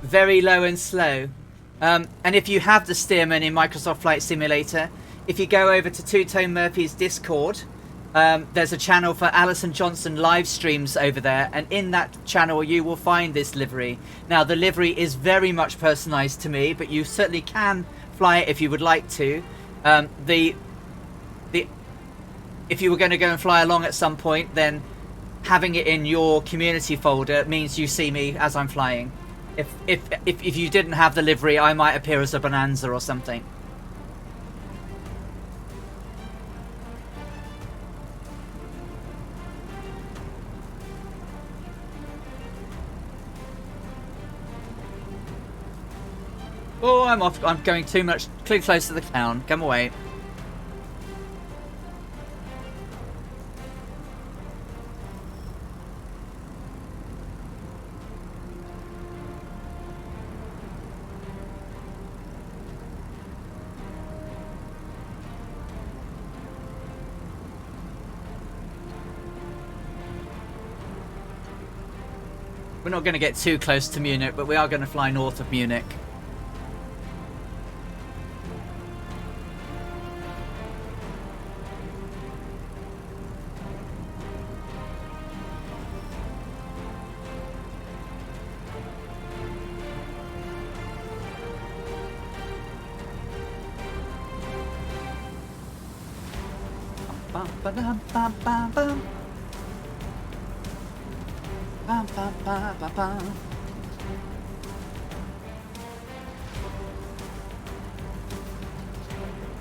Very low and slow. And if you have the Stearman in Microsoft Flight Simulator, if you go over to Two Tone Murphy's Discord, there's a channel for Alison Johnson live streams over there, and in that channel you will find this livery. Now the livery is very much personalised to me, but you certainly can fly it if you would like to. If you were going to go and fly along at some point, then having it in your community folder means you see me as I'm flying. If you didn't have the livery, I might appear as a bonanza or something. Oh, I'm off. I'm going too close to the town. Come away. We're not going to get too close to Munich, but we are going to fly north of Munich. Bum, ba-dum, bum, bum, bum. Bum, bum, bum, bum, bum.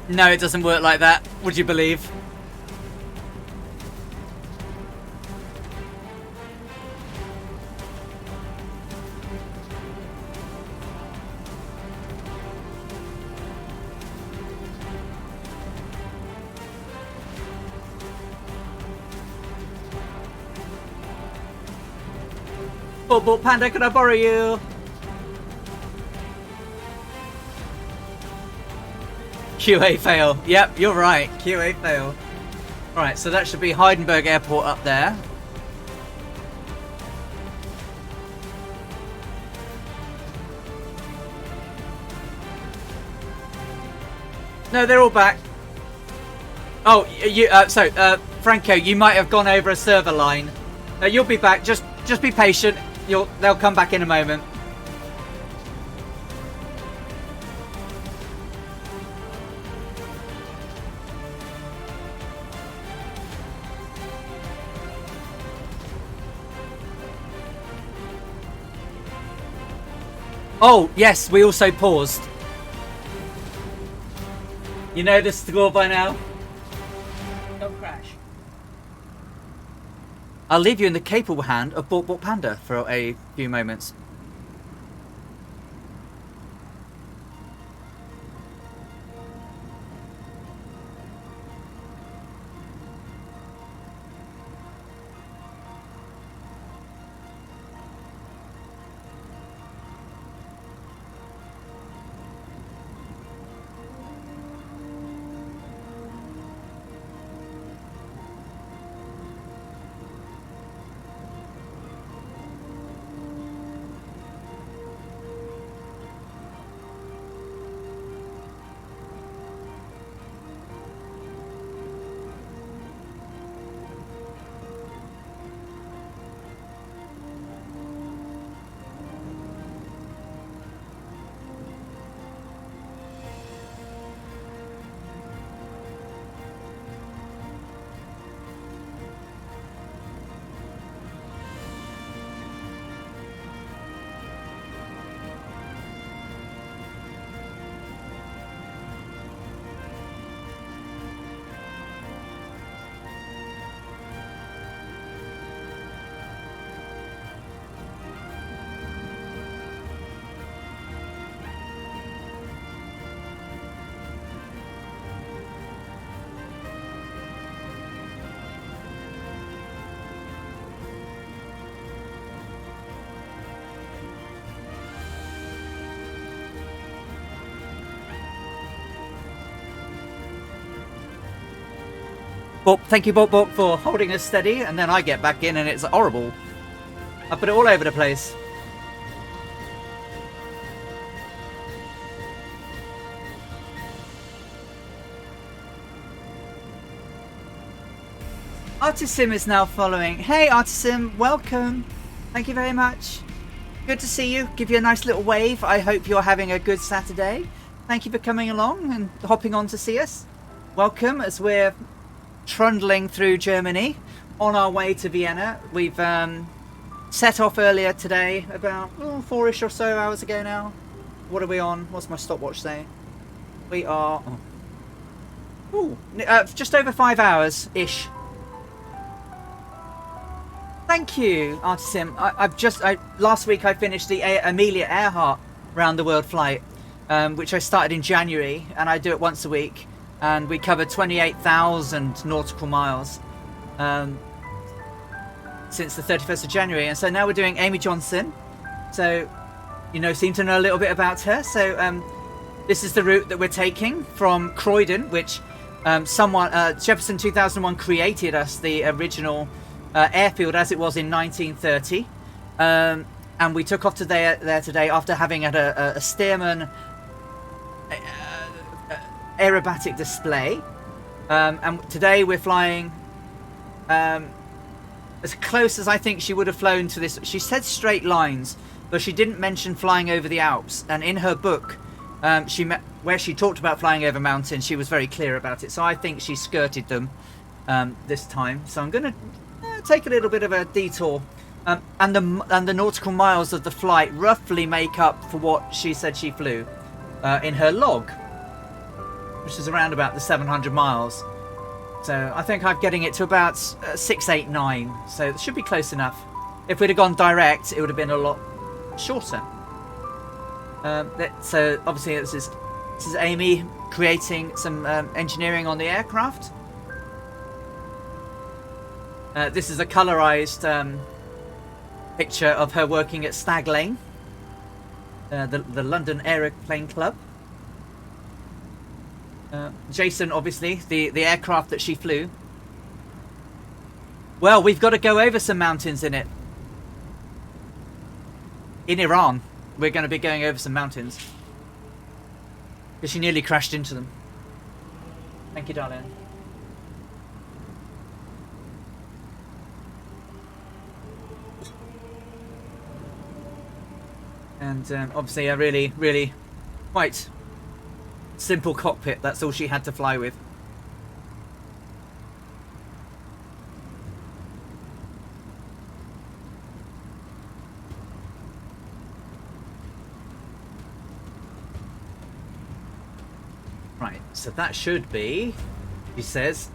No, it doesn't work like that, would you believe? Bubble Panda, can I borrow you? QA fail. Yep, you're right. QA fail. Right, so that should be Heidelberg Airport up there. No, they're all back. Oh, Franco, you might have gone over a server line. You'll be back. Just be patient. They'll come back in a moment. Oh, yes, we also paused. You know the score by now? Don't crash. I'll leave you in the capable hand of Bork Panda for a few moments. Bork, thank you, Bork, for holding us steady, and then I get back in and it's horrible. I put it all over the place. Artisim is now following. Hey Artisim, welcome. Thank you very much. Good to see you. Give you a nice little wave. I hope you're having a good Saturday. Thank you for coming along and hopping on to see us. Welcome as we're trundling through Germany on our way to Vienna. We've set off earlier today, about 4-ish or so hours ago now. What are we on? What's my stopwatch say? We are just over 5 hours ish. Thank you, Artisim. Last week I finished the Amelia Earhart round the world flight, which I started in January, and I do it once a week. And we covered 28,000 nautical miles since the 31st of January. And so now we're doing Amy Johnson. So, seem to know a little bit about her. So this is the route that we're taking from Croydon, which Jefferson 2001 created us the original airfield as it was in 1930. And we took off there today after having had a Stearman aerobatic display, and today we're flying as close as I think she would have flown to this. She said straight lines, but she didn't mention flying over the Alps, and in her book where she talked about flying over mountains, she was very clear about it. So I think she skirted them this time, so I'm gonna take a little bit of a detour, and the nautical miles of the flight roughly make up for what she said she flew in her log, which is around about the 700 miles. So I think I'm getting it to about 689. So it should be close enough. If we'd have gone direct, it would have been a lot shorter. So obviously this is Amy creating some engineering on the aircraft. This is a colorized picture of her working at Stag Lane, the London Aeroplane Club. Jason, obviously, the aircraft that she flew. Well, we've got to go over some mountains in it. In Iran, we're going to be going over some mountains. Because she nearly crashed into them. Thank you, darling. And obviously a really, really quite simple cockpit. That's all she had to fly with. Right, so that should be, he says,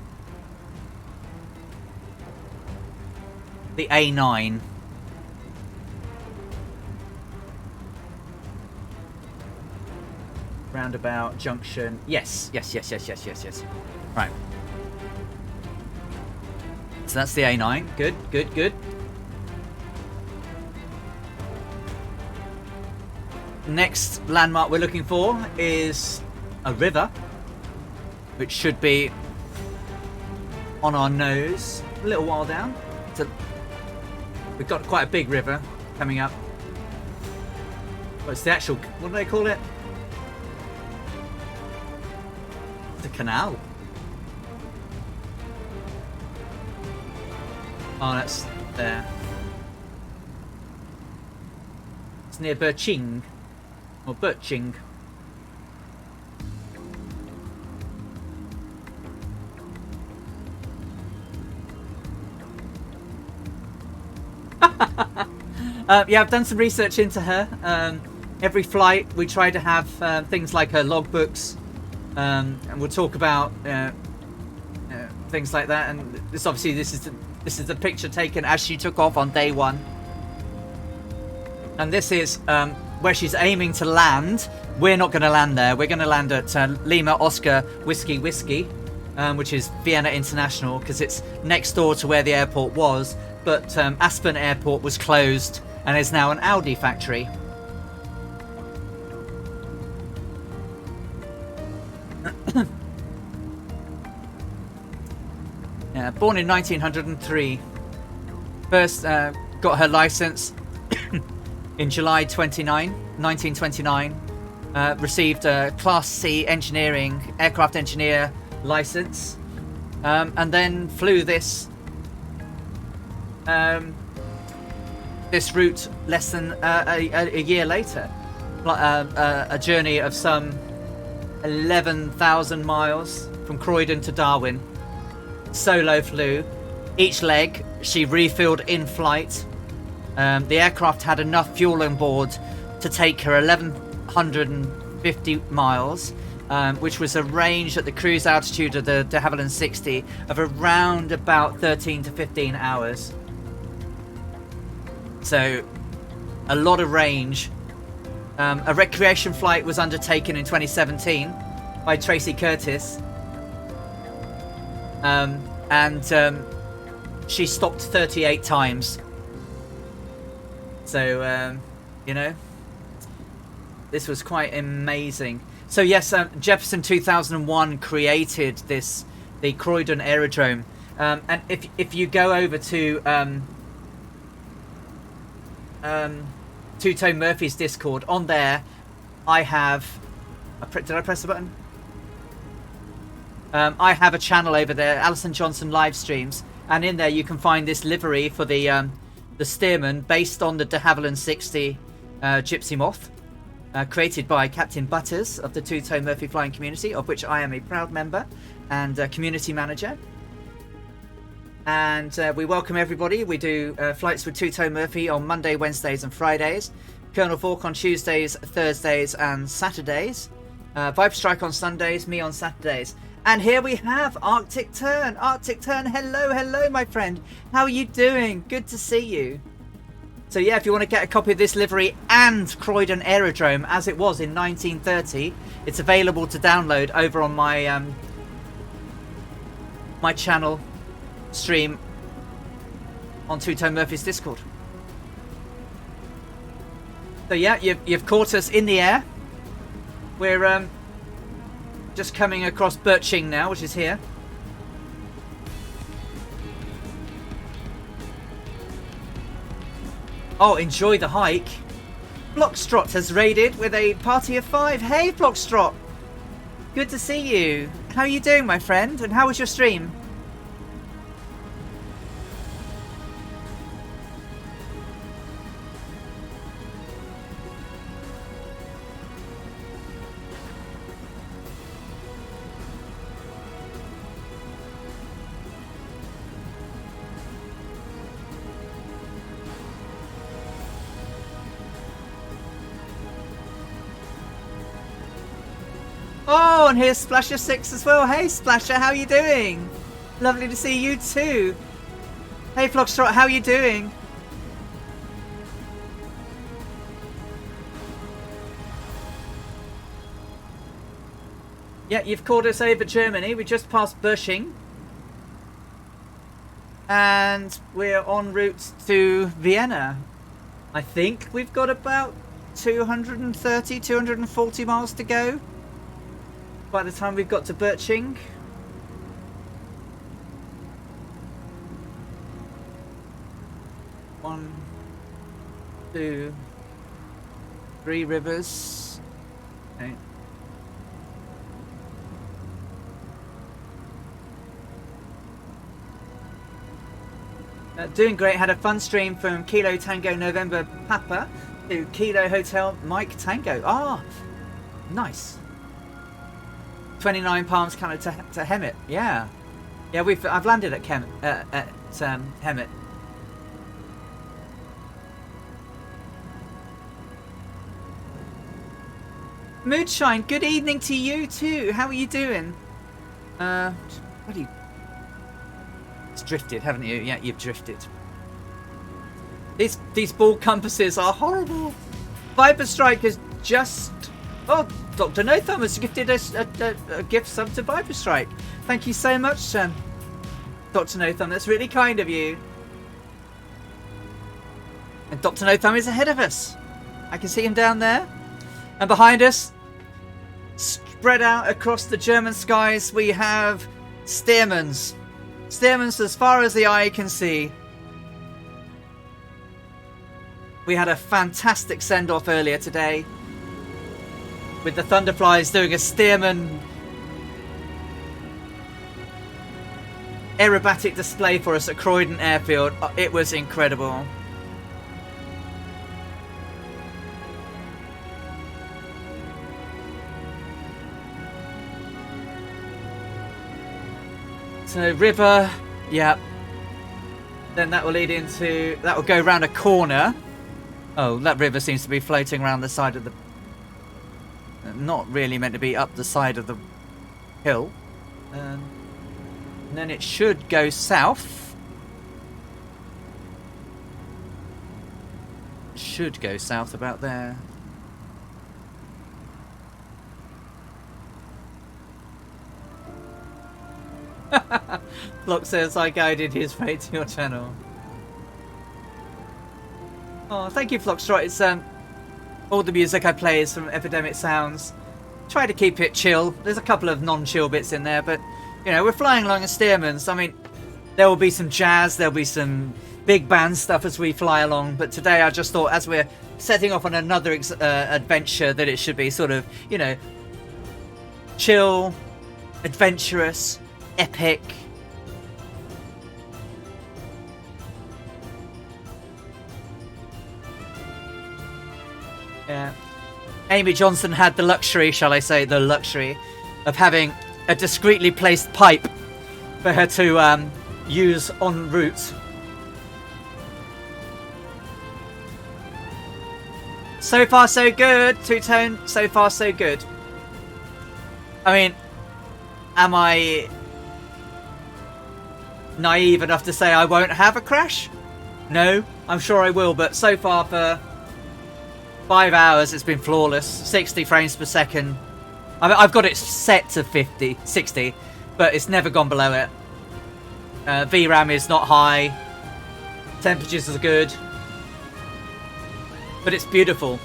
the A9. Roundabout junction. Yes. Right. So that's the A9. Good. Next landmark we're looking for is a river, which should be on our nose. A little while down. We've got quite a big river coming up. What's the actual, what do they call it? The canal. Oh, that's there. It's near Birching. Or Birching. Yeah, I've done some research into her. Every flight we try to have things like her logbooks. And we'll talk about things like that. And this obviously this is the picture taken as she took off on day one. And this is where she's aiming to land. We're not going to land there. We're going to land at Lima Oscar Whiskey, which is Vienna International, because it's next door to where the airport was. But Aspen Airport was closed and is now an Audi factory. Yeah, born in 1903. First got her license in July 1929. Received a Class C engineering, aircraft engineer license. And then flew this route less than a year later. A journey of some 11,000 miles from Croydon to Darwin. Solo flew. Each leg she refilled in flight. The aircraft had enough fuel on board to take her 1,150 miles, which was a range at the cruise altitude of the de Havilland 60 of around about 13 to 15 hours. So a lot of range. A recreation flight was undertaken in 2017 by Tracy Curtis. And she stopped 38 times. So, you know, this was quite amazing. So yes, Jefferson 2001 created the Croydon Aerodrome. And if you go over to Two-Tone Murphy's Discord, on there I have... Did I press the button? I have a channel over there, Alison Johnson live streams, and in there you can find this livery for the Stearman based on the de Havilland 60 Gypsy Moth, created by Captain Butters of the Two-Tone Murphy flying community, of which I am a proud member and community manager. And we welcome everybody. We do flights with Two-Tone Murphy on Monday, Wednesdays and Fridays, Colonel Fork on Tuesdays, Thursdays and Saturdays, Vibe Strike on Sundays, me on Saturdays. And here we have Arctic Tern. Arctic Tern, hello, my friend. How are you doing? Good to see you. So yeah, if you want to get a copy of this livery and Croydon Aerodrome as it was in 1930, it's available to download over on my my channel stream on Two-Tone Murphy's Discord. So yeah, you've caught us in the air. We're Just coming across Birching now, which is here. Oh, enjoy the hike. Blockstrot has raided with a party of 5. Hey, Blockstrot. Good to see you. How are you doing, my friend? And how was your stream? Oh, and here's Splasher6 as well. Hey, Splasher, how are you doing? Lovely to see you too. Hey, Flockstrot, how are you doing? Yeah, you've called us over Germany. We just passed Birching. And we're en route to Vienna. I think we've got about 230, 240 miles to go by the time we've got to Birching. One, two, 3 rivers. Okay. Doing great. Had a fun stream from Kilo Tango November Papa to Kilo Hotel Mike Tango. Ah, nice. 29 Palms Canada to Hemet. Yeah, yeah. I've landed at Hemet. Moonshine, good evening to you too. How are you doing? What do you? It's drifted, haven't you? Yeah, you've drifted. These ball compasses are horrible. Viper Strike has just... Oh, Dr. No Thumb has gifted us a gift sub to Viper Strike. Thank you so much, Dr. No Thumb. That's really kind of you. And Dr. No Thumb is ahead of us. I can see him down there. And behind us, spread out across the German skies, we have Stearmans. Stearmans as far as the eye can see. We had a fantastic send-off earlier today with the Thunderflies doing a Stearman aerobatic display for us at Croydon Airfield. It was incredible. So river, yeah. Then that will lead into, that will go around a corner. Oh, that river seems to be floating around the side of the, not really meant to be up the side of the hill. And then it should go south. Should go south about there. Flock says I guided his way to your channel. Oh, thank you, Flockstrot. It's all the music I play is from Epidemic Sounds. Try to keep it chill. There's a couple of non-chill bits in there, but you know, we're flying along as Stearmans. I mean, there will be some jazz, there'll be some big band stuff as we fly along. But today, I just thought, as we're setting off on another adventure, that it should be sort of, you know, chill, adventurous, epic. Yeah. Amy Johnson had the luxury, shall I say, the luxury of having a discreetly placed pipe for her to use en route. So far so good, Two-Tone, so far so good. I mean, am I naive enough to say I won't have a crash? No, I'm sure I will, but so far for 5 hours it's been flawless. 60 frames per second. I mean, I've got it set to 60, but it's never gone below it. VRAM is not high. Temperatures are good. But it's beautiful.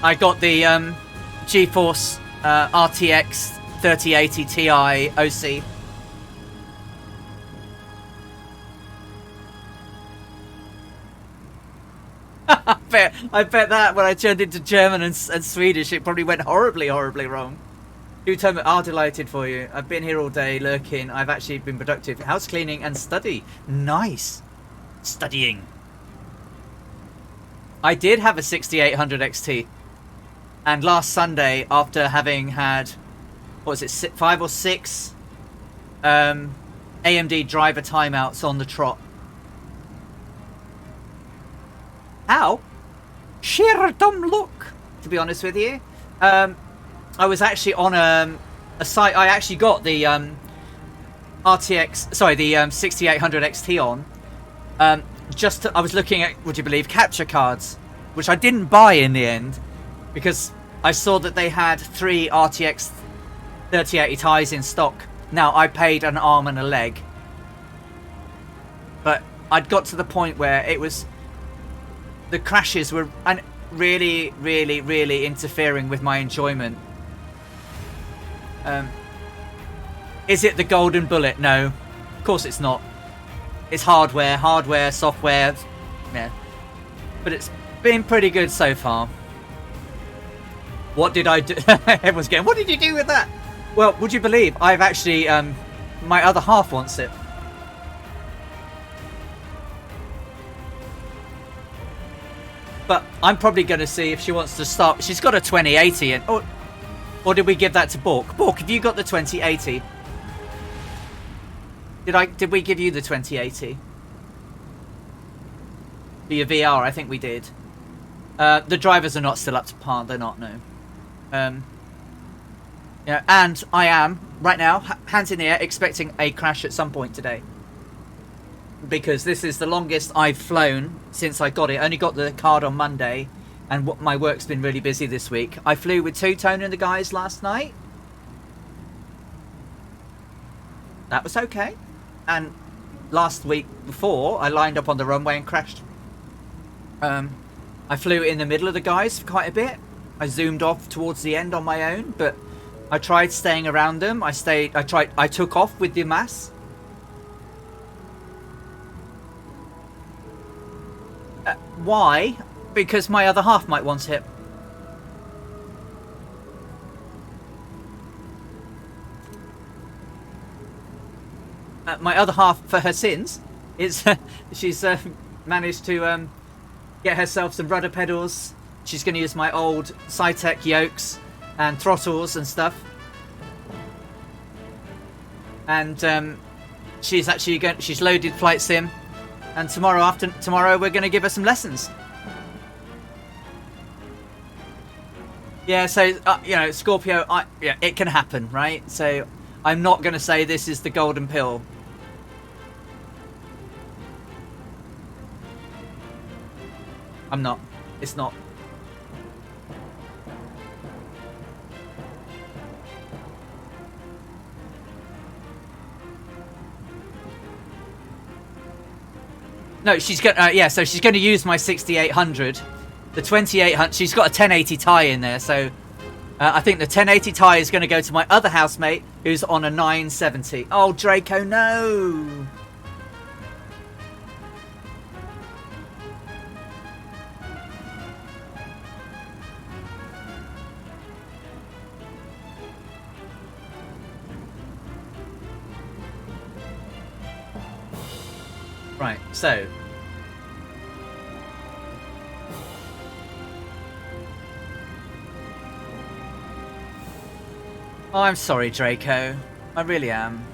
I got the GeForce RTX 3080 Ti OC. I bet that when I turned into German and Swedish, it probably went horribly wrong. Two-term are delighted for you. I've been here all day lurking. I've actually been productive. House cleaning and study. Nice. Studying. I did have a 6800 XT. And last Sunday, after having had, what was it, 5 or 6 AMD driver timeouts on the trot. How? Sheer dumb luck, to be honest with you. I was actually on a site. I actually got the RTX, sorry, the 6800 XT on. I was looking at, would you believe, capture cards, which I didn't buy in the end because I saw that they had 3 RTX 3080 Ti's in stock. Now, I paid an arm and a leg, but I'd got to the point where it was, the crashes were really interfering with my enjoyment. Is it the golden bullet? No, of course it's not. It's hardware, software, yeah. But it's been pretty good so far. What did I do? Everyone's going, what did you do with that? Well, would you believe I've actually, my other half wants it. But I'm probably going to see if she wants to start. She's got a 2080 and or did we give that to Bork? Bork, have you got the 2080? Did we give you the 2080? For your VR, I think we did. The drivers are not still up to par. They're not, no. Yeah, and I am right now, hands in the air, expecting a crash at some point today. Because this is the longest I've flown since I got it. I only got the card on Monday, and my work's been really busy this week. I flew with Two-Tone and the guys last night. That was okay. And last week before, I lined up on the runway and crashed. I flew in the middle of the guys for quite a bit. I zoomed off towards the end on my own, but I tried staying around them. I took off with the mass. Why? Because my other half might want it. My other half, for her sins, is she's managed to get herself some rudder pedals. She's going to use my old Cytec yokes and throttles and stuff. And she's loaded flight sim. And tomorrow we're going to give her some lessons. Yeah, so you know, Scorpio, yeah, it can happen, right? So I'm not going to say this is the golden pill. I'm not. It's not. No, she's going. Yeah, so she's going to use my 6800, the 2800. She's got a 1080 Ti in there, so I think the 1080 Ti is going to go to my other housemate who's on a 970. Oh, Draco, no. Right, so oh, I'm sorry, Draco. I really am.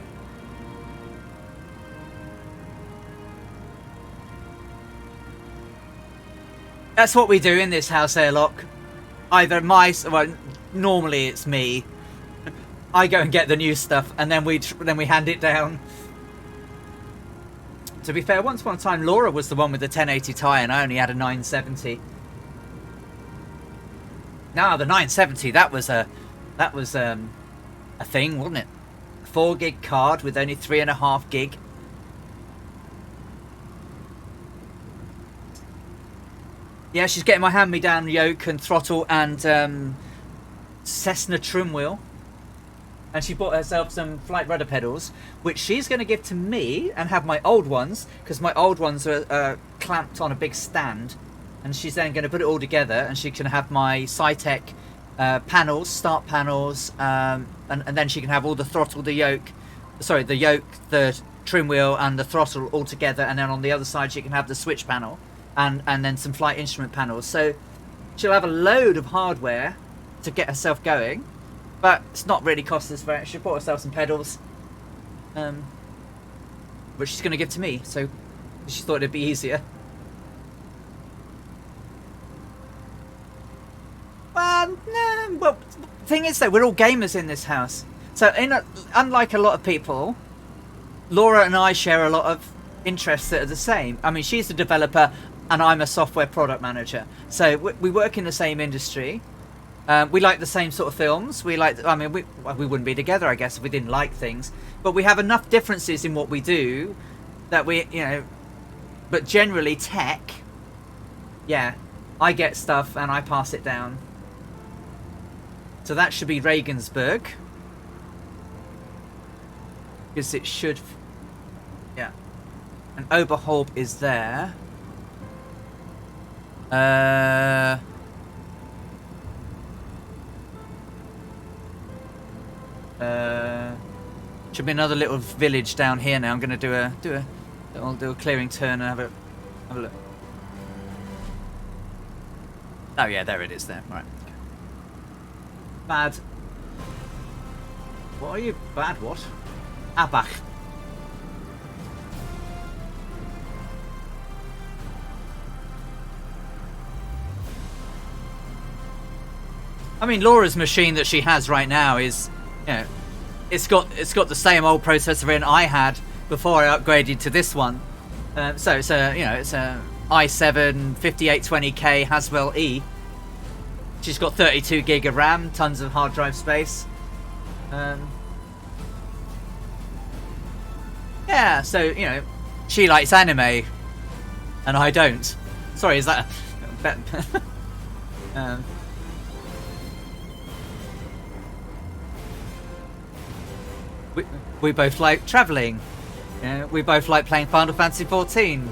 That's what we do in this house airlock. Either well, normally it's me. I go and get the new stuff, and then we hand it down. To be fair, once upon a time, Laura was the one with the 1080 Ti, and I only had a 970. Now the 970, that was a thing, wasn't it? 4 gig card with only 3.5 gig. Yeah, she's getting my hand-me-down yoke and throttle and Cessna trim wheel. And she bought herself some flight rudder pedals, which she's going to give to me and have my old ones, because my old ones are clamped on a big stand. And she's then going to put it all together, and she can have my Cytec panels, start panels, and then she can have all the throttle, the yoke, the trim wheel and the throttle all together, and then on the other side she can have the switch panel and then some flight instrument panels. So she'll have a load of hardware to get herself going, but it's not really cost us very much. She bought herself some pedals, which she's going to give to me, so she thought it'd be easier. Well, the thing is though, we're all gamers in this house, so unlike a lot of people, Laura and I share a lot of interests that are the same. I mean, she's a developer and I'm a software product manager, so we work in the same industry. We like the same sort of films. We wouldn't be together, I guess, if we didn't like things. But we have enough differences in what we do that but generally tech, yeah, I get stuff and I pass it down. So that should be Regensburg. Because it should, yeah. And Oberhalb is there. Should be another little village down here now. I'm going to do a clearing turn and have a look. Oh yeah, there it is there. Right. Bad. What are you? Bad what? Abach. I mean, Laura's machine that she has right now is, it's got the same old processor in I had before I upgraded to this one. So it's a i7 5820K Haswell E. She's got 32 gig of RAM, tons of hard drive space. Yeah, so she likes anime, and I don't. Sorry, is that? We both like travelling. We both like playing Final Fantasy 14.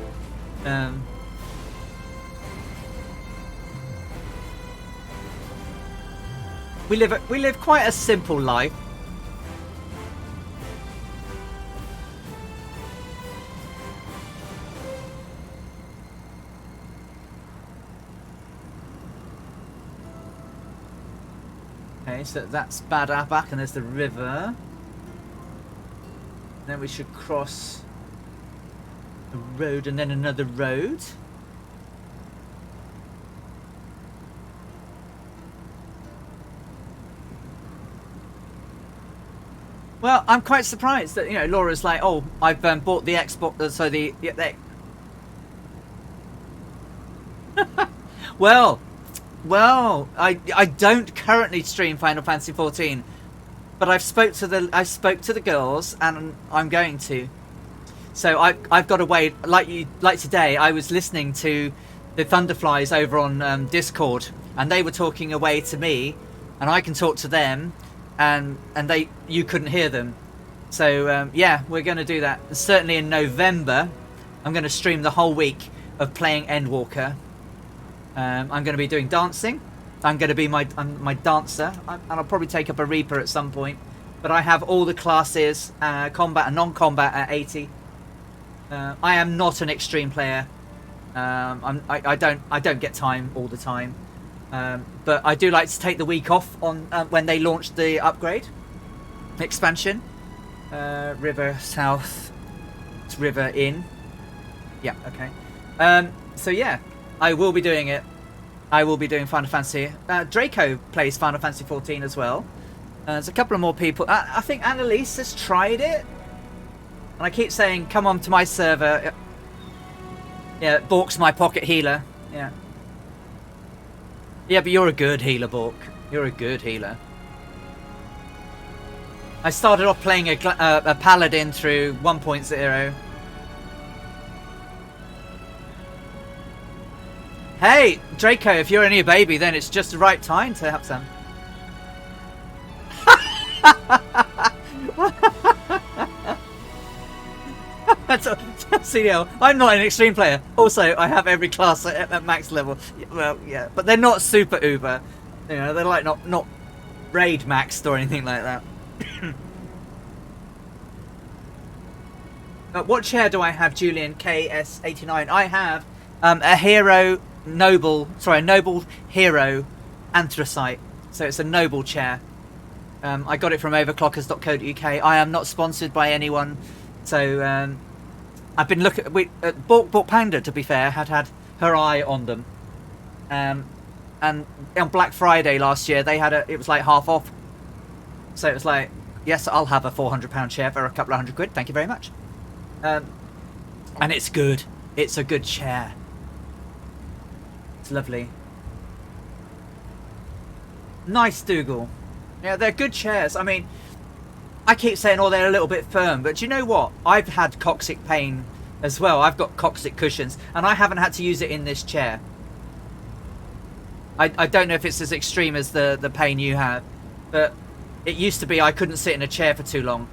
We live quite a simple life. Okay, so that's Bad Abbach, and there's the river. Then we should cross a road and then another road. Well, I'm quite surprised that Laura's like, oh, I've bought the Xbox, so the well, I don't currently stream Final Fantasy 14, but I spoke to the girls, and I'm going to. So I've got a way, like today, I was listening to the Thunderflies over on Discord, and they were talking away to me, and I can talk to them. And you couldn't hear them, so yeah, we're going to do that. Certainly in November, I'm going to stream the whole week of playing Endwalker. I'm going to be doing dancing. I'm going to be my dancer, and I'll probably take up a Reaper at some point. But I have all the classes, combat and non-combat at 80. I am not an extreme player. I don't get time all the time. But I do like to take the week off on when they launched the upgrade expansion. River South, it's River Inn. Yeah, okay. So yeah, I will be doing it. I will be doing Final Fantasy. Draco plays Final Fantasy 14 as well. There's a couple of more people. I think Annalise has tried it, and I keep saying, "Come on to my server." Yeah, Bork's my pocket healer. Yeah. Yeah, but you're a good healer, Bork. You're a good healer. I started off playing a paladin through 1.0. Hey, Draco, if you're only a baby, then it's just the right time to have some. See, I'm not an extreme player. Also, I have every class at max level. Well, yeah, but they're not super uber. You know, they're like not raid maxed or anything like that. What chair do I have, Julian KS89? I have a noble hero anthracite. So it's a noble chair. I got it from overclockers.co.uk. I am not sponsored by anyone, so I've been looking. Bought Panda, to be fair, had her eye on them, and on Black Friday last year they had it was like half off. So it was like, yes, I'll have a £400 chair for a couple of £100. Thank you very much. And it's good. It's a good chair. It's lovely. Nice Dougal. Yeah, they're good chairs. I mean, I keep saying, oh, they're a little bit firm, but do you know what? I've had coccyx pain as well. I've got coccyx cushions, and I haven't had to use it in this chair. I don't know if it's as extreme as the pain you have, but it used to be I couldn't sit in a chair for too long.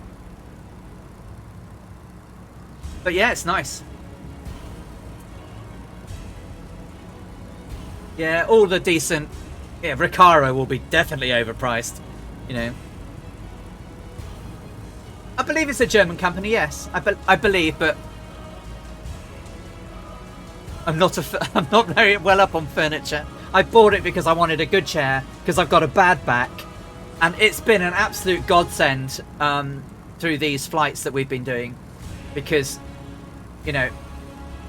But yeah, it's nice. Yeah, all the decent... Yeah, Recaro will be definitely overpriced, you know. I believe it's a German company, yes. I believe, but... I'm not very well up on furniture. I bought it because I wanted a good chair, because I've got a bad back. And it's been an absolute godsend through these flights that we've been doing. Because, you know,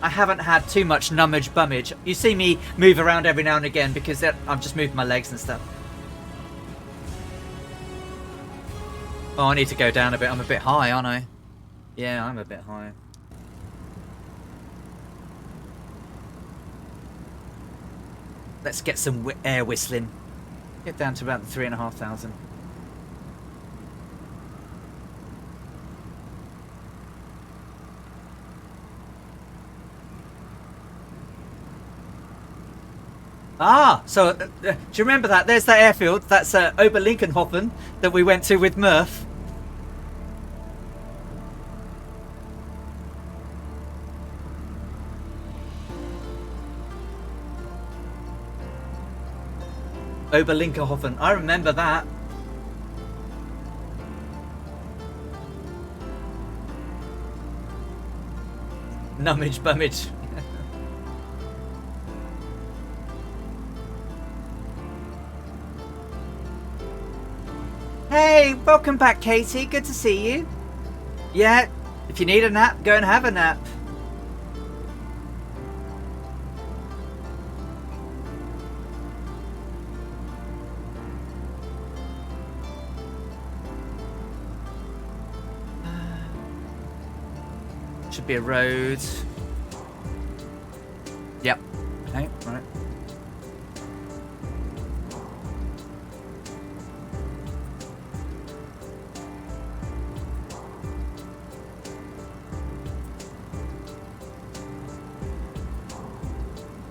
I haven't had too much nummage bummage. You see me move around every now and again because I'm just moving my legs and stuff. Oh, I need to go down a bit. I'm a bit high, aren't I? Yeah, I'm a bit high. Let's get some air whistling. Get down to about 3,500. Ah, so do you remember that? There's that airfield. That's Oberlinkenhofen that we went to with Moth. Oberlinkenhofen. I remember that. Nummage bummage. Hey, welcome back, Katie. Good to see you. Yeah, if you need a nap, go and have a nap. Should be a road. Yep. Okay, right.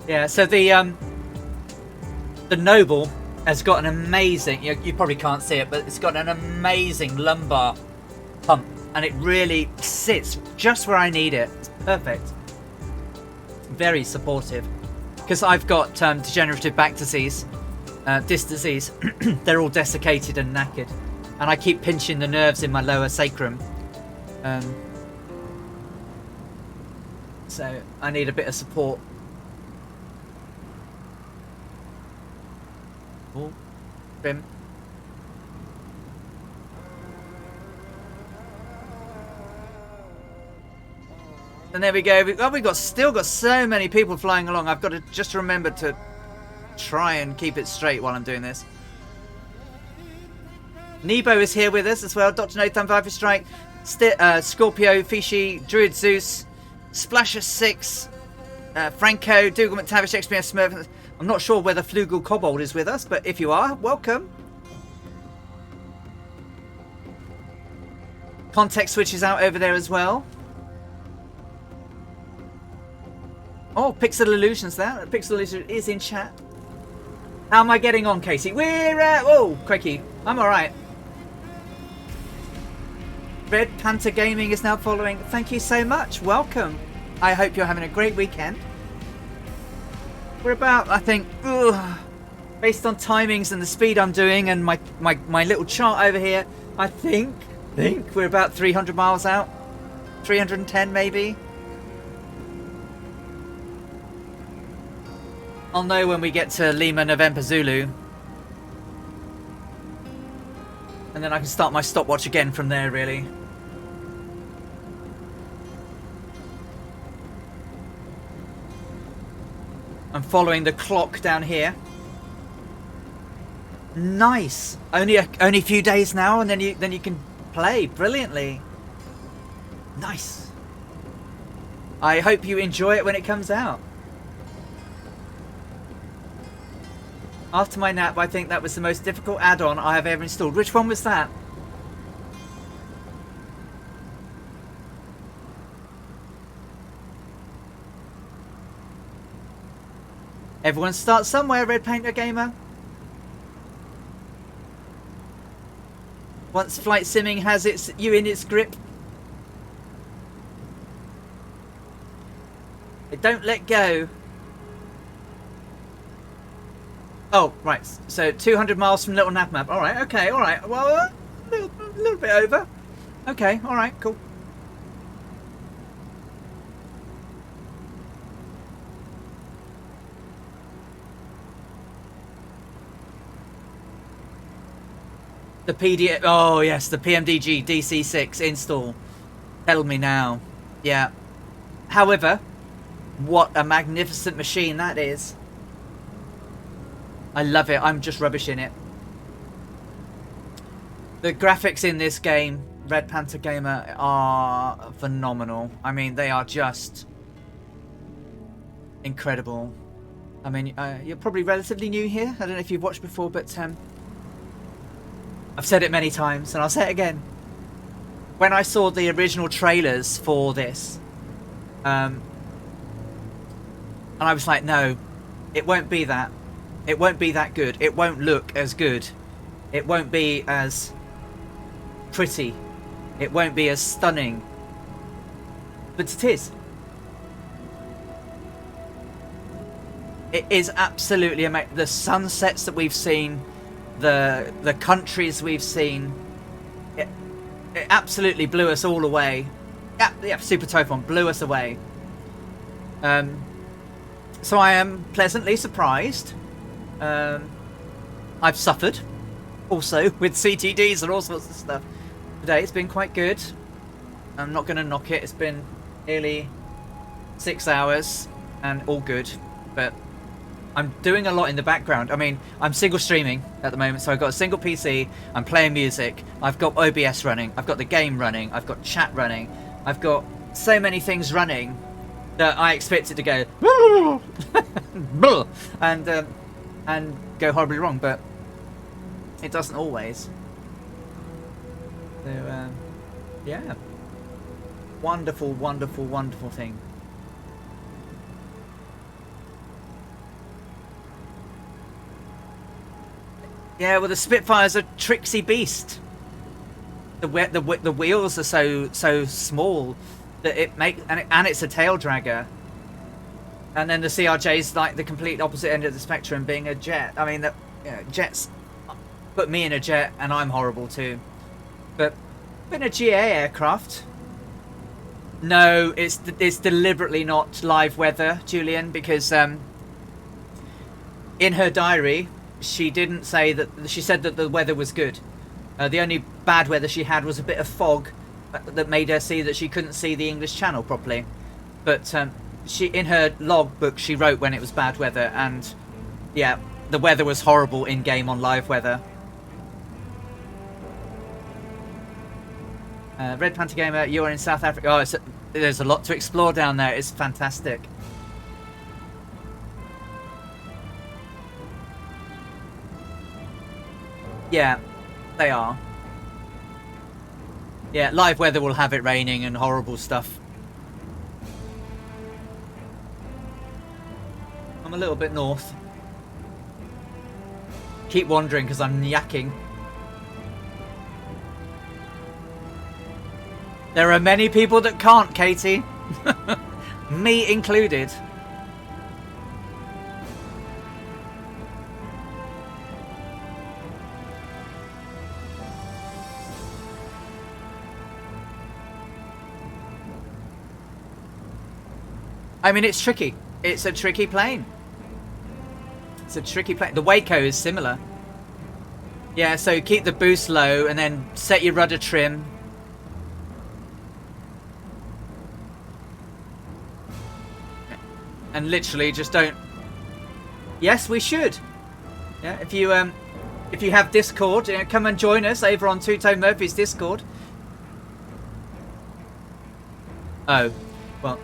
Yeah, so the Noble has got an amazing, you probably can't see it, but it's got an amazing lumbar pump, and it really sits just where I need it. It's perfect. Very supportive. Because I've got degenerative back disease, disc disease. They're all desiccated and knackered. And I keep pinching the nerves in my lower sacrum. So I need a bit of support. Oh, trim. And there we go. We've still got so many people flying along. I've got to just remember to try and keep it straight while I'm doing this. Nebo is here with us as well. Dr. Nathan, Viper Strike, Scorpio, Fishy, Druid Zeus, Splasher 6, Franco, Dougal McTavish, XPS Smurf. I'm not sure whether Flugel Kobold is with us, but if you are, welcome. Context switch is out over there as well. Oh, Pixel Illusions there. Pixel Illusion is in chat. How am I getting on, Casey? We're oh, crikey. I'm alright. Red Panther Gaming is now following. Thank you so much. Welcome. I hope you're having a great weekend. We're about, I think, based on timings and the speed I'm doing and my little chart over here, I think we're about 300 miles out. 310 maybe. I'll know when we get to Lima November Zulu. And then I can start my stopwatch again from there, really. I'm following the clock down here. Nice. Only a few days now, and then you can play brilliantly. Nice. I hope you enjoy it when it comes out. After my nap, I think that was the most difficult add-on I have ever installed. Which one was that? Everyone starts somewhere, Red Painter Gamer. Once flight simming has you in its grip. It don't let go. Oh, right. So 200 miles from Little Nav Map. All right. Okay. All right. Well, a little bit over. Okay. All right. Cool. The PD. Oh yes, the PMDG DC6 install. Tell me now. Yeah. However, what a magnificent machine that is. I love it. I'm just rubbish in it. The graphics in this game, Red Panther Gamer, are phenomenal. I mean, they are just incredible. I mean, you're probably relatively new here. I don't know if you've watched before, but I've said it many times, and I'll say it again. When I saw the original trailers for this, and I was like, no, it won't be that. It won't be that good. It won't look as good. It won't be as pretty. It won't be as stunning. But it is. It is absolutely amazing. The sunsets that we've seen, the countries we've seen, it absolutely blew us all away. Yeah, Super Typhon blew us away. So I am pleasantly surprised. I've suffered also with CTDs and all sorts of stuff today. It's been quite good. I'm not going to knock it. It's been nearly 6 hours and all good, but I'm doing a lot in the background. I mean, I'm single streaming at the moment, so I've got a single PC, I'm playing music, I've got OBS running, I've got the game running, I've got chat running, I've got so many things running that I expect it to go and go horribly wrong, but it doesn't always. So yeah, wonderful, wonderful, wonderful thing. Yeah, well, the Spitfire's a tricksy beast. The wheels are so small that it and it's a tail dragger. And then the CRJ's like the complete opposite end of the spectrum, being a jet. I mean, jets put me in a jet, and I'm horrible too. But in a GA aircraft, no, it's deliberately not live weather, Julian, because in her diary, she didn't say that. She said that the weather was good. The only bad weather she had was a bit of fog that made her see that she couldn't see the English Channel properly. But she, in her logbook, she wrote when it was bad weather, and yeah, the weather was horrible in game on live weather. Red Panther Gamer, you are in South Africa. Oh, there's a lot to explore down there. It's fantastic. Yeah, they are. Yeah, live weather will have it raining and horrible stuff. I'm a little bit north. Keep wandering because I'm yakking. There are many people that can't, Katie. Me included. I mean, it's tricky. It's a tricky plane. It's a tricky plane. The Waco is similar. Yeah, so keep the boost low and then set your rudder trim. And literally just don't... Yes, we should. Yeah, if you have Discord, come and join us over on Two Tone Murphy's Discord. Oh, well,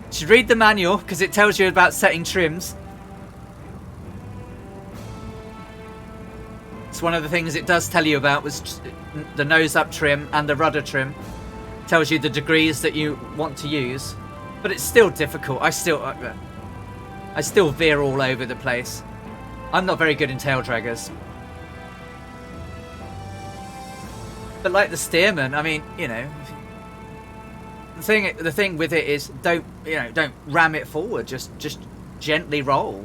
you should read the manual because it tells you about setting trims. It's one of the things it does tell you about was the nose up trim and the rudder trim. It tells you the degrees that you want to use, but it's still difficult. I still veer all over the place. I'm not very good in tail draggers. But like the Stearman, I mean, the thing with it is don't ram it forward. Just gently roll.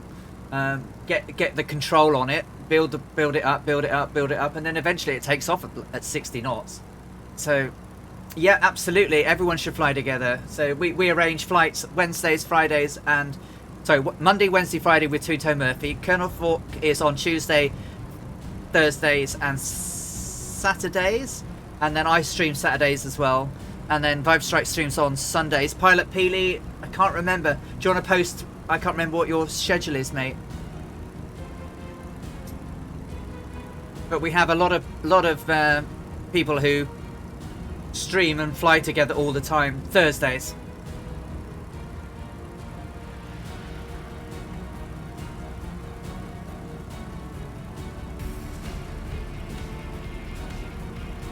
Get the control on it. Build it up, and then eventually it takes off at 60 knots. So, yeah, absolutely, everyone should fly together. So we arrange flights Wednesdays, Fridays, and Monday, Wednesday, Friday with Two Tone Murphy. Colonel Fork is on Tuesday, Thursdays, and Saturdays, and then I stream Saturdays as well. And then Vibe Strike streams on Sundays. Pilot Peely, I can't remember. Do you want to post? I can't remember what your schedule is, mate. But we have a lot of people who stream and fly together all the time. Thursdays.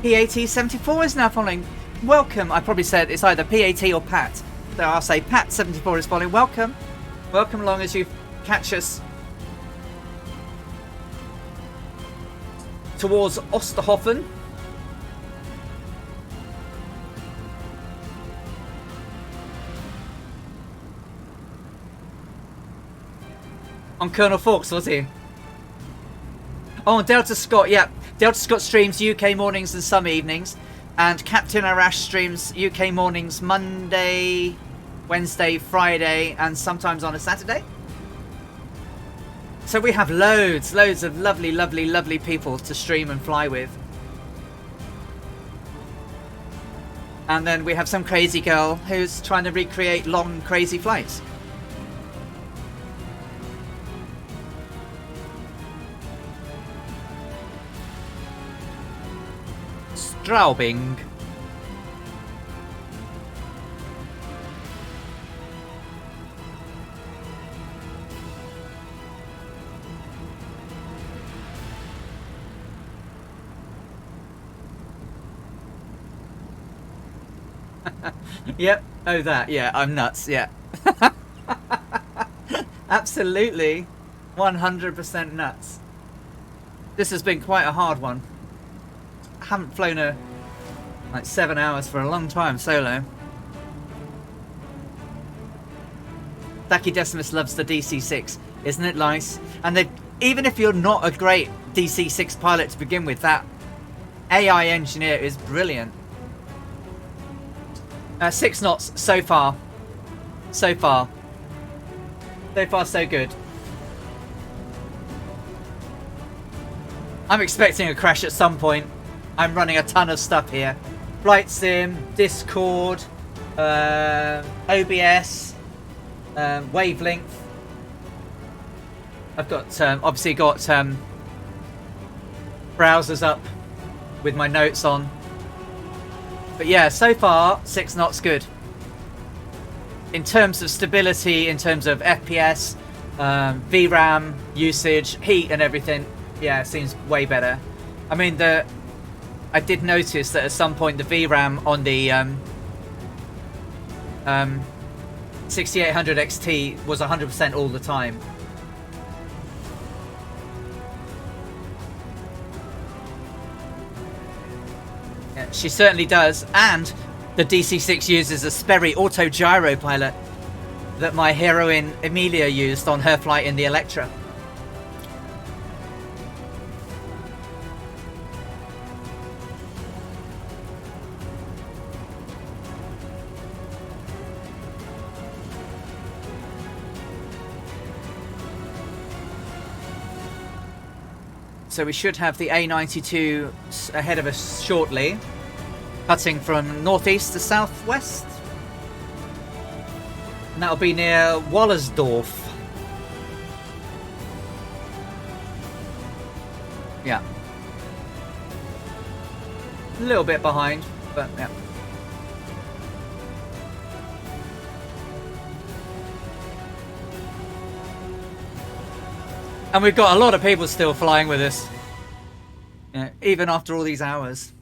PAT74 is now following. Welcome. I probably said it's either PAT or Pat. So I'll say Pat74 is following. Welcome. Welcome along as you catch us towards Osterhofen. On Colonel Fawkes, was he? Oh, Delta Scott, yeah. Delta Scott streams UK mornings and some evenings. And Captain Arash streams UK mornings Monday, Wednesday, Friday, and sometimes on a Saturday. So we have loads of lovely people to stream and fly with. And then we have some crazy girl who's trying to recreate long, crazy flights. Straubing. Yep. Oh, that. Yeah, I'm nuts. Yeah. Absolutely. 100% nuts. This has been quite a hard one. I haven't flown like 7 hours for a long time solo. Daki Decimus loves the DC-6. Isn't it nice? And even if you're not a great DC-6 pilot to begin with, that AI engineer is brilliant. 6 knots so far. So far, so good. I'm expecting a crash at some point. I'm running a ton of stuff here. Flight Sim, Discord, OBS, Wavelength. I've got obviously got browsers up with my notes on. But yeah, so far 6 knots good. In terms of stability, in terms of FPS, VRAM usage, heat and everything, yeah, it seems way better. I mean, I did notice that at some point the VRAM on the 6800 XT was 100% all the time. She certainly does. And the DC-6 uses a Sperry auto gyro pilot that my heroine Emilia used on her flight in the Electra. So we should have the A92 ahead of us shortly, cutting from northeast to southwest. And that'll be near Wallersdorf. Yeah. A little bit behind, but yeah. And we've got a lot of people still flying with us, you know, even after all these hours.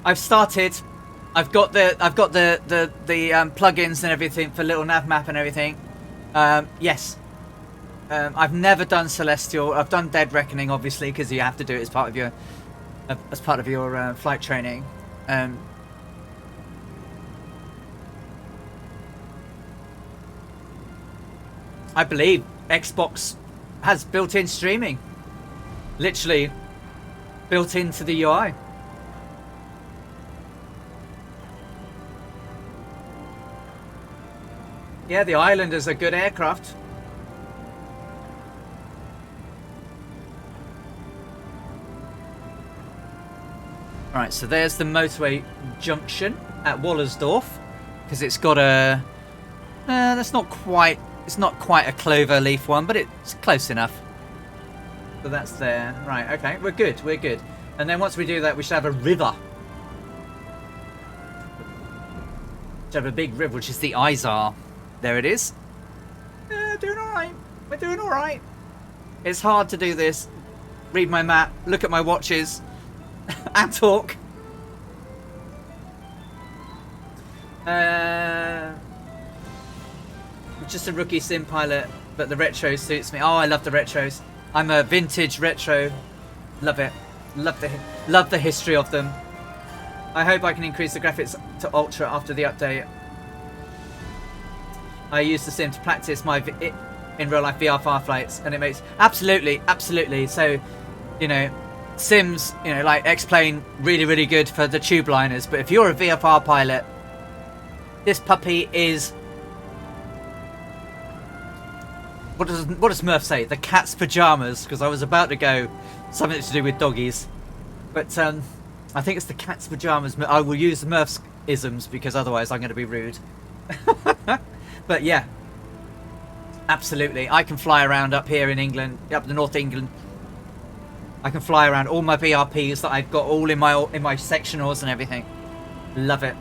I've started. I've got the plugins and everything for little nav map and everything. Yes. I've never done Celestial. I've done Dead Reckoning, obviously, because you have to do it as part of your flight training. I believe Xbox has built-in streaming, literally built into the UI. Yeah, the Islander's a good aircraft. Alright, so there's the motorway junction at Wallersdorf, because it's got a... it's not quite a clover leaf one, but it's close enough. So that's there. Right, okay, we're good. And then once we do that, we should have a river. We should have a big river, which is the Izar. There it is. Doing alright. We're doing alright. It's hard to do this. Read my map, look at my watches, and talk. Just a rookie sim pilot, but the retro suits me. Oh, I love the retros. I'm a vintage retro. Love it. Love the history of them. I hope I can increase the graphics to ultra after the update. I use the sim to practice my in real life VFR flights, and it makes absolutely. So, you know, sims, you know, like X-Plane, really good for the tube liners. But if you're a VFR pilot, this puppy is, what does Murph say? The cat's pajamas, because I was about to go something to do with doggies, but I think it's the cat's pajamas. I will use Murph's isms because otherwise I'm going to be rude. But yeah, absolutely. I can fly around up here in England, up the North England. I can fly around all my BRPs that I've got all in my sectionals and everything. Love it.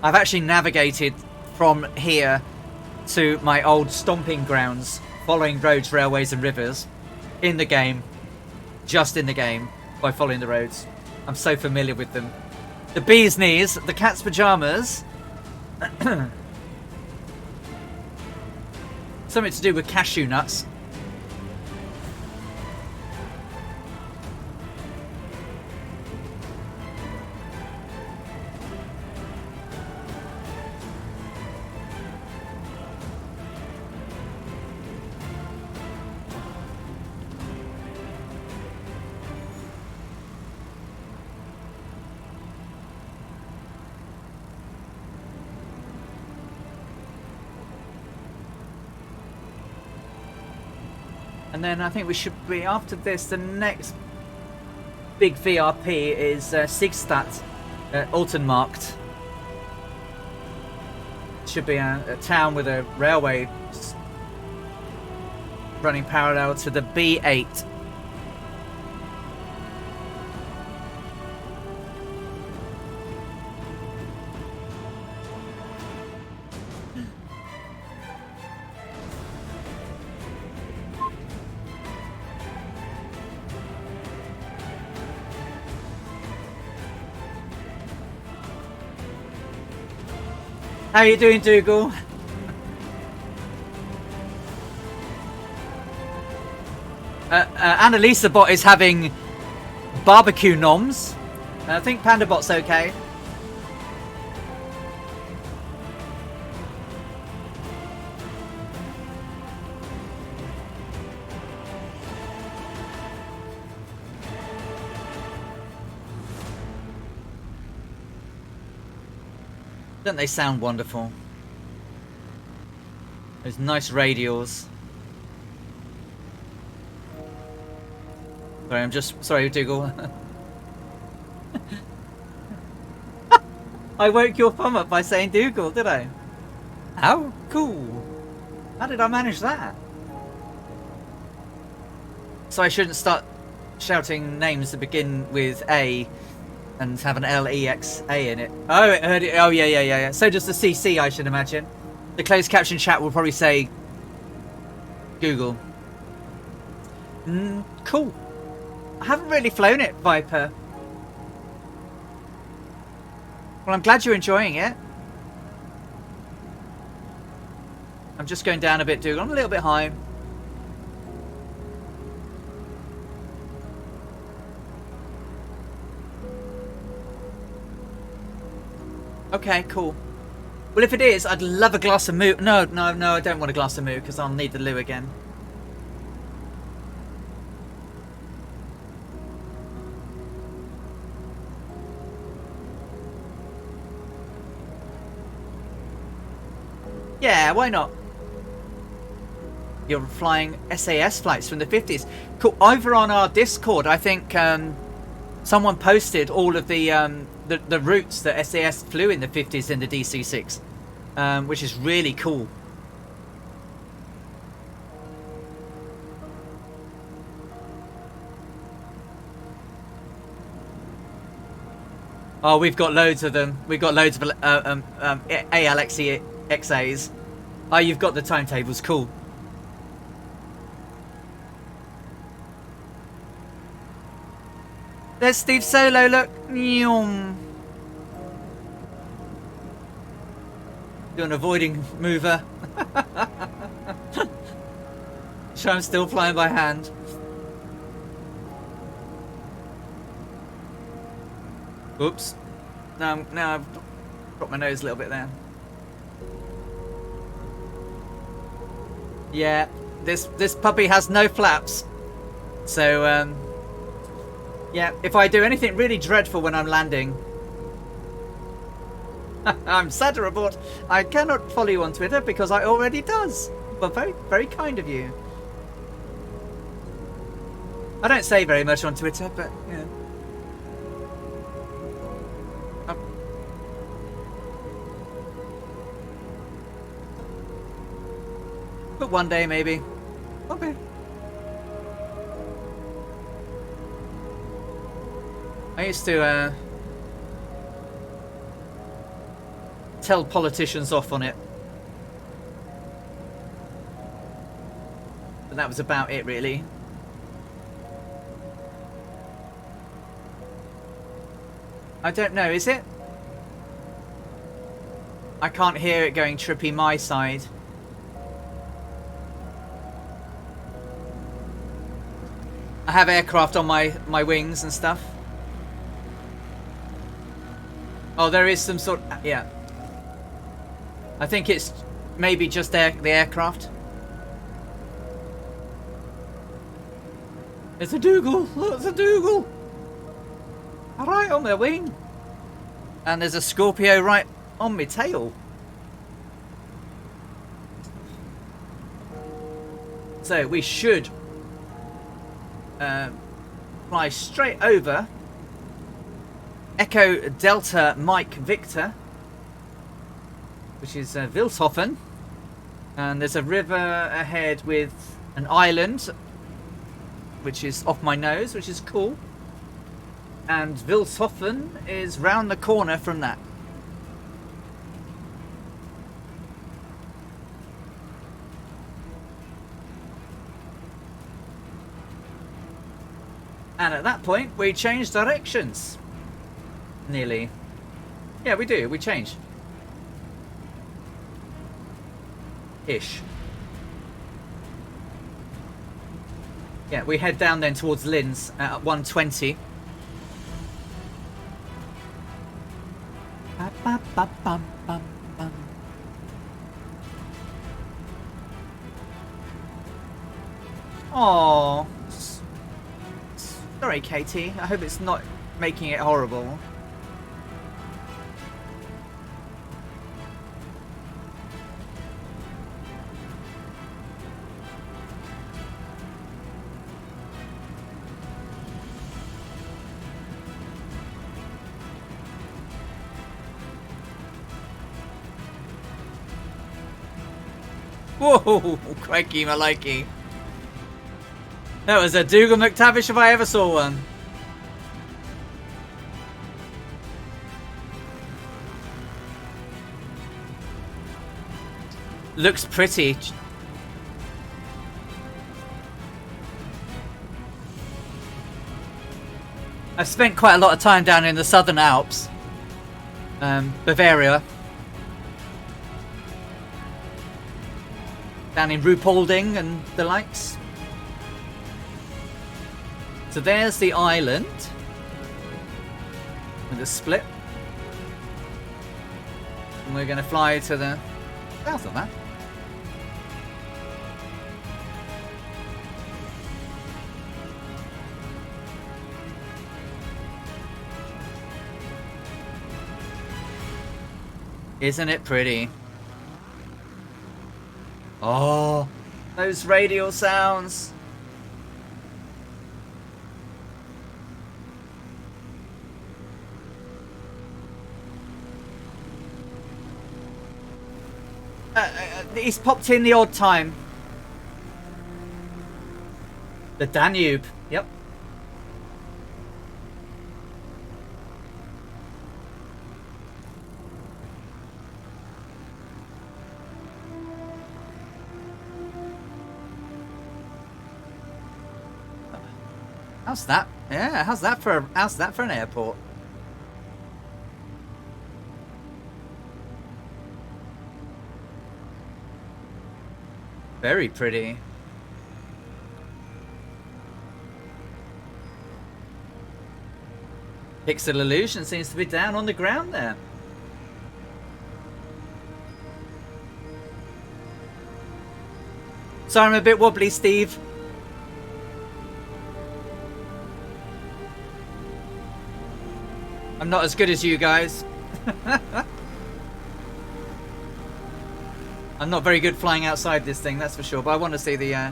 I've actually navigated from here to my old stomping grounds, following roads, railways and rivers in the game, just in the game, by following the roads. I'm so familiar with them. The bee's knees, the cat's pajamas. Something to do with cashew nuts. And then I think we should be, after this, the next big VRP is Sigstad, Altenmarkt. Should be a town with a railway running parallel to the B8. How you doing, Dougal? Annalisa Bot is having barbecue noms. I think Panda Bot's okay. Don't they sound wonderful? Those nice radials. Sorry, I'm just... Sorry, Dougal. I woke your thumb up by saying Dougal, did I? How cool. How did I manage that? So I shouldn't start shouting names that begin with A and have an L-E-X-A in it. Oh, it heard it. Oh, yeah. So does the CC, I should imagine. The closed caption chat will probably say Google. Cool. I haven't really flown it, Viper. Well, I'm glad you're enjoying it. I'm just going down a bit, Dougal. I'm a little bit high. Okay, cool. Well, if it is, I'd love a glass of moo. No, I don't want a glass of moo because I'll need the loo again. Yeah, why not? You're flying SAS flights from the 50s. Cool. Over on our Discord, I think someone posted all of the routes that SAS flew in the 50s in the DC-6, which is really cool. Oh, we've got loads of them. We've got loads of ALXE XAs. Oh, you've got the timetables. Cool. There's Steve Solo, look. Doing an avoiding mover. So I'm still flying by hand. Oops. Now I've dropped my nose a little bit there. Yeah, this puppy has no flaps. So, yeah, if I do anything really dreadful when I'm landing... I'm sad to report I cannot follow you on Twitter because I already does. But very, very kind of you. I don't say very much on Twitter, but, you know. But one day, maybe. Okay. I used to tell politicians off on it. But that was about it, really. I don't know, is it? I can't hear it going trippy my side. I have aircraft on my wings and stuff. Oh, there is some sort... yeah. I think it's maybe just the aircraft. It's a Dougal! Look, it's a Dougal! Right on my wing. And there's a Scorpio right on my tail. So we should... fly straight over Echo Delta Mike Victor, which is Vilshofen, and there's a river ahead with an island which is off my nose, which is cool, and Vilshofen is round the corner from that. And at that point, we change directions. Nearly. Yeah, we do. We change. ish. Yeah, we head down then towards Linz at 120. Oh, sorry, Katie. I hope it's not making it horrible. Whoa, crikey, malikey. That was a Dougal McTavish if I ever saw one. Looks pretty. I've spent quite a lot of time down in the Southern Alps. Bavaria. Down in Ruhpolding and the likes. So there's the island. With a split. And we're going to fly to the south of that. Isn't it pretty? Oh, those radial sounds. He's popped in the odd time. The Danube. Yep. How's that? Yeah, how's that for an airport? Very pretty. Pixel Illusion seems to be down on the ground there. Sorry, I'm a bit wobbly, Steve. I'm not as good as you guys. I'm not very good flying outside this thing, that's for sure, but I want to see the...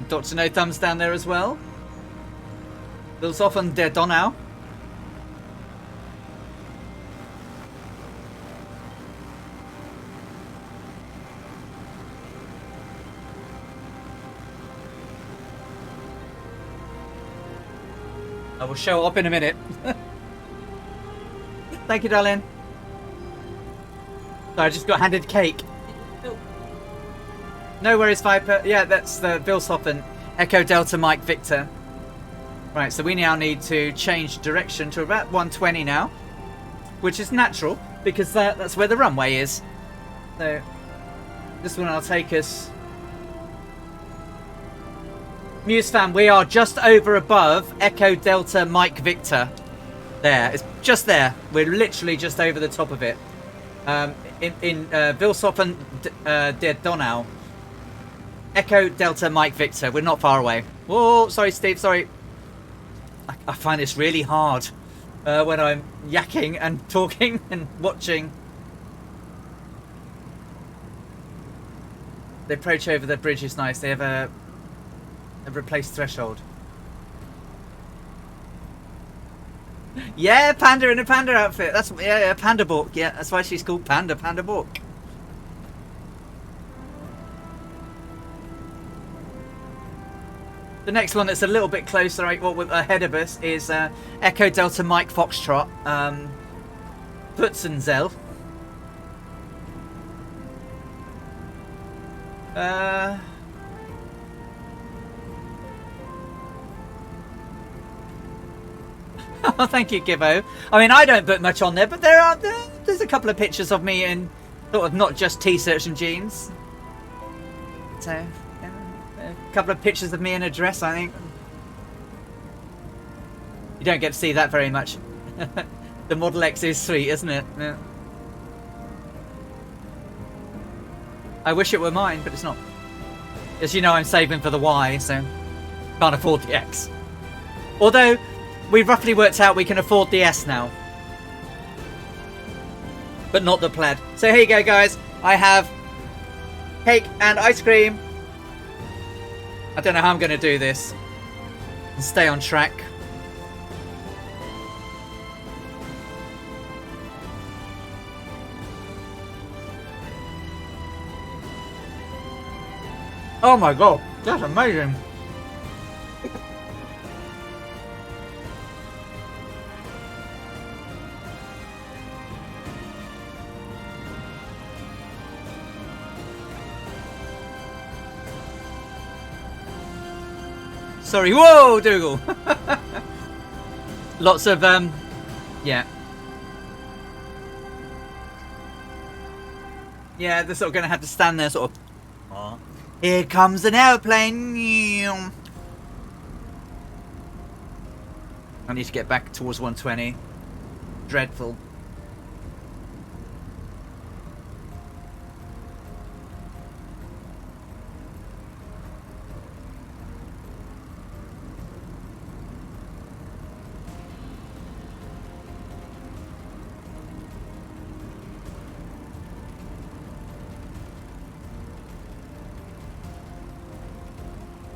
Dr. No Thumbs down there as well. Those often der Donau. I will show up in a minute. Thank you, darling. So I just got handed cake. No worries, Viper. Yeah, that's the Vilshofen Echo Delta Mike Victor. Right, so we now need to change direction to about 120 now, which is natural because that's where the runway is. So this one will take us. Muse fam, we are just over above Echo Delta Mike Victor. There, it's just there. We're literally just over the top of it. In Vilshofen der Donau. Echo Delta Mike Victor. We're not far away. Whoa, sorry, Steve. Sorry. I find this really hard when I'm yakking and talking and watching. The approach over the bridge is nice. They have a replaced threshold. Yeah, Panda in a panda outfit. That's yeah, Panda Book. Yeah, that's why she's called Panda Book. The next one that's a little bit closer, ahead of us, is Echo Delta Mike Foxtrot, Putzenzel. Oh, thank you, Gibbo. I mean, I don't put much on there, but there's a couple of pictures of me in sort of not just t-shirts and jeans. So, a couple of pictures of me in a dress, I think. You don't get to see that very much. The Model X is sweet, isn't it? Yeah. I wish it were mine, but it's not. As you know, I'm saving for the Y, so can't afford the X. Although, we've roughly worked out we can afford the S now. But not the plaid. So here you go, guys. I have cake and ice cream. I don't know how I'm going to do this and stay on track. Oh my god, that's amazing. Sorry, whoa, Dougal. Lots of, yeah. Yeah, they're sort of going to have to stand there sort of, oh. Here comes an airplane. I need to get back towards 120. Dreadful.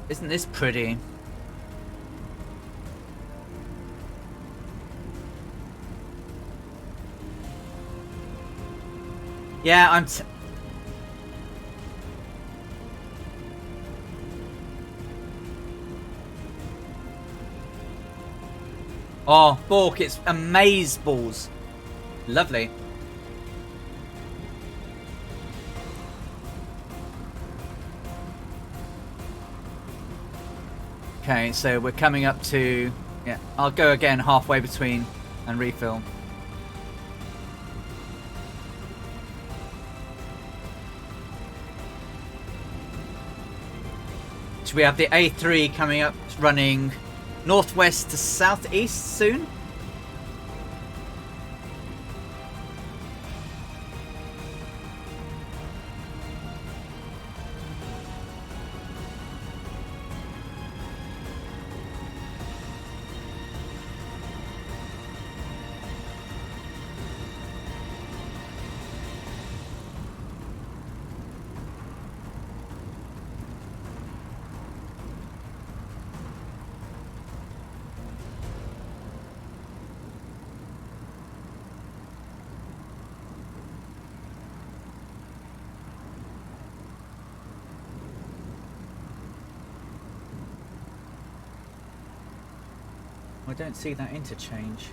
Isn't this pretty? Yeah, I'm... Oh, Bork, it's amaze balls. Lovely. Okay, so we're coming up to... Yeah, I'll go again halfway between and refill. So we have the A3 coming up, running northwest to southeast soon. I don't see that interchange.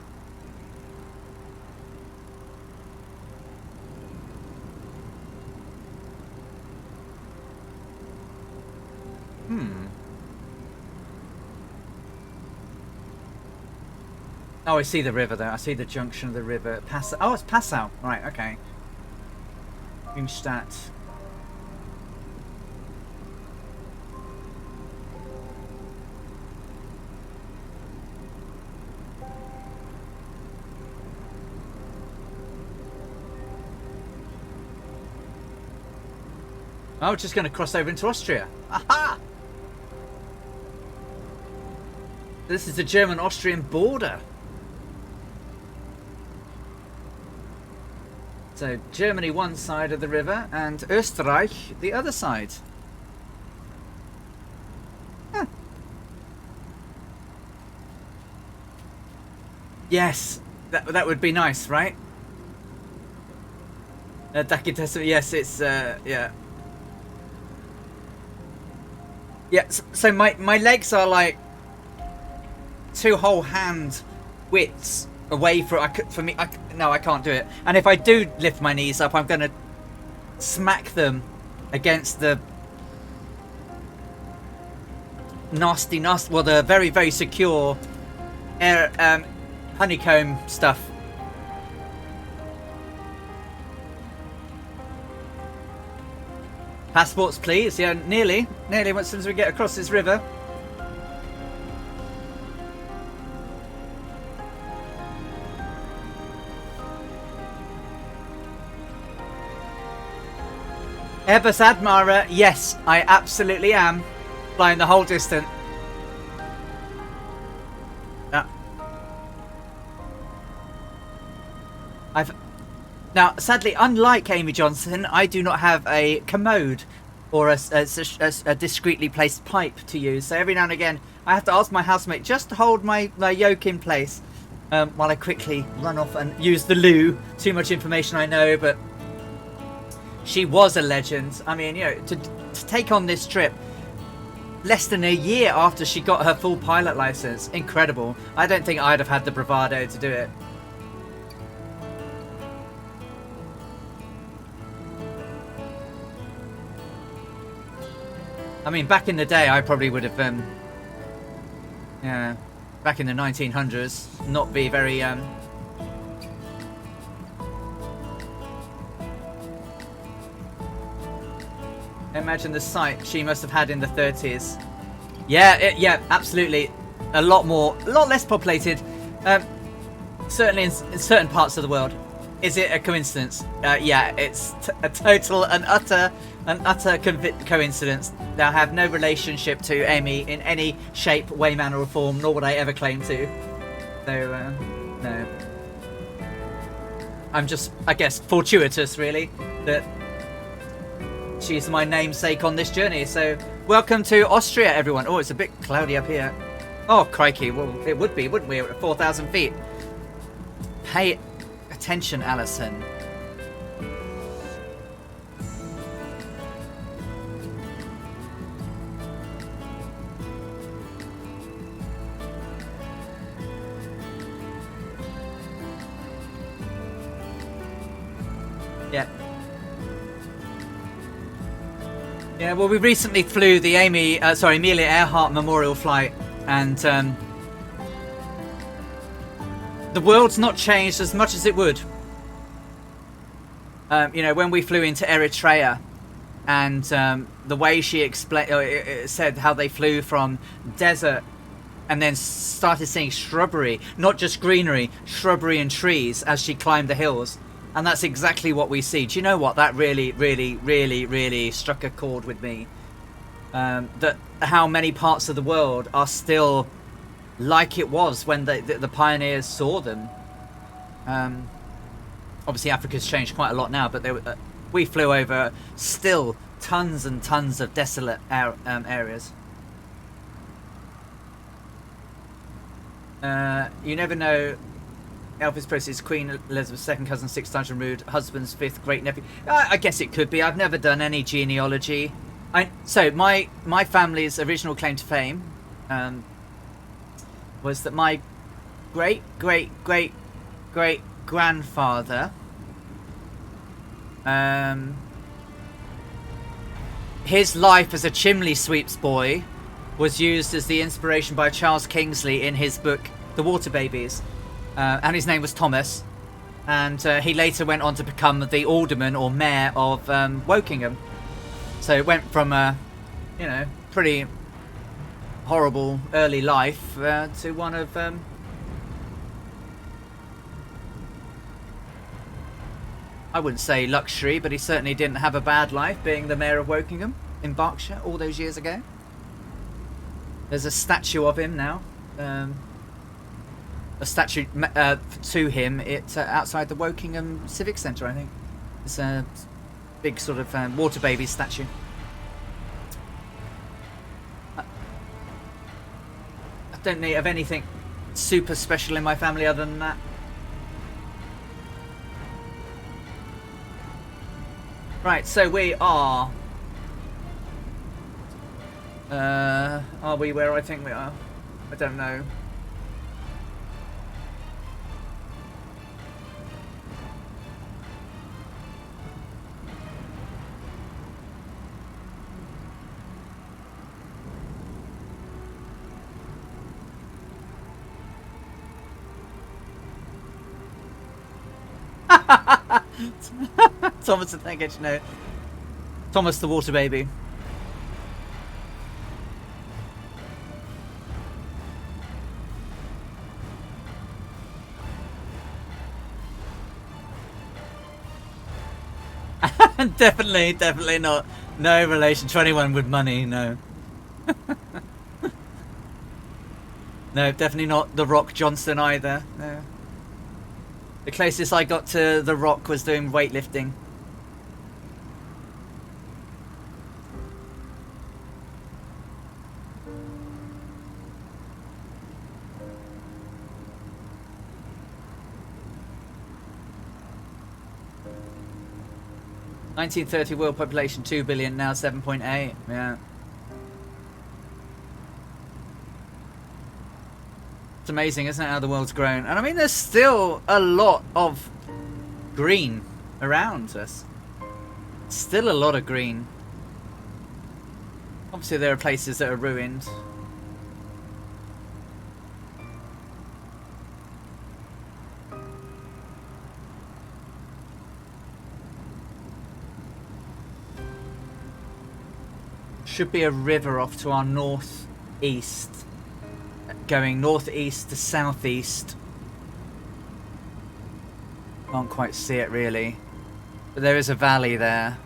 Oh, I see the river there. I see the junction of the river. Oh, it's Passau. Right, okay. Ingstadt. Oh, just going to cross over into Austria. Aha! This is the German-Austrian border. So, Germany one side of the river and Österreich the other side. Huh. Yes, that would be nice, right? Yes, it's, yeah. Yeah, so my legs are like 2 whole hand widths away from me. No, I can't do it. And if I do lift my knees up, I'm going to smack them against the nasty, well, the very, very secure air honeycomb stuff. Passports, please. Yeah, nearly. As soon as we get across this river. Airbus Admira, yes, I absolutely am. Flying the whole distance. Now, sadly, unlike Amy Johnson, I do not have a commode or a discreetly placed pipe to use. So every now and again, I have to ask my housemate just to hold my yoke in place while I quickly run off and use the loo. Too much information, I know, but she was a legend. I mean, you know, to take on this trip less than a year after she got her full pilot license, incredible. I don't think I'd have had the bravado to do it. I mean, back in the day, I probably would have, yeah, back in the 1900s, not be very, imagine the sight she must have had in the 30s. Yeah, yeah, absolutely. A lot less populated, certainly in certain parts of the world. Is it a coincidence? Yeah, it's a total and utter coincidence. Now, I have no relationship to Amy in any shape, way, manner, or form, nor would I ever claim to. So, no. I'm just, I guess, fortuitous, really, that she's my namesake on this journey. So, welcome to Austria, everyone. Oh, it's a bit cloudy up here. Oh, crikey. Well, it would be, wouldn't we? We're at 4,000 feet. Pay attention, Alison. Yeah. Yeah, well, we recently flew the Amelia Earhart Memorial Flight, and the world's not changed as much as it would. You know, when we flew into Eritrea, and the way she said how they flew from desert and then started seeing shrubbery, not just greenery, shrubbery and trees as she climbed the hills. And that's exactly what we see. Do you know what? That really, really, really, really struck a chord with me. That how many parts of the world are still like it was when the pioneers saw them. Obviously, Africa's changed quite a lot now, but we flew over still tons and tons of desolate areas. You never know. Elvis Presley's Queen Elizabeth's second cousin, six times removed, husband's fifth great nephew. I guess it could be. I've never done any genealogy. So my family's original claim to fame was that my great great great great grandfather his life as a chimney sweeps boy was used as the inspiration by Charles Kingsley in his book The Water Babies. And his name was Thomas, and he later went on to become the alderman or mayor of Wokingham. So it went from a, you know, pretty horrible early life to one of I wouldn't say luxury, but he certainly didn't have a bad life being the mayor of Wokingham in Berkshire all those years ago. There's a statue of him now. A statue to him outside the Wokingham Civic Centre, I think. It's a big sort of water baby statue. I don't know of anything super special in my family other than that. Right, so we are we where I think we are? I don't know. Thomas, thank you. No, Thomas the water baby. Definitely not. No relation to anyone with money. No. No, definitely not The Rock Johnson either. No. The closest I got to The Rock was doing weightlifting. (1930) world population 2 billion, now 7.8. Yeah. It's amazing, isn't it, how the world's grown? And I mean, there's still a lot of green around us. Still a lot of green. Obviously, there are places that are ruined. Should be a river off to our northeast. Going northeast to southeast. Can't quite see it really. But there is a valley there.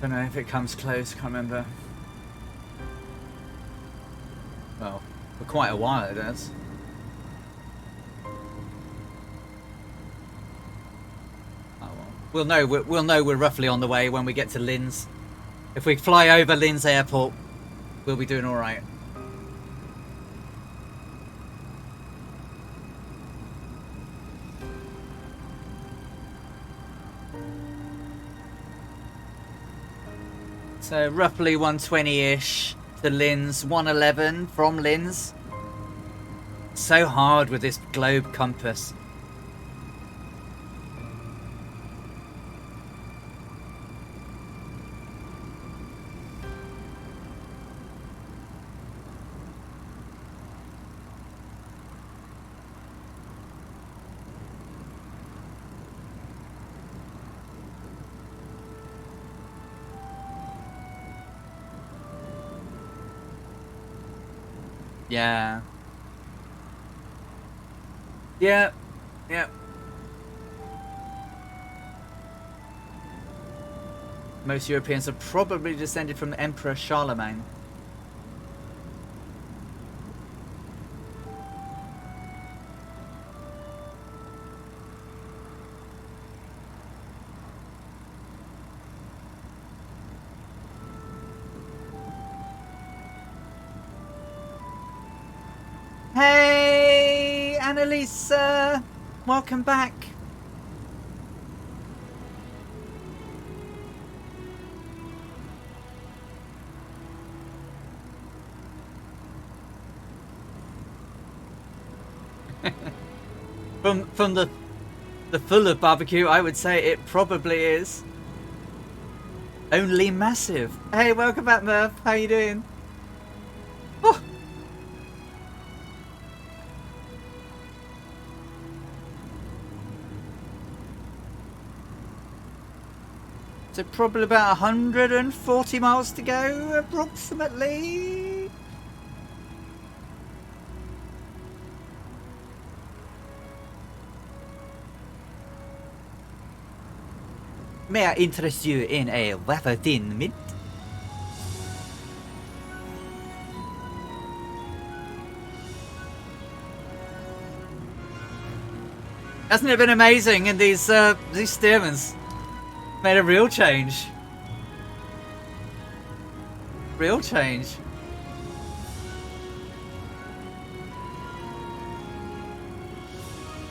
Don't know if it comes close, can't remember. Well, for quite a while it does. Oh, well. We'll know we're roughly on the way when we get to Linz. If we fly over Linz Airport, we'll be doing all right. So roughly 120-ish to Linz, 111 from Linz. So hard with this globe compass. Yeah. Yeah. Yeah. Most Europeans are probably descended from Emperor Charlemagne. Hey, Annalisa! Welcome back. From the full of barbecue, I would say it probably is. Only massive. Hey, welcome back, Murph. How you doing? Oh. So probably about 140 miles to go, approximately. May I interest you in a wafer thin mint? Hasn't it been amazing in these steermans? Made a real change. Real change.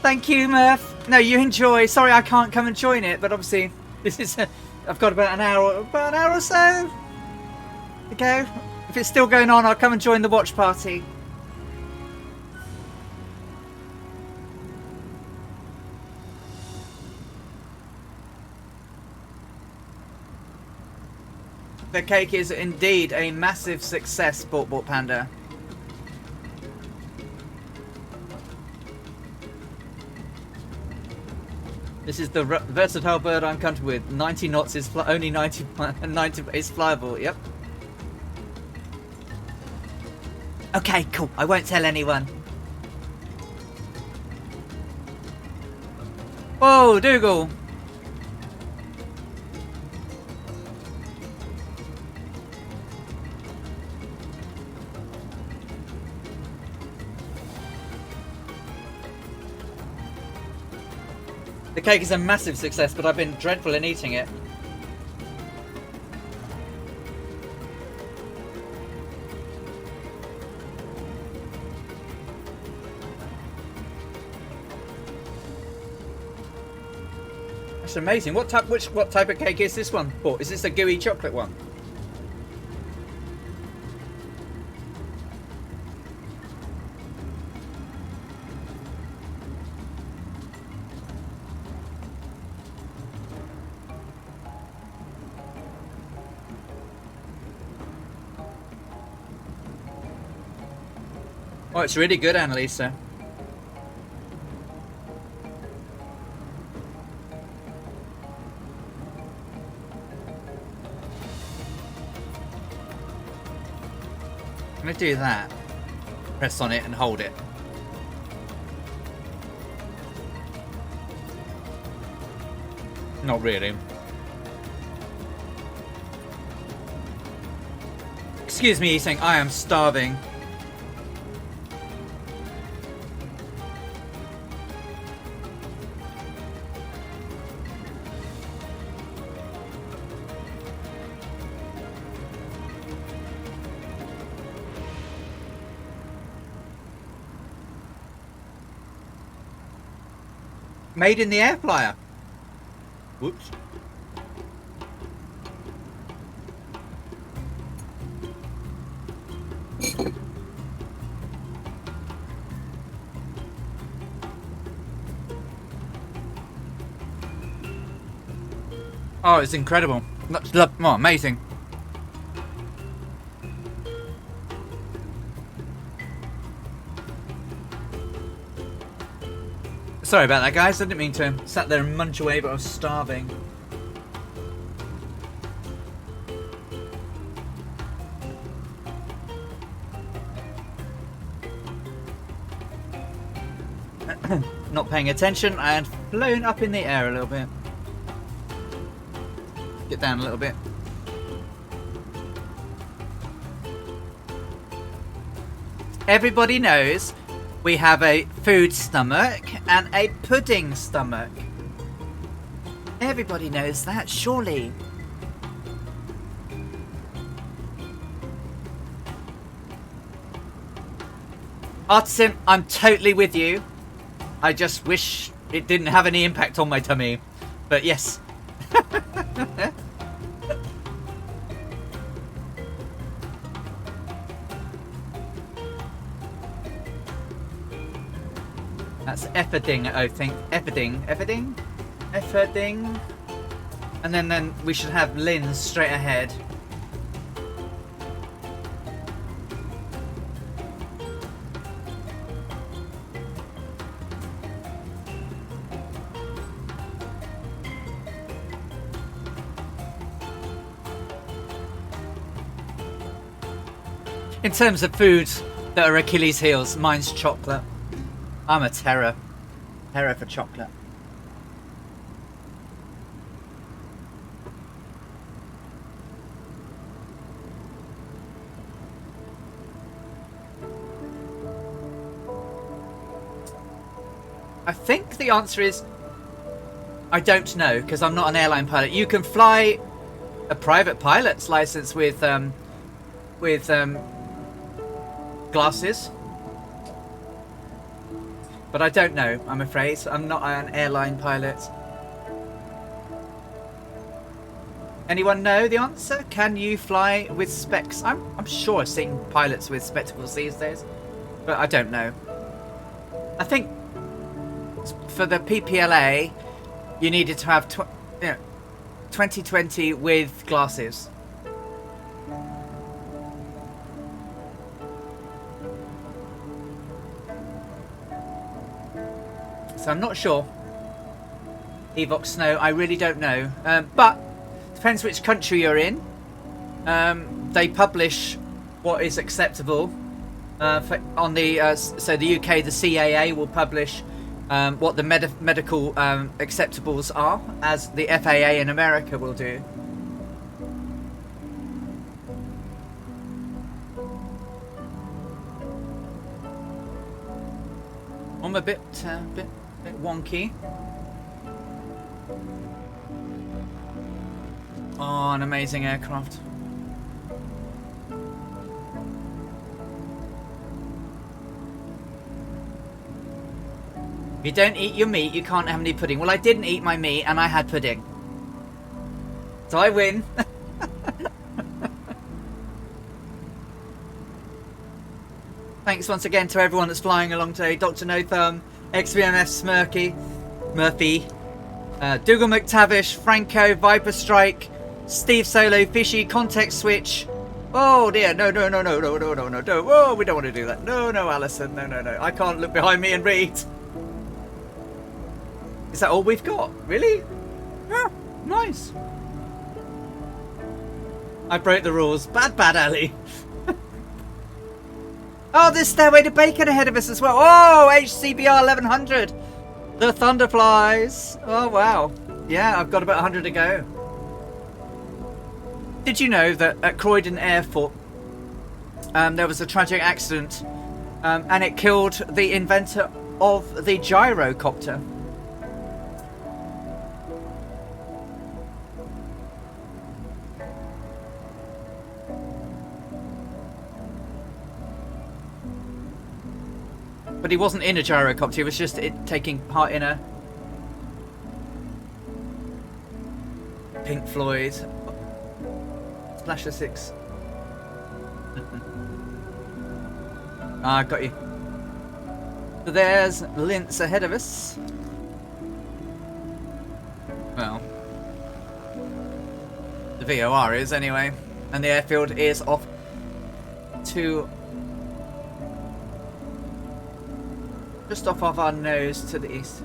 Thank you, Murph. No, you enjoy. Sorry I can't come and join it, but obviously this is I've got about an hour or so to go. If it's still going on, I'll come and join the watch party. The cake is indeed a massive success, Bort Panda. This is the versatile bird I'm comfortable with. 90 knots is only 90 is flyable. Yep. Okay, cool. I won't tell anyone. Whoa, Dougal. The cake is a massive success, but I've been dreadful in eating it. That's amazing. What type of cake is this one? Oh, is this a gooey chocolate one? Oh, it's really good, Annalisa. I'm gonna do that. Press on it and hold it. Not really. Excuse me eating, I am starving. Made in the air fryer. Whoops. Oh, it's incredible. Oh, amazing. Sorry about that, guys. I didn't mean to sat there and munch away, but I was starving. Not paying attention and flown up in the air a little bit. Get down a little bit. Everybody knows we have a food stomach and a pudding stomach. Everybody knows that, surely. Artisan, I'm totally with you. I just wish it didn't have any impact on my tummy. But yes. That's efferding, I think. Efferding? And then we should have Lynn straight ahead. In terms of foods that are Achilles' heels, mine's chocolate. I'm a terror. Terror for chocolate. I think the answer is I don't know, because I'm not an airline pilot. You can fly a private pilot's license with glasses. But I don't know, I'm afraid. I'm not an airline pilot. Anyone know the answer? Can you fly with specs? I'm sure I've seen pilots with spectacles these days, but I don't know. I think for the PPLA, you needed to have 2020 with glasses. So I'm not sure. Evox Snow, I really don't know. But depends which country you're in. They publish what is acceptable. On the so the UK, the CAA will publish what the medical acceptables are, as the FAA in America will do. I'm a bit wonky. Oh, an amazing aircraft. If you don't eat your meat, you can't have any pudding. Well, I didn't eat my meat, and I had pudding. So I win. Thanks once again to everyone that's flying along today. Dr. No Thumb, XVMF Smirky, Murphy, Dougal McTavish, Franco, Viper Strike, Steve Solo, Fishy, Context Switch. Oh dear, no. Oh, we don't want to do that. No, Alison, no. I can't look behind me and read. Is that all we've got? Really? Yeah, nice. I broke the rules. Bad, Ali. Oh, there's Stairway to Bacon ahead of us as well. Oh, HCBR 1100. The Thunderflies. Oh, wow. Yeah, I've got about 100 to go. Did you know that at Croydon Airfield there was a tragic accident and it killed the inventor of the gyrocopter? But he wasn't in a gyrocopter, he was just taking part in a Pink Floyd Splasher 6. Ah, got you. So there's Linz ahead of us. Well, the VOR is anyway. And the airfield is off to just off of our nose to the east.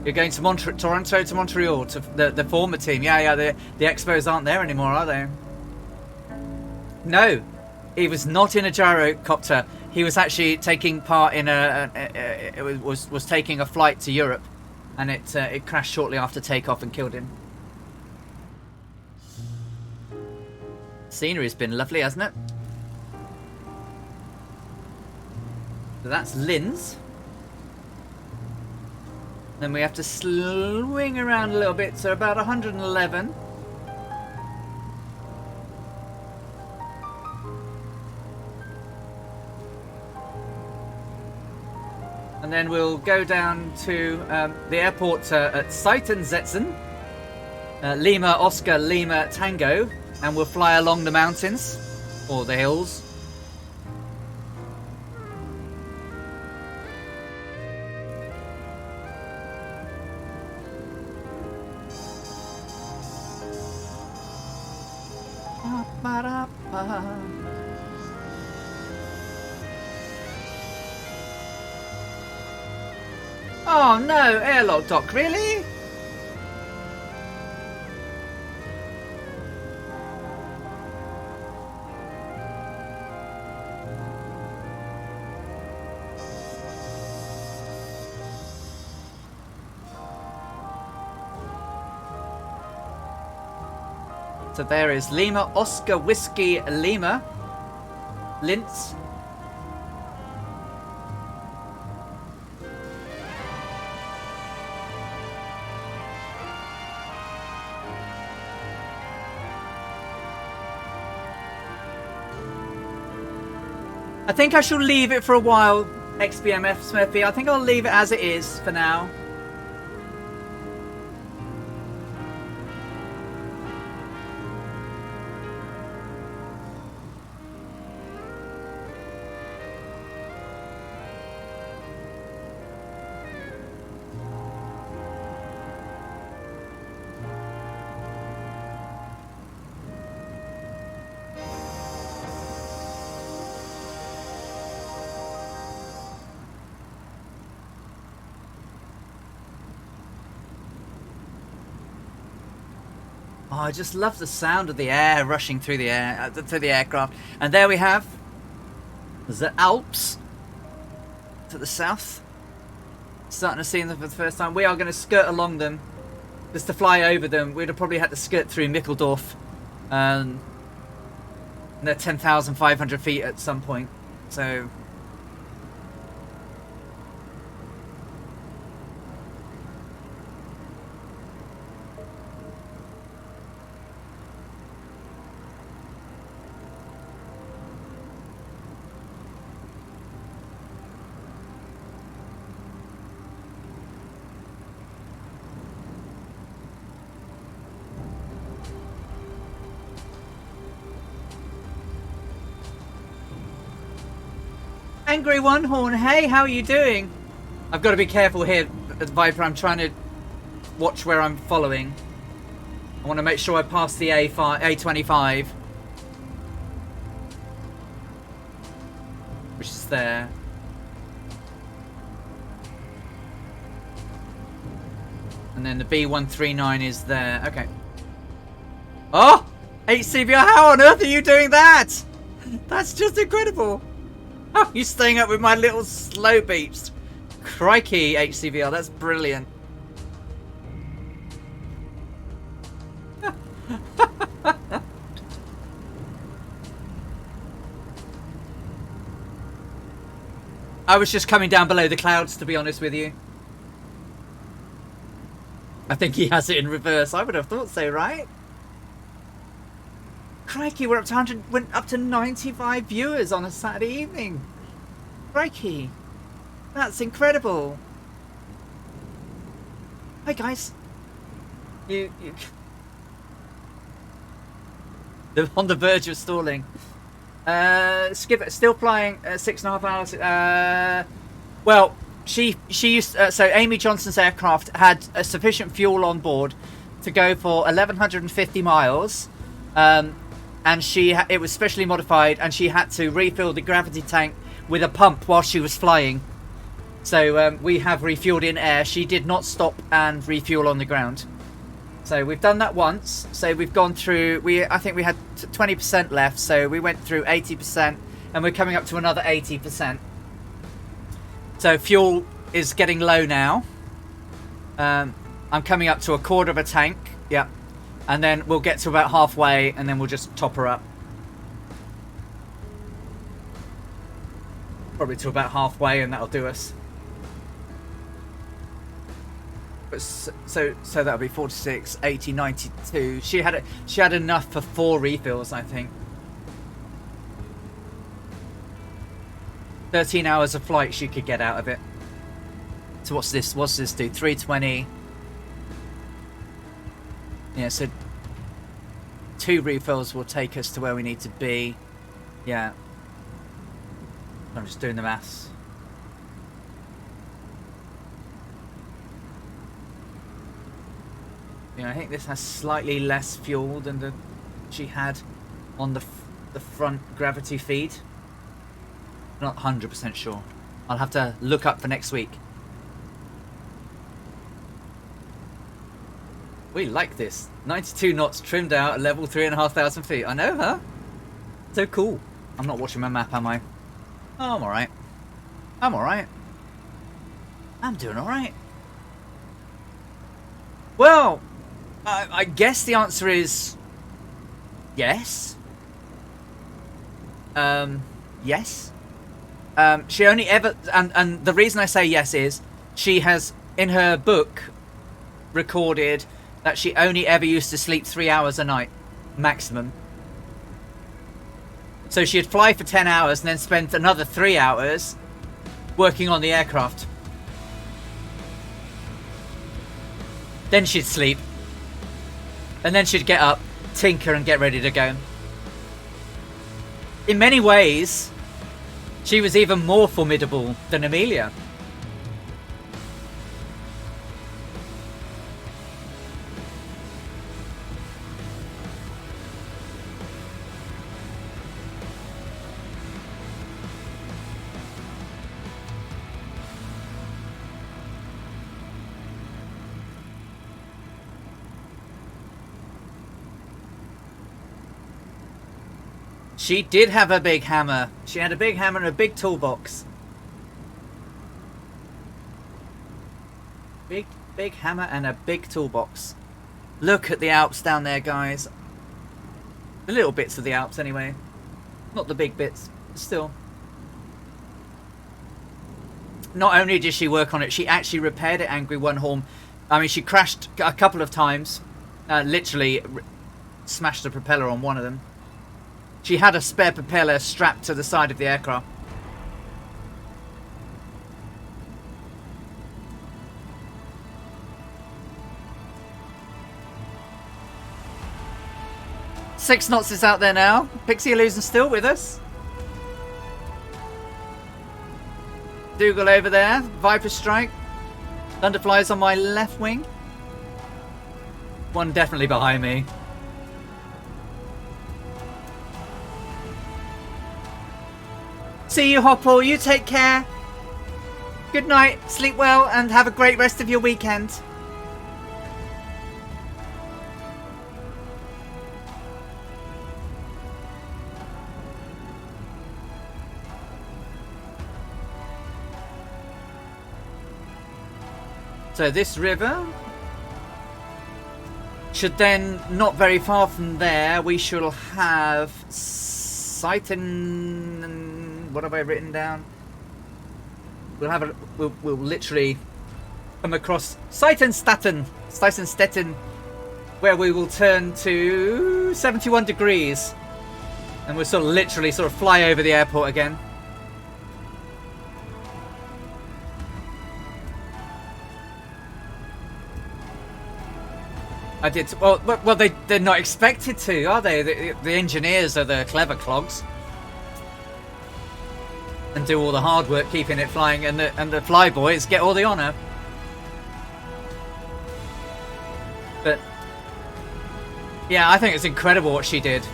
You're going to Toronto to Montreal, to the former team. Yeah, the Expos aren't there anymore, are they? No, he was not in a gyrocopter. He was actually taking part in was taking a flight to Europe, and it crashed shortly after takeoff and killed him. Scenery's been lovely, hasn't it? So that's Linz. Then we have to swing around a little bit, so about 111. And then we'll go down to the airport at Seitensetzen, Lima Oscar Lima Tango, and we'll fly along the mountains or the hills. Oh no, airlock dock, really? So there is Lima Oscar Whiskey Lima, Linz. I think I shall leave it for a while, XBMF Smurfy. I think I'll leave it as it is for now. Oh, I just love the sound of the air rushing through the air, through the aircraft. And there we have the Alps to the south. Starting to see them for the first time. We are going to skirt along them. Just to fly over them, we'd have probably had to skirt through Mikkeldorf. And they're 10,500 feet at some point. So... Angry One Horn, hey, how are you doing? I've got to be careful here, Viper. I'm trying to watch where I'm following. I want to make sure I pass the A25, which is there. And then the B139 is there. Okay. Oh! HCBR, how on earth are you doing that? That's just incredible. How are you staying up with my little slow beeps? Crikey, HCBR, that's brilliant. I was just coming down below the clouds, to be honest with you. I think he has it in reverse. I would have thought so, right? Crikey, we're up to 100, went up to 95 viewers on a Saturday evening. Crikey. That's incredible. Hi, guys. They're on the verge of stalling. Skip it. Still flying 6.5 hours. Well, she used so Amy Johnson's aircraft had sufficient fuel on board to go for 1,150 miles. And it was specially modified, and she had to refill the gravity tank with a pump while she was flying. So we have refueled in air. She did not stop and refuel on the ground. So we've done that once. So we've gone through. I think we had 20% left. So we went through 80%, and we're coming up to another 80%. So fuel is getting low now. I'm coming up to a quarter of a tank. Yeah. And then we'll get to about halfway, and then we'll just top her up. Probably to about halfway, and that'll do us. But so that'll be 46, 80, 92. She had enough for 4 refills, I think. 13 hours of flight she could get out of it. So what's this? What's this do? 320. Yeah, so 2 refills will take us to where we need to be. Yeah. I'm just doing the maths. Yeah, I think this has slightly less fuel than she had on the front gravity feed. Not 100% sure. I'll have to look up for next week. We like this. 92 knots trimmed out at level 3,500 feet. I know, huh? So cool. I'm not watching my map, am I? Oh, I'm alright. I'm alright. I'm doing alright. Well, I guess the answer is yes. Yes. She only ever... And the reason I say yes is she has, in her book, recorded that she only ever used to sleep 3 hours a night, maximum. So she'd fly for 10 hours and then spend another 3 hours working on the aircraft. Then she'd sleep. And then she'd get up, tinker and get ready to go. In many ways, she was even more formidable than Amelia. She did have a big hammer. She had a big hammer and a big toolbox. Big hammer and a big toolbox. Look at the Alps down there, guys. The little bits of the Alps, anyway. Not the big bits. Still. Not only did she work on it, she actually repaired it, Angry One Horn. I mean, she crashed a couple of times. Literally smashed the propeller on one of them. She had a spare propeller strapped to the side of the aircraft. Six knots is out there now. Pixie Illusion still with us. Dougal over there. Viper Strike. Thunderflies on my left wing. One definitely behind me. See you, Hopple. You take care. Good night. Sleep well and have a great rest of your weekend. So this river should then, not very far from there, we shall have Sighten. What have I written down? We'll have we'll literally come across Sightenstetten, where we will turn to 71 degrees, and we'll sort of literally fly over the airport again. I did. Well, they're not expected to, are they? The engineers are the clever clogs, and do all the hard work keeping it flying, and the flyboys get all the honour. But yeah, I think it's incredible what she did.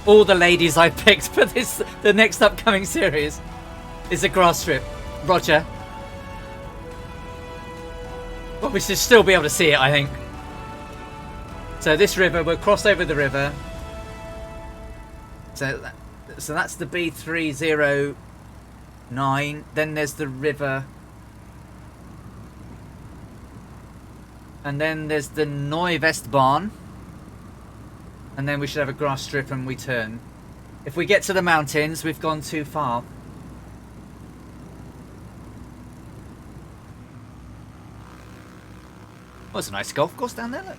All the ladies I picked for the next upcoming series is a grass strip. Roger. Well, we should still be able to see it, I think. So this river, we'll cross over the river. So that's the B309. Then there's the river. And then there's the Neuwestbahn. And then we should have a grass strip and we turn. If we get to the mountains, we've gone too far. Oh, there's a nice golf course down there, look.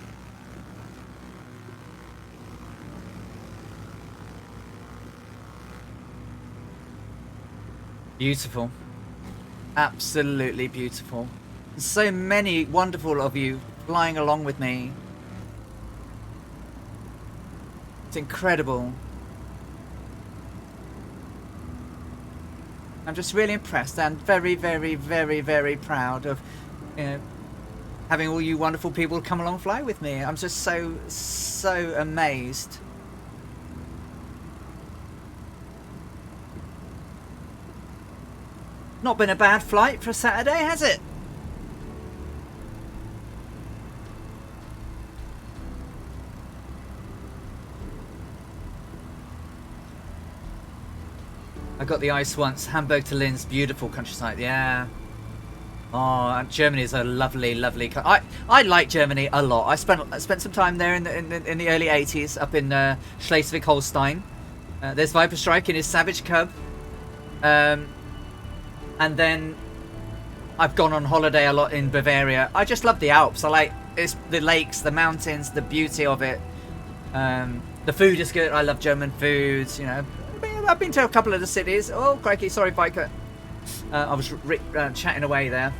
Beautiful. Absolutely beautiful. So many wonderful of you flying along with me. It's incredible. I'm just really impressed and very, very, very, very proud of, having all you wonderful people come along fly with me. I'm just so amazed. Not been a bad flight for a Saturday, has it? I got the ice once. Hamburg to Linz, beautiful countryside. Yeah. Oh, Germany is a lovely, lovely country. I like Germany a lot. I spent some time there in the early 80s up in Schleswig-Holstein. There's Viper Strike in his Savage Cub. And then I've gone on holiday a lot in Bavaria. I just love the Alps. I like the lakes, the mountains, the beauty of it. The food is good. I love German foods. You know, I've been to a couple of the cities. Oh, crikey! Sorry, Viper. I was chatting away there.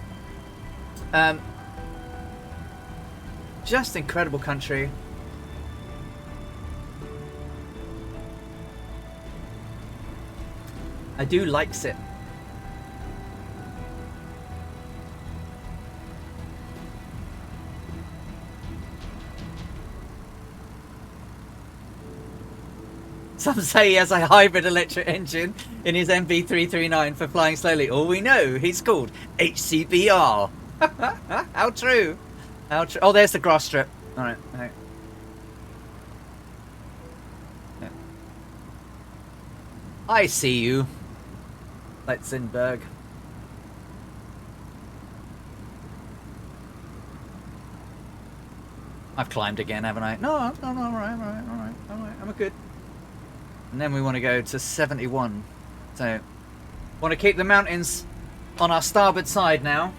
Just incredible country. I do likes it. Some say he has a hybrid electric engine in his MV339 for flying slowly. All we know, he's called HCBR. How true. How true. Oh, there's the grass strip. All right. I see you. Leitzenberg. I've climbed again, haven't I? No, all right. I'm good. And then we want to go to 71. So, want to keep the mountains on our starboard side now.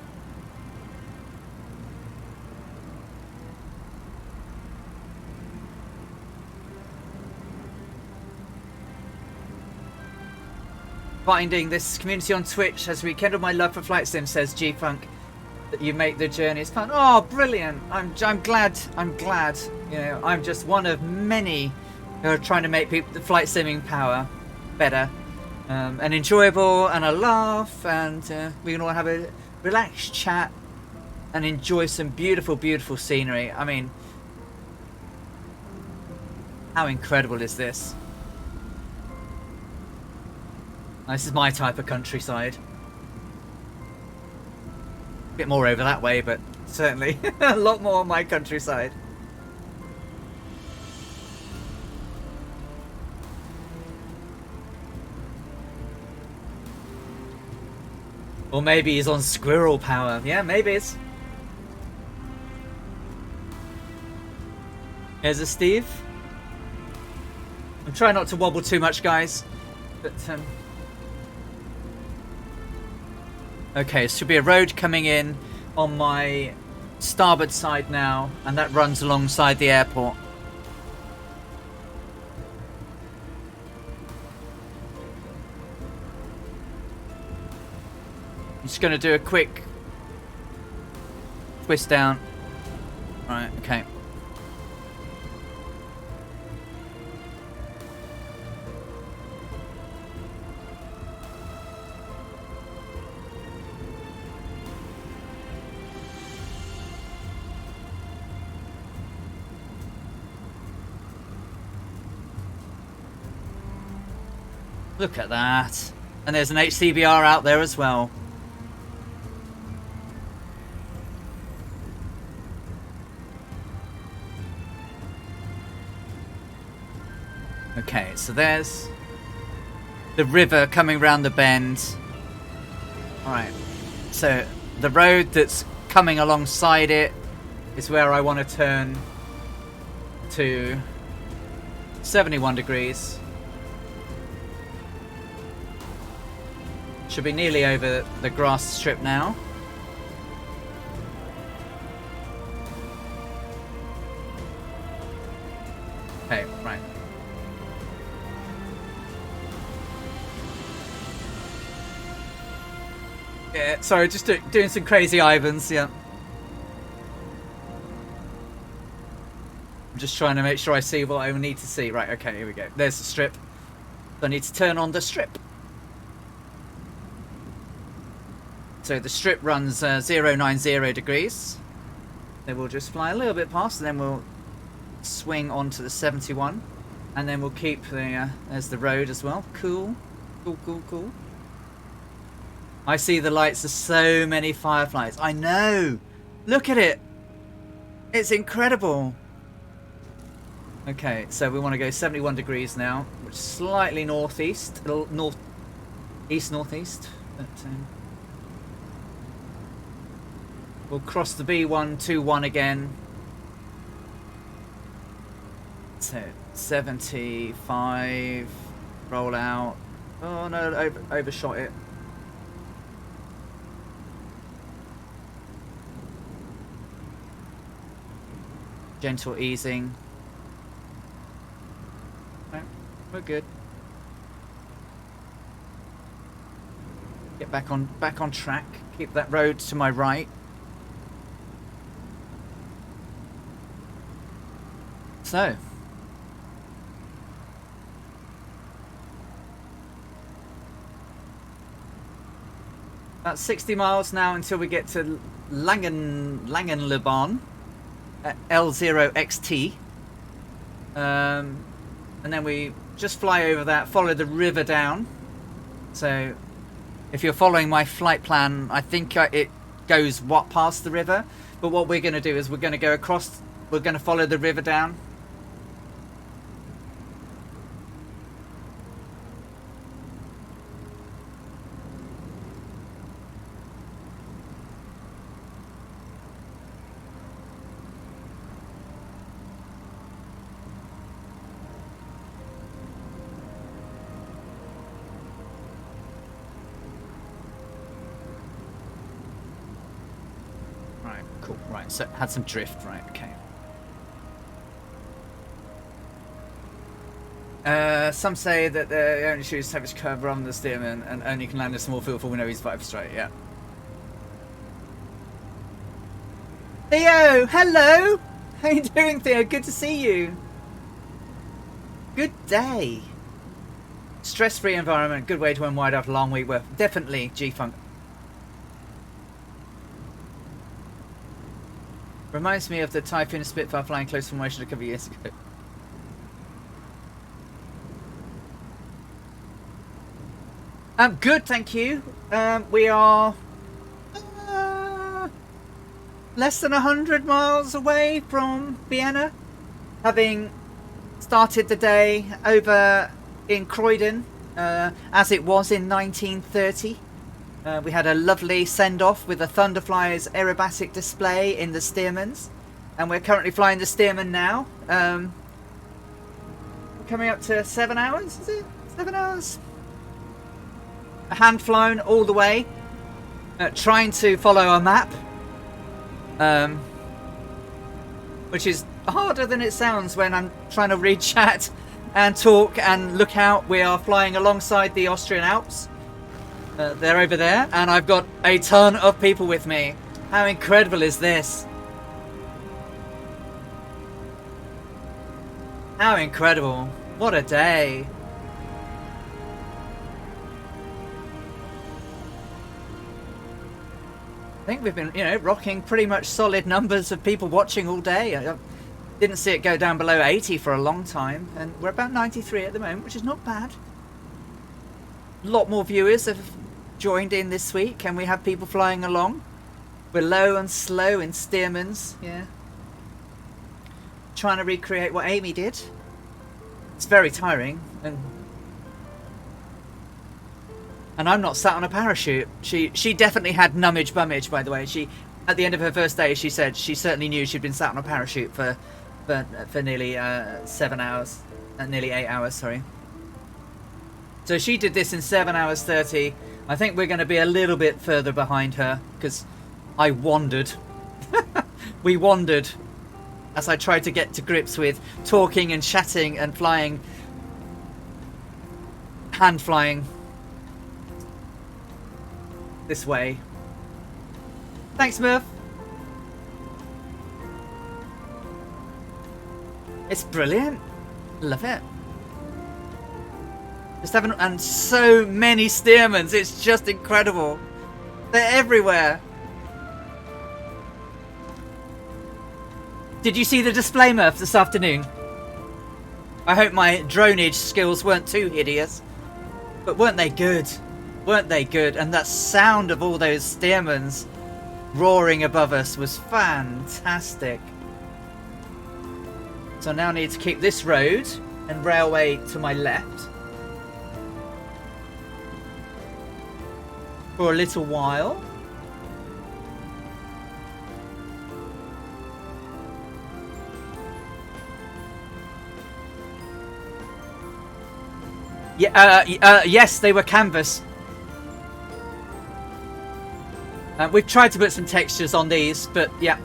Finding this community on Twitch has rekindled my love for flight sim, says G-Funk. That you make the journey is fun. Oh, brilliant! I'm glad. You know, I'm just one of many who are trying to make the flight simming power better and enjoyable, and a laugh, and we can all have a relaxed chat and enjoy some beautiful, beautiful scenery. I mean, how incredible is this? This is my type of countryside. A bit more over that way, but certainly a lot more on my countryside. Or maybe he's on squirrel power. Yeah, maybe it's. Here's a Steve. I'm trying not to wobble too much, guys. But okay, so should be a road coming in on my starboard side now, and that runs alongside the airport. I'm just going to do a quick twist down. Right, okay. Look at that. And there's an HCBR out there as well. Okay, so there's the river coming round the bend. Alright, so the road that's coming alongside it is where I want to turn to 71 degrees. Should be nearly over the grass strip now. Okay, right. Yeah, sorry, just doing some crazy Ivans, yeah. I'm just trying to make sure I see what I need to see. Right, okay, here we go. There's the strip. So I need to turn on the strip. So the strip runs 090 degrees. Then we'll just fly a little bit past, and then we'll swing onto the 71. And then we'll keep the, there's the road as well. Cool. Cool. I see the lights of so many fireflies. I know! Look at it! It's incredible! Okay, so we want to go 71 degrees now, which is slightly northeast. Northeast. But, we'll cross the B121 again. So, 75. Roll out. Oh no, overshot it. Gentle easing. Okay, we're good. Get back on track. Keep that road to my right. So. About 60 miles now until we get to Langenlebahn at L0XT. And then we just fly over that, follow the river down. So if you're following my flight plan, I think it goes past the river. But what we're going to do is we're going to go across, we're going to follow the river down. Cool. Right. So had some drift. Right. Okay. Some say that the only choose to have its curve on the steerman and only can land a small field for window he's 5 straight. Yeah. Theo, hello. How you doing, Theo? Good to see you. Good day. Stress-free environment. Good way to unwind after a long week. Well, definitely G-Funk. Reminds me of the Typhoon Spitfire flying close formation a couple of years ago. Good, thank you. We are less than 100 miles away from Vienna, having started the day over in Croydon, as it was in 1930. We had a lovely send-off with the Thunderfly's aerobatic display in the Stearmans, and we're currently flying the Stearman now. We're coming up to 7 hours, is it? 7 hours? Hand flown all the way, trying to follow a map, which is harder than it sounds when I'm trying to read chat and talk and look out. We are flying alongside the Austrian Alps. They're over there, and I've got a ton of people with me. How incredible is this? How incredible. What a day. I think we've been, rocking pretty much solid numbers of people watching all day. I didn't see it go down below 80 for a long time, and we're about 93 at the moment, which is not bad. A lot more viewers have joined in this week, and we have people flying along. We're low and slow in Stearmans, yeah. Trying to recreate what Amy did. It's very tiring, and I'm not sat on a parachute. She definitely had nummage bummage, by the way. She, at the end of her first day, she said she certainly knew she'd been sat on a parachute for nearly 7 hours, nearly 8 hours, sorry. So she did this in 7 hours 30. I think we're going to be a little bit further behind her because I wandered. We wandered as I tried to get to grips with talking and chatting and flying, hand flying this way. Thanks, Murph. It's brilliant. Love it. Just having, and so many Stearmans. It's just incredible. They're everywhere. Did you see the display, Murph, this afternoon? I hope my droneage skills weren't too hideous, but weren't they good? Weren't they good? And that sound of all those Stearmans roaring above us was fantastic. So I now need to keep this road and railway to my left for a little while. Yeah, yes, they were canvas. We've tried to put some textures on these, but yeah.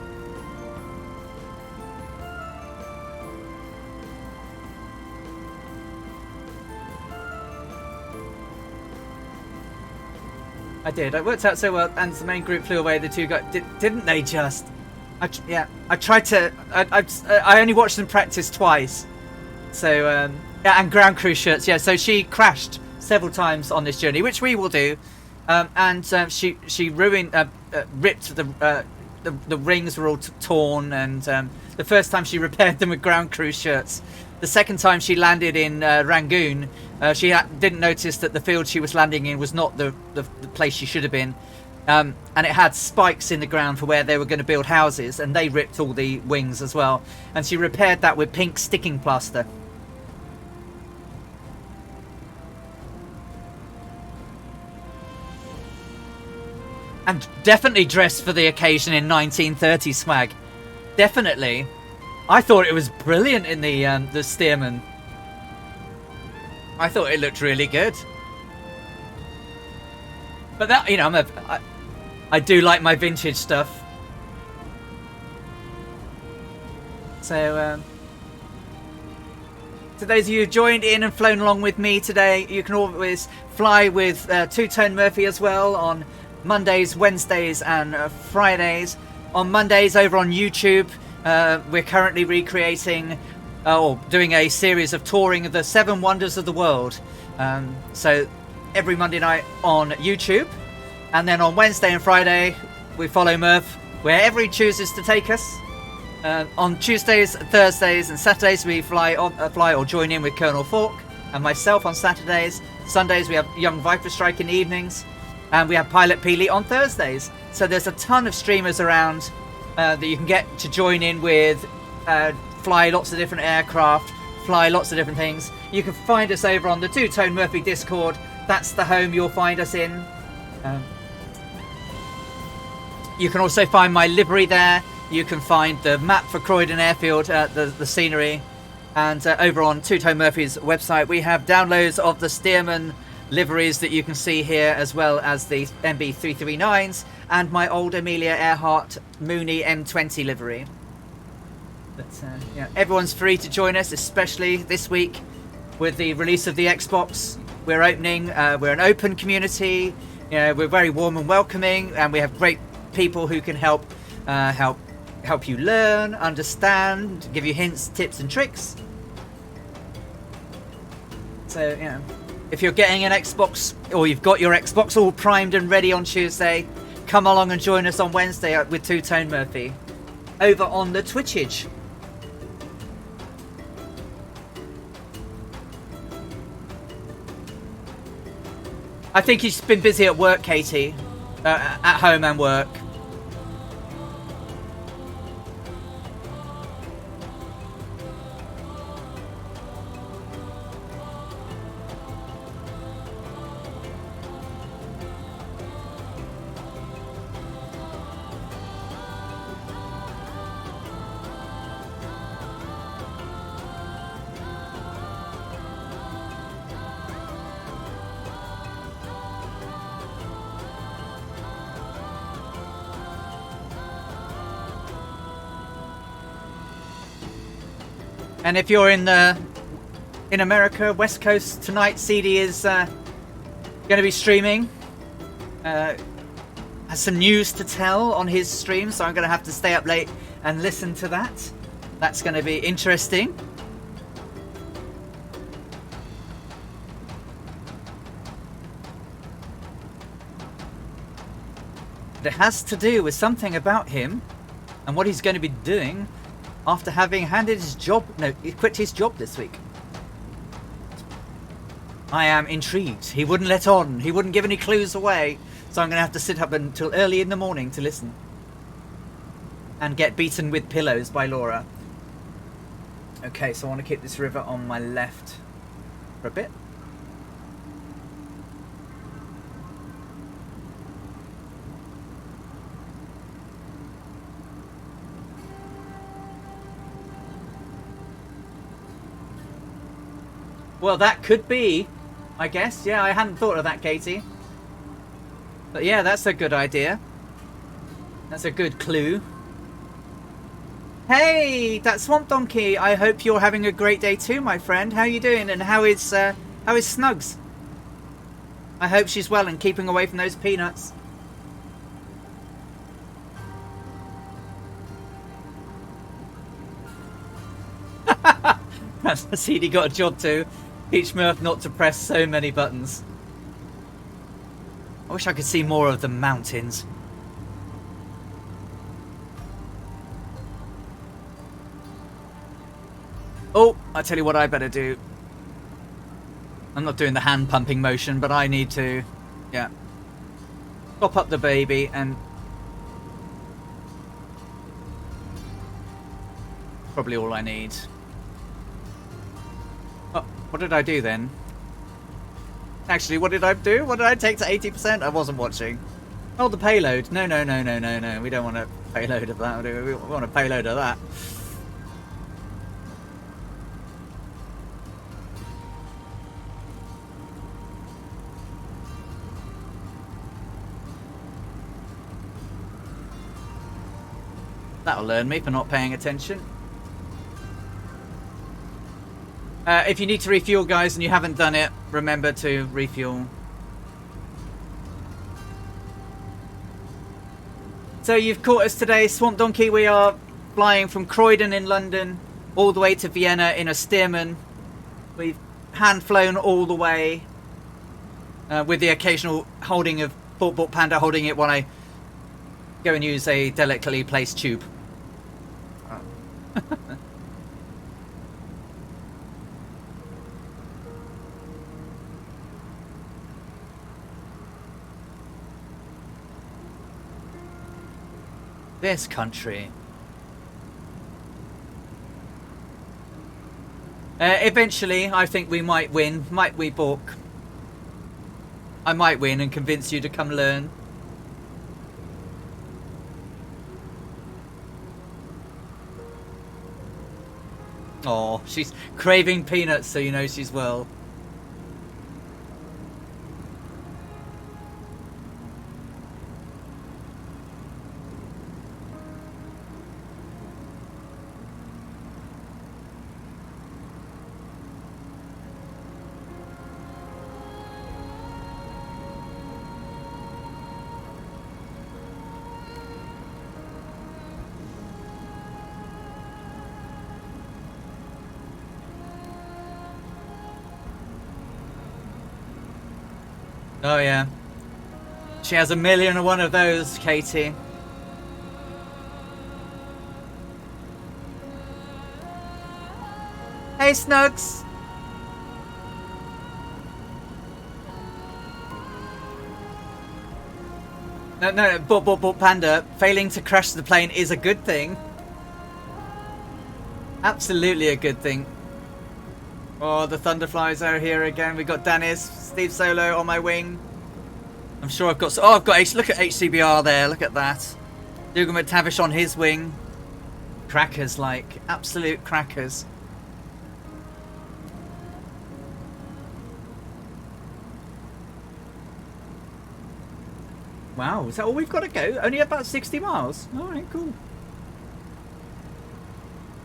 I did. It worked out so well, and the main group flew away. The two guys didn't they just? I tried to. I only watched them practice twice. So yeah, and ground crew shirts. Yeah, so she crashed several times on this journey, which we will do. And she ruined, ripped the rings were all torn, and the first time she repaired them with ground crew shirts. The second time she landed in Rangoon, she didn't notice that the field she was landing in was not the place she should have been, and it had spikes in the ground for where they were going to build houses, and they ripped all the wings as well. And she repaired that with pink sticking plaster. And definitely dressed for the occasion in 1930 swag. Definitely. I thought it was brilliant in the Stearman. I thought it looked really good. But that, I do like my vintage stuff. So, to those of you who've joined in and flown along with me today, you can always fly with Two-Tone Murphy as well on Mondays, Wednesdays and Fridays. On Mondays over on YouTube, we're currently recreating or doing a series of touring of the 7 wonders of the world. So every Monday night on YouTube. And then on Wednesday and Friday, we follow Murph wherever he chooses to take us. On Tuesdays, Thursdays and Saturdays we fly or join in with Colonel Falk and myself on Saturdays. Sundays we have Young Viper Strike in the evenings, and we have Pilot Peely on Thursdays. So there's a ton of streamers around that you can get to join in with, fly lots of different aircraft, fly lots of different things. You can find us over on the Two-Tone Murphy Discord. That's the home you'll find us in. You can also find my livery there. You can find the map for Croydon Airfield, the scenery. And over on Two-Tone Murphy's website, we have downloads of the Stearman liveries that you can see here, as well as the MB339s and my old Amelia Earhart Mooney M20 livery. But yeah, everyone's free to join us, especially this week with the release of the Xbox. We're opening. We're an open community. You know, we're very warm and welcoming, and we have great people who can help you learn, understand, give you hints, tips and tricks. So, you know, if you're getting an Xbox or you've got your Xbox all primed and ready on Tuesday, come along and join us on Wednesday with Two-Tone Murphy over on the Twitchage. I think he's been busy at work, Katie. At home and work. And if you're in America, West Coast tonight, CD is going to be streaming. Has some news to tell on his stream, so I'm going to have to stay up late and listen to that. That's going to be interesting. It has to do with something about him and what he's going to be doing after having he quit his job this week. I am intrigued. He wouldn't let on. He wouldn't give any clues away. So I'm going to have to sit up until early in the morning to listen. And get beaten with pillows by Laura. Okay, so I want to keep this river on my left for a bit. Well, that could be, I guess. Yeah, I hadn't thought of that, Katie. But yeah, that's a good idea. That's a good clue. Hey, that's Swamp Donkey. I hope you're having a great day too, my friend. How are you doing? And how is Snugs? I hope she's well and keeping away from those peanuts. CD got a job too. Teach Murph not to press so many buttons. I wish I could see more of the mountains. Oh, I tell you what I better do. I'm not doing the hand pumping motion, but I need to, yeah, pop up the baby and probably all I need. Oh, what did I do then? Actually, what did I do? What did I take to 80%? I wasn't watching. Oh, the payload. No. We don't want a payload of that. We want a payload of that. That'll learn me for not paying attention. If you need to refuel, guys, and you haven't done it, remember to refuel. So you've caught us today, Swamp Donkey. We are flying from Croydon in London all the way to Vienna in a Stearman. We've hand flown all the way with the occasional holding of Port Panda holding it while I go and use a delicately placed tube. This country. Eventually, I think we might win. Might we, Bork? I might win and convince you to come learn. Oh, she's craving peanuts, so you know she's well. Oh yeah. She has 1,000,001 of those, Katie. Hey, Snugs. No, but Panda, failing to crash the plane is a good thing. Absolutely a good thing. Oh, the Thunderflies are here again. We got Dennis, Steve Solo on my wing. I'm sure I've got... Oh, I've got... Look at HCBR there. Look at that. Dougal McTavish on his wing. Crackers, like. Absolute crackers. Wow, is that all we've got to go? Only about 60 miles? Alright, cool.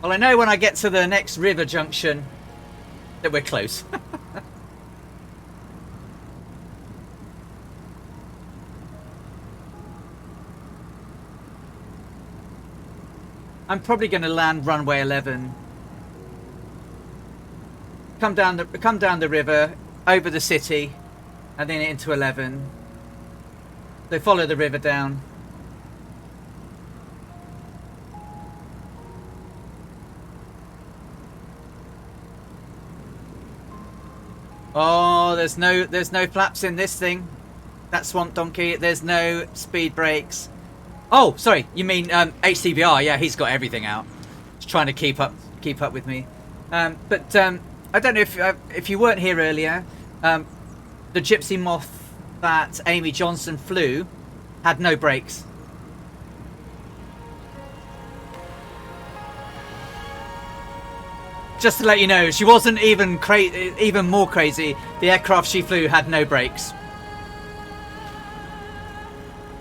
Well, I know when I get to the next river junction that we're close. I'm probably going to land runway 11. Come down the river, over the city, and then into 11. So follow the river down. Oh, there's no flaps in this thing. That Swamp Donkey. There's no speed brakes. Oh, sorry. You mean HCBR? Yeah, he's got everything out. He's trying to keep up with me. But I don't know if you weren't here earlier. The Gypsy Moth that Amy Johnson flew had no brakes. Just to let you know, she wasn't even more crazy. The aircraft she flew had no brakes.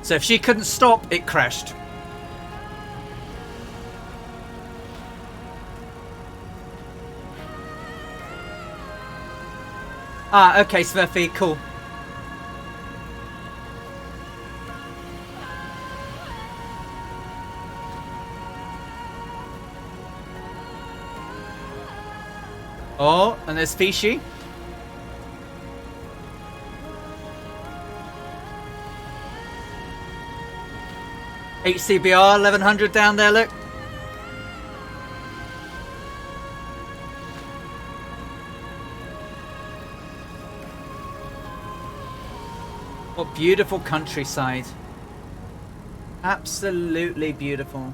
So if she couldn't stop, it crashed. Ah, okay, Smurfy, cool. Oh, and there's Fishy. HCBR 1100 down there, look. What beautiful countryside. Absolutely beautiful.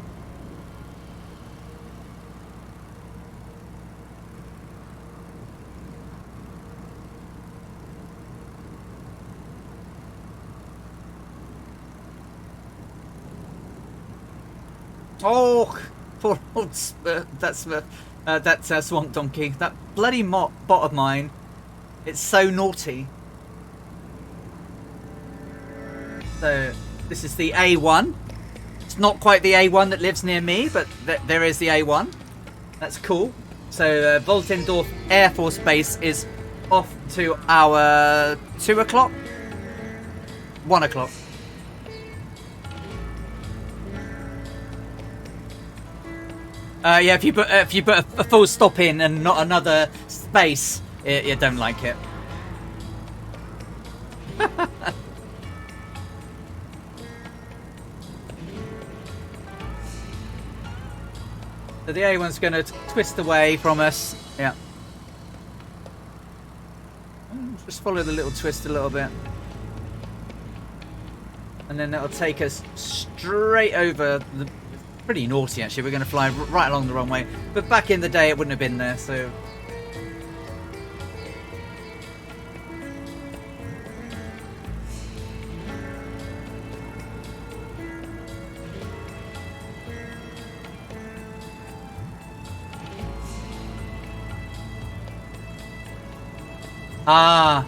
Oh, poor old that's Swamp Donkey. That bloody bot of mine. It's so naughty. So this is the A1. It's not quite the A1 that lives near me, but there is the A1. That's cool. So Voltendorf Air Force Base is off to our 2 o'clock, 1 o'clock. Yeah, if you put a full stop in and not another space, you don't like it. So the A1's going to twist away from us. Yeah. Just follow the little twist a little bit. And then that'll take us straight over the... Pretty naughty, actually. We're going to fly right along the runway. But back in the day, it wouldn't have been there, so... Ah.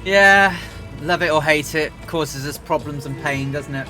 Yeah, love it or hate it, causes us problems and pain, doesn't it?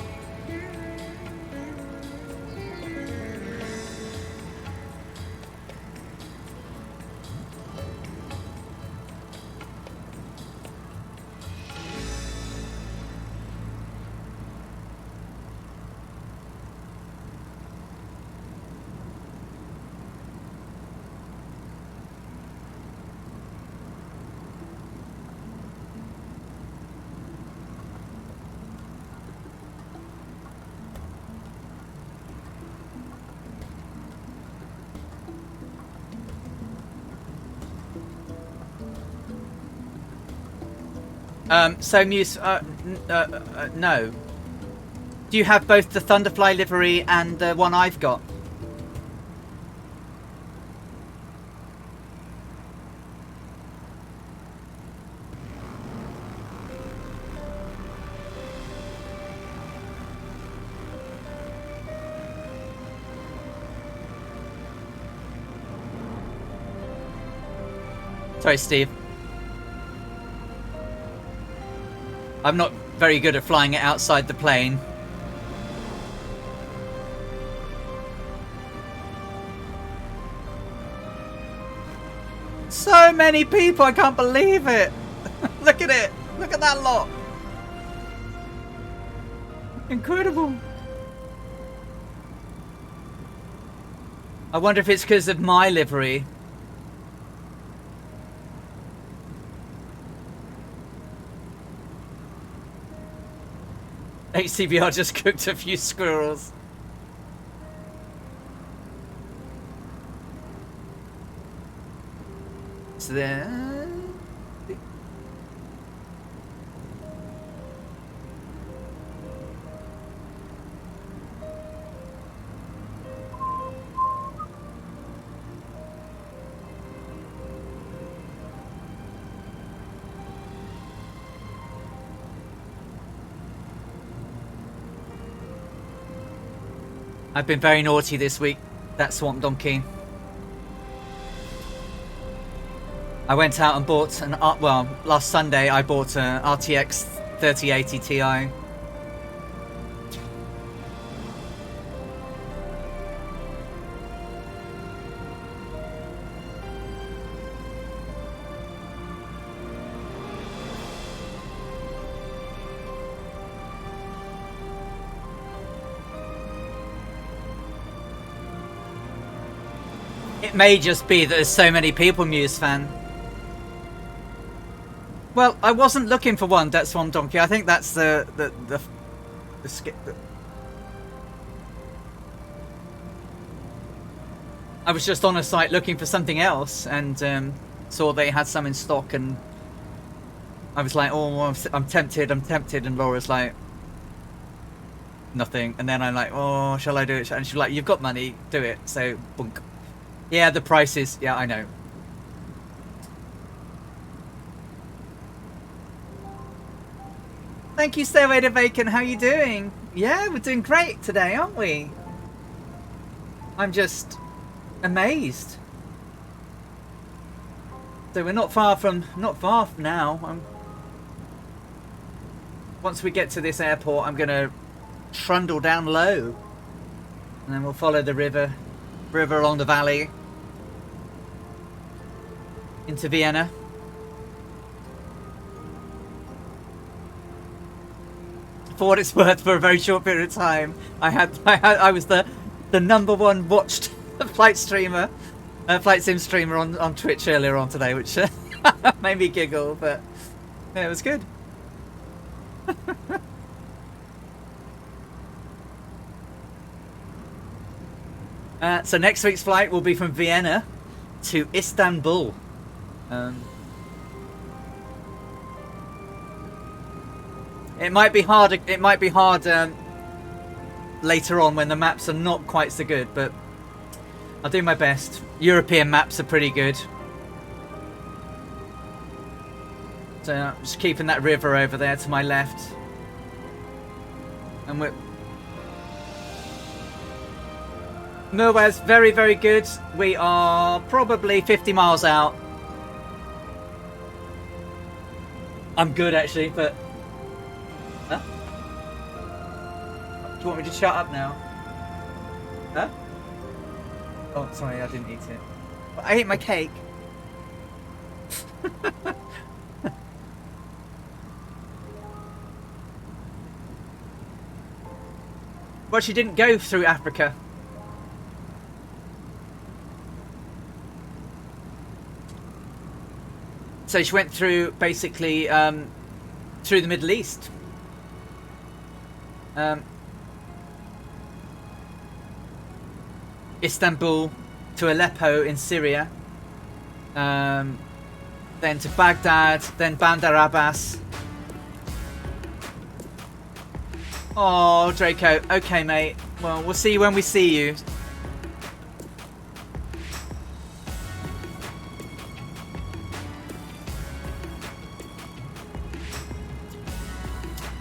So Muse, no. Do you have both the Thunderfly livery and the one I've got? Sorry, Steve. I'm not very good at flying it outside the plane. So many people, I can't believe it. Look at it. Look at that lot. Incredible. I wonder if it's because of my livery. HCBR just cooked a few squirrels. So there. I've been very naughty this week, that Swamp Donkey. I went out and bought an, well, last Sunday I bought an RTX 3080 Ti. It may just be that there's so many people, Muse fan. Well, I wasn't looking for one, that's Swan Donkey. I think that's the skip. I was just on a site looking for something else and saw they had some in stock, and I was like, oh, I'm tempted, and Laura's like, nothing. And then I'm like, oh, shall I do it? And she's like, you've got money, do it. So, bunk. Yeah, the prices. Yeah, I know. Thank you, Stairway to Bacon. How are you doing? Yeah, we're doing great today, aren't we? I'm just amazed. So we're not far now. Once we get to this airport, I'm gonna trundle down low. And then we'll follow the river along the valley into Vienna. For what it's worth, for a very short period of time, I was the #1 watched flight sim streamer on Twitch earlier on today, which made me giggle, but yeah, it was good. So next week's flight will be from Vienna to Istanbul. It might be hard. It might be hard later on when the maps are not quite so good, but I'll do my best. European maps are pretty good. So I'm just keeping that river over there to my left. And we're... Norway's very, very good. We are probably 50 miles out. I'm good, actually, but... Huh? Do you want me to shut up now? Huh? Oh, sorry, I didn't eat it. I ate my cake. Well, she didn't go through Africa. So she went through, basically, through the Middle East. Istanbul to Aleppo in Syria. Then to Baghdad, then Bandar Abbas. Oh, Draco. Okay, mate. Well, we'll see you when we see you.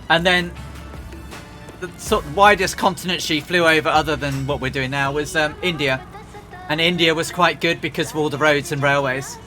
And then the sort of widest continent she flew over, other than what we're doing now, was India. And India was quite good because of all the roads and railways.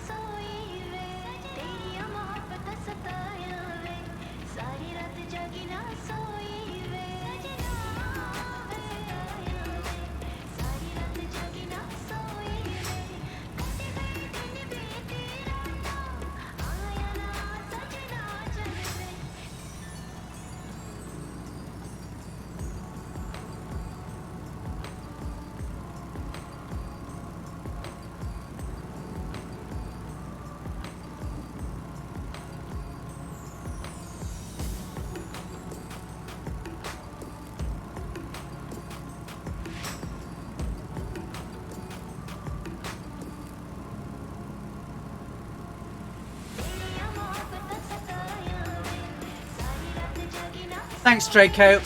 Thanks, Draco.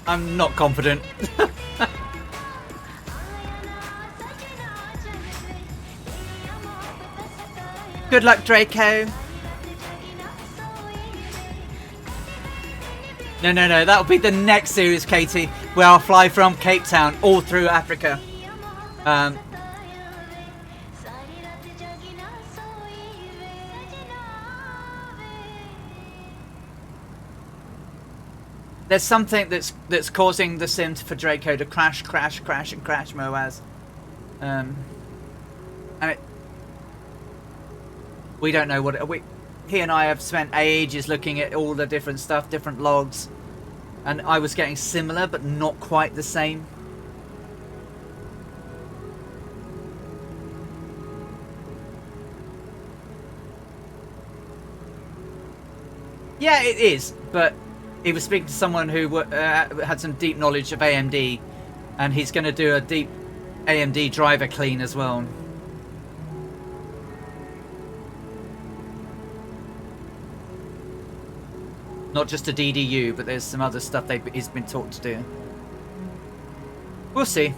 I'm not confident. Good luck, Draco. No, that'll be the next series, Katie, where I'll fly from Cape Town all through Africa. There's something that's causing the sim for Draco to crash, Moaz. And we don't know what he and I have spent ages looking at all the different stuff, different logs, and I was getting similar but not quite the same. Yeah, it is, but he was speaking to someone who had some deep knowledge of AMD, and he's going to do a deep AMD driver clean as well. Not just a DDU, but there's some other stuff he's been taught to do. We'll see.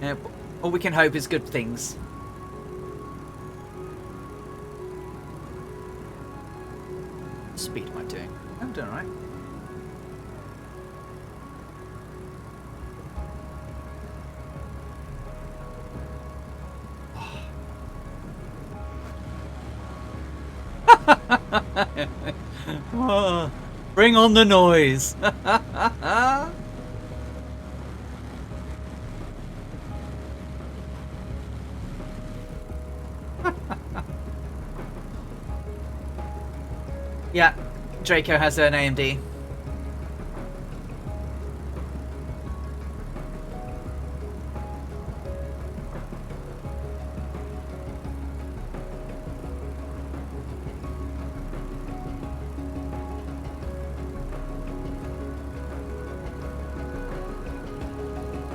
Yeah, all we can hope is good things. What speed am I doing? I'm doing alright. Oh. Bring on the noise. Yeah, Draco has an AMD.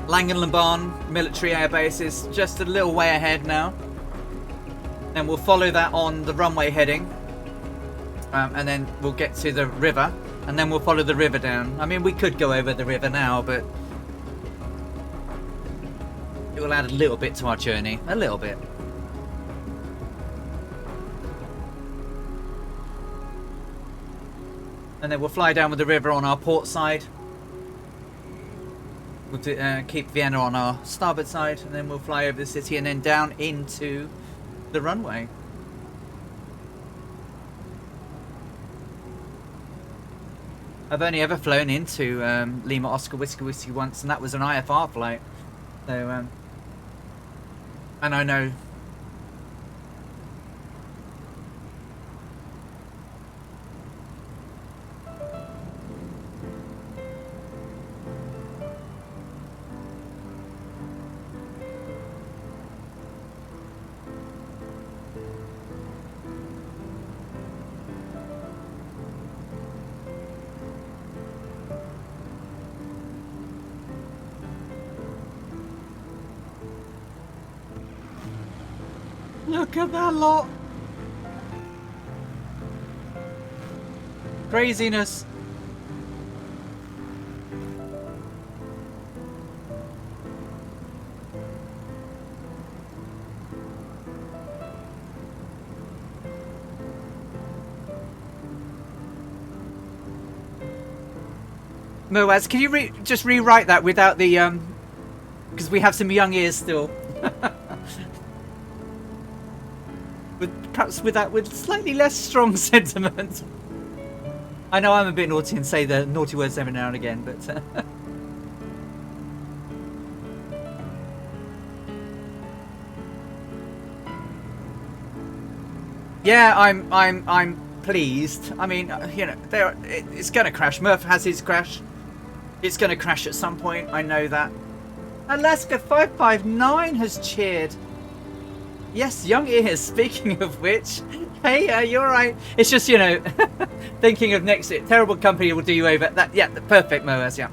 Langenlebahn military air base is just a little way ahead now. Then we'll follow that on the runway heading. And then we'll get to the river. And then we'll follow the river down. I mean, we could go over the river now, but it will add a little bit to our journey. A little bit. And then we'll fly down with the river on our port side. We'll keep Vienna on our starboard side, and then we'll fly over the city and then down into the runway. I've only ever flown into Lima Oscar Whiskey Whiskey once, and that was an IFR flight. So, and I know. Look at that lot. Craziness. Moaz, can you just rewrite that without the because we have some young ears still. Perhaps with slightly less strong sentiment. I know I'm a bit naughty and say the naughty words every now and again, but yeah, I'm pleased. I mean, you know, it's going to crash. Moth has his crash. It's going to crash at some point. I know that. Alaska 559 has cheered. Yes, young ears. Speaking of which, hey, you're right. It's just, you know, thinking of next. Terrible company will do you over. That, yeah, perfect, Moaz. Yeah,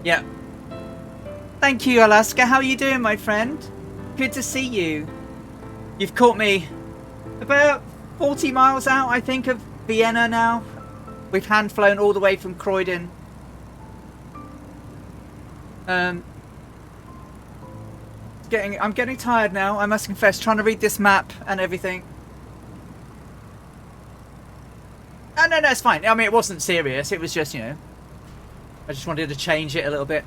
yeah. Thank you, Alaska. How are you doing, my friend? Good to see you. You've caught me about 40 miles out, I think, of Vienna now. We've hand flown all the way from Croydon. I'm getting tired now, I must confess, trying to read this map and everything. No, it's fine. I mean, it wasn't serious. It was just, you know, I just wanted to change it a little bit.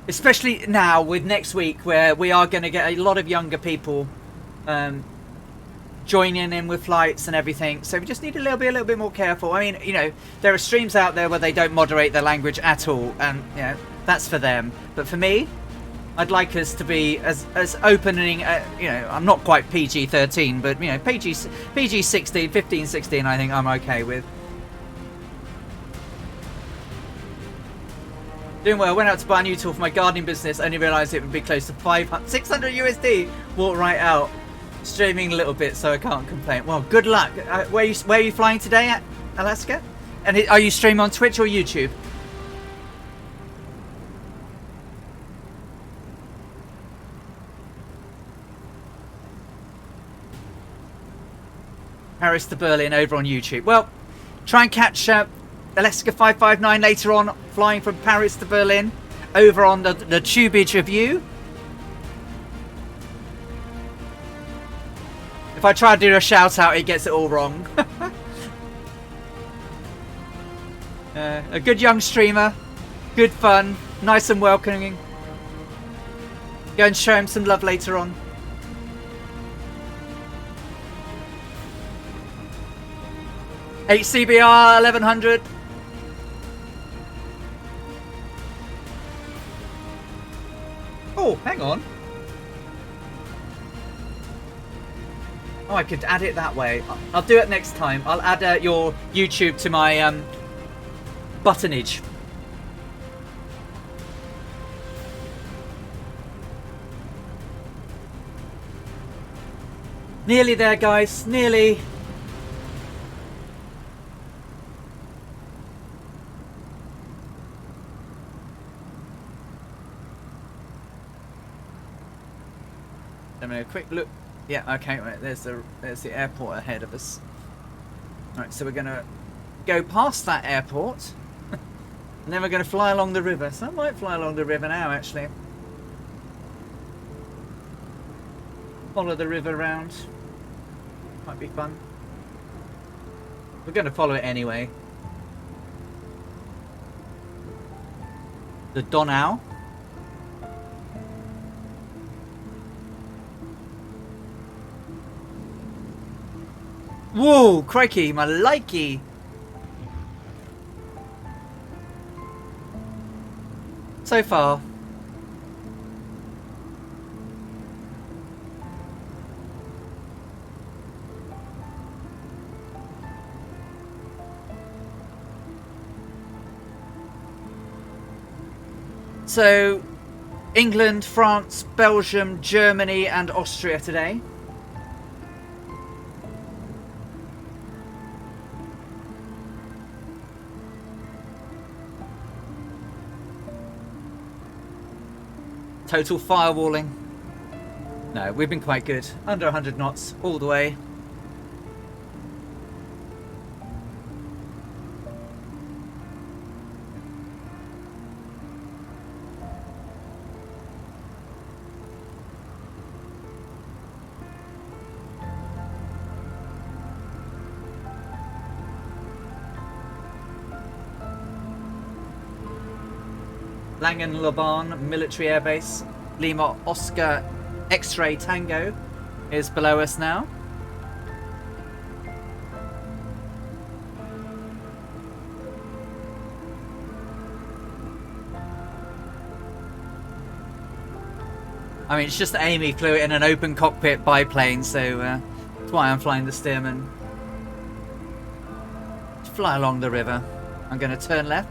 Especially now with next week, where we are going to get a lot of younger people joining in with flights and everything. So we just need a little bit more careful. I mean, you know, there are streams out there where they don't moderate their language at all, and you know, that's for them. But for me, I'd like us to be as opening, you know, I'm not quite PG-13, but, you know, PG-16, 15, 16, I think I'm okay with. Doing well. Went out to buy a new tool for my gardening business, only realised it would be close to 600 USD. Walked right out. Streaming a little bit, so I can't complain. Well, good luck. Where are you flying today at, Alaska? And are you streaming on Twitch or YouTube? Paris to Berlin over on YouTube. Well, try and catch Alaska 559 later on, flying from Paris to Berlin over on the tubage review. If I try to do a shout out, it gets it all wrong. A good young streamer, good fun, nice and welcoming. Go and show him some love later on. HCBR 1100. Oh, hang on. Oh, I could add it that way. I'll do it next time. I'll add your YouTube to my buttonage. Nearly there, guys. Nearly. Let me have a quick look. Yeah, okay, right, there's the airport ahead of us. Right, so we're gonna go past that airport and then we're gonna fly along the river. So I might fly along the river now actually. Follow the river around. Might be fun. We're gonna follow it anyway. The Donau. Whoa, crikey, my likey. So far. So, England, France, Belgium, Germany and Austria today. Total firewalling. No, we've been quite good. Under 100 knots all the way. Langen-Loban Military Air Base. Lima Oscar X-Ray Tango is below us now. I mean, it's just Amy flew it in an open cockpit biplane, so that's why I'm flying the Stearman. Fly along the river. I'm going to turn left.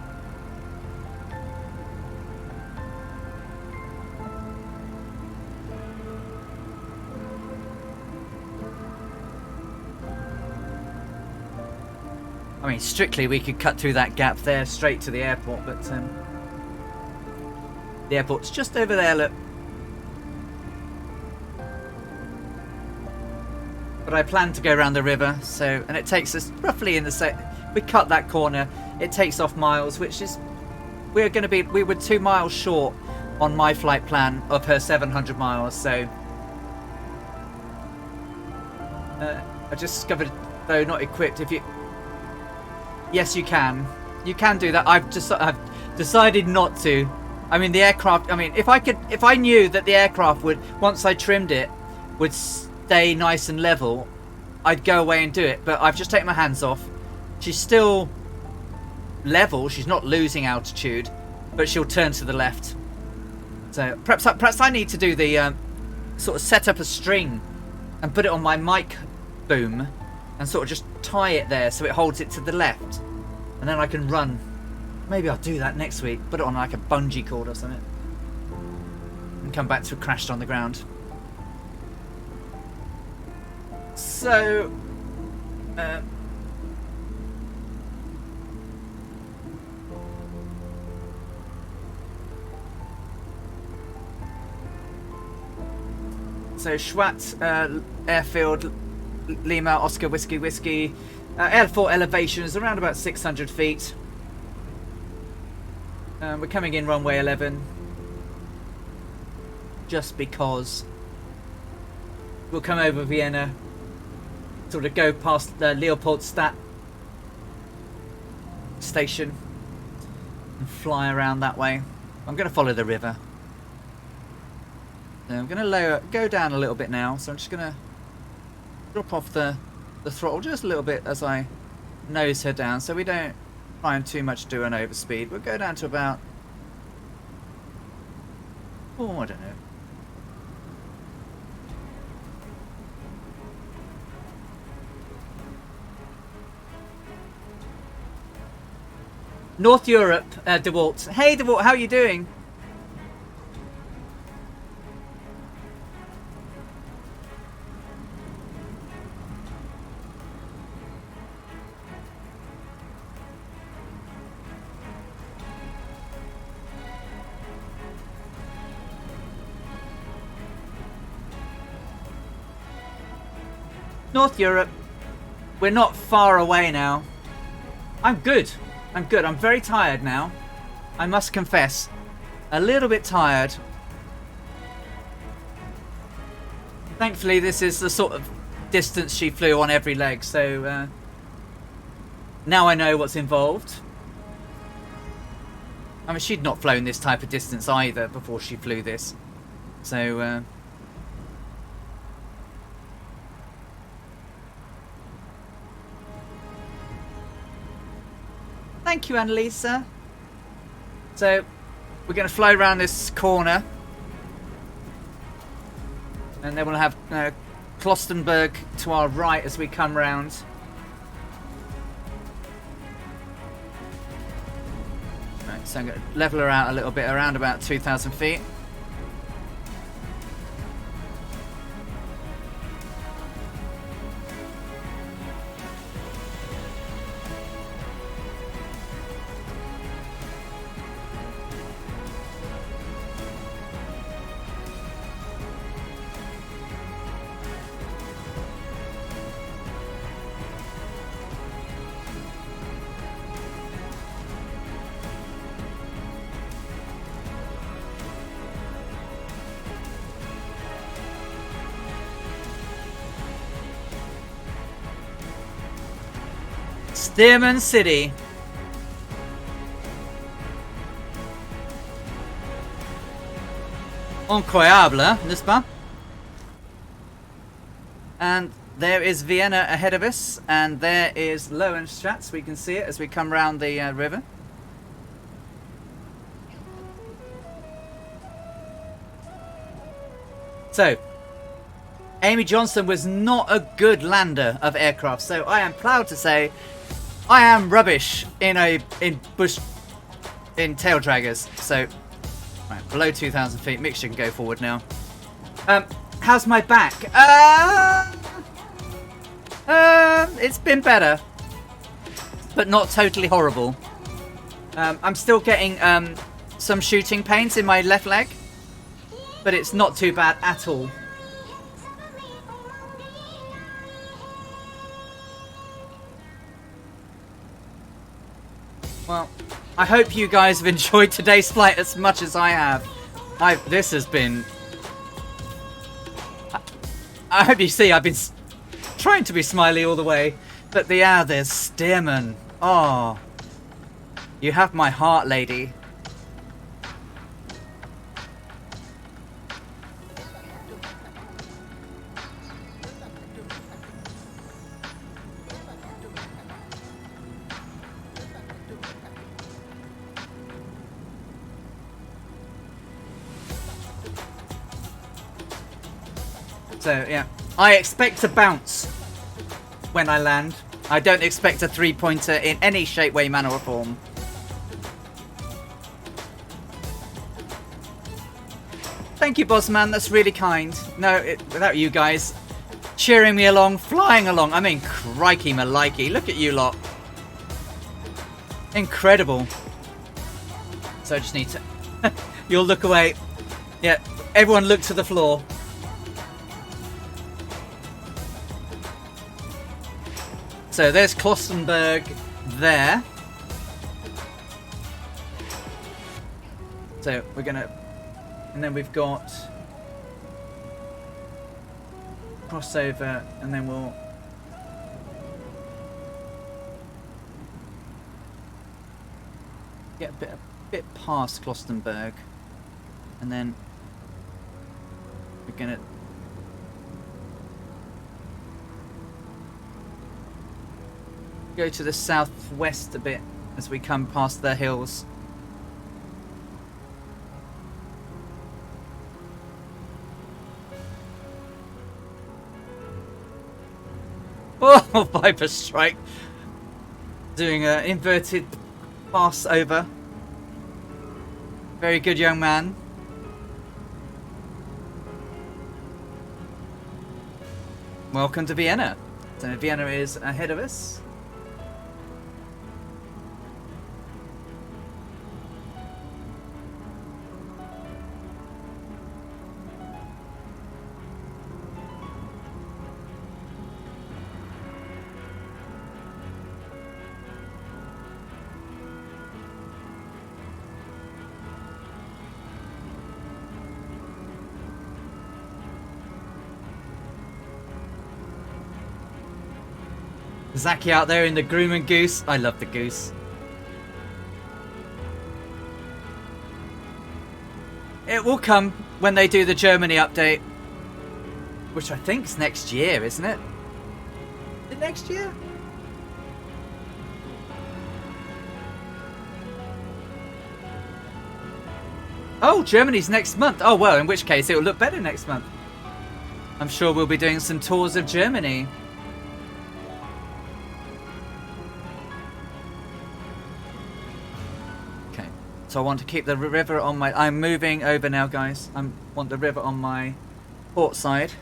I mean, strictly we could cut through that gap there straight to the airport, but the airport's just over there, look. But I plan to go around the river, so, and it takes us roughly in the we cut that corner, it takes off miles, which is, we were 2 miles short on my flight plan of her 700 miles, so I just discovered, though not equipped, yes, you can do that. I've decided not to. I mean, the aircraft, I mean, if I knew that the aircraft would, once I trimmed it, would stay nice and level, I'd go away and do it, but I've just taken my hands off. She's still level, she's not losing altitude, but she'll turn to the left. So perhaps I need to do the sort of set up a string and put it on my mic boom and sort of just tie it there so it holds it to the left, and then I can run. Maybe I'll do that next week, put it on like a bungee cord or something, and come back to crashed on the ground. So Schwat Airfield, Lima Oscar Whiskey Whiskey. Airport elevation is around about 600 feet. We're coming in runway 11 just because we'll come over Vienna, sort of go past the Leopoldstadt station and fly around that way. I'm going to follow the river. So I'm going to go down a little bit now, so I'm just going to drop off the throttle just a little bit as I nose her down so we don't try and too much do an overspeed. We'll go down to about, oh, I don't know. North Europe, DeWalt. Hey, DeWalt, how are you doing? North Europe. We're not far away now. I'm good. I'm good. I'm very tired now. I must confess. A little bit tired. Thankfully, this is the sort of distance she flew on every leg, so now I know what's involved. I mean, she'd not flown this type of distance either before she flew this. So, thank you, Annalisa. So, we're going to fly around this corner. And then we'll have Klostenberg to our right as we come round. Right, so I'm going to level her out a little bit, around about 2,000 feet. Stearman City. Incroyable, n'est-ce pas? And there is Vienna ahead of us, and there is Lowenstadt. We can see it as we come round the river. So, Amy Johnson was not a good lander of aircraft, so I am proud to say I am rubbish in tail draggers. So, right, below 2,000 feet, mixture can go forward now. How's my back? It's been better, but not totally horrible. I'm still getting some shooting pains in my left leg, but it's not too bad at all. Well, I hope you guys have enjoyed today's flight as much as I have. This has been... I hope you see I've been trying to be smiley all the way. But there's Stearman. Oh. You have my heart, lady. So, yeah. I expect to bounce when I land. I don't expect a three-pointer in any shape, way, manner, or form. Thank you, Bossman. That's really kind. No, without you guys cheering me along, flying along. I mean, crikey, malikey. Look at you lot. Incredible. So I just need to... You'll look away. Yeah, everyone look to the floor. So there's Klostenberg there. So we're gonna, and then we've got crossover, and then we'll get a bit past Klostenberg, and then we're gonna. Go to the southwest a bit as we come past the hills. Oh, Viper Strike. Doing an inverted pass over. Very good, young man. Welcome to Vienna. So Vienna is ahead of us. Zaki out there in the Groom and Goose. I love the goose. It will come when they do the Germany update. Which I think is next year, isn't it? Is it next year? Oh, Germany's next month. Oh, well, in which case it will look better next month. I'm sure we'll be doing some tours of Germany. So I want to keep the river on my... I'm moving over now, guys. I want the river on my port side.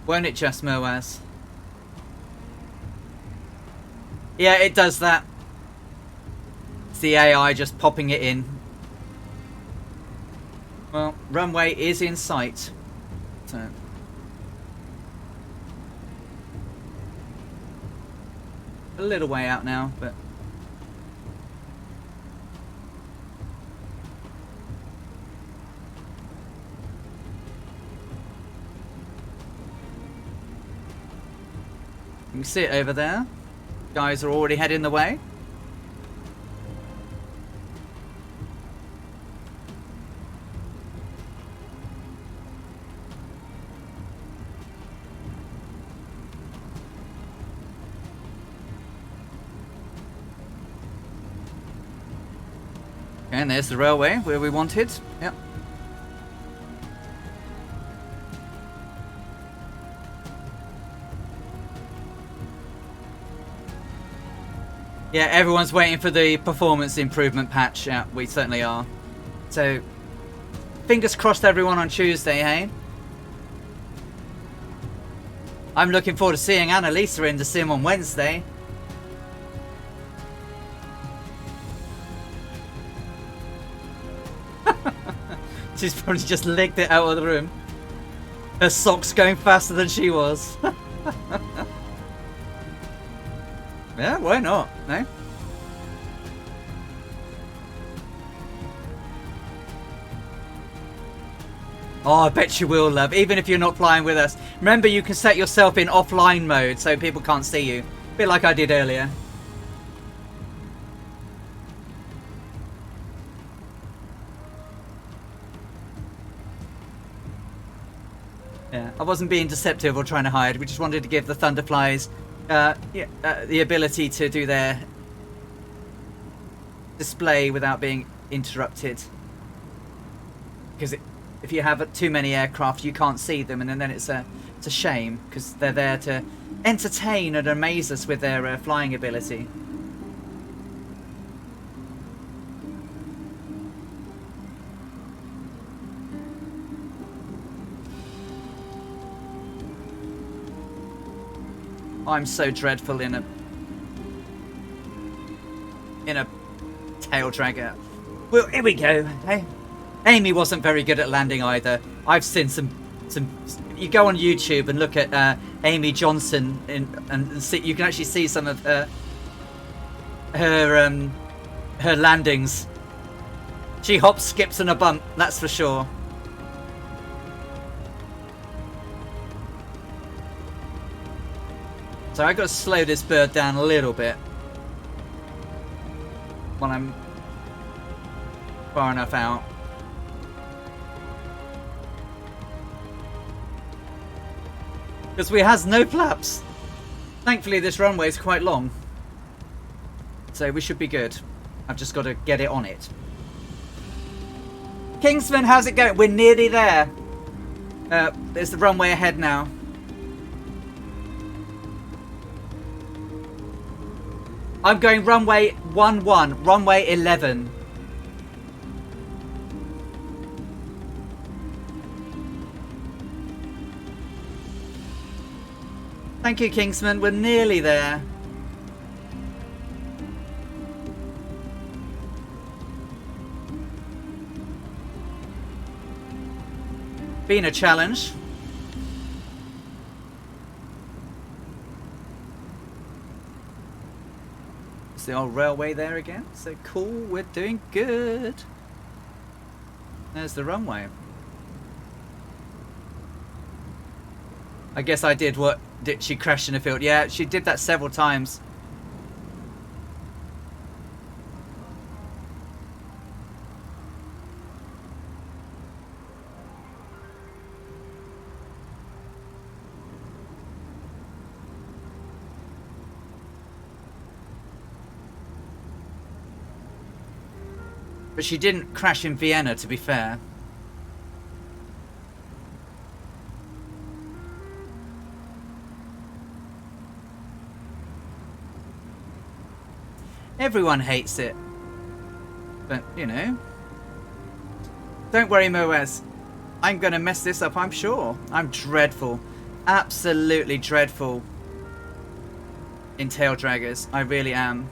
Won't it just, Moaz? Yeah, it does that. It's the AI just popping it in. Well, runway is in sight. So. A little way out now, but... You can see it over there. Guys are already heading the way. And there's the railway where we wanted. Yep. Yeah, everyone's waiting for the performance improvement patch. Yeah, we certainly are. So, fingers crossed everyone on Tuesday, hey? I'm looking forward to seeing Annalisa in the sim on Wednesday. She's probably just legged it out of the room. Her socks going faster than she was. Yeah, why not? No? Oh, I bet you will, love. Even if you're not flying with us. Remember, you can set yourself in offline mode so people can't see you. A bit like I did earlier. Yeah, I wasn't being deceptive or trying to hide. We just wanted to give the Thunderflies the ability to do their display without being interrupted. Because if you have too many aircraft, you can't see them, and then it's a shame because they're there to entertain and amaze us with their flying ability. I'm so dreadful in a tail dragger. Well, here we go. Hey, Amy wasn't very good at landing either. I've seen some. You go on YouTube and look at Amy Johnson and see, you can actually see some of her landings. She hops, skips, and a bump. That's for sure. So I've got to slow this bird down a little bit when I'm far enough out. Because we has no flaps. Thankfully this runway is quite long. So we should be good. I've just got to get it on it. Kingsman, how's it going? We're nearly there. There's the runway ahead now. I'm going runway 11, runway 11. Thank you, Kingsman. We're nearly there. Been a challenge. It's the old railway there again. So cool, we're doing good. There's the runway. I guess I did what... Did she crash in the field? Yeah, she did that several times. But she didn't crash in Vienna, to be fair. Everyone hates it. But, you know. Don't worry, Moaz. I'm going to mess this up, I'm sure. I'm dreadful. Absolutely dreadful in tail draggers. I really am.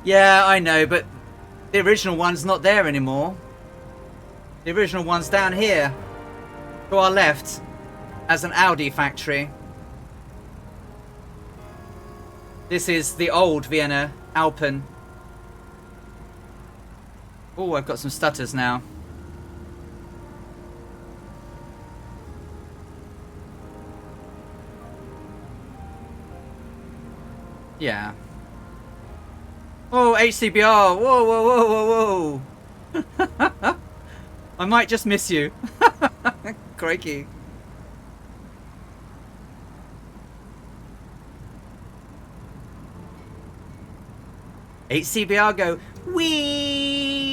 Yeah, I know, but the original one's not there anymore. The original one's down here, to our left, as an Audi factory. This is the old Vienna Alpen. Oh, I've got some stutters now. Yeah. Oh, HCBR! Whoa, whoa, whoa, whoa, whoa! I might just miss you. Crikey. HCBR go, wee!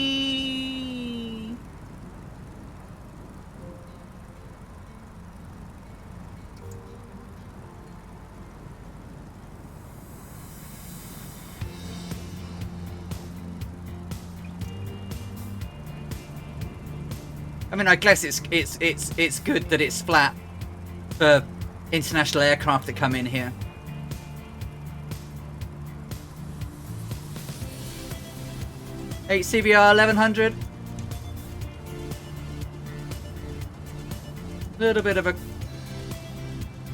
I mean, I guess it's good that it's flat for international aircraft that come in here. HCBR 1100. Little bit of a...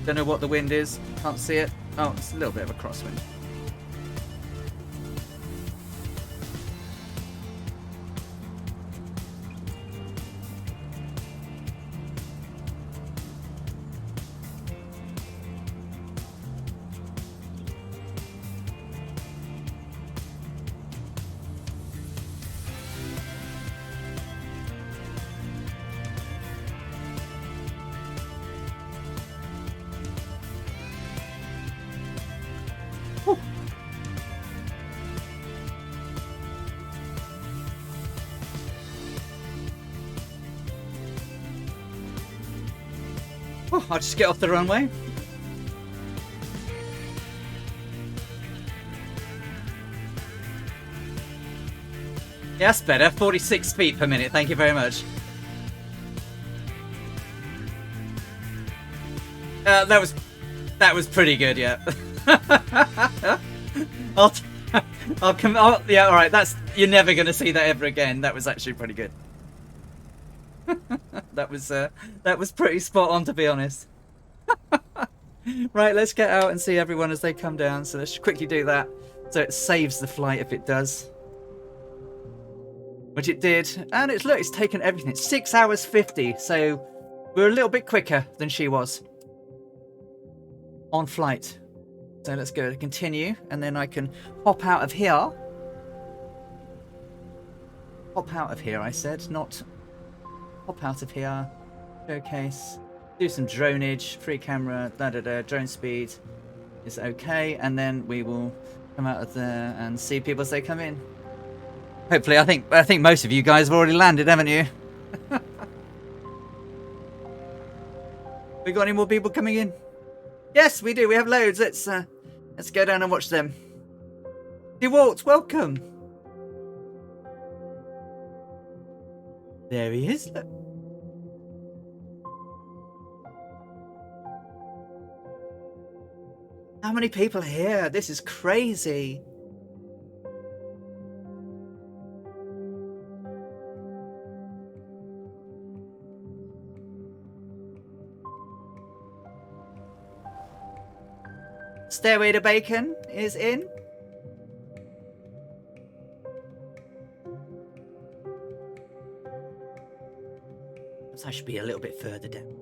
Don't know what the wind is. Can't see it. Oh, it's a little bit of a crosswind. Oh, I'll just get off the runway. Yeah, that's better. 46 feet per minute. Thank you very much. That was pretty good. Yeah. Yeah. All right. You're never gonna see that ever again. That was actually pretty good. that was pretty spot on, to be honest. Right. Let's get out and see everyone as they come down. So let's quickly do that. So it saves the flight if it does. Which it did, and it's taken everything. It's 6 hours 50, so we're a little bit quicker than she was on flight. So let's go to continue, and then I can hop out of here. Hop out of here, I said, not hop out of here. Showcase, do some dronage, free camera, drone speed is okay, and then we will come out of there and see people as they come in. Hopefully, I think most of you guys have already landed, haven't you? We got any more people coming in? Yes, we do. We have loads. Let's go down and watch them. DeWalt, welcome. There he is. Look. How many people are here? This is crazy. Stairway to Bacon is in. So I should be a little bit further down.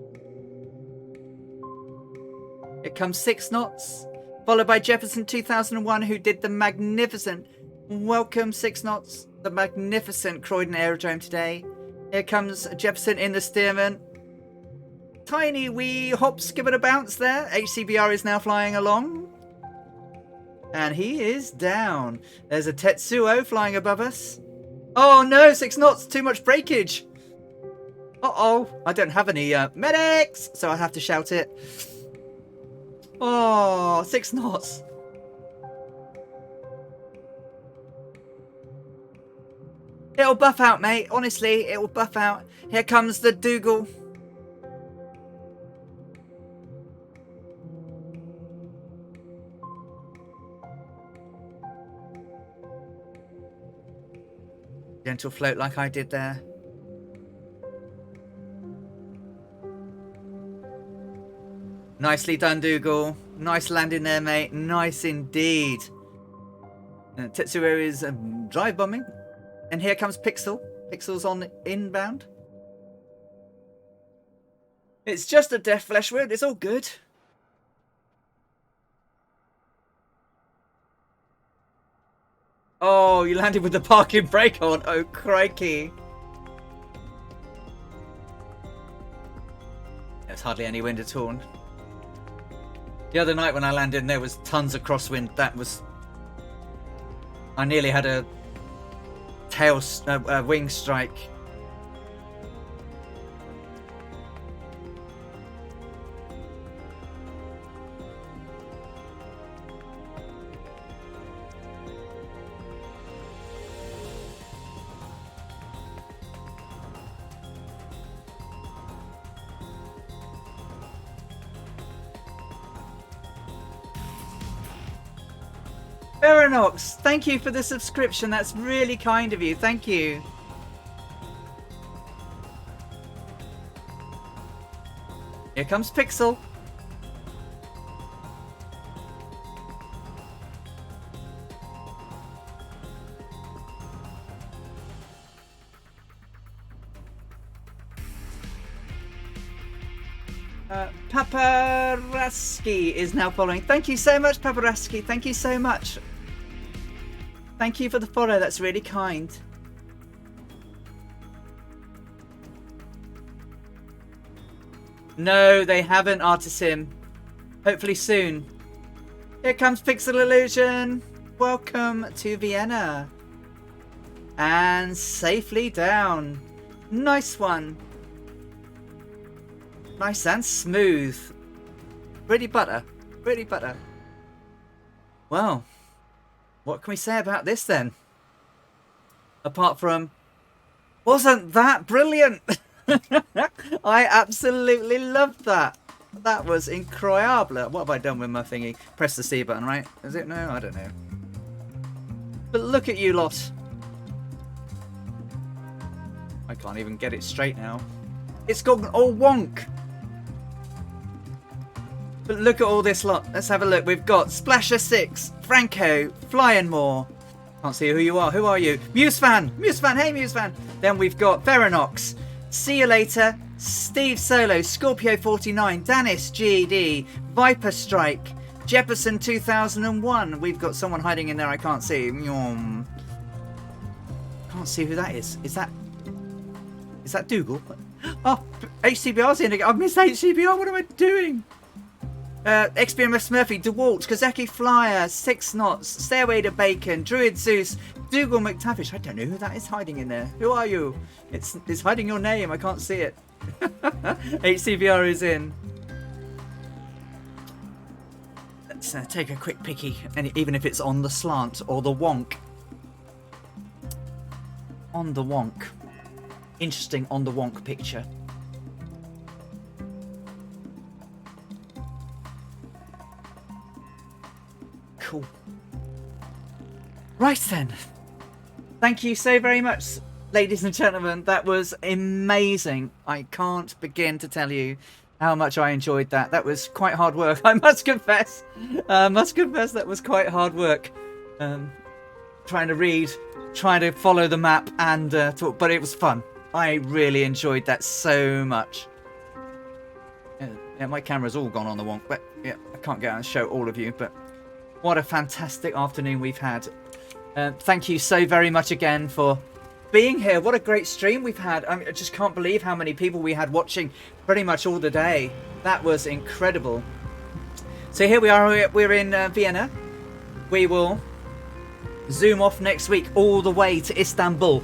Here comes 6 knots, followed by Jefferson 2001, who did the magnificent, welcome 6 knots, the magnificent Croydon Aerodrome today. Here comes Jefferson in the Stearman. Tiny wee hop, skip and a bounce there. HCBR is now flying along. And he is down. There's a Tetsuo flying above us. Oh no, 6 knots, too much breakage. Uh-oh, I don't have any medics, so I have to shout it. Oh, 6 knots. It'll buff out, mate. Honestly, it will buff out. Here comes the Dougal. Gentle float like I did there. Nicely done, Dougal. Nice landing there, mate. Nice indeed. Tetsuo is drive bombing. And here comes Pixel. Pixel's on inbound. It's just a death flesh wound. It's all good. Oh, you landed with the parking brake on. Oh, crikey. There's hardly any wind at all. The other night when I landed, there was tons of crosswind. I nearly had a wing strike. Veranox, thank you for the subscription. That's really kind of you. Thank you. Here comes Pixel. Paparaski is now following. Thank you so much, Paparaski. Thank you so much. Thank you for the follow. That's really kind. No, they haven't, Artisim. Hopefully soon. Here comes Pixel Illusion. Welcome to Vienna. And safely down. Nice one. Nice and smooth. Pretty butter. Pretty butter. Well, what can we say about this then? Apart from, wasn't that brilliant? I absolutely loved that. That was incroyable. What have I done with my thingy? Press the C button, right? Is it? No, I don't know. But look at you lot. I can't even get it straight now. It's gone all wonk. But look at all this lot. Let's have a look. We've got Splasher6, Franco, Flying More. Can't see who you are. Who are you? Musefan. Musefan. Hey, Musefan. Then we've got Veranox. See you later. Steve Solo, Scorpio49, Danis GD, Viper Strike, Jefferson 2001. We've got someone hiding in there I can't see. Can't see who that is. Is that Dougal? Oh, HCBR's in again. I've missed HCBR. What am I doing? XBMS Murphy, DeWalt, Kazeki Flyer, 6 Knots, Stairway to Bacon, Druid Zeus, Dougal McTavish. I don't know who that is hiding in there. Who are you? It's hiding your name. I can't see it. HCBR is in. Let's take a quick picky, and even if it's on the slant or the wonk. On the wonk. Interesting on the wonk picture. Cool. Right then. Thank you so very much, ladies and gentlemen. That was amazing. I can't begin to tell you how much I enjoyed that. That was quite hard work, I must confess. That was quite hard work. Trying to read, trying to follow the map and talk, but it was fun. I really enjoyed that so much. Yeah, my camera's all gone on the wonk, but yeah, I can't get out and show all of you, but what a fantastic afternoon we've had. Thank you so very much again for being here. What a great stream we've had. I just can't believe how many people we had watching pretty much all the day. That was incredible. So here we are. We're in Vienna. We will zoom off next week all the way to Istanbul,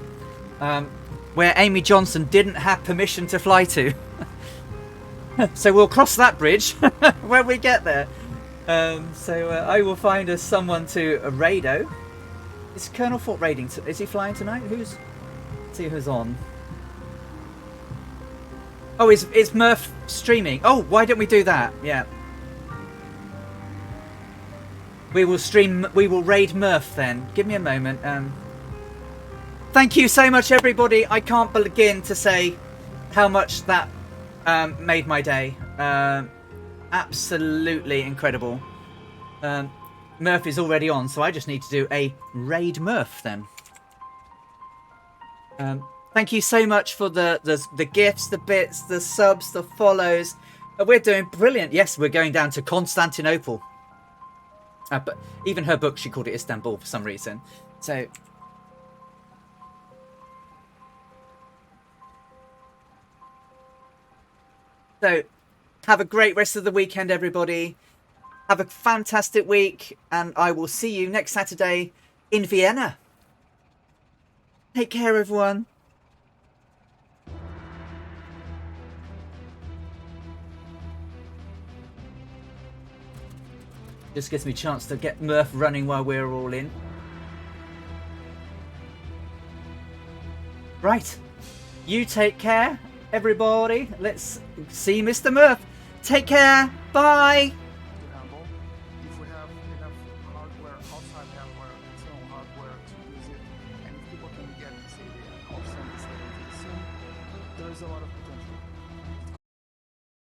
where Amy Johnson didn't have permission to fly to. So we'll cross that bridge when we get there. So I will find us someone to rado. Is Colonel Fort raiding? Is he flying tonight? Let's see who's on. Oh, is Murph streaming? Oh, why don't we do that? Yeah. We will stream. We will raid Murph then. Give me a moment. Thank you so much, everybody. I can't begin to say how much that made my day. Absolutely incredible. Murph is already on, so I just need to do a raid Murph then. Thank you so much for the gifts, the bits, the subs, the follows. We're doing brilliant. Yes, we're going down to Constantinople. But even her book, she called it Istanbul for some reason. So have a great rest of the weekend, everybody. Have a fantastic week, and I will see you next Saturday in Vienna. Take care, everyone. Just gives me a chance to get Murph running while we're all in. Right. You take care, everybody. Let's see Mr. Murph. Take care. Bye. If we have enough hardware, outside hardware, internal hardware to use it, and if people can get, say, the option, say, soon, there is a lot of